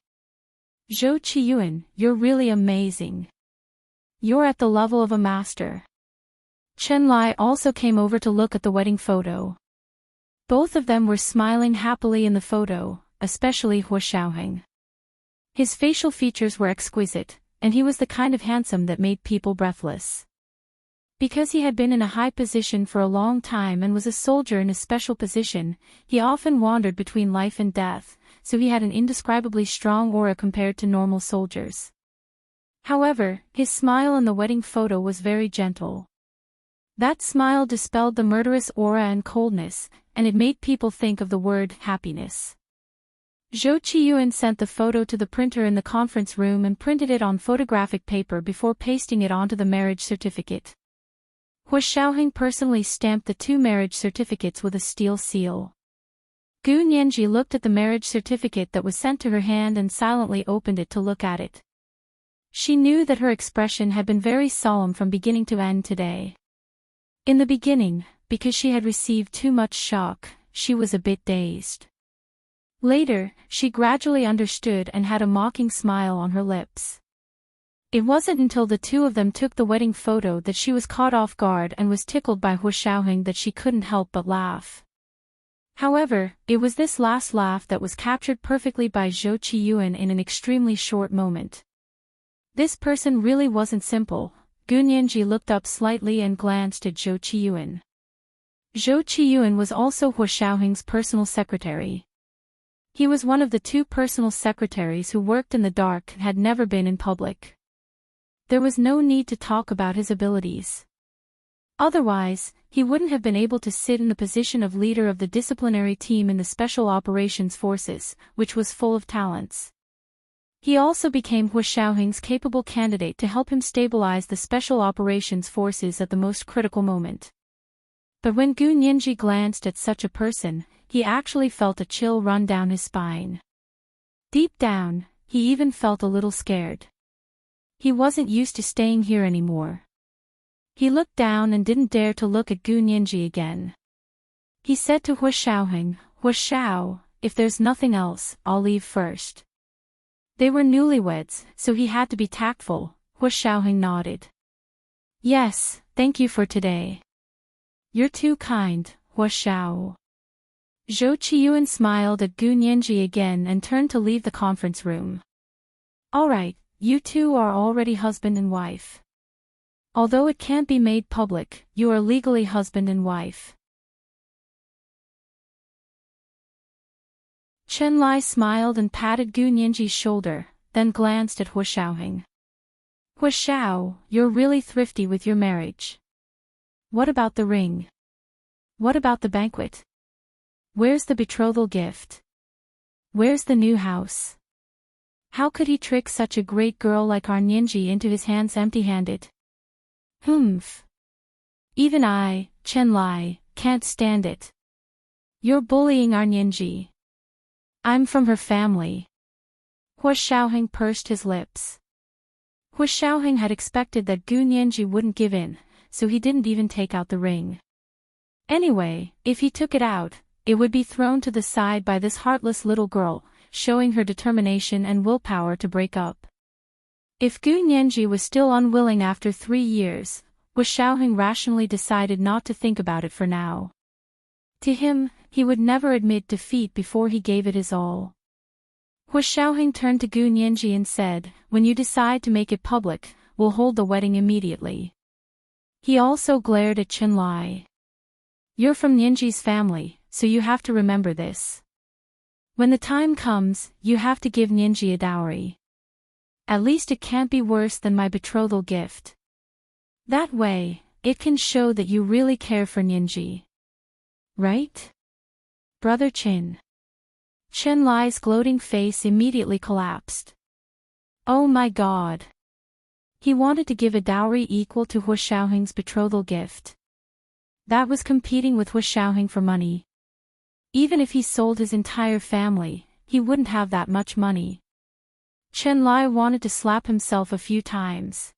Zhou Qiyuan, you're really amazing. You're at the level of a master. Chenlai also came over to look at the wedding photo. Both of them were smiling happily in the photo, especially Hu Xiaoheng. His facial features were exquisite, and he was the kind of handsome that made people breathless. Because he had been in a high position for a long time and was a soldier in a special position, he often wandered between life and death, so he had an indescribably strong aura compared to normal soldiers. However, his smile in the wedding photo was very gentle. That smile dispelled the murderous aura and coldness, and it made people think of the word happiness. Zhou Qiyuan sent the photo to the printer in the conference room and printed it on photographic paper before pasting it onto the marriage certificate. Hu Xiaoheng personally stamped the 2 marriage certificates with a steel seal. Gu Nianji looked at the marriage certificate that was sent to her hand and silently opened it to look at it. She knew that her expression had been very solemn from beginning to end today. In the beginning, because she had received too much shock, she was a bit dazed. Later, she gradually understood and had a mocking smile on her lips. It wasn't until the 2 of them took the wedding photo that she was caught off guard and was tickled by Hu Xiaoheng that she couldn't help but laugh. However, it was this last laugh that was captured perfectly by Zhou Qiyuan in an extremely short moment. This person really wasn't simple. Gu Nianji looked up slightly and glanced at Zhou Qiyuan. Zhou Qiyuan was also Hu Xiaoheng's personal secretary. He was one of the 2 personal secretaries who worked in the dark and had never been in public. There was no need to talk about his abilities. Otherwise, he wouldn't have been able to sit in the position of leader of the disciplinary team in the Special Operations Forces, which was full of talents. He also became Hu Xiaoheng's capable candidate to help him stabilize the Special Operations Forces at the most critical moment. But when Gu Nianji glanced at such a person, he actually felt a chill run down his spine. Deep down, he even felt a little scared. He wasn't used to staying here anymore. He looked down and didn't dare to look at Gu Nianji again. He said to Hu Xiaoheng, "Hu Xiao, if there's nothing else, I'll leave first." They were newlyweds, so he had to be tactful. Hu Xiaoheng nodded. Yes, thank you for today. You're too kind, Hu Xiao. Zhou Qiyuan smiled at Gu Nianji again and turned to leave the conference room. Alright, you two are already husband and wife. Although it can't be made public, you are legally husband and wife. Chen Lai smiled and patted Gu Nianji's shoulder, then glanced at Hu Xiaoheng. Hu Xiao, you're really thrifty with your marriage. What about the ring? What about the banquet? Where's the betrothal gift? Where's the new house? How could he trick such a great girl like our Nianji into his hands empty-handed? Humph. Even I, Chen Lai, can't stand it. You're bullying our Nianji. I'm from her family. Hu Xiaoheng pursed his lips. Hu Xiaoheng had expected that Gu Nianji wouldn't give in, so he didn't even take out the ring. Anyway, if he took it out, it would be thrown to the side by this heartless little girl, showing her determination and willpower to break up. If Gu Nianji was still unwilling after 3 years, Hu Xiaoheng rationally decided not to think about it for now. To him, he would never admit defeat before he gave it his all. Hu Xiaoheng turned to Gu Nianji and said, when you decide to make it public, we'll hold the wedding immediately. He also glared at Chen Lai. You're from Nianji's family, so you have to remember this. When the time comes, you have to give Nianji a dowry. At least it can't be worse than my betrothal gift. That way, it can show that you really care for Nianji. Right? Brother Chin. Chen Lai's gloating face immediately collapsed. Oh my god. He wanted to give a dowry equal to Hu Xiaoheng's betrothal gift. That was competing with Hu Xiaoheng for money. Even if he sold his entire family, he wouldn't have that much money. Chen Lai wanted to slap himself a few times.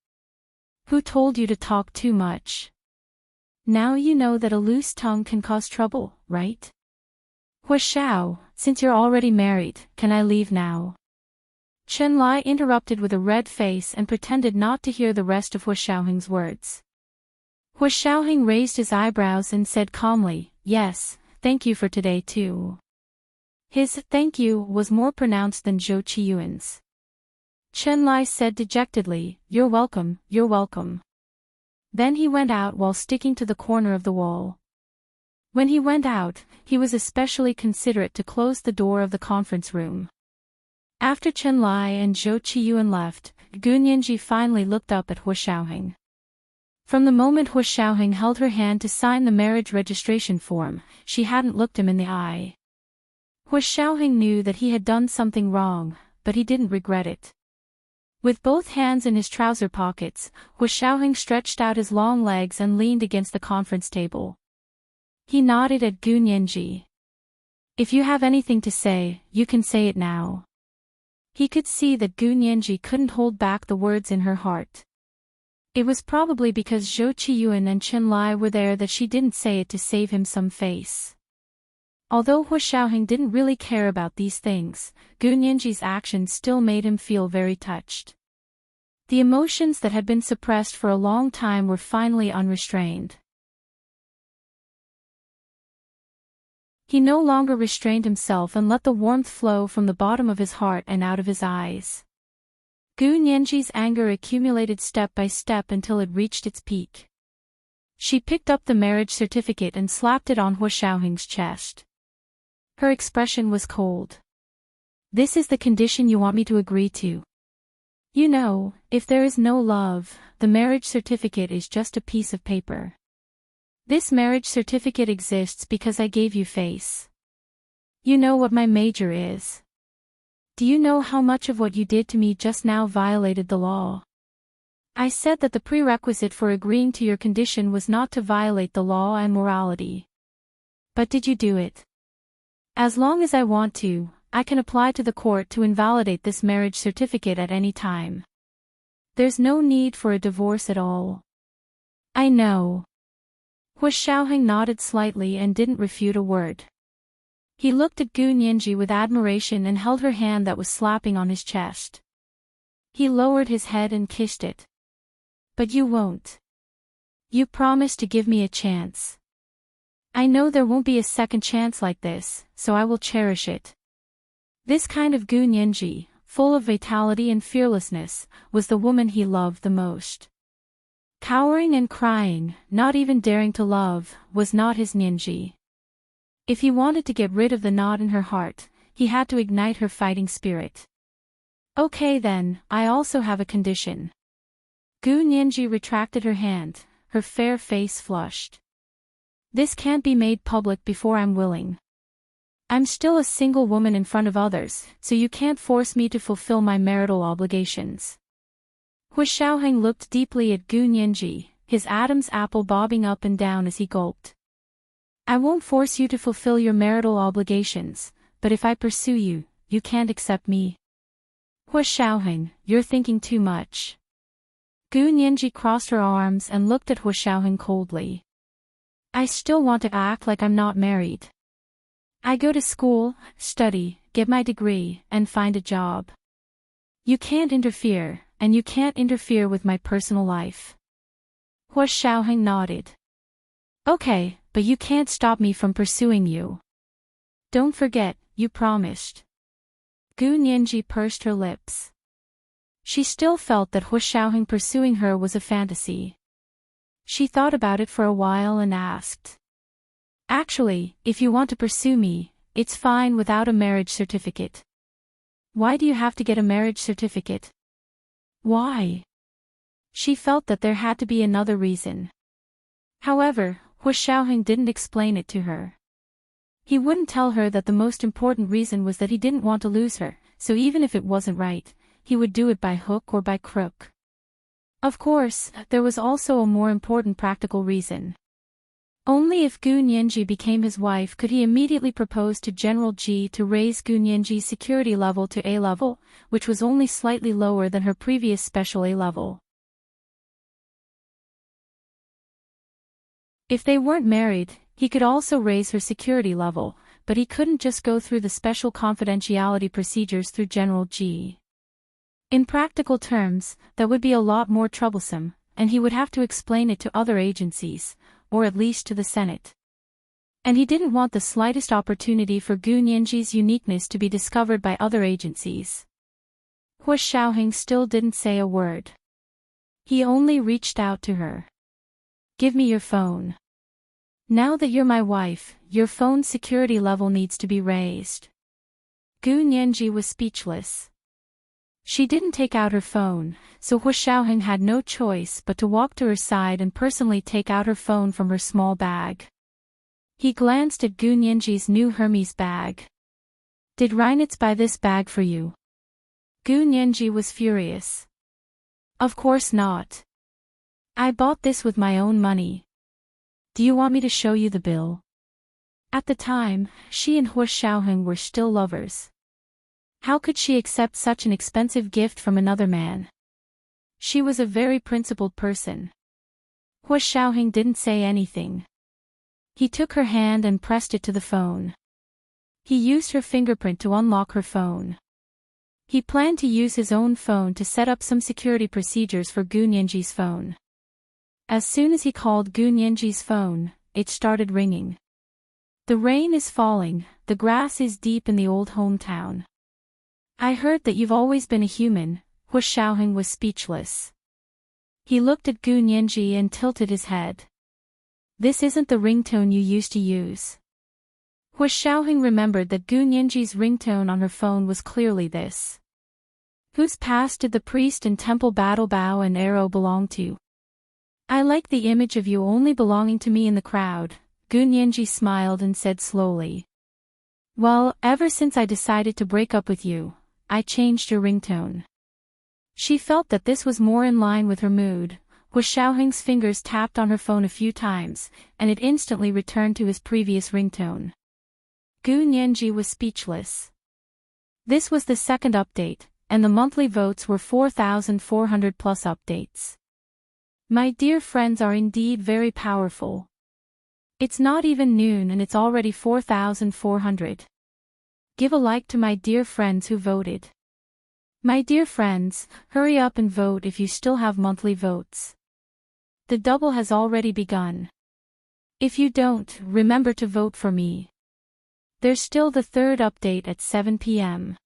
Who told you to talk too much? Now you know that a loose tongue can cause trouble, right? Hu Xiao, since you're already married, can I leave now? Chen Lai interrupted with a red face and pretended not to hear the rest of Hu Xiaoheng's words. Hu Xiaoheng raised his eyebrows and said calmly, yes, thank you for today too. His thank you was more pronounced than Zhou Qiyuan's. Chen Lai said dejectedly, you're welcome, you're welcome. Then he went out while sticking to the corner of the wall. When he went out, he was especially considerate to close the door of the conference room. After Chen Lai and Zhou Qiyuan left, Gu Nianji finally looked up at Hu Xiaoheng. From the moment Hu Xiaoheng held her hand to sign the marriage registration form, she hadn't looked him in the eye. Hu Xiaoheng knew that he had done something wrong, but he didn't regret it. With both hands in his trouser pockets, Hu Xiaoheng stretched out his long legs and leaned against the conference table. He nodded at Gu Nianji. If you have anything to say, you can say it now. He could see that Gu Nianji couldn't hold back the words in her heart. It was probably because Zhou Qiyuan and Chen Lai were there that she didn't say it to save him some face. Although Hu Xiaoheng didn't really care about these things, Gu Nianji's actions still made him feel very touched. The emotions that had been suppressed for a long time were finally unrestrained. He no longer restrained himself and let the warmth flow from the bottom of his heart and out of his eyes. Gu Nianji's anger accumulated step by step until it reached its peak. She picked up the marriage certificate and slapped it on Hu Xiaoheng's chest. Her expression was cold. This is the condition you want me to agree to? You know, if there is no love, the marriage certificate is just a piece of paper. This marriage certificate exists because I gave you face. You know what my major is. Do you know how much of what you did to me just now violated the law? I said that the prerequisite for agreeing to your condition was not to violate the law and morality. But did you do it? As long as I want to, I can apply to the court to invalidate this marriage certificate at any time. There's no need for a divorce at all. I know. Hu Xiaoheng nodded slightly and didn't refute a word. He looked at Gu Nianji with admiration and held her hand that was slapping on his chest. He lowered his head and kissed it. But you won't. You promised to give me a chance. I know there won't be a second chance like this, so I will cherish it. This kind of Gu Nianji, full of vitality and fearlessness, was the woman he loved the most. Cowering and crying, not even daring to love, was not his Nianji. If he wanted to get rid of the knot in her heart, he had to ignite her fighting spirit. Okay then, I also have a condition. Gu Nianji retracted her hand, her fair face flushed. This can't be made public before I'm willing. I'm still a single woman in front of others, so you can't force me to fulfill my marital obligations. Hu Xiaoheng looked deeply at Gu Nianji, his Adam's apple bobbing up and down as he gulped. I won't force you to fulfill your marital obligations, but if I pursue you, you can't accept me. Hu Xiaoheng, you're thinking too much. Gu Nianji crossed her arms and looked at Hu Xiaoheng coldly. I still want to act like I'm not married. I go to school, study, get my degree, and find a job. You can't interfere, and you can't interfere with my personal life. Hu Xiaoheng nodded. Okay, but you can't stop me from pursuing you. Don't forget, you promised. Gu Nianji pursed her lips. She still felt that Hu Xiaoheng pursuing her was a fantasy. She thought about it for a while and asked. Actually, if you want to pursue me, it's fine without a marriage certificate. Why do you have to get a marriage certificate? Why? She felt that there had to be another reason. However, Hu Xiaoheng didn't explain it to her. He wouldn't tell her that the most important reason was that he didn't want to lose her, so even if it wasn't right, he would do it by hook or by crook. Of course, there was also a more important practical reason. Only if Gu Nianji became his wife could he immediately propose to General Ji to raise Gu Nianji's security level to A level, which was only slightly lower than her previous special A level. If they weren't married, he could also raise her security level, but he couldn't just go through the special confidentiality procedures through General Ji. In practical terms, that would be a lot more troublesome, and he would have to explain it to other agencies, or at least to the Senate. And he didn't want the slightest opportunity for Gu Nianji's uniqueness to be discovered by other agencies. Hu Xiaoheng still didn't say a word. He only reached out to her. Give me your phone. Now that you're my wife, your phone's security level needs to be raised. Gu Nianji was speechless. She didn't take out her phone, so Hu Xiaoheng had no choice but to walk to her side and personally take out her phone from her small bag. He glanced at Gu Nianji's new Hermes bag. Did Reinitz buy this bag for you? Gu Nianji was furious. Of course not. I bought this with my own money. Do you want me to show you the bill? At the time, she and Hu Xiaoheng were still lovers. How could she accept such an expensive gift from another man? She was a very principled person. Hu Xiaoheng didn't say anything. He took her hand and pressed it to the phone. He used her fingerprint to unlock her phone. He planned to use his own phone to set up some security procedures for Gu Nianji's phone. As soon as he called Gu Nianji's phone, it started ringing. The rain is falling, the grass is deep in the old hometown. I heard that you've always been a human. Hu Xiaoheng was speechless. He looked at Gu Nianji and tilted his head. This isn't the ringtone you used to use. Hu Xiaoheng remembered that Gu Nianji's ringtone on her phone was clearly this. Whose past did the priest and temple battle bow and arrow belong to? I like the image of you only belonging to me in the crowd. Gu Nianji smiled and said slowly. Well, ever since I decided to break up with you, I changed your ringtone. She felt that this was more in line with her mood. Hu Xiaoheng's fingers tapped on her phone a few times, and it instantly returned to his previous ringtone. Gu Nianji was speechless. This was the second update, and the monthly votes were 4,400 plus updates. My dear friends are indeed very powerful. It's not even noon and it's already 4,400. Give a like to my dear friends who voted. My dear friends, hurry up and vote if you still have monthly votes. The double has already begun. If you don't, remember to vote for me. There's still the third update at 7 p.m.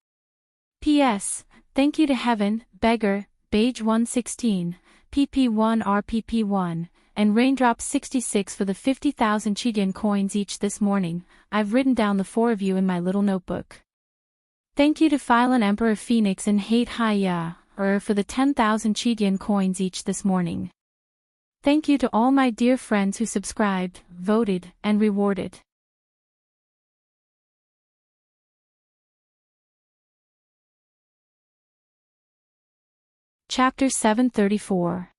P.S. Thank you to Heaven, Beggar, Beige 116, PP1 RPP1, and Raindrop 66 for the 50,000 Chidian coins each this morning. I've written down the four of you in my little notebook. Thank you to Phylon Emperor Phoenix and Hate Haya, for the 10,000 Chidian coins each this morning. Thank you to all my dear friends who subscribed, voted, and rewarded. Chapter 734.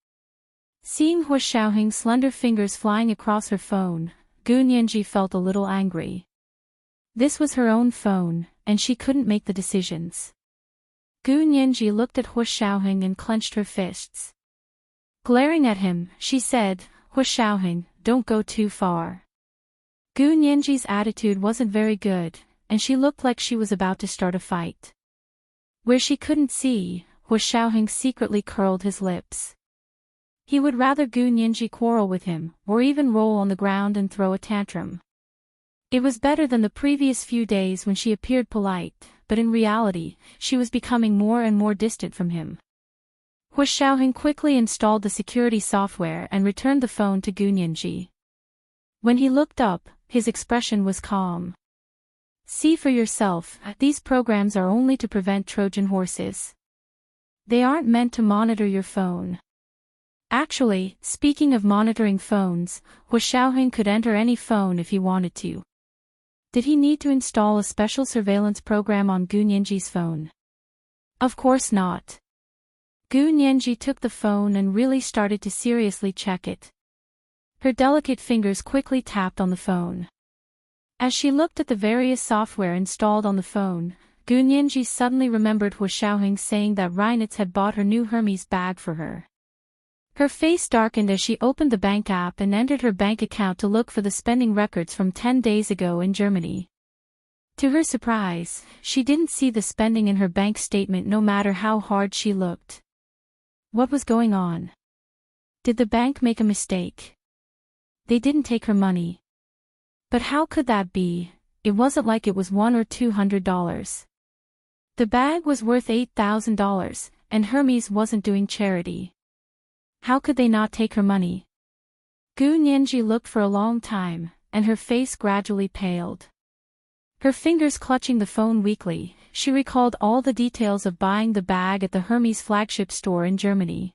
Seeing Hua Xiaoheng's slender fingers flying across her phone, Gu Nianji felt a little angry. This was her own phone, and she couldn't make the decisions. Gu Nianji looked at Hua Xiaoheng and clenched her fists. Glaring at him, she said, Hua Xiaoheng, don't go too far. Gu Nianji's attitude wasn't very good, and she looked like she was about to start a fight. Where she couldn't see, Hua Xiaoheng secretly curled his lips. He would rather Gu Nianji quarrel with him, or even roll on the ground and throw a tantrum. It was better than the previous few days when she appeared polite, but in reality, she was becoming more and more distant from him. Hua Xiaoheng quickly installed the security software and returned the phone to Gu Nianji. When he looked up, his expression was calm. See for yourself, these programs are only to prevent Trojan horses. They aren't meant to monitor your phone. Actually, speaking of monitoring phones, Hua Xiaoheng could enter any phone if he wanted to. Did he need to install a special surveillance program on Gu Nianji's phone? Of course not. Gu Nianji took the phone and really started to seriously check it. Her delicate fingers quickly tapped on the phone. As she looked at the various software installed on the phone, Gu Nianji suddenly remembered Hua Xiaoheng saying that Reinitz had bought her new Hermes bag for her. Her face darkened as she opened the bank app and entered her bank account to look for the spending records from 10 days ago in Germany. To her surprise, she didn't see the spending in her bank statement no matter how hard she looked. What was going on? Did the bank make a mistake? They didn't take her money. But how could that be? It wasn't like it was $100 or $200. The bag was worth $8,000, and Hermes wasn't doing charity. How could they not take her money? Gu Nianji looked for a long time, and her face gradually paled. Her fingers clutching the phone weakly, she recalled all the details of buying the bag at the Hermes flagship store in Germany.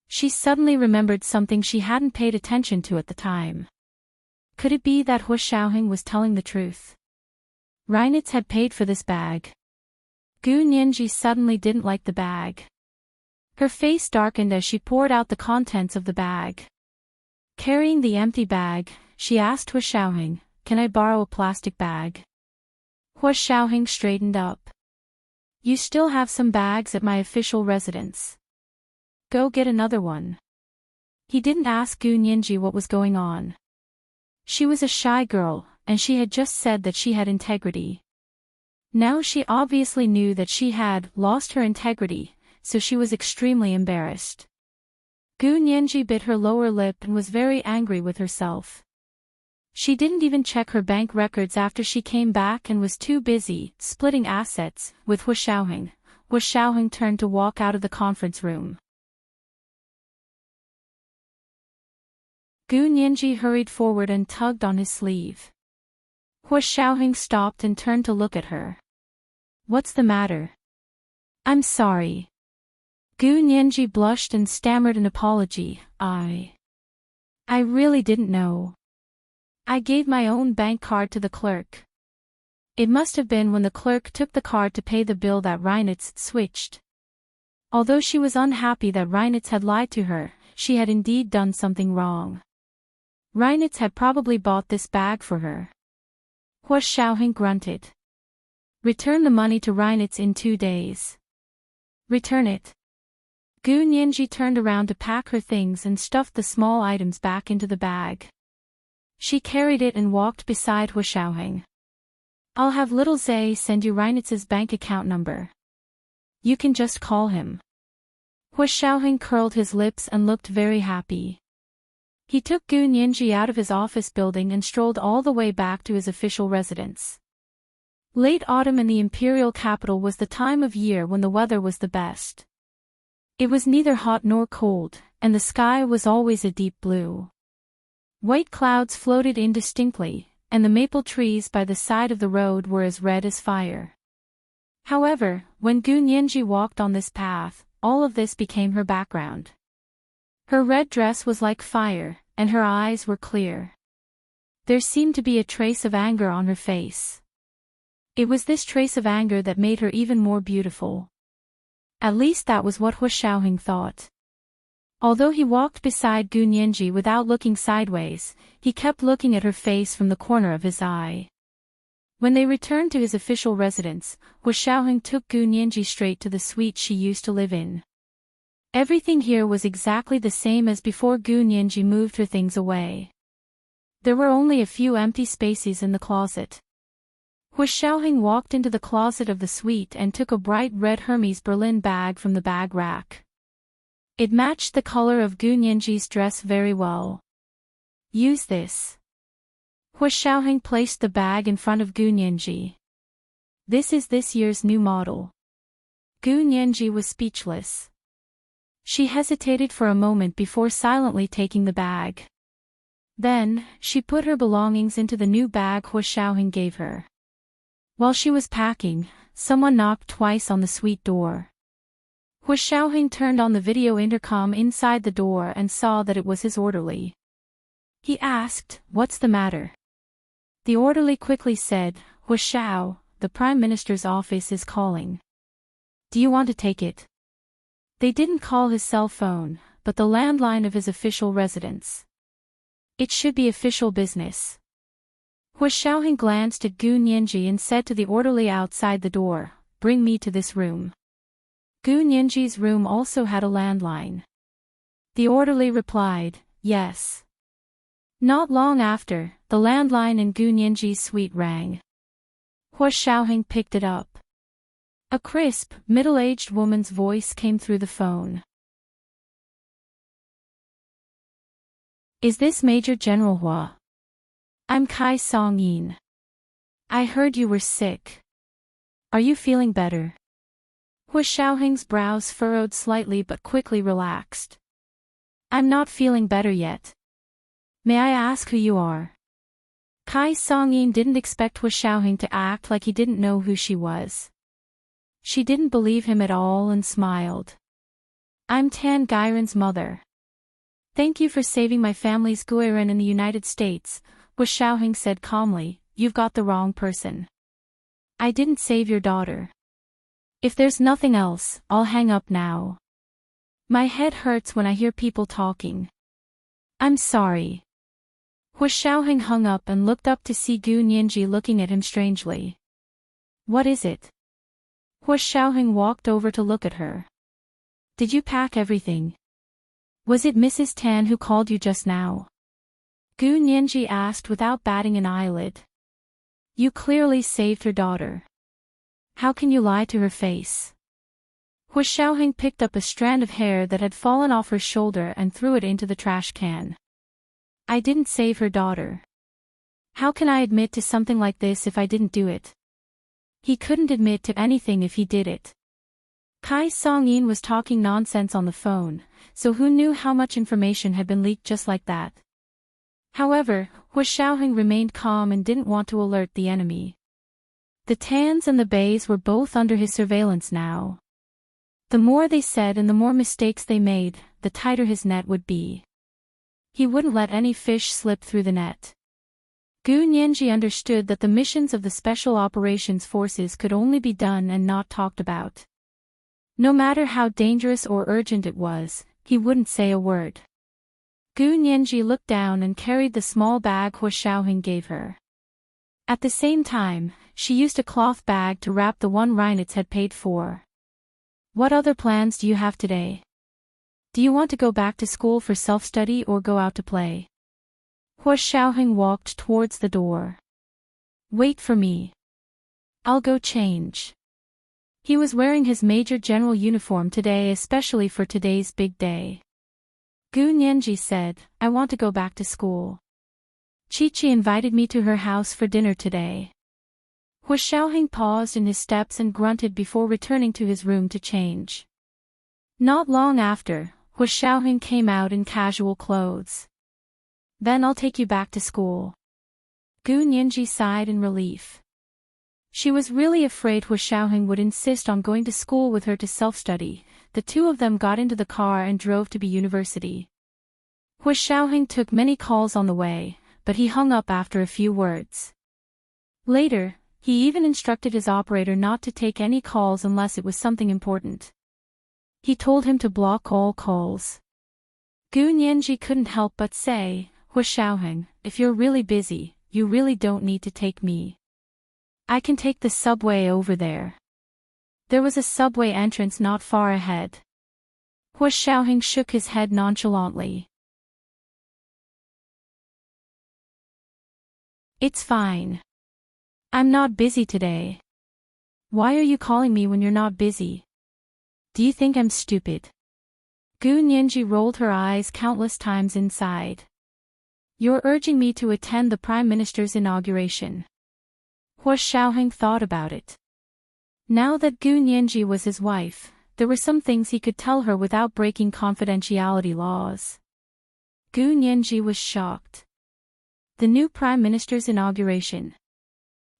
She suddenly remembered something she hadn't paid attention to at the time. Could it be that Hua Xiaoheng was telling the truth? Reinitz had paid for this bag. Gu Nianji suddenly didn't like the bag. Her face darkened as she poured out the contents of the bag. Carrying the empty bag, she asked Hua Xiaoheng, "Can I borrow a plastic bag?" Hua Xiaoheng straightened up. "You still have some bags at my official residence. Go get another one." He didn't ask Gu Nianji what was going on. She was a shy girl, and she had just said that she had integrity. Now she obviously knew that she had lost her integrity, so she was extremely embarrassed. Gu Nianji bit her lower lip and was very angry with herself. She didn't even check her bank records after she came back and was too busy splitting assets with Hua Xiaoheng. Hua Xiaoheng turned to walk out of the conference room. Gu Nianji hurried forward and tugged on his sleeve. Hua Xiaoheng stopped and turned to look at her. "What's the matter?" "I'm sorry." Gu Nianji blushed and stammered an apology. I really didn't know. I gave my own bank card to the clerk. It must have been when the clerk took the card to pay the bill that Reinitz switched." Although she was unhappy that Reinitz had lied to her, she had indeed done something wrong. Reinitz had probably bought this bag for her. Hua Xiaoheng grunted. "Return the money to Reinitz in 2 days." "Return it." Gu Nianji turned around to pack her things and stuffed the small items back into the bag. She carried it and walked beside Hua Xiaoheng. I'll have little Zay send you Reinitz's bank account number. You can just call him. Hua Xiaoheng curled his lips and looked very happy. He took Gu Nianji out of his office building and strolled all the way back to his official residence. Late autumn in the imperial capital was the time of year when the weather was the best. It was neither hot nor cold, and the sky was always a deep blue. White clouds floated indistinctly, and the maple trees by the side of the road were as red as fire. However, when Gu Nianji walked on this path, all of this became her background. Her red dress was like fire, and her eyes were clear. There seemed to be a trace of anger on her face. It was this trace of anger that made her even more beautiful. At least that was what Hua Xiaoheng thought. Although he walked beside Gu Nianji without looking sideways, he kept looking at her face from the corner of his eye. When they returned to his official residence, Hua Xiaoheng took Gu Nianji straight to the suite she used to live in. Everything here was exactly the same as before Gu Nianji moved her things away. There were only a few empty spaces in the closet. Hua Xiaoheng walked into the closet of the suite and took a bright red Hermes Berlin bag from the bag rack. It matched the color of Gu Nianji's dress very well. Use this. Hua Xiaoheng placed the bag in front of Gu Nianji. This is this year's new model. Gu Nianji was speechless. She hesitated for a moment before silently taking the bag. Then, she put her belongings into the new bag Hua Xiaoheng gave her. While she was packing, someone knocked twice on the suite door. Hua Xiaoheng turned on the video intercom inside the door and saw that it was his orderly. He asked, "What's the matter?" The orderly quickly said, "Hua Xiao, the Prime Minister's office is calling. Do you want to take it?" They didn't call his cell phone, but the landline of his official residence. It should be official business. Hua Xiaoheng glanced at Gu Nianji and said to the orderly outside the door, "Bring me to this room." Gu Nianji's room also had a landline. The orderly replied, "Yes." Not long after, the landline in Gu Nianji's suite rang. Hua Xiaoheng picked it up. A crisp, middle-aged woman's voice came through the phone. "Is this Major General Hua? I'm Kai Song-yin. I heard you were sick. Are you feeling better?" Hua Xiaoheng's brows furrowed slightly but quickly relaxed. "I'm not feeling better yet. May I ask who you are?" Kai Song-yin didn't expect Hua Xiaoheng to act like he didn't know who she was. She didn't believe him at all and smiled. "I'm Tan Gairen's mother. Thank you for saving my family's Guiren in the United States," Hua Xiaoheng said calmly. "You've got the wrong person. I didn't save your daughter. If there's nothing else, I'll hang up now. My head hurts when I hear people talking. I'm sorry." Hua Xiaoheng hung up and looked up to see Gu Nianji looking at him strangely. "What is it?" Hua Xiaoheng walked over to look at her. "Did you pack everything? Was it Mrs. Tan who called you just now?" Gu Nianji asked without batting an eyelid. "You clearly saved her daughter. How can you lie to her face?" Hua Xiaoheng picked up a strand of hair that had fallen off her shoulder and threw it into the trash can. "I didn't save her daughter. How can I admit to something like this if I didn't do it?" He couldn't admit to anything if he did it. Kai Song-yin was talking nonsense on the phone, so who knew how much information had been leaked just like that? However, Hua Xiaoheng remained calm and didn't want to alert the enemy. The Tans and the Bays were both under his surveillance now. The more they said and the more mistakes they made, the tighter his net would be. He wouldn't let any fish slip through the net. Gu Nianji understood that the missions of the Special Operations Forces could only be done and not talked about. No matter how dangerous or urgent it was, he wouldn't say a word. Gu Nianji looked down and carried the small bag Hua Xiaoheng gave her. At the same time, she used a cloth bag to wrap the one Reinitz had paid for. "What other plans do you have today? Do you want to go back to school for self-study or go out to play?" Hua Xiaoheng walked towards the door. Wait for me. I'll go change. He was wearing his Major General uniform today, especially for today's big day. Gu Nianji said, I want to go back to school. Chi-Chi invited me to her house for dinner today. Hua Xiaoheng paused in his steps and grunted before returning to his room to change. Not long after, Hua Xiaoheng came out in casual clothes. Then I'll take you back to school. Gu Nianji sighed in relief. She was really afraid Hua Xiaoheng would insist on going to school with her to self-study. The two of them got into the car and drove to the university. Hua Xiaoheng took many calls on the way, but he hung up after a few words. Later, he even instructed his operator not to take any calls unless it was something important. He told him to block all calls. Gu Nianji couldn't help but say, Hua Xiaoheng, if you're really busy, you really don't need to take me. I can take the subway over there. There was a subway entrance not far ahead. Hua Xiaoheng shook his head nonchalantly. It's fine. I'm not busy today. Why are you calling me when you're not busy? Do you think I'm stupid? Gu Nianji rolled her eyes countless times inside. You're urging me to attend the Prime Minister's inauguration. Hua Xiaoheng thought about it. Now that Gu Nianji was his wife, there were some things he could tell her without breaking confidentiality laws. Gu Nianji was shocked. The new Prime Minister's inauguration.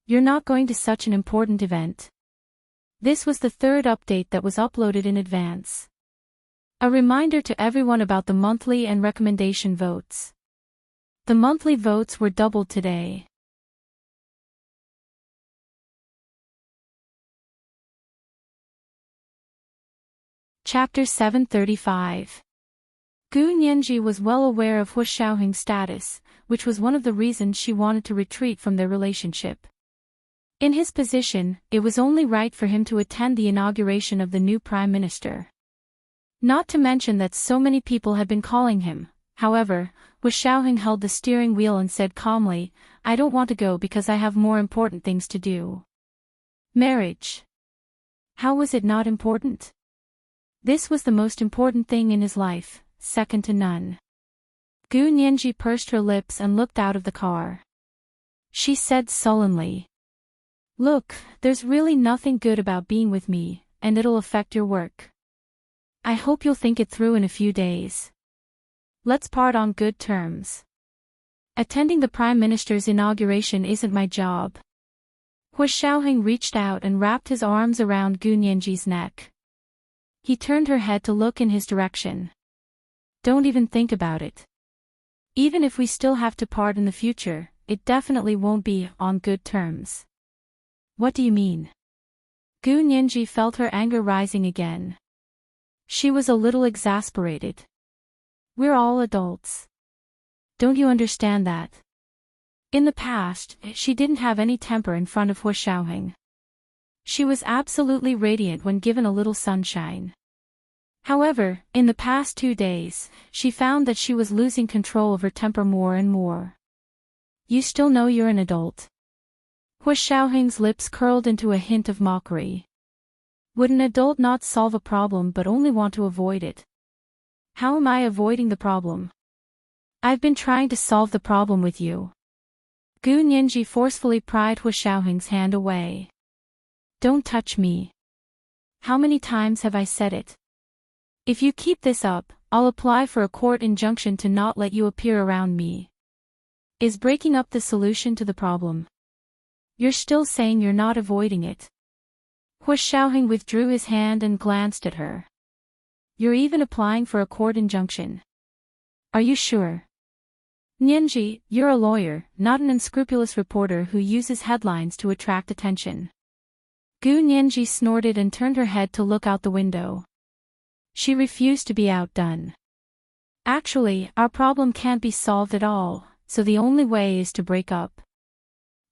You're not going to such an important event. This was the third update that was uploaded in advance. A reminder to everyone about the monthly and recommendation votes. The monthly votes were doubled today. Chapter 735. Gu Nianji was well aware of Hua Xiaoheng's status, which was one of the reasons she wanted to retreat from their relationship. In his position, it was only right for him to attend the inauguration of the new Prime Minister. Not to mention that so many people had been calling him. However, Hua Xiaoheng held the steering wheel and said calmly, I don't want to go because I have more important things to do. Marriage. How was it not important? This was the most important thing in his life, second to none. Gu Nianji pursed her lips and looked out of the car. She said sullenly, Look, there's really nothing good about being with me, and it'll affect your work. I hope you'll think it through in a few days. Let's part on good terms. Attending the Prime Minister's inauguration isn't my job. Hua Xiaoheng reached out and wrapped his arms around Gu Nianji's neck. He turned her head to look in his direction. Don't even think about it. Even if we still have to part in the future, it definitely won't be on good terms. What do you mean? Gu Nianji felt her anger rising again. She was a little exasperated. We're all adults. Don't you understand that? In the past, she didn't have any temper in front of Hua Xiaoheng. She was absolutely radiant when given a little sunshine. However, in the past 2 days, she found that she was losing control of her temper more and more. You still know you're an adult. Hua Xiaoheng's lips curled into a hint of mockery. Would an adult not solve a problem but only want to avoid it? How am I avoiding the problem? I've been trying to solve the problem with you. Gu Nianji forcefully pried Hua Xiaoheng's hand away. Don't touch me. How many times have I said it? If you keep this up, I'll apply for a court injunction to not let you appear around me. Is breaking up the solution to the problem? You're still saying you're not avoiding it. Hua Xiaoheng withdrew his hand and glanced at her. You're even applying for a court injunction. Are you sure? Nianji, you're a lawyer, not an unscrupulous reporter who uses headlines to attract attention. Gu Nianji snorted and turned her head to look out the window. She refused to be outdone. Actually, our problem can't be solved at all, so the only way is to break up.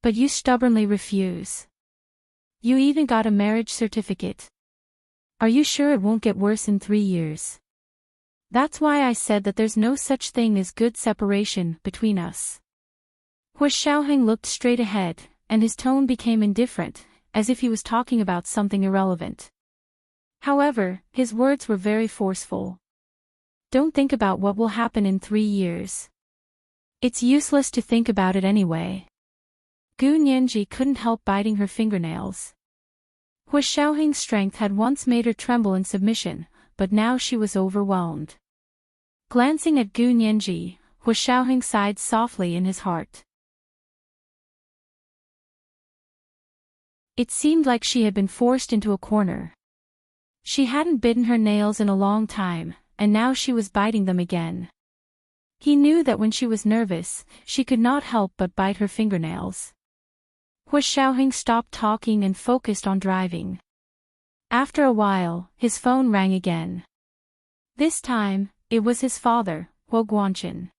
But you stubbornly refuse. You even got a marriage certificate. Are you sure it won't get worse in 3 years? That's why I said that there's no such thing as good separation between us. Hu Xiaoheng looked straight ahead, and his tone became indifferent, as if he was talking about something irrelevant. However, his words were very forceful. Don't think about what will happen in 3 years. It's useless to think about it anyway. Gu Nianji couldn't help biting her fingernails. Hu Xiaoheng's strength had once made her tremble in submission, but now she was overwhelmed. Glancing at Gu Nianji, Hu Xiaoheng sighed softly in his heart. It seemed like she had been forced into a corner. She hadn't bitten her nails in a long time, and now she was biting them again. He knew that when she was nervous, she could not help but bite her fingernails. Hu Xiaoheng stopped talking and focused on driving. After a while, his phone rang again. This time, it was his father, Hu Guanchen.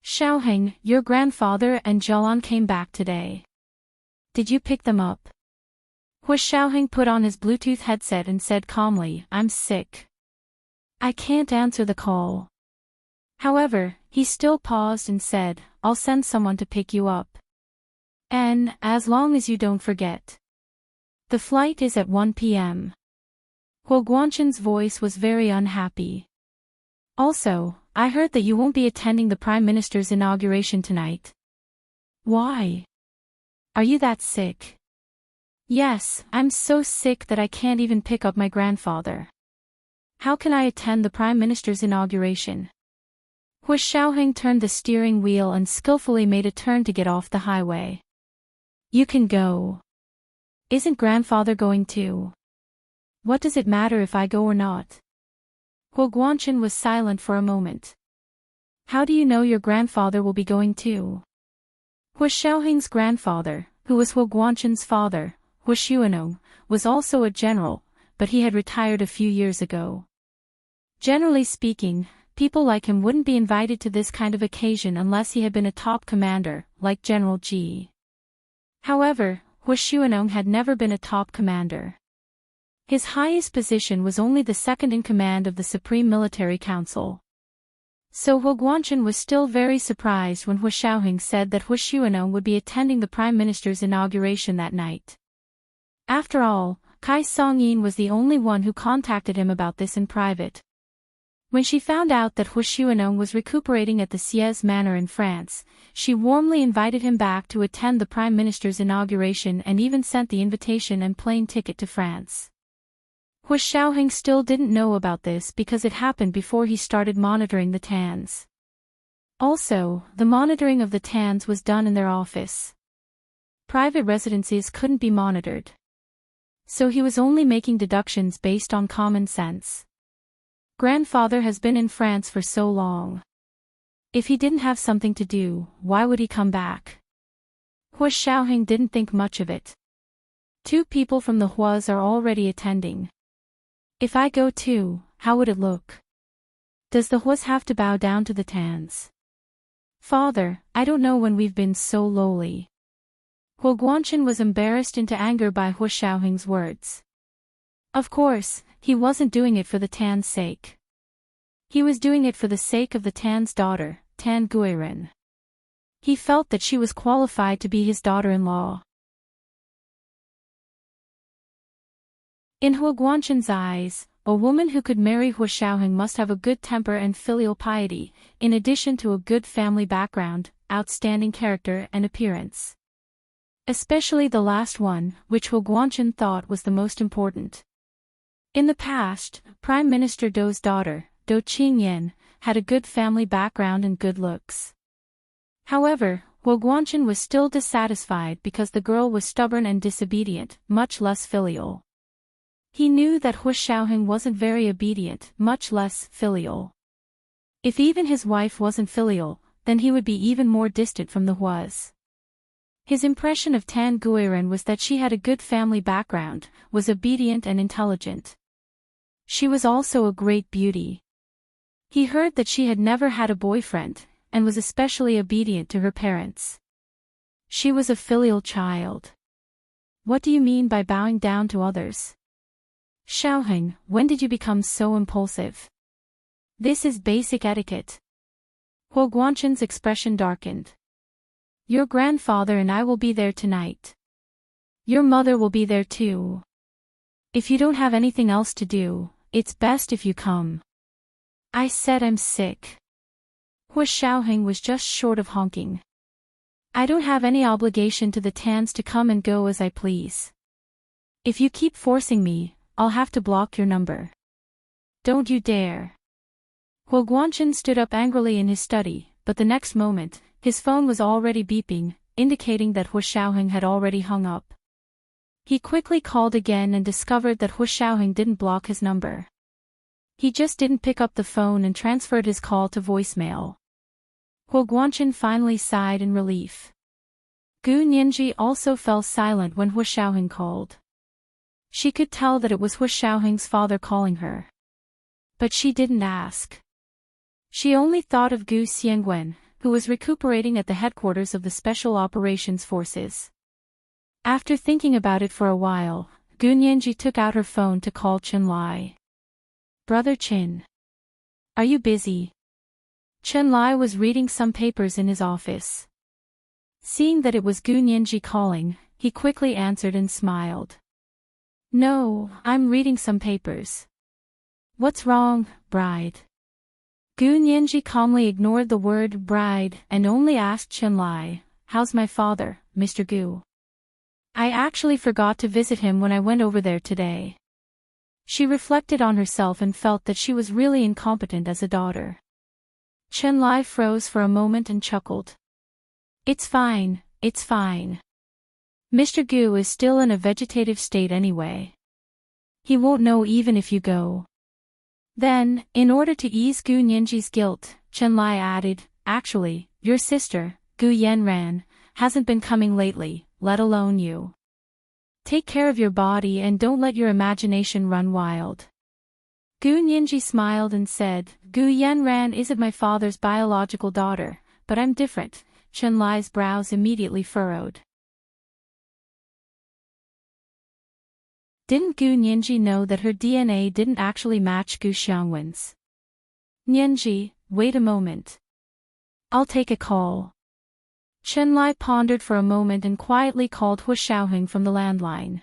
Xiaoheng, your grandfather and Jialan came back today. Did you pick them up? Hu Xiaoheng put on his Bluetooth headset and said calmly, I'm sick. I can't answer the call. However, he still paused and said, I'll send someone to pick you up. And, as long as you don't forget. The flight is at 1 p.m. Hu Guanchen's voice was very unhappy. Also, I heard that you won't be attending the Prime Minister's inauguration tonight. Why? Are you that sick? Yes, I'm so sick that I can't even pick up my grandfather. How can I attend the Prime Minister's inauguration? Hu Xiaoheng turned the steering wheel and skillfully made a turn to get off the highway. You can go. Isn't grandfather going too? What does it matter if I go or not? Hu Guanchen was silent for a moment. How do you know your grandfather will be going too? Hu Xiaoheng's grandfather, who was Hu Guanchen's father, Hu Xuanong, was also a general, but he had retired a few years ago. Generally speaking, people like him wouldn't be invited to this kind of occasion unless he had been a top commander, like General Ji. However, Hu Xuanong had never been a top commander. His highest position was only the second in command of the Supreme Military Council. So Hu Guanchen was still very surprised when Hu Xiaoheng said that Hu Xuanong would be attending the Prime Minister's inauguration that night. After all, Kai Songyin was the only one who contacted him about this in private. When she found out that Hu Xuanong was recuperating at the Sieyès Manor in France, she warmly invited him back to attend the Prime Minister's inauguration and even sent the invitation and plane ticket to France. Hu Xiaoheng still didn't know about this because it happened before he started monitoring the Tans. Also, the monitoring of the Tans was done in their office. Private residences couldn't be monitored. So he was only making deductions based on common sense. Grandfather has been in France for so long. If he didn't have something to do, why would he come back? Hu Xiaoheng didn't think much of it. 2 people from the Huas are already attending. If I go too, how would it look? Does the Huas have to bow down to the Tans? Father, I don't know when we've been so lowly. Hu Guanchen was embarrassed into anger by Hu Xiaoheng's words. Of course, he wasn't doing it for the Tan's sake. He was doing it for the sake of the Tan's daughter, Tan Guiren. He felt that she was qualified to be his daughter-in-law. In Hu Guanchen's eyes, a woman who could marry Hu Xiaoheng must have a good temper and filial piety, in addition to a good family background, outstanding character and appearance. Especially the last one, which Hu Guanchen thought was the most important. In the past, Prime Minister Dou's daughter, Dou Qingyan, had a good family background and good looks. However, Hu Guanchen was still dissatisfied because the girl was stubborn and disobedient, much less filial. He knew that Hu Xiaoheng wasn't very obedient, much less filial. If even his wife wasn't filial, then he would be even more distant from the Huas. His impression of Tan Guiren was that she had a good family background, was obedient and intelligent. She was also a great beauty. He heard that she had never had a boyfriend, and was especially obedient to her parents. She was a filial child. What do you mean by bowing down to others? Xiaoheng, when did you become so impulsive? This is basic etiquette. Hu Guanchen's expression darkened. Your grandfather and I will be there tonight. Your mother will be there too. If you don't have anything else to do, it's best if you come. I said I'm sick. Hua Xiaoheng was just short of honking. I don't have any obligation to the Tans to come and go as I please. If you keep forcing me, I'll have to block your number. Don't you dare. Hua Guanchen stood up angrily in his study, but the next moment, his phone was already beeping, indicating that Hua Xiaoheng had already hung up. He quickly called again and discovered that Hua Xiaoheng didn't block his number. He just didn't pick up the phone and transferred his call to voicemail. Hua Guanchen finally sighed in relief. Gu Nianji also fell silent when Hua Xiaoheng called. She could tell that it was Hua Xiaoheng's father calling her. But she didn't ask. She only thought of Gu Xiangwen, who was recuperating at the headquarters of the Special Operations Forces. After thinking about it for a while, Gu Nianji took out her phone to call Chen Lai. Brother Chin. Are you busy? Chen Lai was reading some papers in his office. Seeing that it was Gu Nianji calling, he quickly answered and smiled. No, I'm reading some papers. What's wrong, bride? Gu Nianji calmly ignored the word bride and only asked Chen Lai, how's my father, Mr. Gu? I actually forgot to visit him when I went over there today. She reflected on herself and felt that she was really incompetent as a daughter. Chen Lai froze for a moment and chuckled. It's fine, it's fine. Mr. Gu is still in a vegetative state anyway. He won't know even if you go. Then, in order to ease Gu Nianji's guilt, Chen Lai added, actually, your sister, Gu Yanran, hasn't been coming lately, let alone you. Take care of your body and don't let your imagination run wild. Gu Nianji smiled and said, Gu Yanran isn't my father's biological daughter, but I'm different. Chen Lai's brows immediately furrowed. Didn't Gu Nianji know that her DNA didn't actually match Gu Xiangwen's? Nianji, wait a moment. I'll take a call. Chen Lai pondered for a moment and quietly called Hua Xiaoheng from the landline.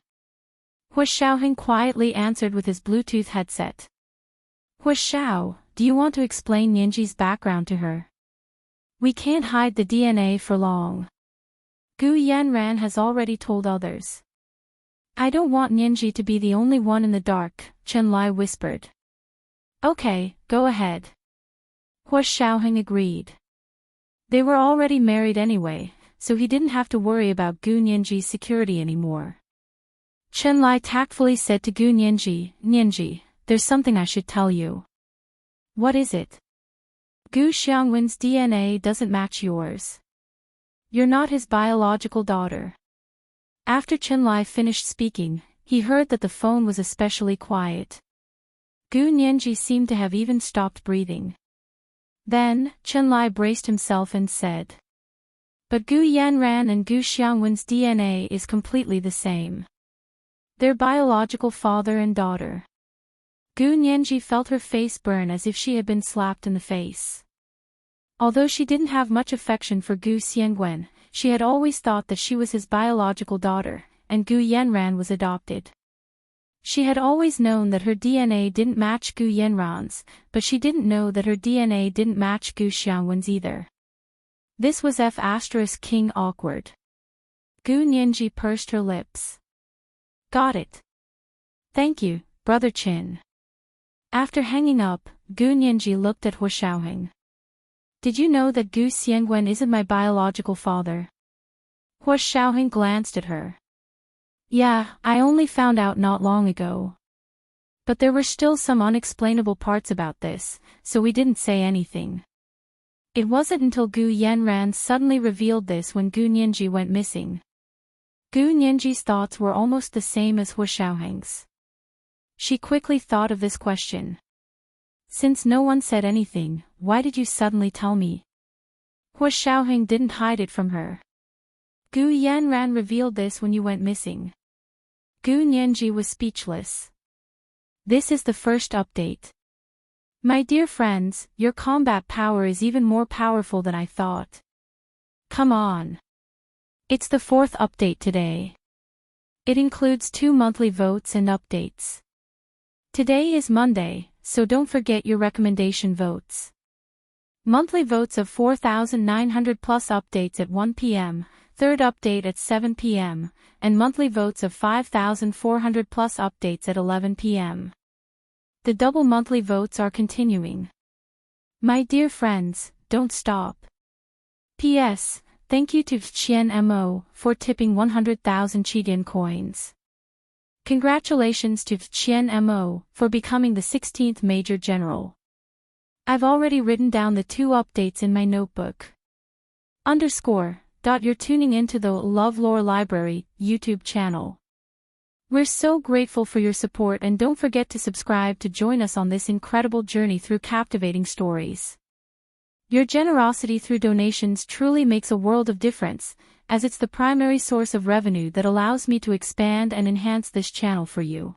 Hua Xiaoheng quietly answered with his Bluetooth headset. Hua Xiao, do you want to explain Nianji's background to her? We can't hide the DNA for long. Gu Yanran has already told others. I don't want Nianji to be the only one in the dark, Chen Lai whispered. Okay, go ahead. Hua Xiaoheng agreed. They were already married anyway, so he didn't have to worry about Gu Nianji's security anymore. Chen Lai tactfully said to Gu Nianji, Nianji, there's something I should tell you. What is it? Gu Xiangwen's DNA doesn't match yours. You're not his biological daughter. After Chen Lai finished speaking, he heard that the phone was especially quiet. Gu Nianji seemed to have even stopped breathing. Then, Chen Lai braced himself and said. But Gu Yanran and Gu Xiangwen's DNA is completely the same. They're biological father and daughter. Gu Nianji felt her face burn as if she had been slapped in the face. Although she didn't have much affection for Gu Xiangwen, she had always thought that she was his biological daughter, and Gu Yanran was adopted. She had always known that her DNA didn't match Gu Yanran's, but she didn't know that her DNA didn't match Gu Xiangwen's either. This was King awkward. Gu Nianji pursed her lips. Got it. Thank you, Brother Chin. After hanging up, Gu Nianji looked at Hua Xiaoheng. Did you know that Gu Xiangwen isn't my biological father? Hua Xiaoheng glanced at her. Yeah, I only found out not long ago. But there were still some unexplainable parts about this, so we didn't say anything. It wasn't until Gu Yanran suddenly revealed this when Gu Nianji went missing. Gu Nianji's thoughts were almost the same as Hua Xiaoheng's. She quickly thought of this question. Since no one said anything, why did you suddenly tell me? Hua Xiaoheng didn't hide it from her. Gu Yanran revealed this when you went missing. Gu Nianji was speechless. This is the first update. My dear friends, your combat power is even more powerful than I thought. Come on. It's the 4th update today. It includes 2 monthly votes and updates. Today is Monday, so don't forget your recommendation votes. Monthly votes of 4,900 plus updates at 1 p.m., 3rd update at 7 p.m., and monthly votes of 5,400 plus updates at 11 p.m. The double monthly votes are continuing. My dear friends, don't stop. P.S. Thank you to Fictional for tipping 100,000 Chidian coins. Congratulations to Fictional for becoming the 16th Major General. I've already written down the 2 updates in my notebook. You're tuning into the LoveLore Library YouTube channel. We're so grateful for your support, and don't forget to subscribe to join us on this incredible journey through captivating stories. Your generosity through donations truly makes a world of difference, as it's the primary source of revenue that allows me to expand and enhance this channel for you.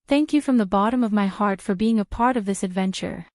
Thank you from the bottom of my heart for being a part of this adventure.